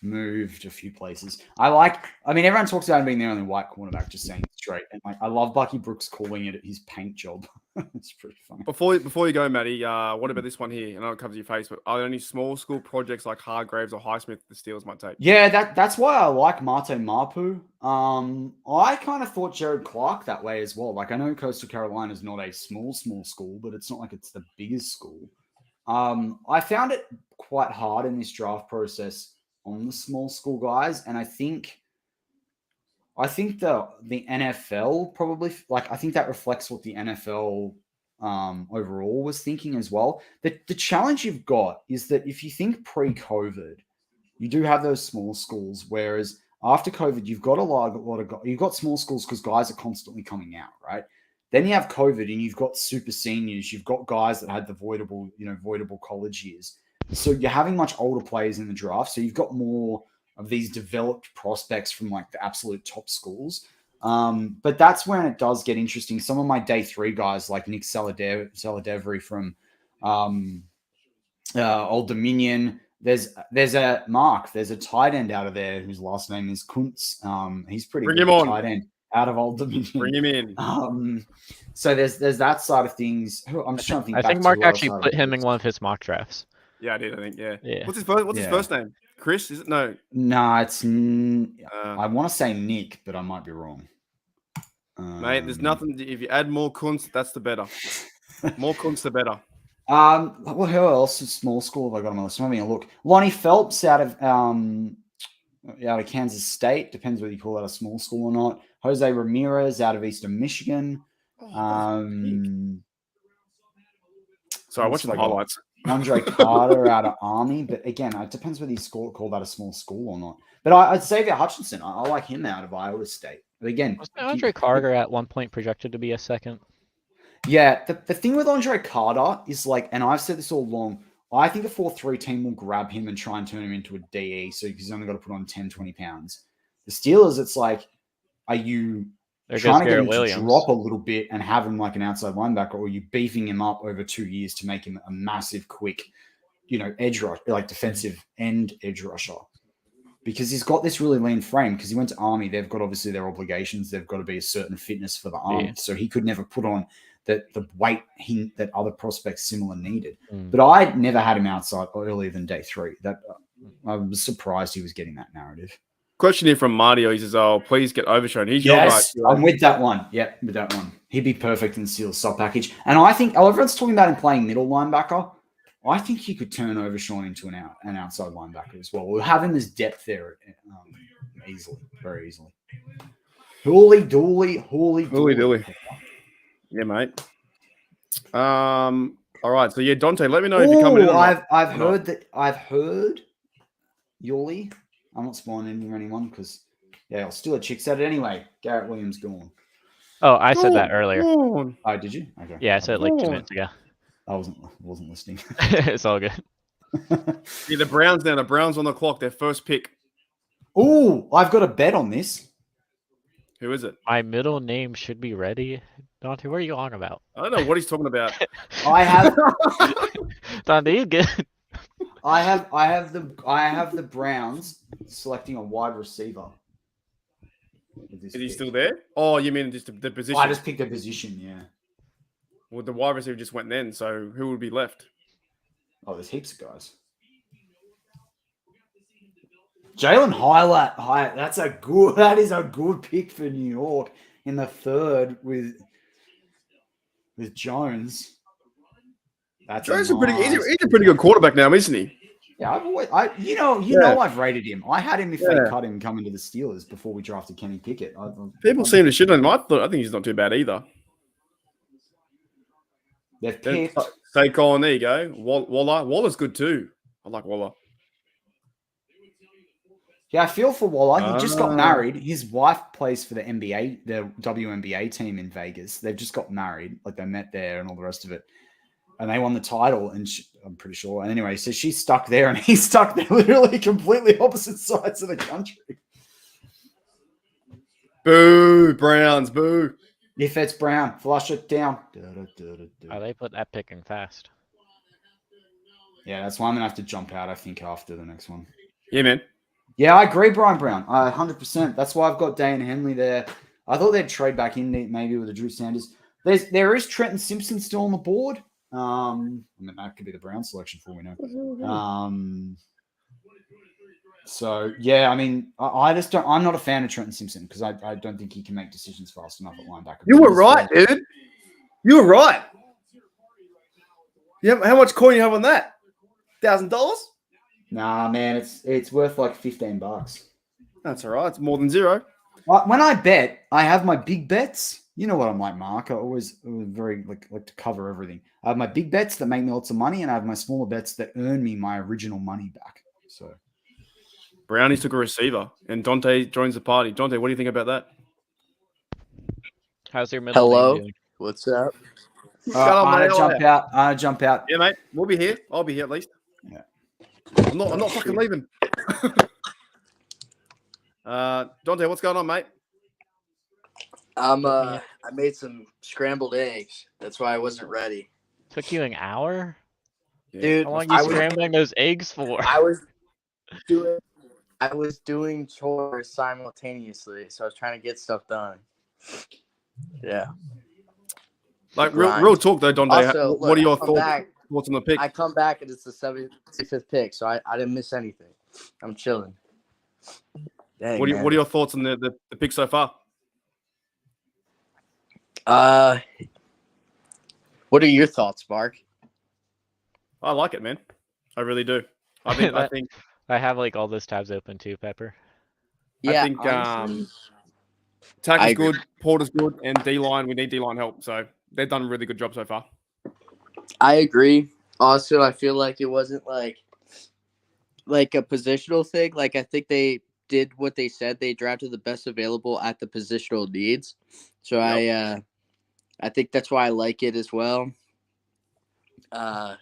move to a few places. Everyone talks about him being the only white cornerback, just saying it straight. And I love Bucky Brooks calling it his paint job. It's pretty funny. Before you go, Matty, what about this one here? I know it covers your face, but are there any small school projects like Hargraves or Highsmith the Steelers might take? Yeah, that's why I like Mate Mapu. I kind of thought Jared Clark that way as well. Like, I know Coastal Carolina is not a small school, but it's not like it's the biggest school. I found it quite hard in this draft process on the small school guys, and I think the NFL probably, I think that reflects what the NFL overall was thinking as well. The challenge you've got is that if you think pre-COVID, you do have those small schools, whereas after COVID, you've got you've got small schools because guys are constantly coming out, right? Then you have COVID, and you've got super seniors. You've got guys that had the voidable college years. So you're having much older players in the draft. So you've got more of these developed prospects from like the absolute top schools. But that's when it does get interesting. Some of my day 3 guys, like Nick Saladevry from Old Dominion. There's a tight end out of there whose last name is Kuntz. He's pretty Bring good him on. tight end out of Old Dominion. Bring him in. So there's that side of things. I'm just trying to think. I back think to Mark who else actually out of put him the in one of his mock drafts. Yeah, I did. I think. Yeah. Yeah. What's his Yeah. first name? Chris? Is it? No. No, it's. Uh, I want to say Nick, but I might be wrong. Mate, there's nothing. If you add more Kunst, that's the better. More Kunst, the better. Well, who else is small school have I got on my list? I'm having a look. Lonnie Phelps out of Kansas State. Depends whether you call that a small school or not. Jose Ramirez out of Eastern Michigan. Sorry, I watched the highlights. Andre Carter out of Army. But again, it depends whether you call that a small school or not. But I'd say that Hutchinson. I like him out of Iowa State. But again, Wasn't Andre Carter at one point projected to be a second? Yeah, the thing with Andre Carter is like, and I've said this all along, I think a 4-3 team will grab him and try and turn him into a DE, so he's only got to put on 10, 20 pounds. The Steelers, it's like, are you trying to get him to drop a little bit and have him like an outside linebacker, or are you beefing him up over 2 years to make him a massive, quick, edge rush, like defensive end edge rusher? Because he's got this really lean frame. Because he went to Army, they've got obviously their obligations. They've got to be a certain fitness for the Army, so he could never put on the weight that other prospects similar needed. But I never had him outside earlier than day 3. That I was surprised he was getting that narrative. Question here from Mario. He says, "Oh, please get Overshown." He's Yes, your guy. I'm with that one. Yep, with that one. He'd be perfect in the Steelers sub package. And I think everyone's talking about him playing middle linebacker. I think he could turn Overshawn into an outside linebacker as well. We'll have him as depth there easily, very easily. Hooly Dooley. Yeah, mate. All right. So yeah, Dante, let me know if you're coming in. I've heard Yuli. I'm not spoiling anyone because I'll steal a chicks at it anyway. Garrett Williams gone. Oh, I said that earlier. Oh, did you? Okay. Yeah, I said it like 2 minutes ago. I wasn't listening. It's all good. Yeah, the Browns now. The Browns on the clock. Their first pick. Oh, I've got a bet on this. Who is it? My middle name should be ready. Dante, what are you on about? I don't know what he's talking about. I have Dante, you good? I have the Browns selecting a wide receiver. Is he still there? Oh, you mean just the position? I just picked a position, yeah. Well, the wide receiver just went then, so who would be left? Oh, there's heaps of guys. Jalen Hyatt, that is a good pick for New York in the 3rd with Jones. Jones he's a pretty good quarterback now, isn't he? Yeah, I've rated him. I had him if they cut him coming to the Steelers before we drafted Kenny Pickett. People seem to shit on him. I think he's not too bad either. They've picked Saquon, there you go. Waller's good too. I like Waller. Yeah, I feel for Waller. He just got married. His wife plays for the NBA, the WNBA team in Vegas. They've just got married. Like they met there and all the rest of it. And they won the title, and I'm pretty sure. And anyway, so she's stuck there, and he's stuck there, literally completely opposite sides of the country. Boo, Browns, boo. If it's Brown, flush it down. Oh, they put that pick in fast. Yeah, that's why I'm going to have to jump out, I think, after the next one. Yeah, man. Yeah, I agree, Brian Brown. 100%. That's why I've got Dan Henley there. I thought they'd trade back in maybe with a Drew Sanders. There is Trenton Simpson still on the board. I mean, that could be the Brown selection for all we know. So yeah, I mean, I just don't. I'm not a fan of Trenton Simpson because I don't think he can make decisions fast enough at linebacker. You were right, dude. You were right. Yeah, how much coin you have on that? $1,000? Nah, man, it's worth like $15. That's all right. It's more than zero. When I bet, I have my big bets. You know what I'm like, Mark. I always very like to cover everything. I have my big bets that make me lots of money, and I have my smaller bets that earn me my original money back. So Brownies took a receiver, and Dante joins the party. Dante, what do you think about that? How's your middle name doing? What's up? What's going on, I'm mate? gonna jump out. I'm gonna jump out. Yeah, mate. We'll be here. I'll be here at least. Yeah. I'm not fucking leaving. Dante, what's going on, mate? I made some scrambled eggs. That's why I wasn't ready. Took you an hour? Yeah. Dude, How long I you was- scrambling those eggs for? I was doing chores simultaneously, so I was trying to get stuff done. Yeah. Like Grind. real talk though, Dante. Also, what are look, your I come back. thoughts on the pick? I come back and it's the 75th pick, so I didn't miss anything. I'm chilling. Dang, What man. are your thoughts on the pick so far? What are your thoughts, Mark? I like it, man. I really do. I think I have like all those tabs open too, Pepper. Yeah, I think honestly, Tack I is agree. good, Porter's good, and D-line, we need D-line help. So they've done a really good job so far. I agree. Also, I feel like it wasn't like a positional thing. Like I think they did what they said. They drafted the best available at the positional needs. So Yep. I think that's why I like it as well. I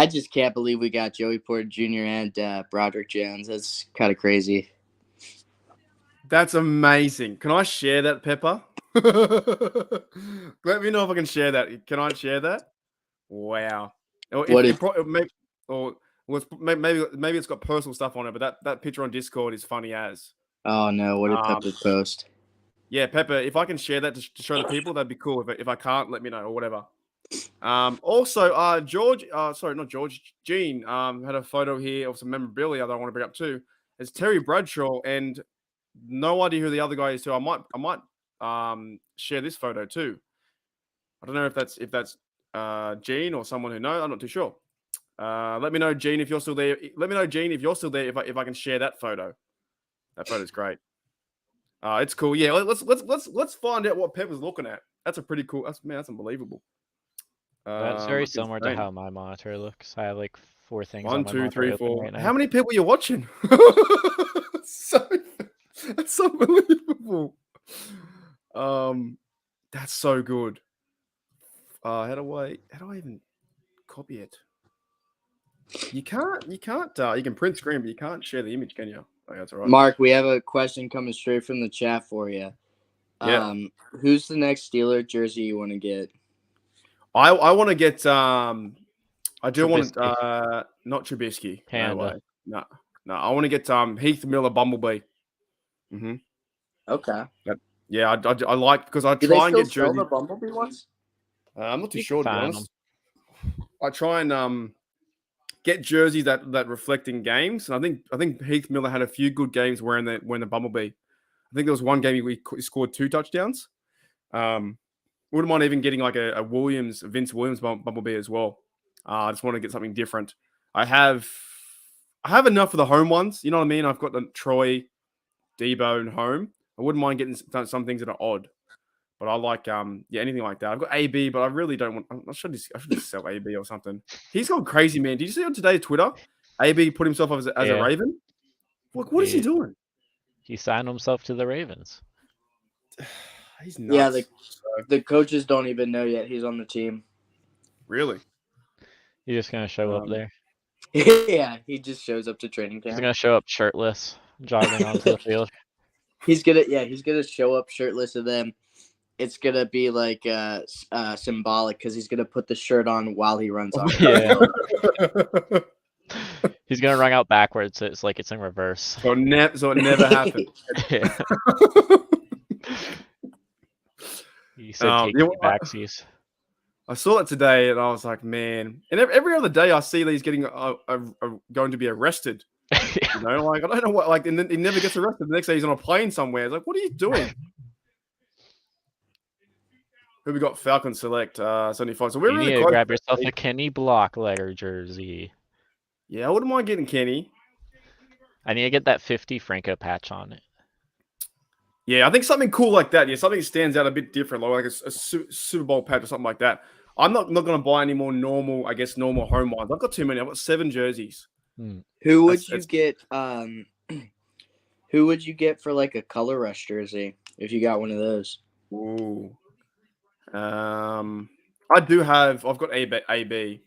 just can't believe we got Joey Porter Jr. and Broderick Jones. That's kind of crazy. That's amazing. Can I share that, Pepper? Let me know if I can share that. Can I share that? Wow. Or What if, if- maybe it's got personal stuff on it, but that picture on Discord is funny as. Oh no! What did Pepper post? Yeah, Pepper, if I can share that to show the people, that'd be cool. If I can't, let me know or whatever. Also, Gene had a photo here of some memorabilia that I want to bring up too. It's Terry Bradshaw, and no idea who the other guy is too. I might share this photo too. I don't know if that's Gene or someone who knows. I'm not too sure. Let me know, Gene, if you're still there. Let me know, Gene, if you're still there. If I can share that photo. That photo's great. It's cool. Yeah, let's find out what Pepper's looking at. That's a pretty cool. That's unbelievable. That's very It's similar to insane. how my monitor looks. I have like 4 things 1, on my 2, monitor 3, open 4. right now. How many people are you watching? That's unbelievable. That's so good. How do I even copy it? You can't. You can print screen, but you can't share the image, can you? Oh, that's all right. Mark, we have a question coming straight from the chat for you. Yeah. Who's the next Steeler jersey you want to get? I want to get I do want Trubisky. not Trubisky. Panda. No way. No. I want to get Heath Miller Bumblebee. Mm-hmm. Okay. Yeah, I like because I Do they try and still get sell jersey. the Bumblebee ones? I'm not too You sure can to be find honest. I try and get jerseys that reflect in games. And I think Heath Miller had a few good games wearing the Bumblebee. I think there was one game he scored 2 touchdowns. Wouldn't mind even getting like a Vince Williams Bumblebee as well. I just want to get something different. I have enough for the home ones. You know what I mean? I've got the Troy, Debo, and home. I wouldn't mind getting some things that are odd. But I like anything like that. I've got AB, but I really don't want. I should just sell AB or something. He's gone crazy, man. Did you see on today's Twitter? AB put himself up as a Yeah. Raven. What is he doing? He signed himself to the Ravens. He's Yeah, nuts. the coaches don't even know yet he's on the team. Really? He's just gonna show up there. Yeah, he just shows up to training He's camp. gonna show up shirtless, jogging onto the field. He's gonna show up shirtless, and then it's gonna be like symbolic because he's gonna put the shirt on while he runs on. Yeah. He's gonna run out backwards. So it's like it's in reverse. So it never happened. Yeah. He said take you know two what? backsies. I saw it today, and I was like, man. And every other day, I see these getting going to be arrested. You know, like I don't know what. Like, and then he never gets arrested. The next day, he's on a plane somewhere. It's like, what are you doing? Who we got? Falcon Select 75. So we're You really need to close. grab yourself a Kenny Block letter jersey. Yeah, I wouldn't mind getting Kenny. I need to get that 50 Franco patch on it. Yeah, I think something cool like that. Yeah, something that stands out a bit different, like a Super Bowl patch or something like that. I'm not going to buy any more normal home ones. I've got too many. I've got 7 jerseys. Who would you get? Who would you get for like a color rush jersey if you got one of those? Ooh. I've got AB,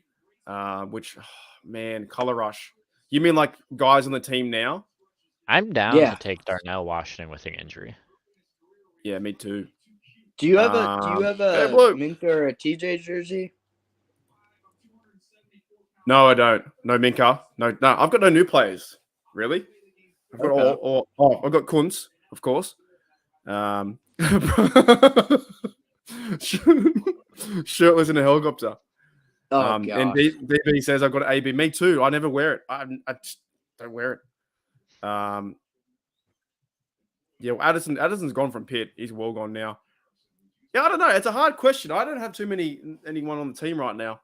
which, man, color rush. You mean like guys on the team now? I'm down Yeah. to take Darnell Washington with an injury. Yeah, me too. Do you have a Blue. Minka or a TJ jersey? No, I don't. No Minka. No. I've got no new players. Really? I've got Okay. I've got Kunz, of course. Shirtless in a helicopter. Oh And gosh. DB says I've got an AB. Me too. I never wear it. I just don't wear it. Yeah, well, Addison's gone from Pitt. He's well gone now. Yeah, I don't know. It's a hard question. I don't have anyone on the team right now.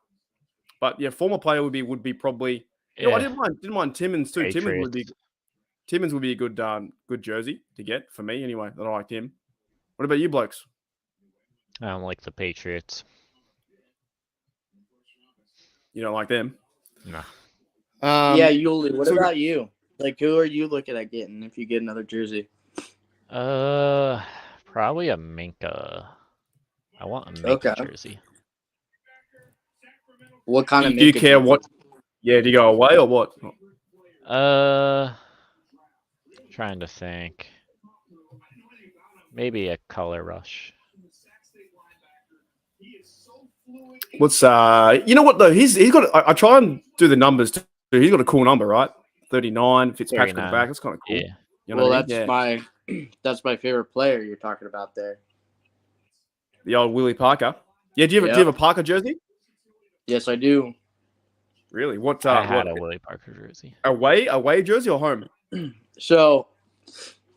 But yeah, former player would be probably. You know, I didn't mind Timmins too. Patriots. Timmins would be a good jersey to get for me anyway. I liked him. What about you blokes? I don't like the Patriots. You don't like them? No. Yeah, Yuli. What so- about you? Like, who are you looking at getting if you get another jersey? Probably a Minka. I want a Minka Okay. jersey. What kind of Do you Minka care jersey? what? Yeah, do you go away or what? Trying to think. Maybe a color rush. What's you know what though? He's got. I try and do the numbers too. He's got a cool number, right? 39. Fitzpatrick on the 39. back. That's kind of cool. Yeah. You know Well, what I mean? Yeah. that's my favorite player you're talking about there. The old Willie Parker. Yeah. Do you have a Parker jersey? Yes, I do. Really? What? I had what, a Willie Parker jersey. away jersey or home? So,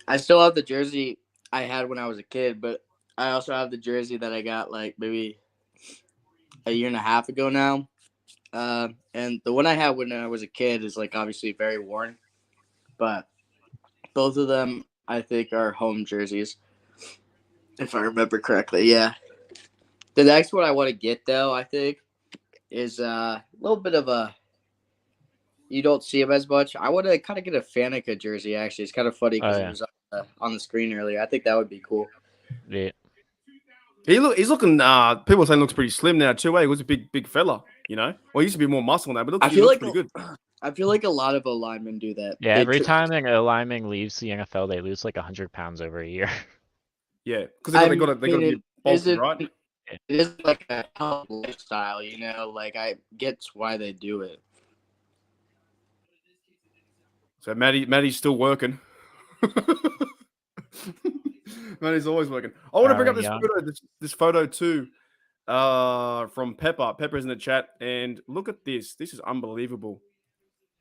I still have the jersey I had when I was a kid, but I also have the jersey that I got like maybe a year and a half ago now. And the one I had when I was a kid is like obviously very worn, but both of them I think are home jerseys, if I remember correctly. Yeah. The next one I want to get though, I think, is a little bit of a. You don't see him as much. I want to kind of get a Faneca jersey. Actually, it's kind of funny because it was on the screen earlier. I think that would be cool. Yeah. He's looking. People are saying looks pretty slim now too. He was a big fella. You know. Well, he used to be more muscle now, but he looks pretty good. I feel like a lot of linemen do that. Yeah, every time a lineman leaves the NFL, they lose like 100 pounds over a year. Yeah, because they got to be bulky, right? It is like a health lifestyle, you know. Like I get why they do it. So Maddie's still working. Maddie's always working. I want to bring up this photo too, from Pepper. Pepper's in the chat, and look at this. This is unbelievable.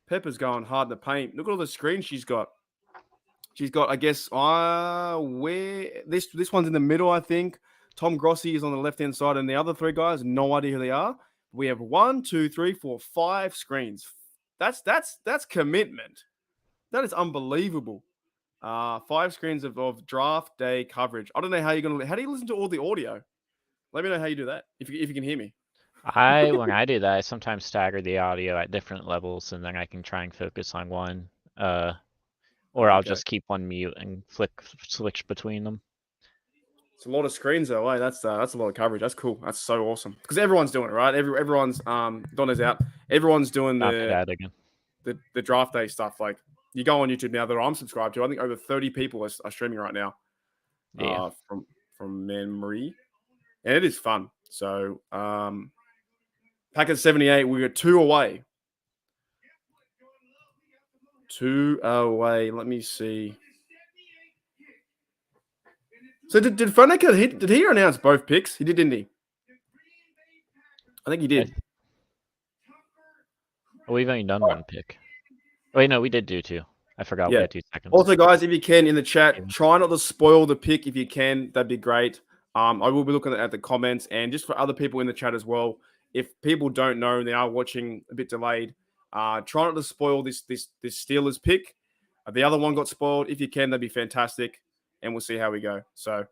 Pepper's going hard in the paint. Look at all the screens she's got. She's got, I guess, where this one's in the middle, I think. Tom Grossi is on the left-hand side, and the other three guys, no idea who they are. We have 1, 2, 3, 4, 5 screens. That's commitment. That is unbelievable. 5 screens of draft day coverage. I don't know how do you listen to all the audio? Let me know how you do that if you can hear me. When I do that, I sometimes stagger the audio at different levels, and then I can try and focus on one. Or I'll just keep one mute and switch between them. It's a lot of screens though. Hey, that's a lot of coverage. That's cool. That's so awesome because everyone's doing it, right? Everyone's Donna's out. Everyone's doing the draft day stuff. Like you go on YouTube now that I'm subscribed to. I think over 30 people are streaming right now. Yeah. From memory, and it is fun. So Packers 78. We got 2 away. 2 away. Let me see. So did Faneca, did he announce both picks? He did, didn't he? I think he did. We've only done one pick. Wait, no, we did do 2. I forgot we had 2 seconds. Also, guys, if you can in the chat, try not to spoil the pick if you can. That'd be great. I will be looking at the comments, and just for other people in the chat as well. If people don't know and they are watching a bit delayed, try not to spoil this Steelers pick. The other one got spoiled. If you can, that'd be fantastic, and we'll see how we go. So,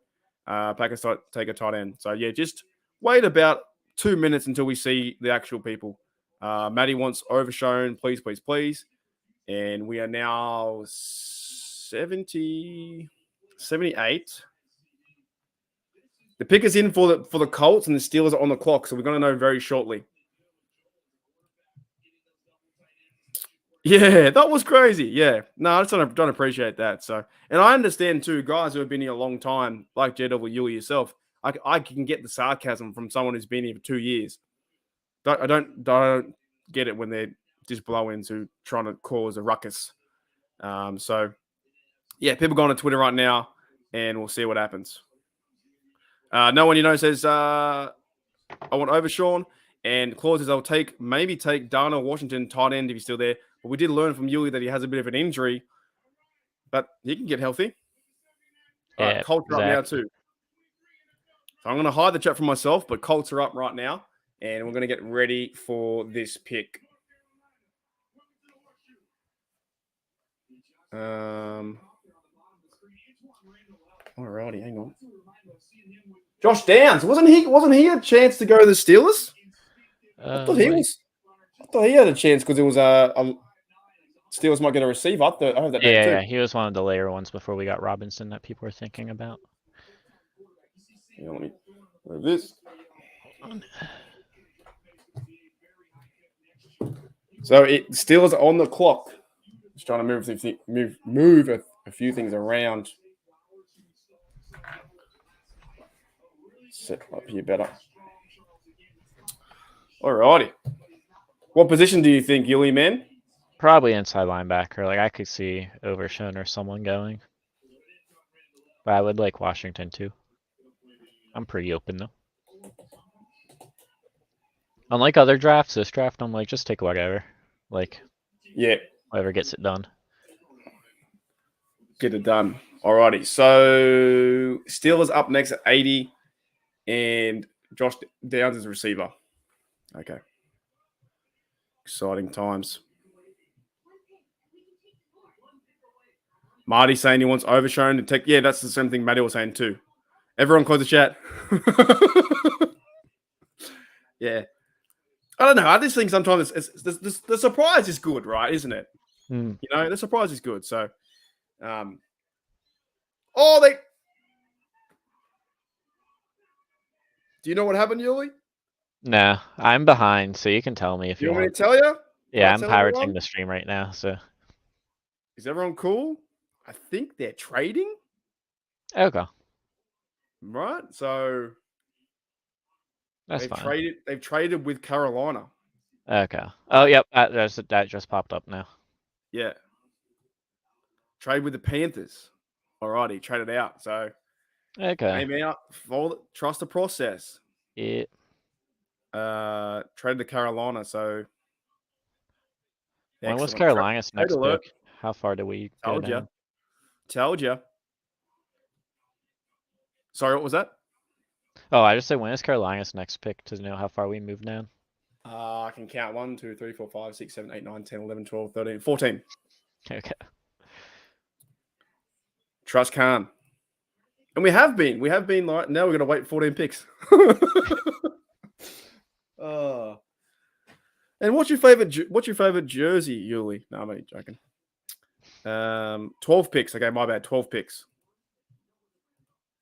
Packers take a tight end. So yeah, just wait about 2 minutes until we see the actual people. Maddie wants overshown, please. And we are now 78. The pick is in for the Colts, and the Steelers are on the clock, so we're going to know very shortly. Yeah, that was crazy. Yeah. No, I just don't appreciate that. So, and I understand too, guys who have been here a long time, like JW yourself, I can get the sarcasm from someone who's been here for 2 years. I don't get it when they're just blow-ins who trying to cause a ruckus. So, yeah, people go on Twitter right now, and we'll see what happens. No one you know says, I want Overshawn. And Claus says, I'll maybe take Darnell Washington tight end if he's still there. But we did learn from Yuli that he has a bit of an injury, but he can get healthy. All right, Colts are up now too. So I'm going to hide the chat from myself, but Colts are up right now, and we're going to get ready for this pick. Alrighty, hang on. Josh Downs, wasn't he a chance to go to the Steelers? I thought he had a chance because it was Steelers might get a receiver. I heard that name too. Yeah, he was one of the later ones before we got Robinson that people were thinking about. Yeah, let me move this. So Steelers are on the clock. Just trying to move a few things around. Set up here better. Alrighty. What position do you think, Yuli, man? Probably inside linebacker. Like I could see Overshown or someone going. But I would like Washington too. I'm pretty open though. Unlike other drafts, this draft I'm like just take whatever. Like yeah, whatever gets it done. Get it done. Alrighty. So Steelers up next at 80, and Josh Downs is a receiver. Okay. Exciting times. Marty saying he wants Overshown to take. Yeah, that's the same thing Matty was saying too. Everyone close the chat. Yeah. I don't know. I just think sometimes the surprise is good, right? Isn't it? Mm. You know, the surprise is good. So, do you know what happened, Yuli? No, I'm behind, so you can tell me if you want want. Me to tell you? Yeah, I'm pirating the stream right now, so. Is everyone cool? I think they're trading. Okay. Right? So that's fine. They've traded with Carolina. Okay. Oh, yep. That just popped up now. Yeah. Trade with the Panthers. Alrighty, traded out. So okay. Came out. Trust the process. Yeah. Traded to Carolina. So when was Carolina's next pick? How far do we go down? Told you. Sorry, what was that? Oh, I just said when is Carolina's next pick to know how far we move down? I can count 1, 2, 3, 4, 5, 6, 7, 8, 9, 10, 11, 12, 13, 14. Okay. Trust Khan. And we have been like, now we're going to wait 14 picks. And what's your favorite jersey, Yuli? No, I'm only joking. 12 picks. Okay, my bad. 12 picks.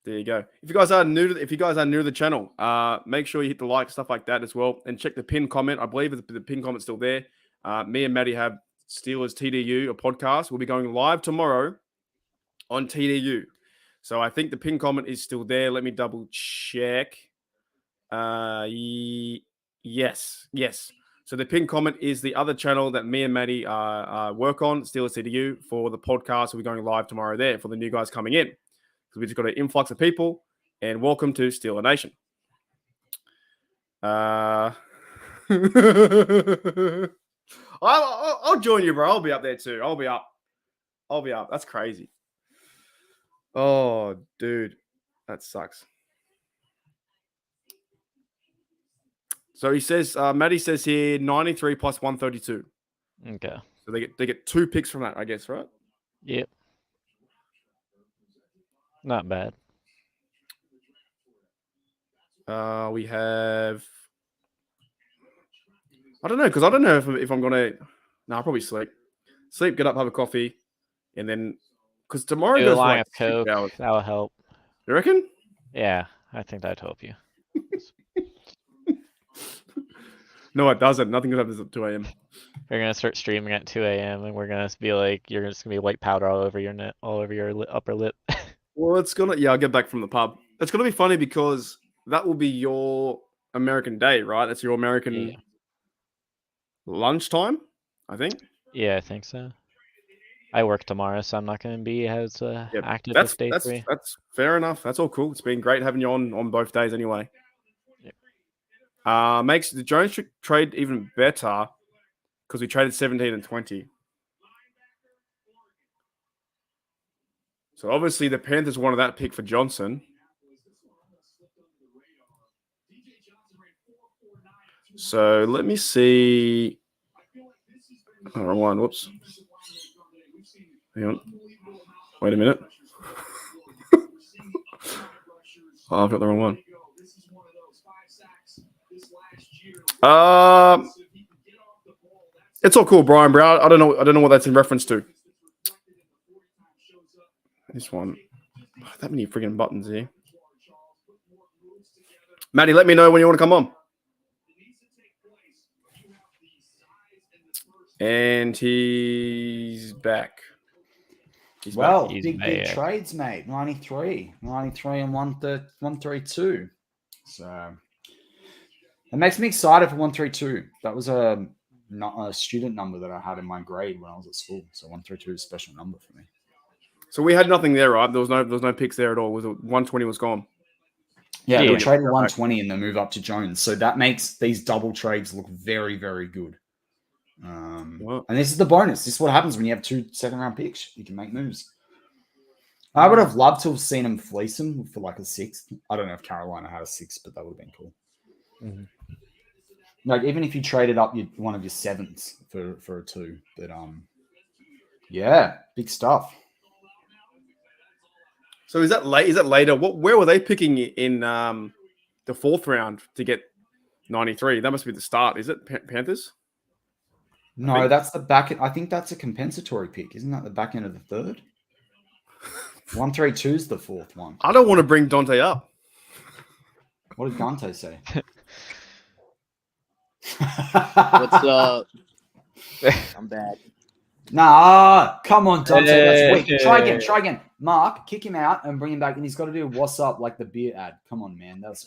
There you go. If you guys are new to the channel, make sure you hit the like, stuff like that as well, and check the pinned comment. I believe the pinned comment's still there. Me and Maddie have Steelers TDU, a podcast. We'll be going live tomorrow on TDU. So I think the pinned comment is still there. Let me double check. Yes. So the pinned comment is the other channel that me and Maddie work on, Steelers TDU, for the podcast. We'll be going live tomorrow there for the new guys coming in. Because we just got an influx of people, and welcome to Steeler Nation. I'll join you, bro. I'll be up there too. I'll be up. That's crazy. Oh, dude, that sucks. So he says, Maddie says here, 93 plus 132. Okay. So they get 2 picks from that, I guess, right? Yep. Not bad. We have. I don't know, because I don't know if I'm gonna. No, I'll probably sleep. Get up, have a coffee, and then because tomorrow goes like 6 hours. That'll help. You reckon? Yeah, I think that'd help you. No, it doesn't. Nothing good happens at 2 a.m. We're gonna start streaming at 2 a.m. and we're gonna be like, you're just gonna be white powder all over your net, all over your upper lip. Well, it's gonna. Yeah, I'll get back from the pub. It's gonna be funny because that will be your American day, right? That's your American Yeah. lunchtime, I think. Yeah, I think so. I work tomorrow, so I'm not gonna be as active That's as day 3. that's fair enough. That's all cool. It's been great having you on both days anyway. Yep. Makes the Jones trade even better because we traded 17 and 20. So obviously the Panthers wanted that pick for Johnson. So let me see. Oh, wrong one. Whoops. Hang on. Wait a minute. Oh, I've got the wrong one. It's all cool, Brian Brown. I don't know what that's in reference to. This one. Oh, that many friggin' buttons here. Maddie, let me know when you want to come on. And he's back. He's Well, He's big back. trades, mate. 93 and 132. So it makes me excited for 132. That was not a student number that I had in my grade when I was at school. So 132 is a special number for me. So we had nothing there, right? There was no picks there at all. Was 120 was gone. Yeah, Yeah. they traded 120 and they move up to Jones. So that makes these double trades look very, very good. Wow. And this is the bonus. This is what happens when you have 2 second-round picks. You can make moves. I would have loved to have seen him fleece him for like a 6th. I don't know if Carolina had a 6th, but that would have been cool. Mhm. Like even if you traded up one of your 7ths for a 2, but yeah, big stuff. So is that late? Is that later? Where were they picking in the 4th round to get 93? That must be the start. Is it Panthers? No, that's the back. I think that's a compensatory pick. Isn't that the back end of the 3rd? 132 is the 4th one. I don't want to bring Dante up. What did Dante say? What's up? I'm back. Nah, come on, Dante. That's weak. Try again. Mark, kick him out and bring him back. And he's got to do what's up like the beer ad. Come on, man. That's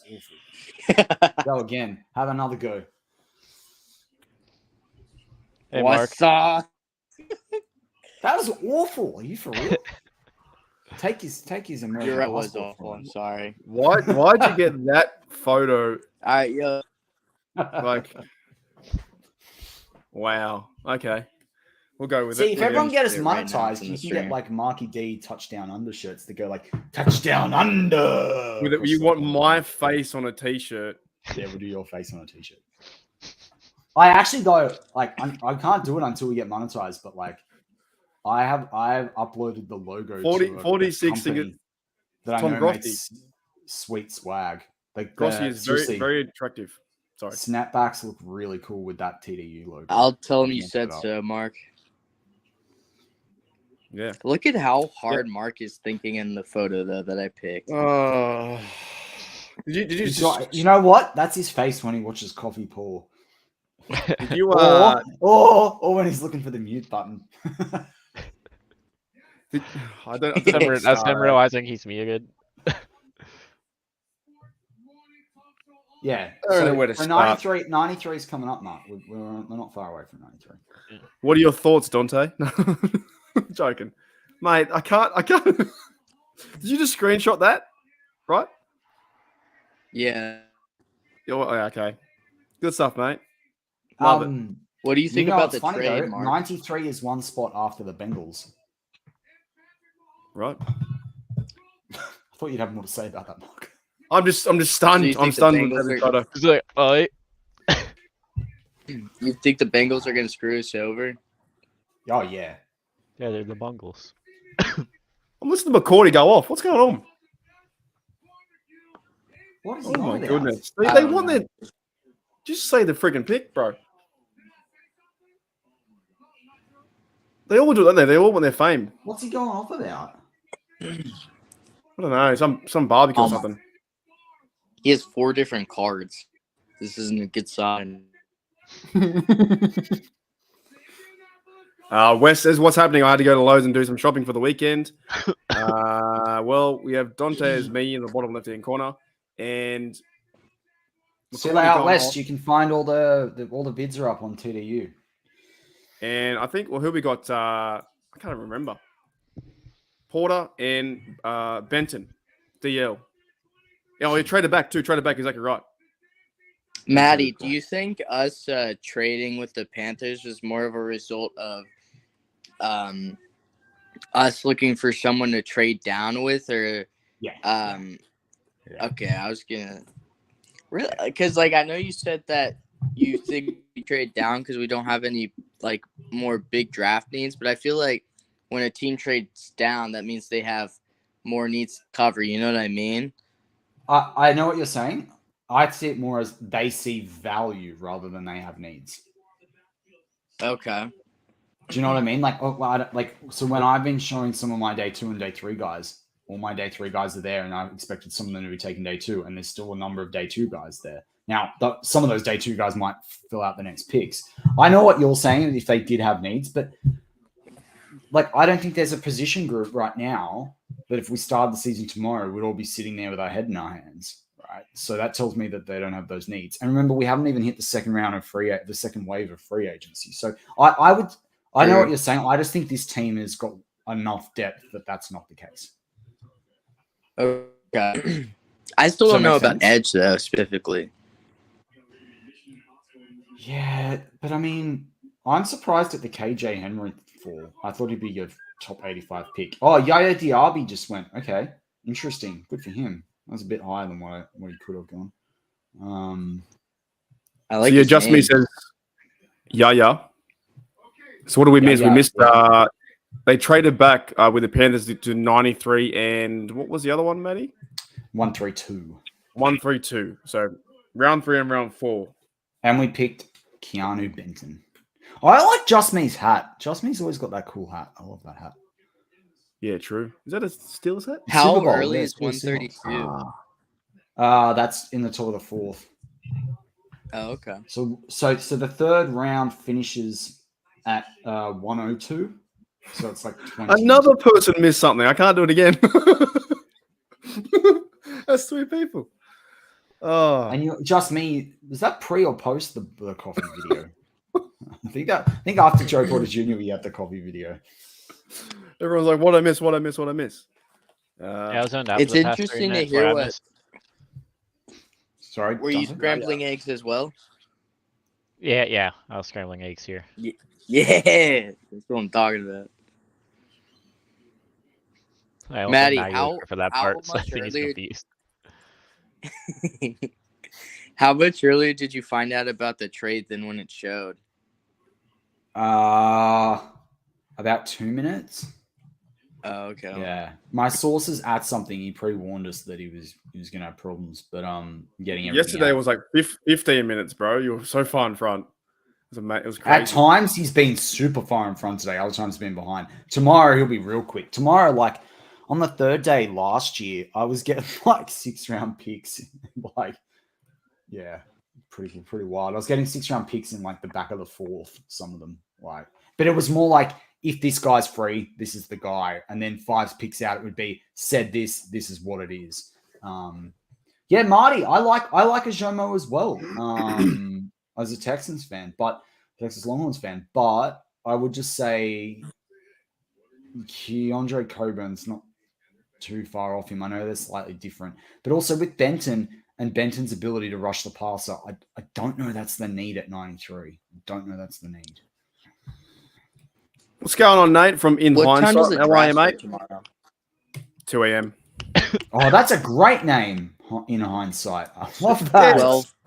awful. Go again. Have another go. Hey, Mark. What's up? That was awful. Are you for real? Take his American. You're right, was passport awful. from I'm him. sorry. Why'd you get that photo? All right, yo. Like, wow. Okay, we'll go with See, it. if We'll everyone go. get us it right now. monetized, It's in you the can get stream. like Marky D touchdown undershirts that go like touchdown under. With it, you want my face on a t-shirt? Yeah, we'll do your face on a t-shirt. I actually though, like, I can't do it until we get monetized, but like, I've uploaded the logo 46 to a company that I Tom know Grossi. makes sweet swag. Like, Grossi is seriously, very attractive. Sorry. snapbacks look really cool with that TDU logo. I'll tell him I'm you gonna said put it up. so, Mark. Yeah. Look at how hard Mark is thinking in the photo though that I picked. Did you You know what? That's his face when he watches Coffee Pour. did you Or when he's looking for the mute button. I don't That's him realizing he's muted. Yeah. I don't know So, where to so start. 93 is coming up, Mark. We're not far away from 93. What are your thoughts, Dante? Joking, mate. I can't. Did you just screenshot that? Right? Yeah. Okay. Good stuff, mate. Love it. What do you think know about what's the funny, trade, though? Mark? 93 is one spot after the Bengals. Right. I thought you'd have more to say about that, Mark. I'm just So stunned. you I'm think the stunned with Bengals every are- photo. He's like, oh, You think the Bengals are going to screw us over? Oh, yeah. yeah, they're the Bungles. I'm listening to McCourty go off. What's going on? What is he Oh on my about? goodness. I They don't want know. their. Just say the friggin' pick, bro. They all do it, don't they? They all want their fame. What's he going off about? I don't know. Some barbecue or Oh my- something. He has 4 different cards. This isn't a good sign. Wes says, what's happening? I had to go to Lowe's and do some shopping for the weekend. Well, we have Dante as me in the bottom left-hand corner. And See McCoy out gone west, off. you can find all the vids are up on TDU. And I think, well, who we got? I can't remember. Porter and Benton, DL. Oh, he traded back too. Traded back, exactly right. Maddie, do you think us trading with the Panthers was more of a result of us looking for someone to trade down with, or Yeah. okay, I was gonna really, because like I know you said that you think we trade down because we don't have any like more big draft needs, but I feel like when a team trades down, that means they have more needs to cover. You know what I mean? I know what you're saying. I see it more as they see value rather than they have needs. Okay. Do you know what I mean? Like, so when I've been showing some of my day 2 and day 3 guys, all my day 3 guys are there, and I expected some of them to be taking day 2, and there's still a number of day 2 guys there. Now, some of those day 2 guys might fill out the next picks. I know what you're saying if they did have needs, but like, I don't think there's a position group right now that if we started the season tomorrow, we'd all be sitting there with our head in our hands, right? So that tells me that they don't have those needs. And remember, we haven't even hit the second wave of free agency. So I know what you're saying. I just think this team has got enough depth that that's not the case. Okay. I still don't know about Edge though, specifically. Yeah, but I mean, I'm surprised at the KJ Henry fall. I thought he'd be a top 85 pick. Oh, Yaya Diaby just went. Okay, interesting. Good for him. That was a bit higher than what he could have gone. I like. So just me says, yeah. So what do we miss? We missed. They traded back with the Panthers to 93, and what was the other one, Matty? 132. 132. So round 3 and round 4. And we picked Keanu Benton. Oh, I like Just Me's hat. Just Me's always got that cool hat. I love that hat. Yeah, true. Is that a Steelers hat? How early is 132? That's in the top of the 4th. Oh, okay. So the third round finishes at 102. So it's like 20. Another person missed something. I can't do it again. That's 3 people. Oh, And Just Me, was that pre or post the coffee video? I think after Joe Porter Jr. we had the coffee video. Everyone's like, "What I miss? What I miss? What I miss?" I was on It's interesting to hear what. Sorry, were you scrambling eggs as well? Yeah. I was scrambling eggs here. Yeah, that's what I'm talking about. Maddie, how much how much earlier did you find out about the trade than when it showed? About 2 minutes. Oh, okay. Yeah, my sources at something. He pre-warned us that he was going to have problems, but getting everything yesterday out. was like 15 minutes, bro. You were so far in front. It was crazy. At times he's been super far in front today. Other times he's been behind. Tomorrow he'll be real quick. Tomorrow, like on the 3rd day last year, I was getting like 6-round picks. Like, yeah, pretty wild. I was getting 6-round picks in like the back of the 4th. Some of them, like, but it was more like, if this guy's free, this is the guy. And then 5 picks out, it would be said this is what it is. Yeah, Marty, I like Ajomo as well. As a Texans fan, but Texas Longhorns fan. But I would just say Keandre Coburn's not too far off him. I know they're slightly different. But also with Benton and Benton's ability to rush the passer, I don't know that's the need at 93. I don't know that's the need. What's going on, Nate? From In Hindsight. How are you, mate? Tomorrow? 2 a.m. Oh, that's a great name. In Hindsight, I love that.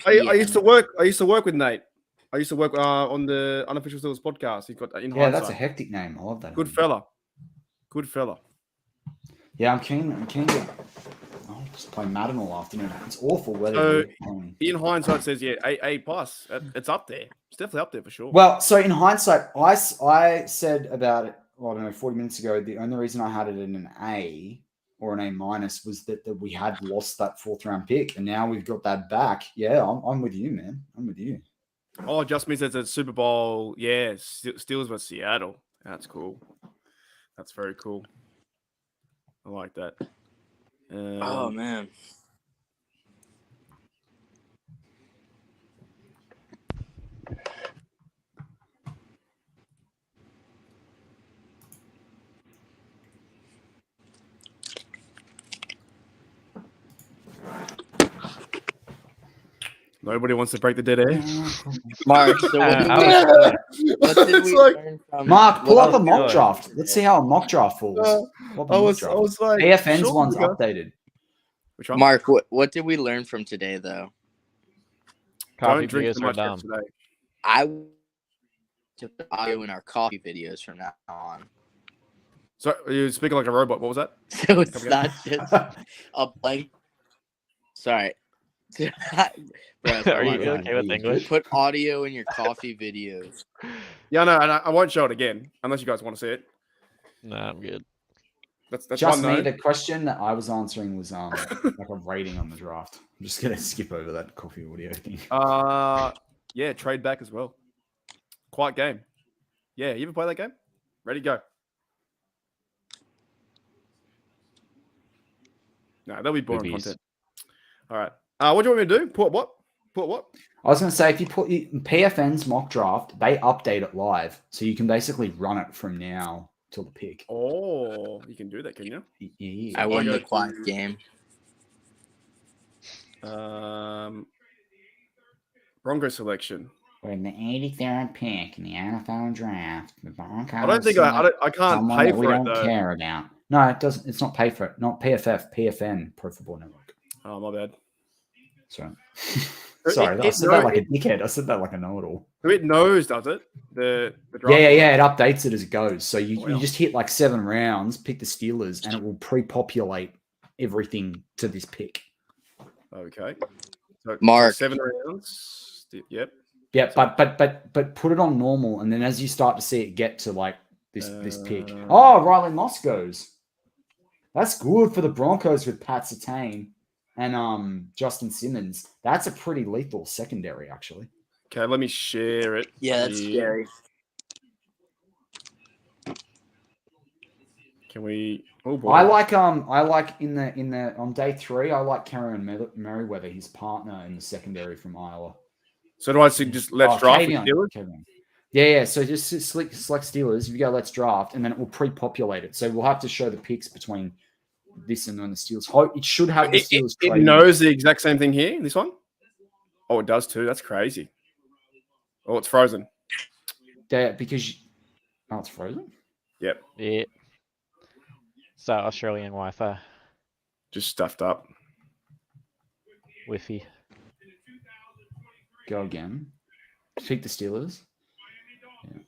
I used to work with Nate. I used to work on the Unofficial Steelers podcast. He got In Hindsight. That's a hectic name. I love that. Good fella. Yeah, I'm keen to just play Madden all afternoon. It's awful weather. So, In Hindsight says, A+. It's up there. It's definitely up there for sure. Well, so in hindsight, I said about it, 40 minutes ago, the only reason I had it in an A or an A minus was that we had lost that 4th round pick, and now we've got that back. Yeah, I'm with you, man. I'm with you. Oh, just means it's a Super Bowl. Yeah, Steelers vs Seattle. That's cool. That's very cool. I like that. Oh man. Nobody wants to break the dead air. Mark, so I what did It's we like- learn from Mark, pull what up a was mock good? draft. Let's see how a mock draft falls. Pull up a I mock was draft. like, AFN's sure, one's we'll go. updated. Which one? Mark, what did we learn from today though? Coffee Don't drink videos too are much dumb. today. I took the audio in our coffee videos from now on. So you speaking like a robot. What was that? So it's Come not just a blank. Sorry. Bro, Are come you on, man. okay with English? Put audio in your coffee videos. Yeah, no, and I won't show it again unless you guys want to see it. No, I'm good. That's Just one me. though. The question that I was answering was like a rating on the draft. I'm just gonna skip over that coffee audio thing. Yeah, trade back as well. Quiet game. Yeah, you ever play that game? Ready, go. No, that'll be boring Boobies. content. All right. What do you want me to do? Put what? Put what? I was gonna say if you put PFN's mock draft, they update it live, so you can basically run it from now till the pick. Oh, you can do that, can you? Yeah. I won go the to- quiet game. Bronco selection. We're in the 83rd pick in the NFL draft. The Broncos I don't think I can't someone pay that we for it don't though. care about. No, it doesn't. It's not pay for it. Not PFF. PFN. Pro Football Network. Oh, my bad. Sorry. Sorry, I said that like a dickhead. I said that like a know-it-all. It knows, does it? The draft Yeah. It updates it as it goes. So you Wow. just hit like 7 rounds, pick the Steelers, and it will pre-populate everything to this pick. Okay. So, Mark. 7 rounds. Yep. Yeah, but put it on normal, and then as you start to see it get to like this pick. Oh, Riley Moss goes. That's good for the Broncos with Pat Surtain and Justin Simmons. That's a pretty lethal secondary, actually. Okay, let me share it. Yeah, that's here. scary. Can we? Oh boy. I like in the on day 3, I like Cameron Merriweather, his partner in the secondary from Iowa. So do I see just let's draft with Steelers? Kavion. Yeah. So just select Steelers. If you go, let's draft, and then it will pre-populate it. So we'll have to show the picks between this and then the Steelers. It should have the Steelers. It trading. knows the exact same thing here. This one. Oh, it does too. That's crazy. Oh, it's frozen. Yeah, because it's frozen. Yep, Yeah. So Australian Wi-Fi, just stuffed up. Wi-Fi. Go again. Pick the Steelers. Yeah.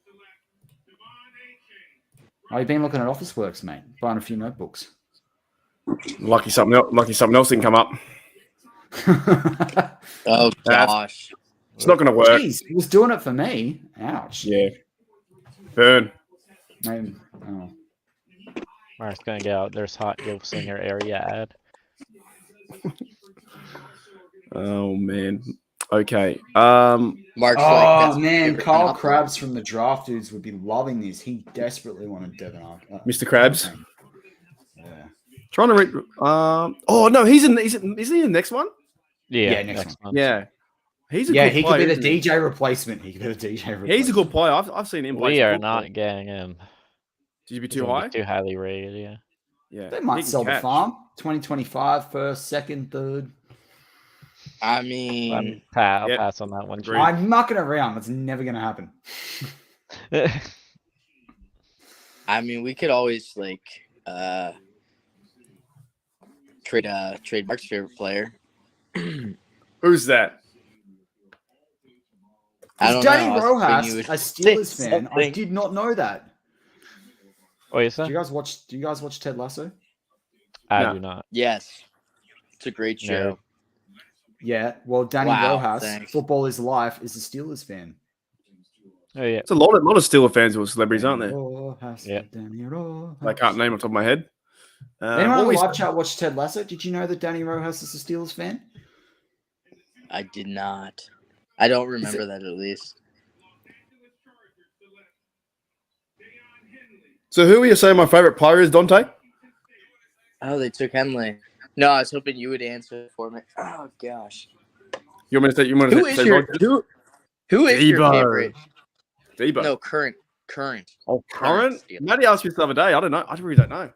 Oh, you've been looking at Office Works, mate. Buying a few notebooks. Lucky something else didn't come up. Oh gosh. It's not going to work. Jeez, he was doing it for me. Ouch. Yeah. Burn. Maybe, oh. Mark's gonna get out. There's hot gifts in your area ad. Oh man. Okay. Mark's Oh that's man, favorite Kyle outfit. Krabs from the Draft Dudes would be loving this. He desperately wanted Devin Ark. Mr. Krabs. Yeah. Trying to read. Oh no, isn't he in the next one? Yeah, next month. Yeah. He's a Yeah, good he player, could be isn't the he? DJ replacement. He could be the DJ replacement. He's a good player. I've seen him play. We some are football. not getting him. Did you be He's too gonna high? be too highly rated. Yeah. Yeah. They He might can sell the catch. farm. 2025, first, second, third. I mean, I'll Yep. pass on that one. Agreed. I'm mucking around. That's never going to happen. we could always trade Mark's favorite player. Who's that? I Is don't know. Danny I was Rojas hoping you a would Steelers say fan? I something. did not know that. What you say? Do you guys watch Ted Lasso? I No. do not. Yes, it's a great show. Yeah. Well, Danny Wow, Rojas, thanks. Football is Life, is a Steelers fan. Oh yeah. It's a lot of Steelers fans who are celebrities, aren't there? Rojas, Yeah. Danny Rojas. I can't name off the top of my head. Anyone what on the we live said- chat watch Ted Lasso? Did you know that Danny Rojas is a Steelers fan? I did not. I don't Is remember that at least. So who are you saying my favorite player is, Dante? Oh, they took Henley. No, I was hoping you would answer it for me. Oh gosh. You want me to say? You want Who to is say your Rodgers? who is your Debo. favorite? Debo. No, current. Oh, current? Steelers. Matty asked me this the other day. I don't know. I really don't know.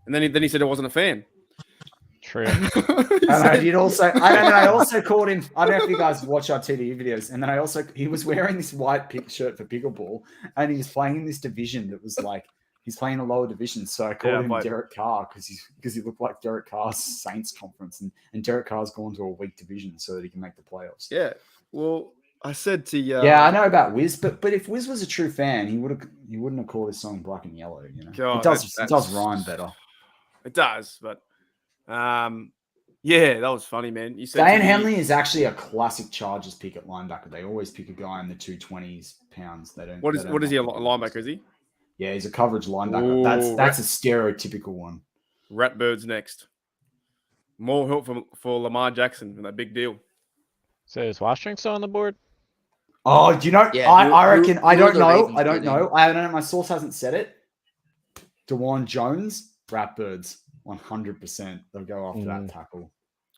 And then he said I wasn't a fan. True. He And said- I also called him. I don't know if you guys watch our TDE videos. And then he was wearing this white shirt for pickleball, and he was playing in this division that was like he's playing a lower division. So I called him but- Derek Carr because he looked like Derek Carr's Saints conference, and Derek Carr's gone to a weak division so that he can make the playoffs. Yeah. Well, I said to Yeah, I know about Wiz, but if Wiz was a true fan, he wouldn't have called his song Black and Yellow. You know, God, it does that's- it does rhyme better. It does, but yeah, that was funny, man. You said Dan to me- Henley is actually a classic Chargers pick at linebacker. They always pick a guy in the 220s pounds. They don't. What they is don't he a like linebacker? Is he? Yeah, he's a coverage linebacker. Ooh, That's a stereotypical one. Ratbirds next. More help for Lamar Jackson and that big deal. So is Washington still on the board? Oh, do you know? Yeah, I reckon. who I are don't the know. Ravens I don't getting? know. I don't know. My source hasn't said it. DeJuan Jones, Ratbirds, 100%. They'll go after that tackle.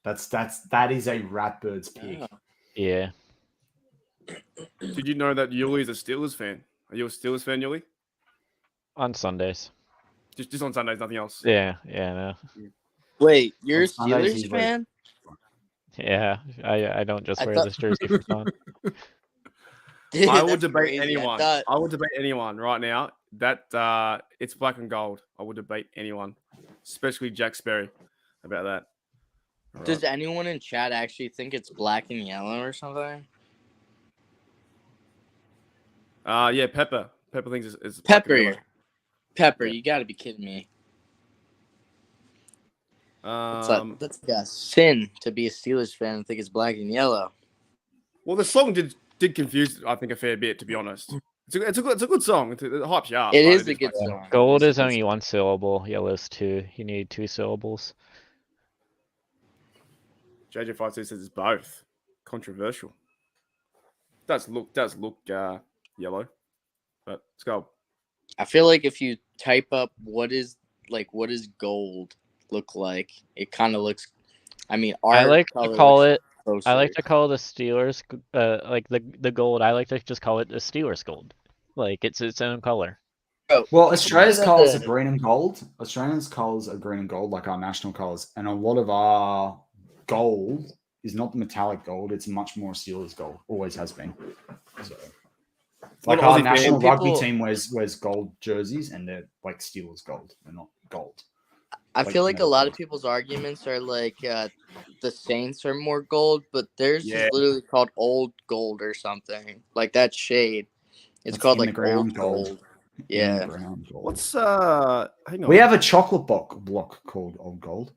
That is a Ratbirds pick. Oh. Yeah. Did you know that Yuli is a Steelers fan? Are you a Steelers fan, Yuli? On Sundays. Just on Sundays, nothing else. Yeah, no. Wait, you're a On Sundays, Steelers he's fan? Yeah. I don't just I wear thought- this jersey for fun. Dude, I will that's debate crazy. anyone. I I will debate anyone right now. That it's black and gold. I will debate anyone, especially Jack Sperry, about that. All Does right. anyone in chat actually think it's black and yellow or something? Yeah, Pepper. Pepper thinks it's black and yellow. Pepper, Yeah. you got to be kidding me. That's like a sin to be a Steelers fan and think it's black and yellow. Well, the song did confuse, I think, a fair bit, to be honest. It's a good song. It hypes you up. It but is a good like- song. Gold It is a good only song. one syllable. Yellow's two. You need two syllables. JJ52 says it's both. Controversial. Does look yellow, but it's gold. I feel like if you type up what does gold look like, it kind of looks. I mean, I our like to color call looks it. I closer. like to call the Steelers, like the gold. I like to just call it the Steelers gold. Like it's its own color. Bro, Well, Australia's Look at colours the- are green and gold. Australians' colours are green and gold, like our national colours. And a lot of our gold is not the metallic gold. It's much more Steelers gold. Always has been. So, like What our Aussie national fan- rugby people- team wears gold jerseys, and they're like Steelers gold. They're not gold. I like feel like a metal lot gold. of people's arguments are like the Saints are more gold, but theirs Yeah. is literally called old gold or something like that shade. It's That's called in the like ground old gold. gold. Yeah. Brown gold. What's hang on. We have a chocolate block called Old Gold.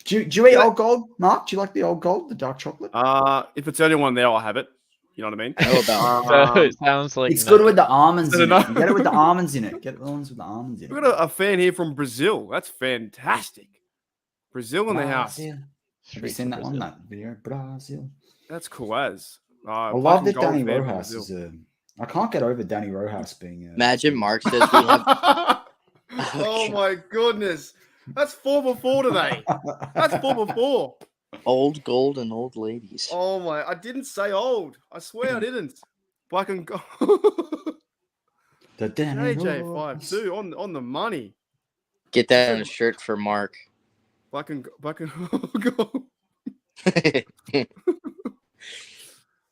Do you eat Old Gold, Mark? Do you like the Old Gold, the dark chocolate? if it's the only one there, I'll have it. You know what I mean? I know about So it sounds like It's good with the almonds I in don't it. You get it with the almonds in it. Get the ones with the almonds in We've it. got a fan here from Brazil. That's fantastic. Brazil in the house. Brazil. Have you Streets seen of that one? Brazil. That video? Brazil. That's cool as. I Black love and that gold Danny fan from Rojas Brazil. is a. I can't get over Danny Rojas being a. Imagine Mark says we have Oh my goodness. That's 4 for 4 today. That's 4 for 4. old gold and old ladies. Oh my, I didn't say old. I swear I didn't. Black and gold. The Danny Rojas. JJ52 on the money. Get that in a shirt for Mark. Black and gold.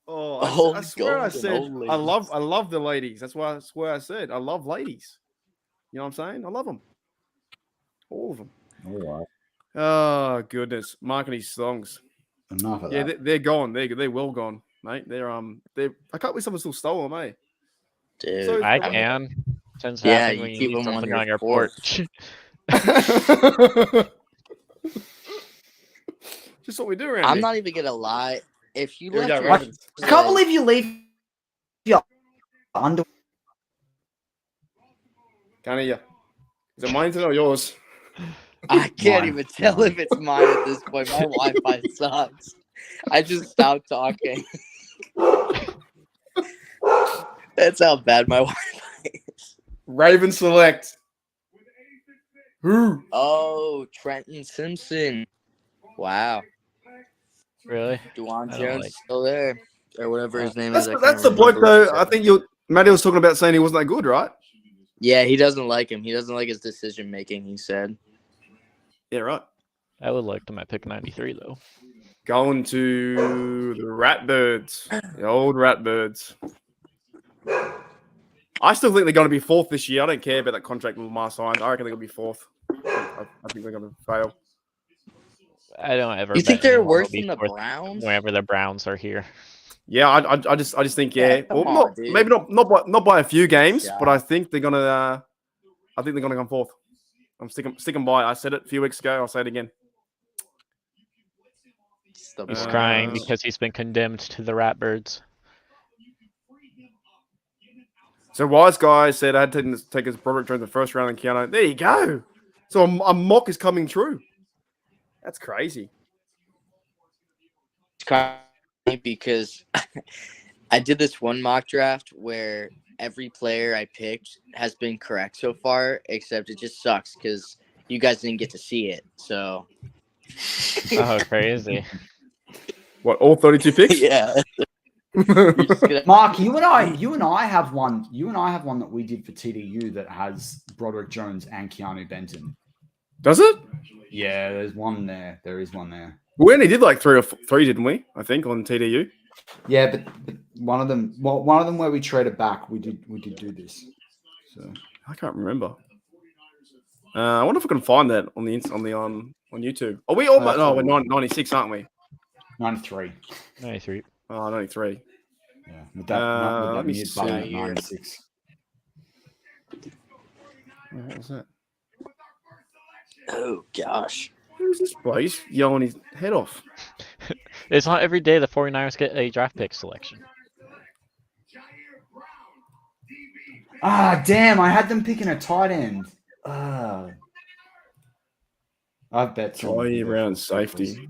Oh, I Old swear I gold and said old I ladies. love the ladies. That's why I swear I said I love ladies. You know what I'm saying? I love them. All of them. All right. Oh goodness, Mark and his songs. Enough of Yeah, that. they're gone. They're well gone, mate. They're I can't believe someone still stole them, eh? Dude, So- I I mean- can. Tends Yeah, happen you when you keep need them on something your on your porch. porch. Just what we do around I'm here. not even gonna lie. If you Here we left go, your Ravens. I can't believe you leave your under. Can't hear you. Is it my internet or yours? I can't Mine. even tell if it's mine at this point. My Wi-Fi sucks. I just stopped talking. That's how bad my Wi-Fi is. Raven select. Who? Oh, Trenton Simpson. Wow. Really? Duan I don't Jones like- still there. Or whatever his name That's is. I that's can't the bloke remember. though. I think Matty was talking about saying he wasn't that good, right? Yeah, he doesn't like him. He doesn't like his decision making, he said. Yeah, right. I would like them at pick 93 though. Going to the Ratbirds, the old Ratbirds. I still think they're going to be fourth this year. I don't care about that contract Lamar signed. I reckon they're going to be fourth. I think they're going to fail. I don't ever. You think bet they're anyone will worse be than the fourth Browns? Whenever the Browns are here. Yeah, I just think Yeah, yeah. come Well, on, not dude. maybe not by a few games, Yeah. but I think they're gonna. I think they're gonna come fourth. I'm sticking by. I said it a few weeks ago. I'll say it again. It's the He's Uh, crying Browns. because he's been condemned to the Ratbirds. So wise guy said I had to take his Broderick Jones in the first round and Keanu. There you go. So a mock is coming true. That's crazy. It's crazy because I did this one mock draft where every player I picked has been correct so far, except it just sucks because you guys didn't get to see it. So Oh, crazy. What, all 32 picks? yeah, you're just gonna Mark, you and I have one. You and I have one that we did for TDU that has Broderick Jones and Keanu Benton. Does it? Yeah, there's one there. There is one there. We only did like three, didn't we? I think on TDU. Yeah, but one of them where we traded back, we did do this. So I can't remember. I wonder if we can find that on YouTube. Are we all? No, we're 96, aren't we? 93. 93. Oh, 93. Yeah, with that let me mid button at see. 96. What was that? Oh gosh. Who's this bloke? He's yelling his head off. It's not every day the 49ers get a draft pick selection. Ah, damn! I had them picking a tight end. I bet. Joy Brown safety.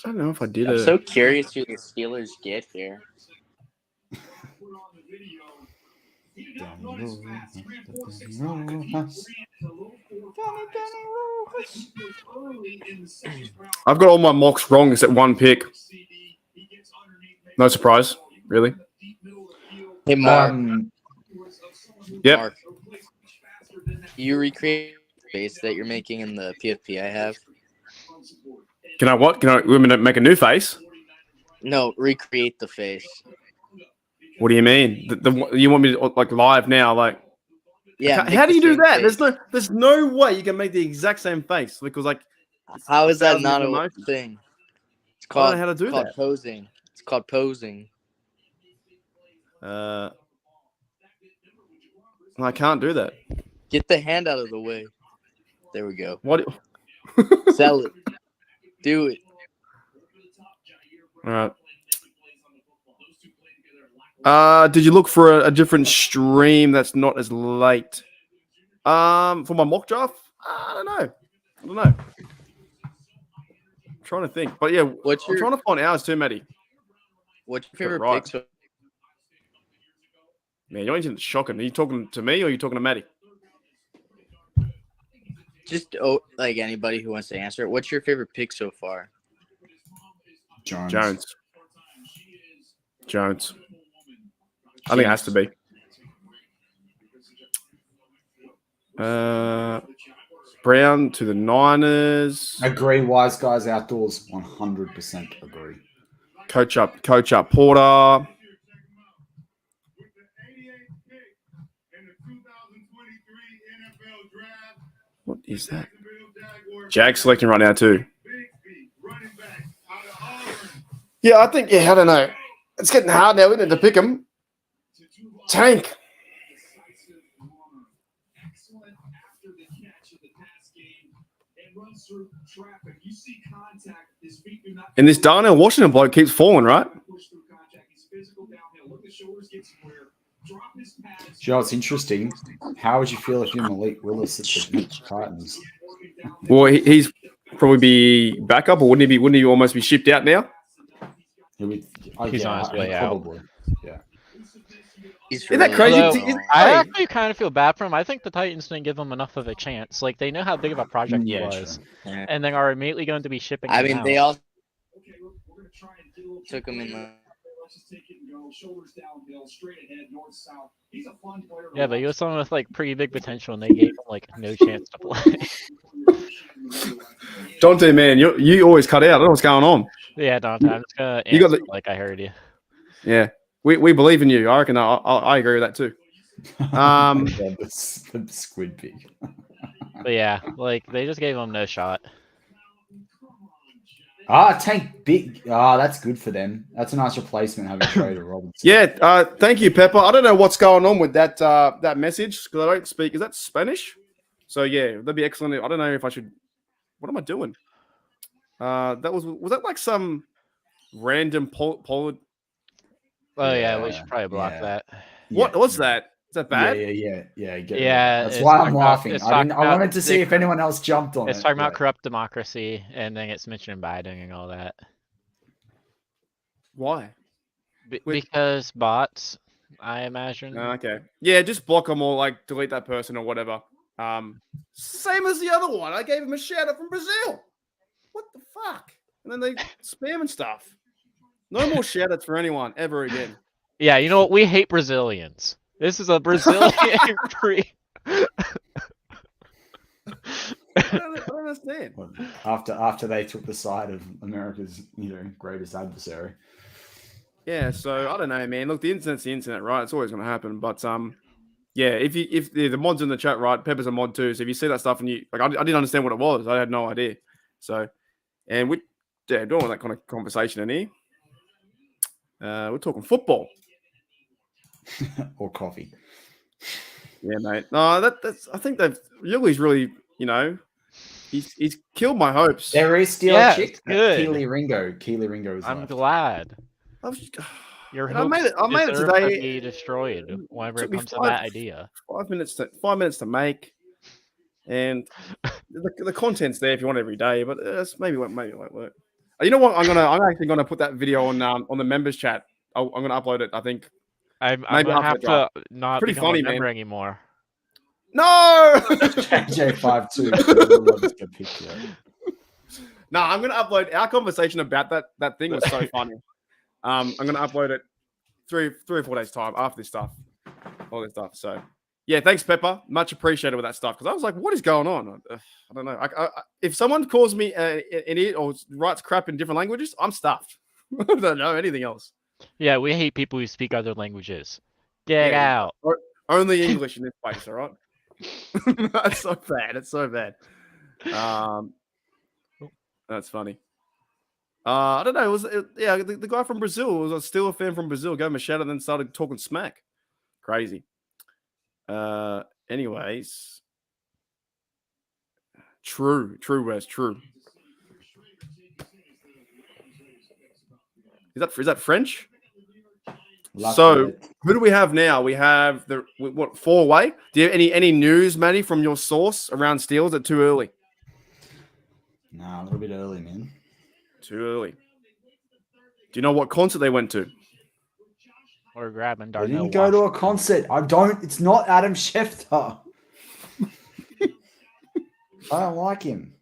I don't know if I did I'm it. so curious who the Steelers get here. I've got all my mocks wrong except one pick. No surprise, really. Hey Mark, Yep. Mark, you recreate the face that you're making in the PFP I have? Can I what? Can I make a new face? No, recreate the face. What do you mean? You want me to like live now? Like, Yeah. how do you do that? Face. There's no way you can make the exact same face because like. How is that 1,000 not a emotions. thing? It's I don't called know how to do it's called that. posing. It's called posing. I can't do that. Get the hand out of the way. There we go. What? Sell it. Do it. All right. Did you look for a different stream that's not as late? For my mock draft? I don't know. I'm trying to think. But yeah, I'm trying to find ours too, Matty. What's your favorite right. pick? Man, you're anything shocking. Are you talking to me or are you talking to Matty? Just like anybody who wants to answer it. What's your favorite pick so far? Jones. I think it has to be. Brown to the Niners. Agree. Wise guys outdoors. 100% agree. Coach up, Porter. What is that? Jags selecting right now too. Yeah, I think. Yeah, I don't know. It's getting hard now, isn't it, to pick them? Tank. And this Darnell Washington bloke keeps falling, right? You know what's interesting? How would you feel if you're Malik Willis at the Titans? Well, he's probably be backup, or wouldn't he be? Wouldn't he almost be shipped out now? He's on his way out. Probably. Yeah. He's Isn't that crazy? Although, Is- I hey, actually kind of feel bad for him. I think the Titans didn't give him enough of a chance. Like, they know how big of a project he Yeah, was, true. and they are immediately going to be shipping I him mean, out. they all took him in the. Yeah, but he was someone with, like, pretty big potential, and they gave him, like, no chance to play. Dante, man, you always cut out. I don't know what's going on. Yeah, Dante, I'm just gonna You got answer the- like I heard you. Yeah, we believe in you. I reckon I agree with that too. The squid pig. But yeah, like, they just gave him no shot. Tank big. That's good for them. That's a nice replacement having traded Robinson. Yeah, thank you, Pepper. I don't know what's going on with that that message because I don't speak. Is that Spanish? So yeah, that'd be excellent. I don't know if I should. What am I doing? That was that like some random poll? Oh yeah, we Yeah, should probably block yeah. that. What was that? Is that bad? Yeah. Get rid of Yeah, it. That's it's why I'm talking about- laughing. it's I talking about wanted to see the- if anyone else jumped on it. It's talking about Yeah. corrupt democracy, and then it's mentioning Biden and all that. Why? Wait. Because bots, I imagine. Okay. Yeah, just block them or like delete that person or whatever. Same as the other one. I gave him a shout out from Brazil. What the fuck? And then they spam and stuff. No more shout outs for anyone ever again. Yeah, you know what? We hate Brazilians. This is a Brazilian free. I don't understand. After they took the side of America's greatest adversary. Yeah, so I don't know, man. Look, the internet's the internet, right? It's always going to happen. But yeah, if the mod's in the chat, right? Pepper's a mod too. So if you see that stuff and you like, I didn't understand what it was. I had no idea. So, and we don't want that kind of conversation in here. We're talking football. Or coffee. Yeah, mate. No, that's. I think Yuli's really, he's killed my hopes. There is still Yeah, a chick. it's good. Keely Ringo is I'm left. glad. I was, Your I made hopes it. I made it deserve to today. be destroyed whenever Took it me comes to that idea. 5 minutes to make, and the content's there if you want every day. But maybe it won't work. You know what? I'm actually gonna put that video on the members chat. I'm gonna upload it. I think. I'm Maybe gonna after have the draft. to not Pretty become funny, a member man. anymore. No. JJ52. No, I'm gonna upload our conversation about that thing was so funny. I'm gonna upload it 3 or 4 days time after this stuff, all this stuff. So yeah, thanks Pepper, much appreciated with that stuff because I was like, what is going on? I don't know. If someone calls me an idiot or writes crap in different languages, I'm stuffed. I don't know anything else. Yeah, we hate people who speak other languages. Get Yeah, out. Only English in this place, all right? That's so bad. It's so bad. That's funny. I don't know. The guy from Brazil was still a fan from Brazil. Gave him a shout out and then started talking smack. Crazy. Anyways. True, Wes. True. Is that French? So who do we have now? We have the 4 away. Do you have any news, Matty, from your source around Steelers? At too early? Nah, a little bit early, man. Too early. Do you know what concert they went to? Or grabbing I Darnell didn't go to a Washington. concert. It's not Adam Schefter. I don't like him.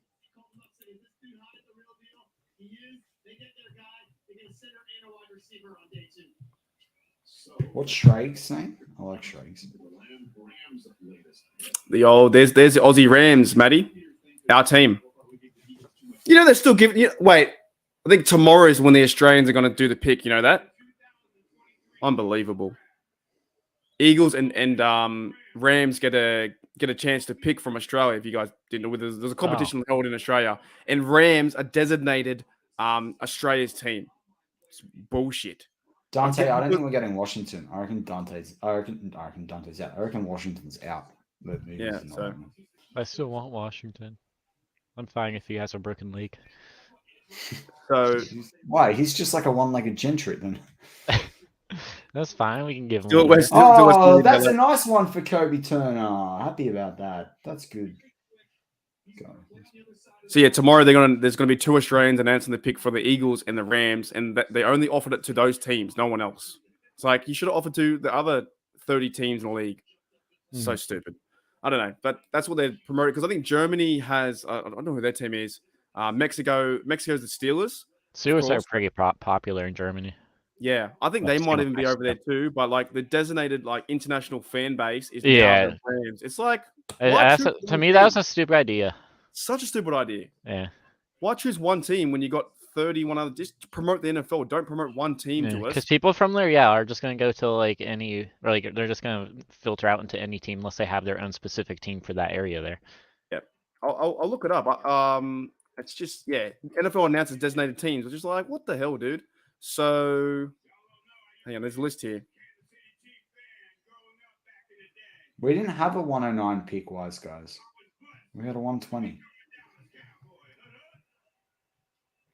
What's Shrake's name? I like Shrake's. There's the Aussie Rams, Matty. Our team. They're still giving. Wait, I think tomorrow is when the Australians are going to do the pick. You know that? Unbelievable. Eagles and Rams get a chance to pick from Australia. If you guys didn't know, there's a competition held in Australia, and Rams are designated Australia's team. It's bullshit. Dante, I don't think we're getting Washington. I reckon Dante's out. I reckon Washington's out. Yeah, so I still want Washington. I'm fine if he has a broken leg. So why? He's just like a one-legged gentry then. That's fine. We can give him Do it one. West. Do it West Oh, Indies, that's yeah. a nice one for Kobe Turner. Happy about that. That's good. Go. So yeah, tomorrow there's gonna be 2 Australians announcing the pick for the Eagles and the Rams, and they only offered it to those teams, no one else. It's like you should have offered to the other 30 teams in the league. So stupid. I don't know, but that's what they're promoting because I think Germany has. I don't know who their team is. Mexico's the Steelers. Steelers are course. pretty popular in Germany. Yeah, I think Well, they might single even be match over there stuff. too. But like the designated like international fan base is now Yeah. the Rams. It's like To me, that was a stupid idea. such a stupid idea. Yeah. Why choose one team when you got 31 other? Just promote the NFL. Don't promote one team to us. Because people from there, are just gonna go to like any, or like they're just gonna filter out into any team unless they have their own specific team for that area there. I'll look it up. It's just NFL announces designated teams. It's just like what the hell, dude. So, hang on, there's a list here. We didn't have a 109 pick, wise guys. We had a 120.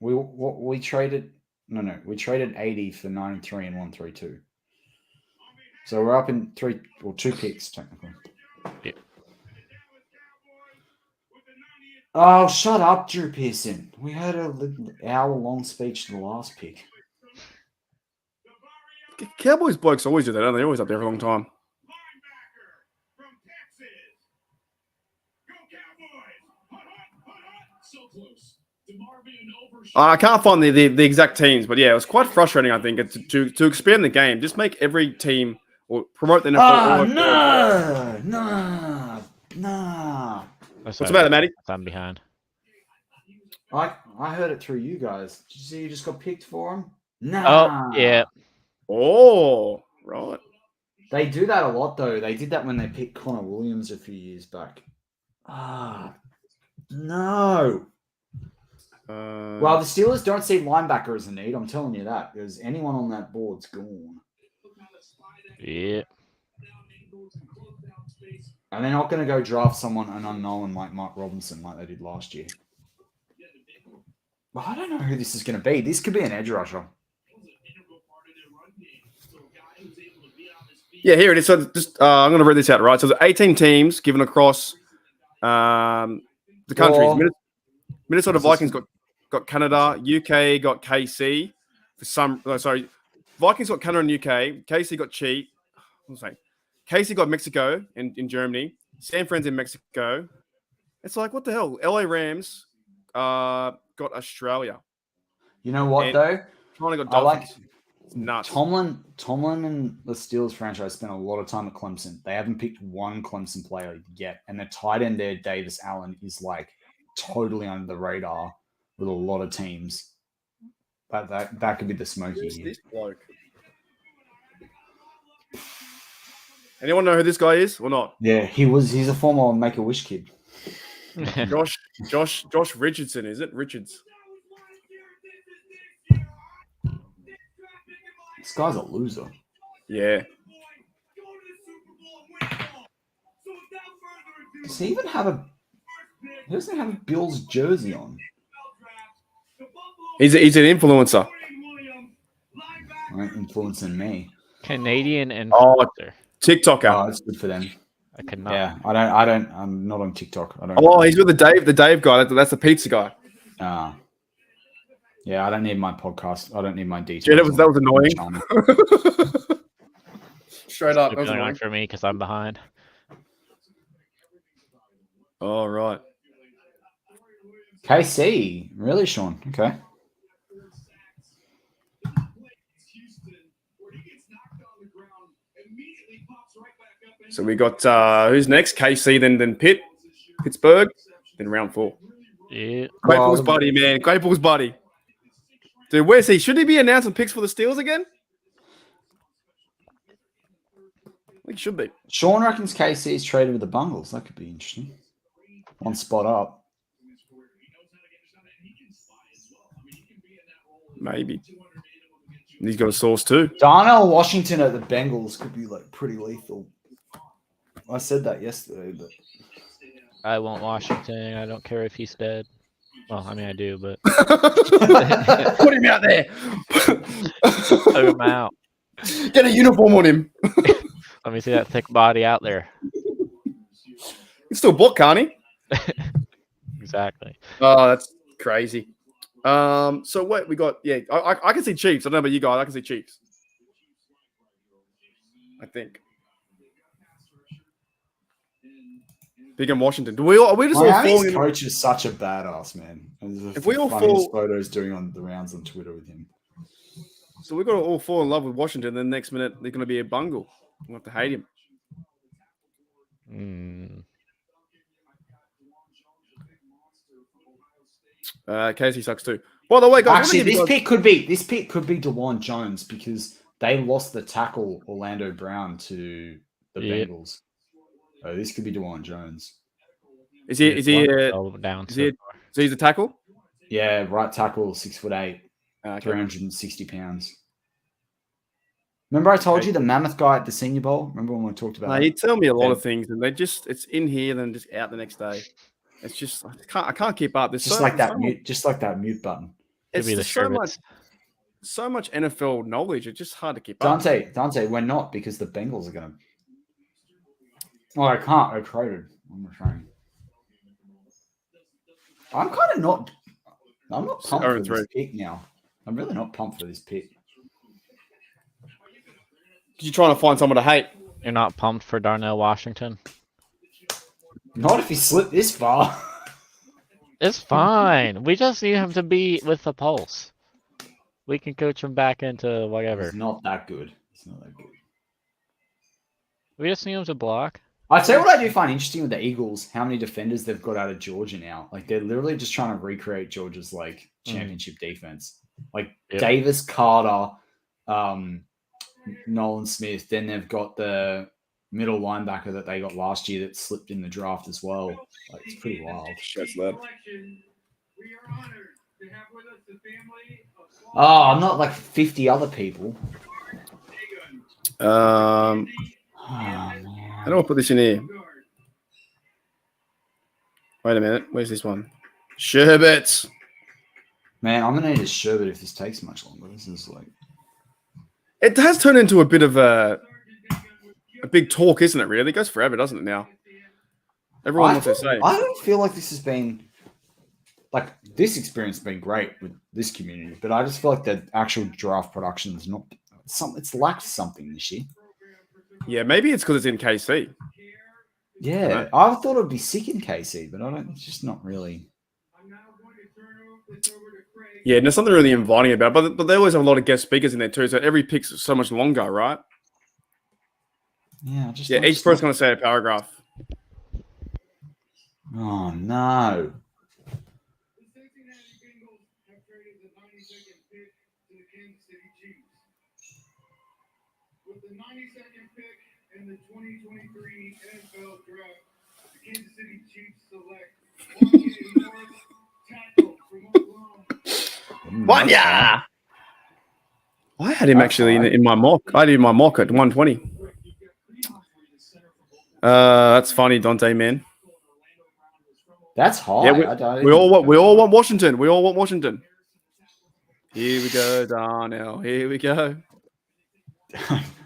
We traded. No, we traded 80 for 93 and 132. So we're up in 2 picks technically. Yeah. Oh, shut up, Drew Pearson. We had an hour-long speech to the last pick. Cowboys blokes always do that, don't they? They're always up there for a long time. I can't find the exact teams, but yeah, it was quite frustrating. I think to expand the game, just make every team or promote the NFL. Nah. What's the matter, Matty? I'm behind. I heard it through you guys. Did you see you just got picked for him? Oh, yeah. Oh, right. They do that a lot, though. They did that when they picked Connor Williams a few years back. No. Well, the Steelers don't see linebacker as a need. I'm telling you that because anyone on that board's gone. Yeah. And they're not going to go draft someone an unknown like Mike Robinson like they did last year. Well, I don't know who this is going to be. This could be an edge rusher. Yeah, here it is. So just I'm going to read this out, right? So there's 18 teams given across the countries. Minnesota Vikings got Canada, UK got KC. Vikings got Canada and UK. KC got Cheat. KC got Mexico in Germany. San Fran's in Mexico. It's like, what the hell? LA Rams got Australia. You know what, though? China got I like Dolphins. It's nuts. Tomlin and the Steelers franchise spent a lot of time at Clemson. They haven't picked one Clemson player yet. And the tight end there, Davis Allen, is like totally under the radar with a lot of teams. That could be the smoky Who's here. this bloke? Anyone know who this guy is or not? Yeah, he's a former Make-A-Wish kid. Josh Richardson, is it? Richards. This guy's a loser. Yeah. Does he even have he doesn't have a Bills jersey on. He's an influencer. Right, influencing me. Canadian influencer. Oh, TikToker. Oh, that's good for them. I could not. Yeah, I'm not on TikTok. I don't. Oh, he's with the Dave guy. That's the pizza guy. Yeah, I don't need my podcast. I don't need my details. Yeah, that was annoying. Straight up. That was Annoying annoying. for me because I'm behind. Oh, right. KC, really, Sean? Okay. So we got who's next? KC, then Pittsburgh, then round 4. Yeah. Claypool's buddy, man. Claypool's buddy. Dude, where's he? Should he be announcing picks for the Steelers again? I think he should be. Sean reckons KC is traded with the Bungles. That could be interesting. One spot up. Maybe. And he's got a source too. Darnell Washington at the Bengals could be like pretty lethal. I said that yesterday, but I want Washington. I don't care if he's dead. Well, I mean, I do, but Put him out there. put him out. Get a uniform on him. Let me see that thick body out there. He's still book, can't he? Exactly. Oh, that's crazy. So what we got? Yeah, I can see Chiefs. I don't know about you guys. I can see Chiefs. I think. Big in Washington. Do we all? Are we just all Miami's falling? coach is such a badass, man. There's If we all funniest fall- photos doing on the rounds on Twitter with him. So we've got to all fall in love with Washington. Then next minute they're going to be a bungle. We'll have to hate him. Casey sucks too. By the way, guys, Actually, this pick could be DeWan Jones because they lost the tackle Orlando Brown to the Bengals. So this could be DeWan Jones. Is he down? So he's a tackle? Yeah, right tackle, 6'8", Okay. 360 pounds. Remember I told you the mammoth guy at the Senior Bowl? Remember when we talked about No, that? he'd tell me a lot of things, and it's in here, then just out the next day. It's just I can't keep up. There's Just so, like that so mute, much, just like that mute button. it's be the just so Sherbets. much NFL knowledge. It's just hard to keep up. Dante, we're not because the Bengals are gonna. Oh, I can't. I traded. I'm trying. I'm kind of not. I'm not pumped for this pick now. I'm really not pumped for this pick. You're trying to find someone to hate. You're not pumped for Darnell Washington? Not if he slipped this far. It's fine. We just need him to be with the pulse. We can coach him back into whatever. It's not that good. It's not that good. We just need him to block. I'll tell you what I do find interesting with the Eagles, how many defenders they've got out of Georgia now. Like they're literally just trying to recreate Georgia's like championship defense. Like Davis, Carter, Nolan Smith. Then they've got the middle linebacker that they got last year that slipped in the draft as well. Like it's pretty wild. Oh, I'm not like 50 other people. How do I put this in here? Wait a minute. Where's this one? Sherbets. Man, I'm gonna need a sherbet if this takes much longer. This is like it has turned into a bit of a big talk, isn't it? Really, it goes forever, doesn't it? Now everyone wants to say. I don't feel like this has been like this experience has been great with this community, but I just feel like the actual draft production is not it's lacked something this year. Yeah, maybe it's because it's in KC. Yeah, I thought it would be sick in KC, but I don't. It's just not really. Yeah, there's something really inviting about it, but they always have a lot of guest speakers in there too, so every pick's so much longer, right? Yeah, each person's going to say a paragraph. Oh no! With the 92nd pick in the 2023 NFL Draft, the Kansas City Chiefs select tackle from Oklahoma. One, yeah. I had him actually in my mock. I did my mock at 120. That's funny, Dante, man. That's high. Yeah, we all want Washington. We all want Washington. Here we go, Darnell. Here we go.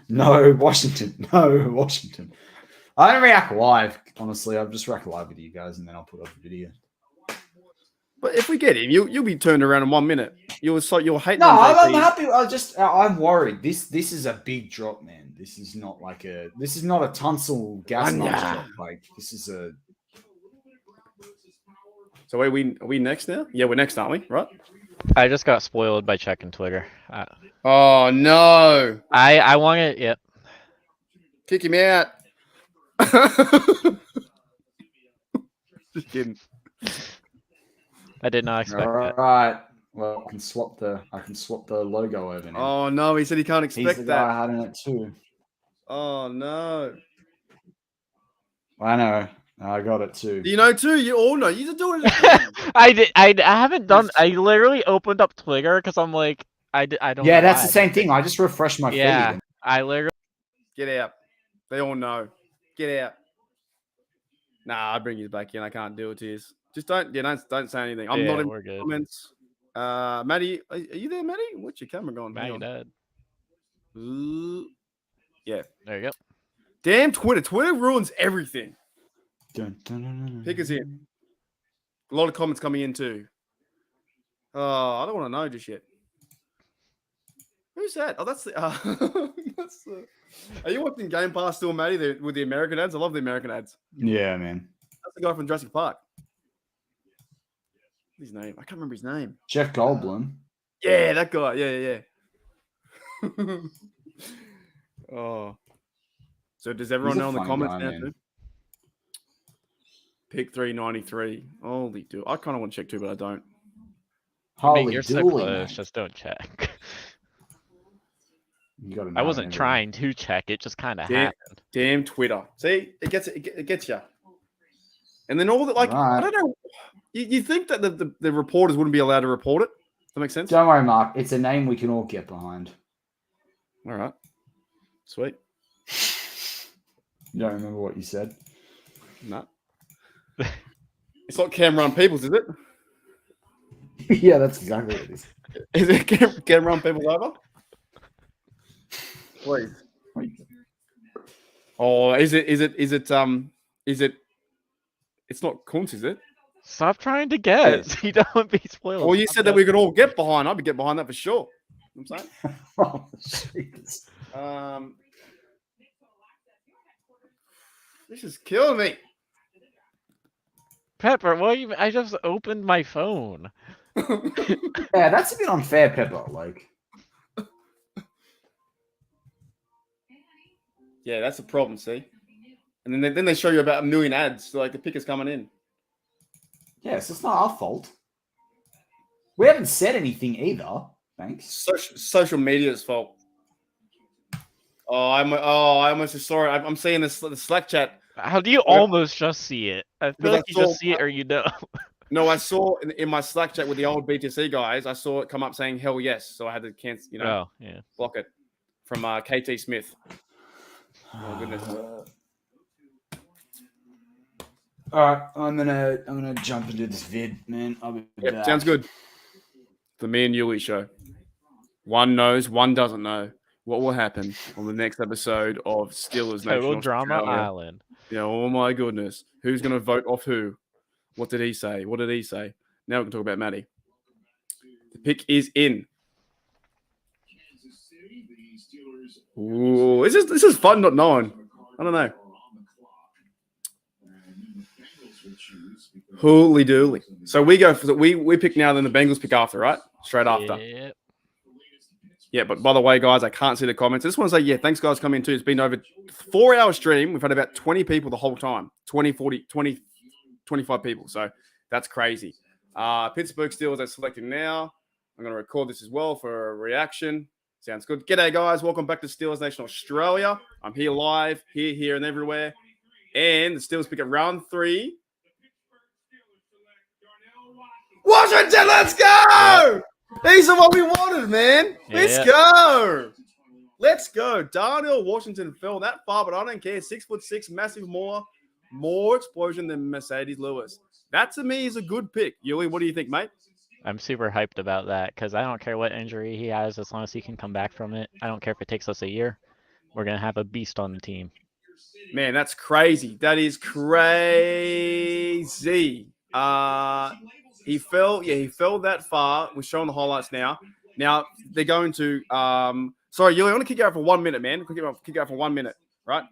No, Washington. No, Washington. I don't react live, honestly. I'll just react live with you guys, and then I'll put up a video. But if we get him, you'll be turned around in 1 minute. You'll hate. No, I'm happy. I'm worried. This is a big drop, man. This is not a Tunsil gas mask drop. Like this is a. So are we next now? Yeah, we're next, aren't we? Right? I just got spoiled by checking Twitter. Oh no! I want it. Yep. Kick him out. Just kidding. I did not expect that. All right. Well, I can swap the logo over now. Oh no! He said he can't expect He's the that. guy I had in it too. Oh no! I know. I got it too. You know too. You all know. You're doing it. I haven't done. I literally opened up Twitter because I'm like I don't. Yeah, know that's why. the same thing. I just refreshed my feed. Yeah, I literally. Get out. They all know. Get out. Nah, I'll bring you back in. I can't do it to you. Just don't say anything. I'm not in we're good. comments. Maddie, are you there, Maddie? What's your camera going? Maddie dead. Yeah. There you go. Damn Twitter. Twitter ruins everything. Dun, dun, dun, dun, Pick us in. A lot of comments coming in too. Oh, I don't want to know just yet. Who's that? Oh, that's the. That's the. Are you watching Game Pass still, Matty? With the American ads? I love the American ads. Yeah, man. That's the guy from Jurassic Park. His name? I can't remember his name. Jeff Goldblum. Yeah, that guy. Yeah. Oh. So does everyone He's a know in the funny comments guy, now man. too? Pick 393. Holy dude. I kind of want to check too, but I don't. I mean, Holy you're so dooly, close. man. Just don't check. You gotta I know wasn't everything. trying to check. It just kind of Damn, happened. damn Twitter. See, it gets you. And then all that, like, I Right. don't know. You think that the reporters wouldn't be allowed to report it? Does that make sense? Don't worry, Mark. It's a name we can all get behind. All right. Sweet. You don't remember what you said? No. It's not Cameron Peoples, is it? Yeah, that's exactly what it is. Is it Cameron Peoples over? Please. Oh, is it? It's not Kuntz, is it? Stop trying to guess. You don't be spoiled. Well, you Stop said that we guessing. could all get behind. I'd be getting behind that for sure. You know what Oh, jeez. I'm saying? This is killing me. Pepper, what you? I just opened my phone. Yeah, that's a bit unfair, Pepper. Like, Yeah, that's the problem. See, and then they show you about 1 million ads. So like the pick is coming in. yes, it's not our fault. We haven't said anything either. Thanks. Social media's fault. I almost just saw it. I'm seeing the Slack chat. How do you almost just see it? I feel Because like I you saw- just see it or you don't. No, I saw in my Slack chat with the old BTC guys. I saw it come up saying hell yes, so I had to cancel. Oh, yeah. Block it from KT Smith. Oh goodness. All right, I'm gonna jump into this vid, man. I'll be Yep, back. sounds good. The Me and Yuli show. One knows, one doesn't know what will happen on the next episode of Steelers Total Nation Drama Australia. Island. Yeah, oh my goodness. Who's going to vote off who? What did he say? What did he say? Now we can talk about Matty. The pick is in. Ooh, this is fun not knowing. I don't know. Holy dooly. So we go for we pick now, then the Bengals pick after, right? Straight after. Yep. Yeah, but by the way, guys, I can't see the comments. I just want to say, yeah, thanks, guys, for coming in too. It's been over 4-hour stream. We've had about 20 people the whole time. 20, 40, 20, 25 people. So that's crazy. Pittsburgh Steelers are selecting now. I'm going to record this as well for a reaction. Sounds good. G'day, guys. Welcome back to Steelers Nation Australia. I'm here live, here, and everywhere. And the Steelers pick at round 3. Washington, let's go! These are what we wanted, man. Let's go. Let's go. Darnell Washington fell that far, but I don't care. 6'6", massive, more explosion than Mercedes Lewis. That to me is a good pick. Yuli, what do you think, mate? I'm super hyped about that because I don't care what injury he has as long as he can come back from it. I don't care if it takes us a year. We're going to have a beast on the team. Man, that's crazy. That is crazy. He fell that far. We're showing the highlights now. Now they're going to sorry, Yuli, I want to kick you out for 1 minute, man. Kick you out for 1 minute, right?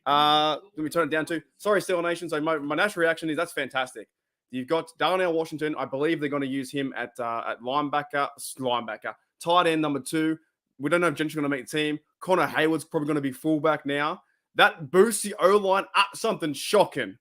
Let me turn it down to sorry, Steelers Nation. So my natural reaction is that's fantastic. You've got Darnell Washington. I believe they're going to use him at linebacker, tight end number 2. We don't know if Gentry's going to make the team. Connor Hayward's probably going to be fullback now. That boosts the O-line up something shocking.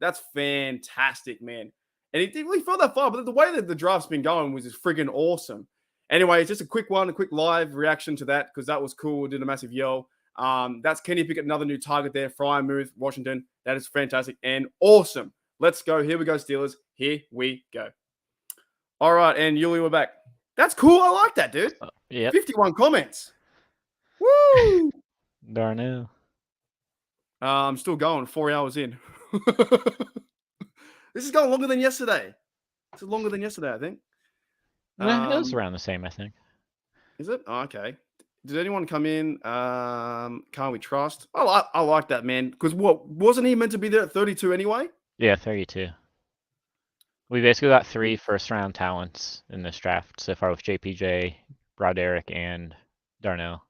That's fantastic, man. And he didn't really feel that far, but the way that the draft's been going was just friggin' awesome. Anyway, it's just a quick live reaction to that because that was cool. Did a massive yell. That's Kenny Pickett, another new target there. Frymouth, Washington. That is fantastic and awesome. Let's go. Here we go, Steelers. Here we go. All right, and Yuli, we're back. That's cool. I like that, dude. Yep. 51 comments. Woo! Darnell. I'm still going. 4 hours in. This is going longer than yesterday. It's longer than yesterday, I think. It was around the same, I think. Is it? Oh, okay. Did anyone come in? Can't we trust? I like that, man. Because what wasn't he meant to be there at 32 anyway? Yeah, 32. We basically got 3 first-round talents in this draft so far with JPJ, Broderick, and Darnell.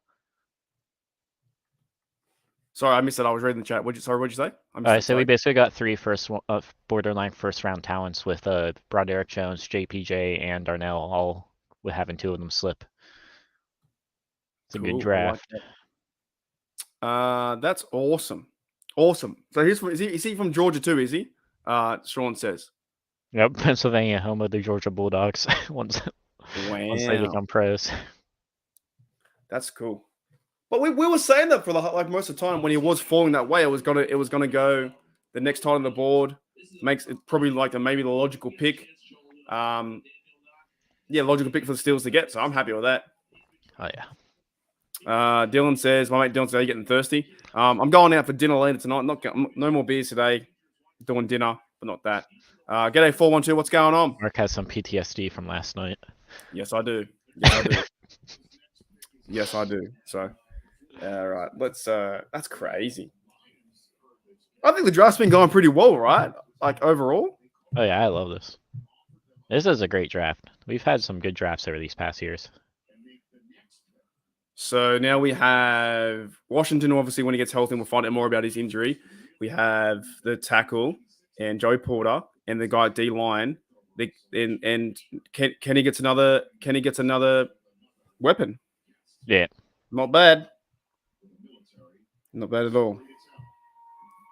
Sorry, I missed that. I was reading the chat. What'd you say? I missed that, So we sorry. basically got 3 borderline first-round talents with Broderick Jones, JPJ, and Darnell all with having 2 of them slip. It's a good Cool, I like draft. that. That's awesome. Awesome. So he's from, is he from Georgia too, is he? Sean says. Yep, Pennsylvania, home of the Georgia Bulldogs once they Wow. become pros. That's cool. But we were saying that for like most of the time when he was falling that way, it was gonna go the next time on the board. Makes it probably like maybe the logical pick. Logical pick for the Steelers to get. So I'm happy with that. Oh yeah. Dylan says, my mate Dylan says, "Are you getting thirsty?" I'm going out for dinner later tonight. No more beers today. Doing dinner, but not that. G'day 412. What's going on? Mark has some PTSD from last night. Yes, I do. Yes, I do. Yes, I do. So, all right. Let's. That's crazy. I think the draft's been going pretty well, right? Like overall. Oh yeah, I love this. This is a great draft. We've had some good drafts over these past years. So now we have Washington. Obviously, when he gets healthy, we'll find out more about his injury. We have the tackle and Joey Porter and the guy at D line. And Kenny gets another. Kenny gets another weapon. Yeah. Not bad. Not bad at all.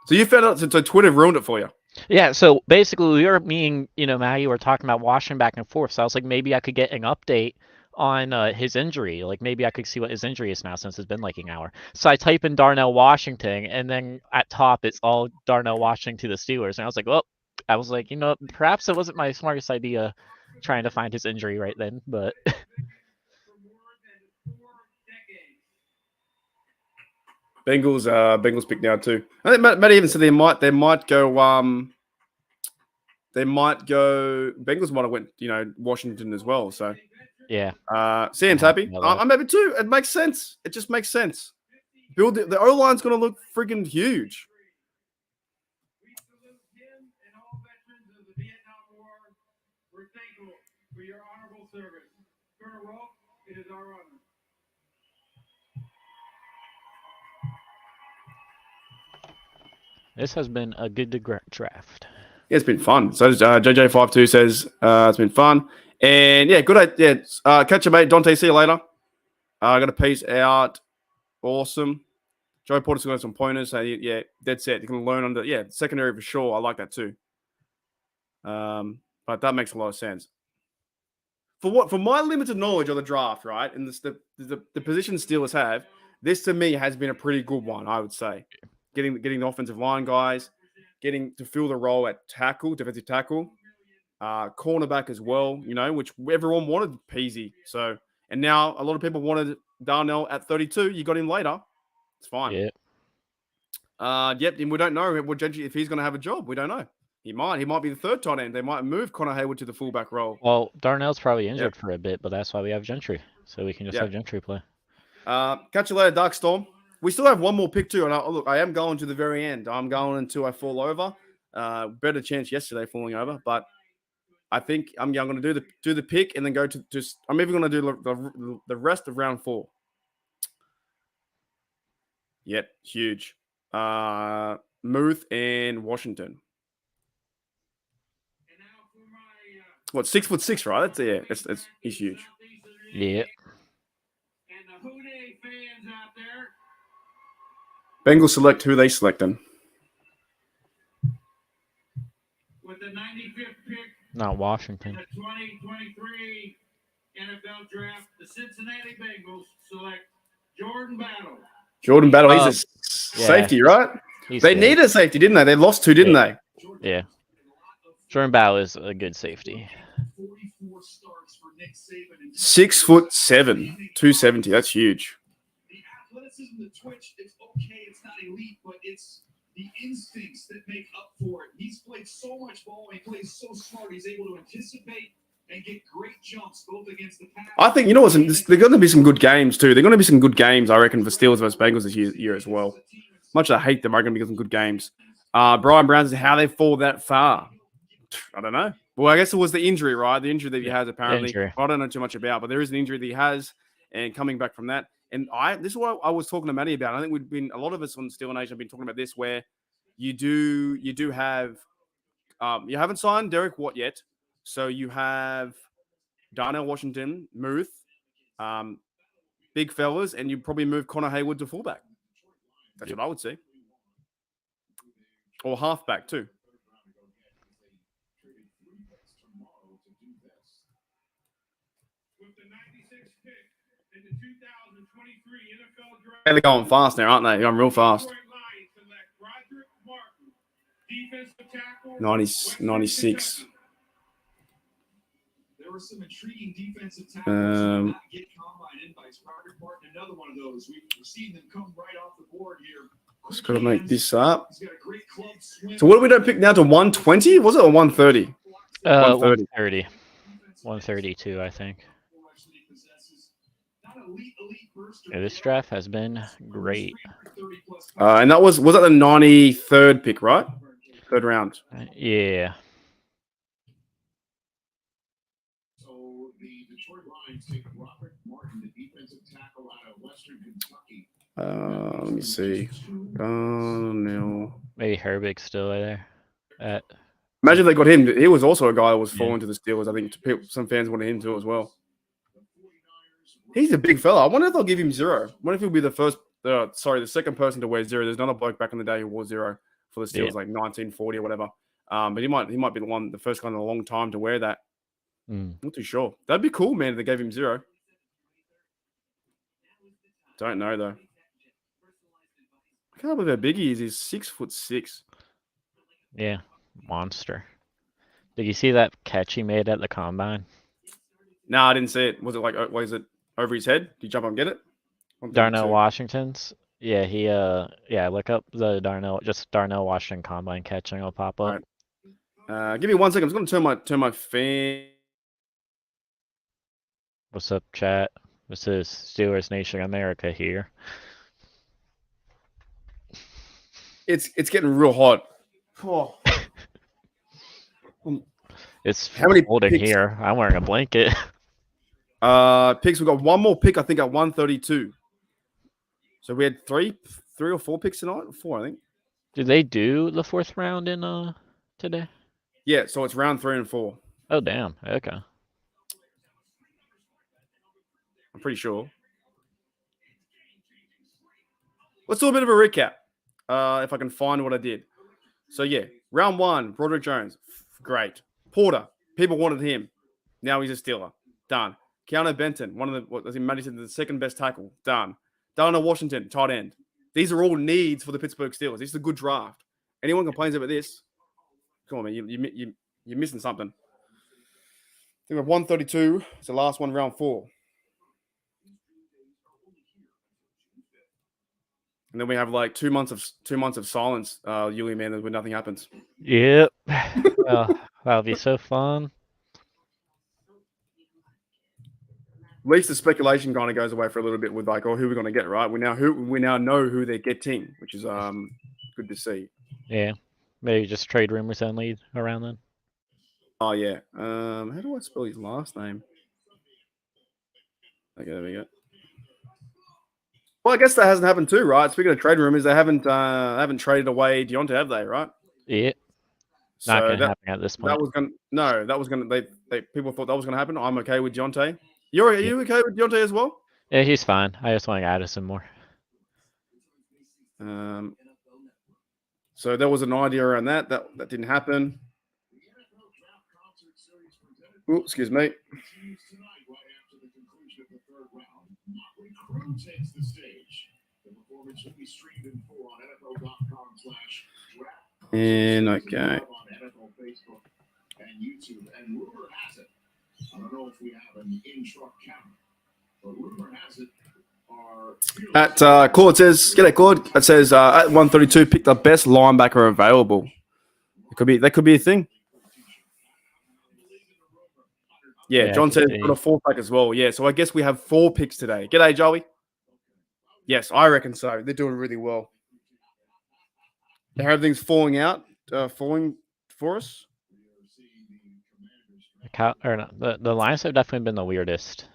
So you found out. So Twitter ruined it for you. Yeah, so basically me and Maggie were talking about Washington back and forth. So I was like, maybe I could get an update on his injury. Like maybe I could see what his injury is now since it's been like an hour. So I type in Darnell Washington, and then at top it's all Darnell Washington to the Steelers. And I was like, perhaps it wasn't my smartest idea trying to find his injury right then, but Bengals pick now too. I think Matt even said they might go. Bengals might have went Washington as well. So yeah. Sam's happy. I'm happy too. It makes sense. It just makes sense. Build it. The O line's going to look freaking huge. We salute him and all veterans of the Vietnam War. We're thankful for your honorable service. Colonel Rolfe, it is our honor. This has been a good draft. Yeah, it's been fun. So JJ52 says it's been fun. And yeah, good idea. Catch you, mate. Dante, see you later. I got a piece out. Awesome. Joe Porter's got some pointers. So yeah, dead set. You can learn under secondary for sure. I like that too. But that makes a lot of sense. For my limited knowledge of the draft, right, and the position Steelers have, this to me has been a pretty good one, I would say. Getting the offensive line guys, getting to fill the role at tackle, defensive tackle, cornerback as well, which everyone wanted Peasy. So, and now a lot of people wanted Darnell at 32. You got him later. It's fine. Yeah. And we don't know if he's going to have a job. We don't know. He might be the third tight end. They might move Connor Hayward to the fullback role. Well, Darnell's probably injured for a bit, but that's why we have Gentry. So we can just have Gentry play. Catch you later, Darkstorm. We still have one more pick too. And I am going to the very end. I'm going until I fall over. Better chance yesterday falling over, but I think I'm going to do the pick and then go to just. I'm even going to do the rest of round 4. Yep, huge. Muth and Washington. What, 6'6", right? That's he's huge. Yeah. And the Houday fans out there. Bengals select who they select then. With the 95th pick. Not Washington. In the 2023 NFL Draft, the Cincinnati Bengals select Jordan Battle. Jordan Battle, he's a safety, right? They needed a safety, didn't they? They lost 2, didn't they? Yeah. Jordan Battle is a good safety. 6'7", 270. That's huge. The athleticism, the twitch, it's okay. It's not elite, but it's the instincts that make up for it. He's played so much ball. He plays so smart. He's able to anticipate and get great jumps both against the pass. I think, you know what, they're going to be some good games too. They're going to be some good games, I reckon, for Steelers versus Bengals this year as well. Much as I hate them, I reckon, because some good games. Brian Brown says, how they fall that far? I don't know. Well, I guess it was the injury, right? The injury that he has apparently. Injury. I don't know too much about, but there is an injury that he has, and coming back from that. And this is what I was talking to Matty about. I think a lot of us on Steel Nation have been talking about this, where you do have, you haven't signed Derek Watt yet, so you have Darnell Washington, Muth, big fellas, and you probably move Connor Hayward to fullback. That's what I would say, or halfback too. They're going fast now, aren't they? They're going real fast. 96. There were some intriguing defensive tackles. Get combine invites. Roderick Martin, another one of those. We've seen them come right off the board here. Just got to make this up. So what do we don't pick now to 120? Was it or 130? 130. 132, I think. Yeah, this draft has been great. And that was that the 93rd pick, right? Third round. Yeah. So the Detroit Lions take Roderick Martin, the defensive tackle out of Western Kentucky. Let me see. No. Maybe Herbig's still there. Imagine they got him. He was also a guy that was falling to the Steelers. I think some fans wanted him too as well. He's a big fella. I wonder if they'll give him 0. I wonder if he'll be the second person to wear 0. There's another bloke back in the day who wore 0 for the Steelers, like 1940 or whatever. But he might be the first guy in a long time to wear that. Not too sure. That'd be cool, man, if they gave him 0. Don't know though. I can't believe how big he is. He's 6'6". Yeah, monster. Did you see that catch he made at the combine? No, I didn't see it. Was it over his head? Did you jump up and get it? Darnell Washington's. Yeah, look up the Darnell Washington combine catching will pop up. Right. Give me 1 second. I'm just gonna turn my fan. What's up, chat? This is Steelers Nation America here. It's getting real hot. Oh. It's How many cold in picks? here. I'm wearing a blanket. Picks. We got one more pick, I think, at 132. So we had three or four picks tonight. 4, I think. Did they do the 4th round in today? Yeah, so it's round 3 and 4. Oh damn. Okay. I'm pretty sure. Let's do a bit of a recap. If I can find what I did. So yeah, round 1, Broderick Jones, great. Porter, people wanted him. Now he's a Steeler. Done. Keanu Benton, Matty said, the second best tackle. Done. Darnell Washington, tight end. These are all needs for the Pittsburgh Steelers. This is a good draft. Anyone complains about this? Come on, man. You're missing something. I think we have 132. It's the last one, round 4. And then we have like 2 months of silence, usually, man, when nothing happens. Yep. Well, that'll be so fun. At least the speculation kind of goes away for a little bit with like, who we're going to get, right? We now know who they're getting, which is good to see. Yeah. Maybe just trade rumors only around then. Oh yeah. How do I spell his last name? Okay, there we go. Well, I guess that hasn't happened too, right? Speaking of trade rumors, they haven't traded away Deontay, have they? Right? Yeah. Not going to happen at this point. People thought that was going to happen. I'm okay with Deontay. Are you okay with Deontay as well? Yeah, he's fine. I just want Addison more. So there was an idea around that didn't happen. Ooh, excuse me. Takes the stage. The performance will be streamed in full on NFL.com/draft. And okay. On NFL Facebook and YouTube. And rumor has it, I don't know if we have an in-truck count, but rumor has it at Cord says, get it, Cord. It says at 132, pick the best linebacker available. That could be a thing. Yeah, Yeah, I John can says see. got a 4-pack as well. Yeah, so I guess we have 4 picks today. G'day, Joey. Yes, I reckon so. They're doing really well. Everything's falling for us. The Lions have definitely been the weirdest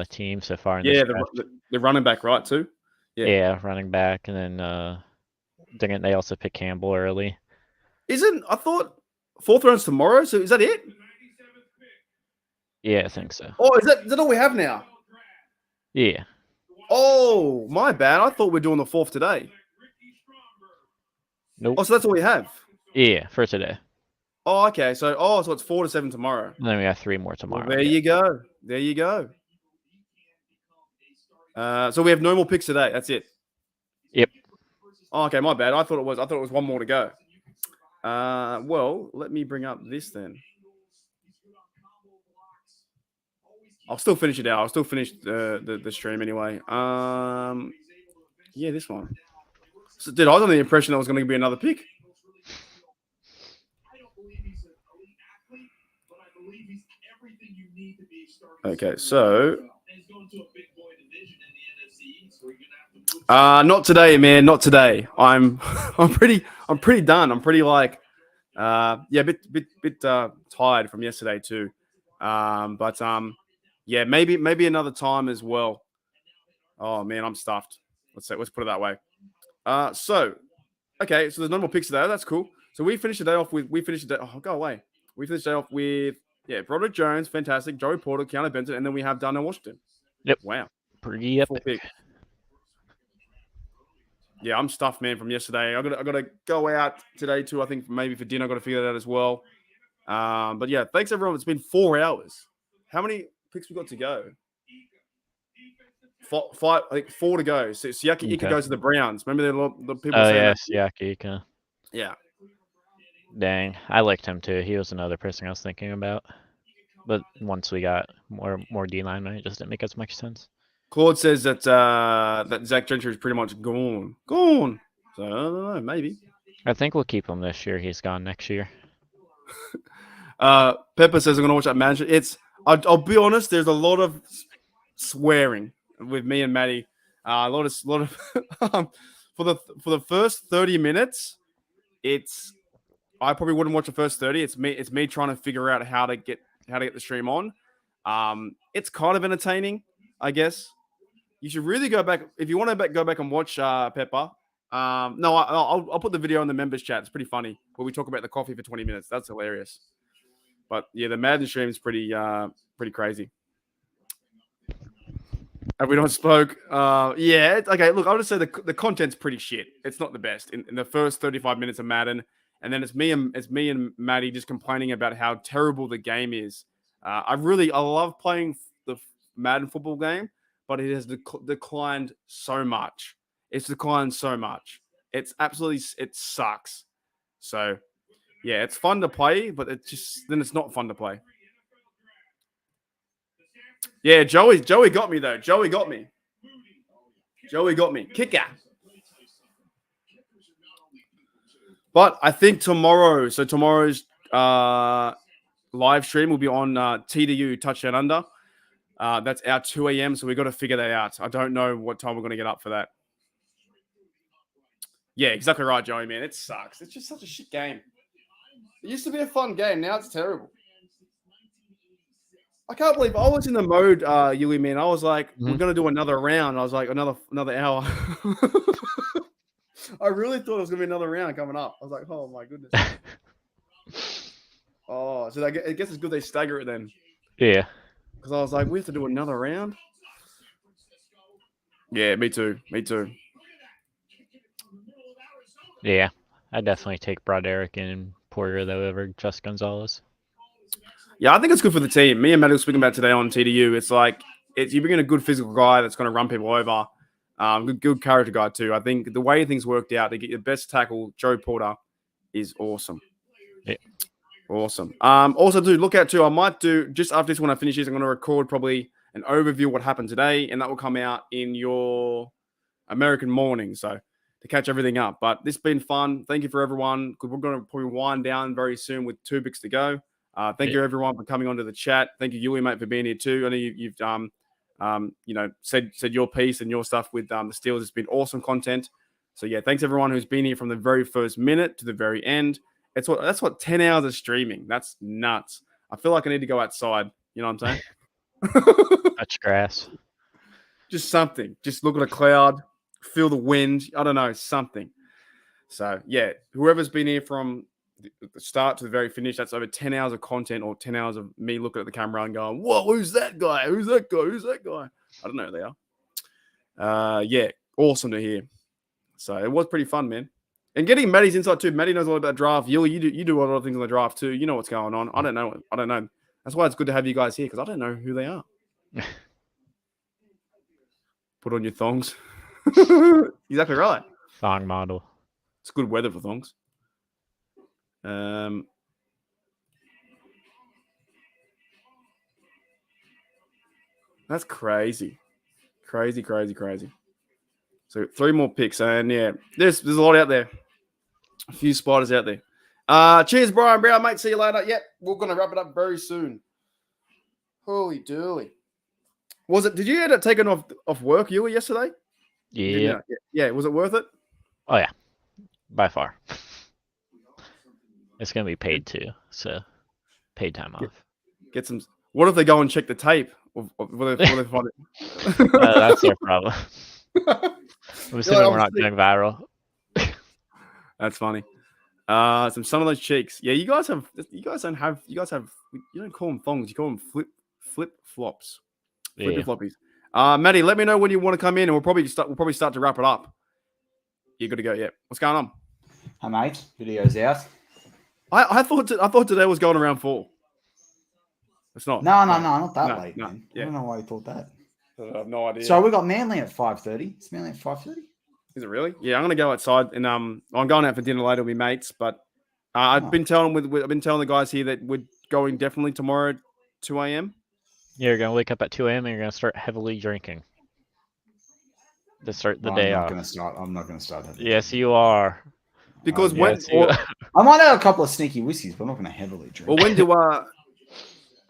team so far in Yeah, this draft. the running back, right, too? Yeah. Yeah, running back, and then didn't they also pick Campbell early? I thought 4th round's tomorrow, so is that it? Yeah, I think so. Oh, is that all we have now? Yeah. Oh, my bad. I thought we were doing the 4th today. Nope. Oh, so that's all we have. Yeah, for today. Oh, okay. So it's 4 to 7 tomorrow. And then we have 3 more Well, tomorrow. there you go. There you go. So we have no more picks today. That's it. Yep. Oh, okay, my bad. I thought it was one more to go. Well, let me bring up this then. I'll still finish it out. I'll still finish the stream anyway. Yeah, this one. So, dude, I was under the impression that was going to be another pick. Okay, so not today, man. Not today. I'm pretty done. I'm pretty a bit tired from yesterday too. Yeah, maybe another time as well. Oh man, I'm stuffed. Let's put it that way. Okay, so there's no more picks today. That's cool. So we finished the day off with go away. We finished the day off with Broderick Jones, fantastic, Joey Porter, Keanu Benton, and then we have Darnell Washington. Yep. Wow. Pretty epic. 4 picks. Yeah, I'm stuffed, man, from yesterday. I gotta go out today too. I think maybe for dinner. I gotta figure that out as well. But yeah, thanks everyone. It's been 4 hours. How many picks we got to go? 5, I think 4 to go. So Siaki Ika goes to the Browns. Remember the people saying that? Siaki Ika. Yeah. Dang, I liked him too. He was another person I was thinking about. But once we got more D-line, it just didn't make as much sense. Claude says that Zach Gentry is pretty much gone. Gone. So I don't know, maybe. I think we'll keep him this year. He's gone next year. Pepper says I'm gonna watch that manager. I'll be honest. There's a lot of swearing with me and Maddie. A lot of for the first 30 minutes. I probably wouldn't watch the first 30. It's me trying to figure out how to get the stream on. It's kind of entertaining, I guess. You should really go back if you want to go back and watch Pepper. No, I'll put the video in the members chat. It's pretty funny where we talk about the coffee for 20 minutes. That's hilarious. But yeah, the Madden stream is pretty crazy. Have we not spoke? Yeah. Okay. Look, I'll just say the content's pretty shit. It's not the best in the first 35 minutes of Madden, and then it's me and Maddie just complaining about how terrible the game is. I love playing the Madden football game, but it has declined so much. It's declined so much. It sucks. So yeah, it's fun to play, but it's not fun to play. Yeah, Joey got me though. Joey got me. Kicker. But I think tomorrow's live stream will be on TDU Touchdown Under. That's our 2 a.m. So we got to figure that out. I don't know what time we're going to get up for that. Yeah, exactly right, Joey, man. It sucks. It's just such a shit game. It used to be a fun game. Now it's terrible. I can't believe I was in the mode, Yui, man. I was like, we're going to do another round. I was like, another hour. I really thought it was going to be another round coming up. I was like, oh, my goodness. Oh, so I guess it's good they stagger it then. Yeah. Because I was like, we have to do another round? Yeah, me too. Yeah. I definitely take Broderick and Porter, though, over Just Gonzalez. Yeah, I think it's good for the team. Me and Matt were speaking about today on TDU. It's like you bring in a good physical guy that's going to run people over. Good character guy too. I think the way things worked out to get your best tackle, Joe Porter, is awesome. Yeah. Awesome. Also, dude, look out too. I might do just after this when I finish this. I'm going to record probably an overview of what happened today, and that will come out in your American morning. So to catch everything up. But this has been fun. Thank you for everyone. We're going to probably wind down very soon with 2 picks to go. Thank you everyone for coming onto the chat. Thank you, Yui, mate, for being here too. I know you've said your piece and your stuff with the Steelers. It's been awesome content. So yeah, thanks everyone who's been here from the very first minute to the very end. That's what 10 hours of streaming. That's nuts. I feel like I need to go outside. You know what I'm saying? Touch grass. Just something. Just look at a cloud, feel the wind. I don't know, something. So yeah, whoever's been here from the start to the very finish, that's over 10 hours of content or 10 hours of me looking at the camera and going, whoa, who's that guy? Who's that guy? Who's that guy? I don't know who they are. Yeah, awesome to hear. So it was pretty fun, man. And getting Maddie's insight too. Maddie knows a lot about draft. You do a lot of things on the draft too. You know what's going on. I don't know. That's why it's good to have you guys here because I don't know who they are. Put on your thongs. Exactly right. Thong model. It's good weather for thongs. That's crazy. Crazy. So 3 more picks, and yeah, there's a lot out there. A few spiders out there. Cheers, Brian Brown, mate. See you later. Yep, we're gonna wrap it up very soon. Holy dooly. Did you end up taking off work, you were yesterday? Yeah. Yeah. Was it worth it? Oh yeah. By far. It's gonna be paid too, so paid time off. Get some. What if they go and check the tape? Will they find it? That's their problem. I'm assuming we're not going viral. That's funny. Some of those cheeks. Yeah, you guys don't call them thongs. You call them flip flops. Flippy floppies. Maddie, let me know when you want to come in, and we'll probably start to wrap it up. You good to go? Yeah. What's going on? Hi, mate. Video's out. I thought today was going around 4. It's not. No, not that late, man. Yeah. I don't know why you thought that. I have no idea. So we got Manly at 5:30. It's Manly at 5:30. Is it really? Yeah, I'm gonna go outside, and I'm going out for dinner later with my mates. But I've been telling the guys here that we're going definitely tomorrow, 2 a.m. You're gonna wake up at 2 a.m. and you're gonna start heavily drinking to start the day off. I'm not gonna start. Yes, you are. Because I might have a couple of sneaky whiskeys, but I'm not gonna heavily drink. Well, when do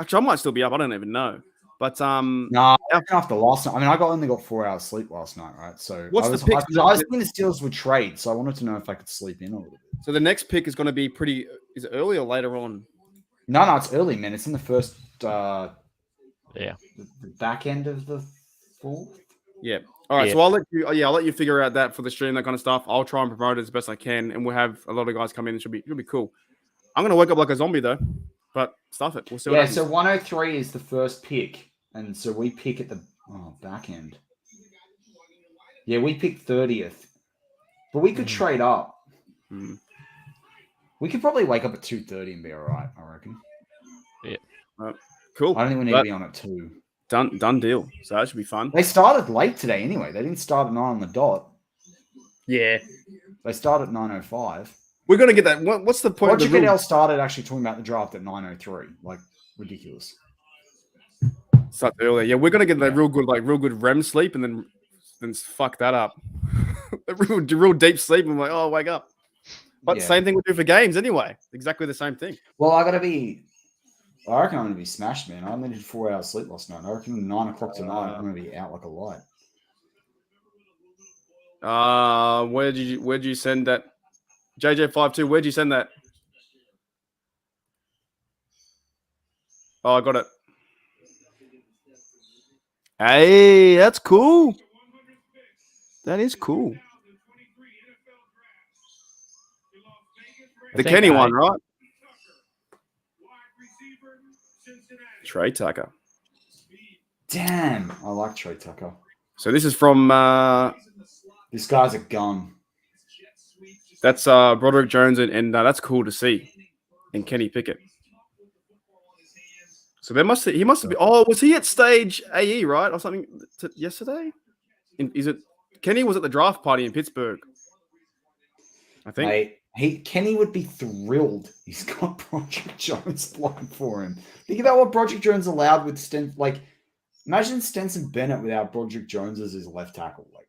actually I might still be up. I don't even know. But after last night. I mean, I only got 4 hours sleep last night, right? So what's the pick? I was thinking the Steelers would trade, so I wanted to know if I could sleep in a little bit. So the next pick is going to be pretty. Is it early or later on? No, it's early, man. It's in the first. The back end of the 4th. Yeah. All right. Yeah. So I'll let you. I'll let you figure out that for the stream, that kind of stuff. I'll try and promote it as best I can, and we'll have a lot of guys come in. It'll be cool. I'm gonna wake up like a zombie though, but stuff it. We'll see. What happens. So 103 is the first pick, and so we pick at the back end. Yeah, we picked 30th, but we could trade up. We could probably wake up at 2:30 and be all right. I reckon. Yeah. Cool. I don't think we need to be on at 2. Done deal. So that should be fun. They started late today anyway. They didn't start at 9 on the dot. Yeah. They started at 9:05. We're gonna get that. What's the point? Roger Goodell started actually talking about the draft at 9:03. Like ridiculous. Start earlier. Yeah, we're gonna get that real good REM sleep, and then fuck that up. real deep sleep, and like, oh, wake up. But same thing we do for games anyway. Exactly the same thing. Well, I reckon I'm going to be smashed, man. I only did 4 hours sleep last night. I reckon 9 o'clock tonight, I'm going to be out like a light. Where'd you send that? JJ52, where'd you send that? Oh, I got it. Hey, that's cool. That is cool. The Kenny one, right? Trey Tucker. Damn, I like Trey Tucker. So this is from this guy's a gun. That's Broderick Jones, and that's cool to see. And Kenny Pickett. So he must have been. Oh, was he at stage AE right or something yesterday? Kenny was at the draft party in Pittsburgh, I think. Kenny would be thrilled. He's got Broderick Jones blocking for him. Think about what Broderick Jones allowed with Stenson. Like, imagine Stenson Bennett without Broderick Jones as his left tackle. Like,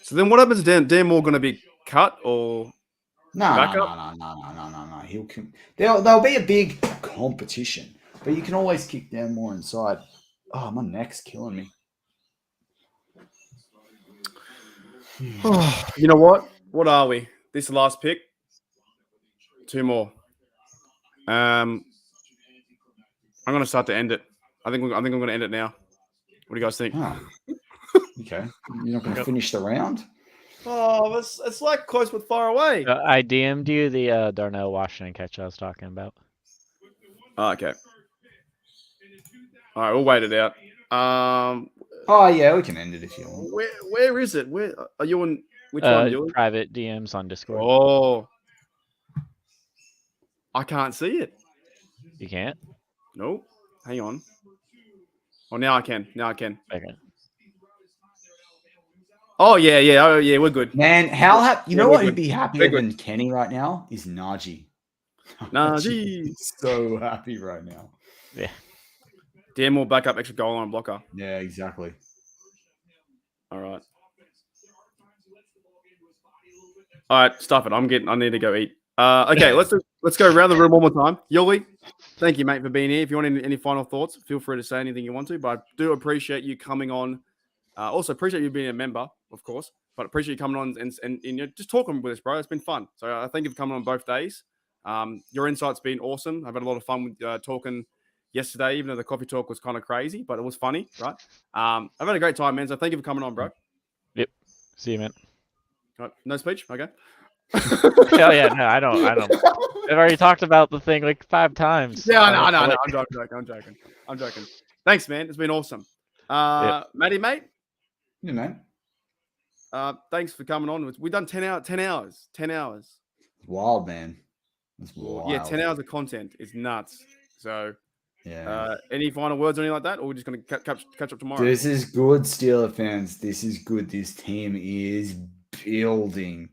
so then what happens? Dan Moore going to be cut or No, no, Back no, up? no. There'll be a big competition, but you can always kick down more inside. Oh, my neck's killing me. You know what? What are we? This is the last pick. 2 more. I'm gonna start to end it. I think I'm gonna end it now. What do you guys think? Oh. Okay, you're not going to finish the round. Oh, it's like close but far away. I DM'd you the Darnell Washington catch I was talking about. Oh, okay. All right, we'll wait it out. Oh yeah, we can end it if you want. Where is it? Where are you on? Which one? You? Private DMs on Discord. Oh, I can't see it. You can't? Nope. Hang on. Oh, now I can. Okay. Oh yeah. Oh yeah, we're good. Man, how happy? You know we're what? good. Who'd be happier We're good. than Kenny right now is Najee. Najee. is so happy right now. Yeah. Dan will back up extra goal line blocker. Yeah, exactly. All right. All right, stuff it. I need to go eat. Okay, let's go around the room one more time. Yoli, thank you, mate, for being here. If you want any final thoughts, feel free to say anything you want to. But I do appreciate you coming on. Also appreciate you being a member, of course. But appreciate you coming on and you know, just talking with us, bro. It's been fun. So I thank you for coming on both days. Your insight's been awesome. I've had a lot of fun with talking yesterday, even though the coffee talk was kind of crazy, but it was funny, right? I've had a great time, man. So thank you for coming on, bro. Yep. See you, man. All right, no speech? Okay. Hell yeah, no, I don't. I've already talked about the thing like 5 times. Yeah, no. I'm joking. Thanks, man. It's been awesome. Matty, mate. Yeah, man. Thanks for coming on. We've done 10 hours. Wild, man. It's wild. Yeah, 10 hours of content is nuts. So, Yeah. any final words or anything like that, or we're just going to catch up tomorrow? This is good, Steeler fans. This is good. This team is building.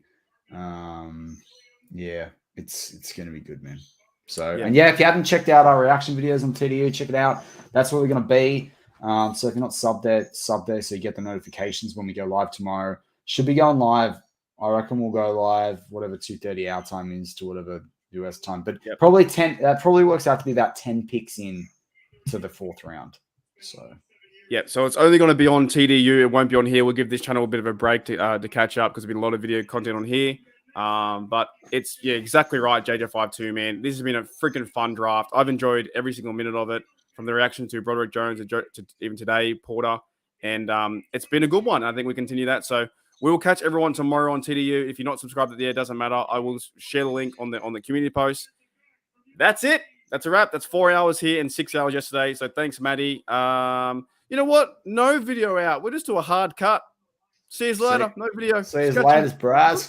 Yeah, it's going to be good, man. So, Yeah. and yeah, if you haven't checked out our reaction videos on TDU, check it out. That's where we're going to be. So if you're not subbed there so you get the notifications when we go live tomorrow. Should be going live. I reckon we'll go live whatever 2:30 our time is to whatever US time. But probably 10. That probably works out to be about 10 picks in to the 4th round. So. Yeah, so it's only going to be on TDU. It won't be on here. We'll give this channel a bit of a break to catch up because there's been a lot of video content on here. But it's exactly right, JJ52, man. This has been a freaking fun draft. I've enjoyed every single minute of it, from the reaction to Broderick Jones to even today, Porter, and it's been a good one. I think we continue that. So we will catch everyone tomorrow on TDU. If you're not subscribed there, it doesn't matter. I will share the link on the community post. That's it. That's a wrap. That's 4 hours here and 6 hours yesterday. So thanks, Maddie. You know what? No video out. We'll just do a hard cut. See you later. No video. See you later, bros.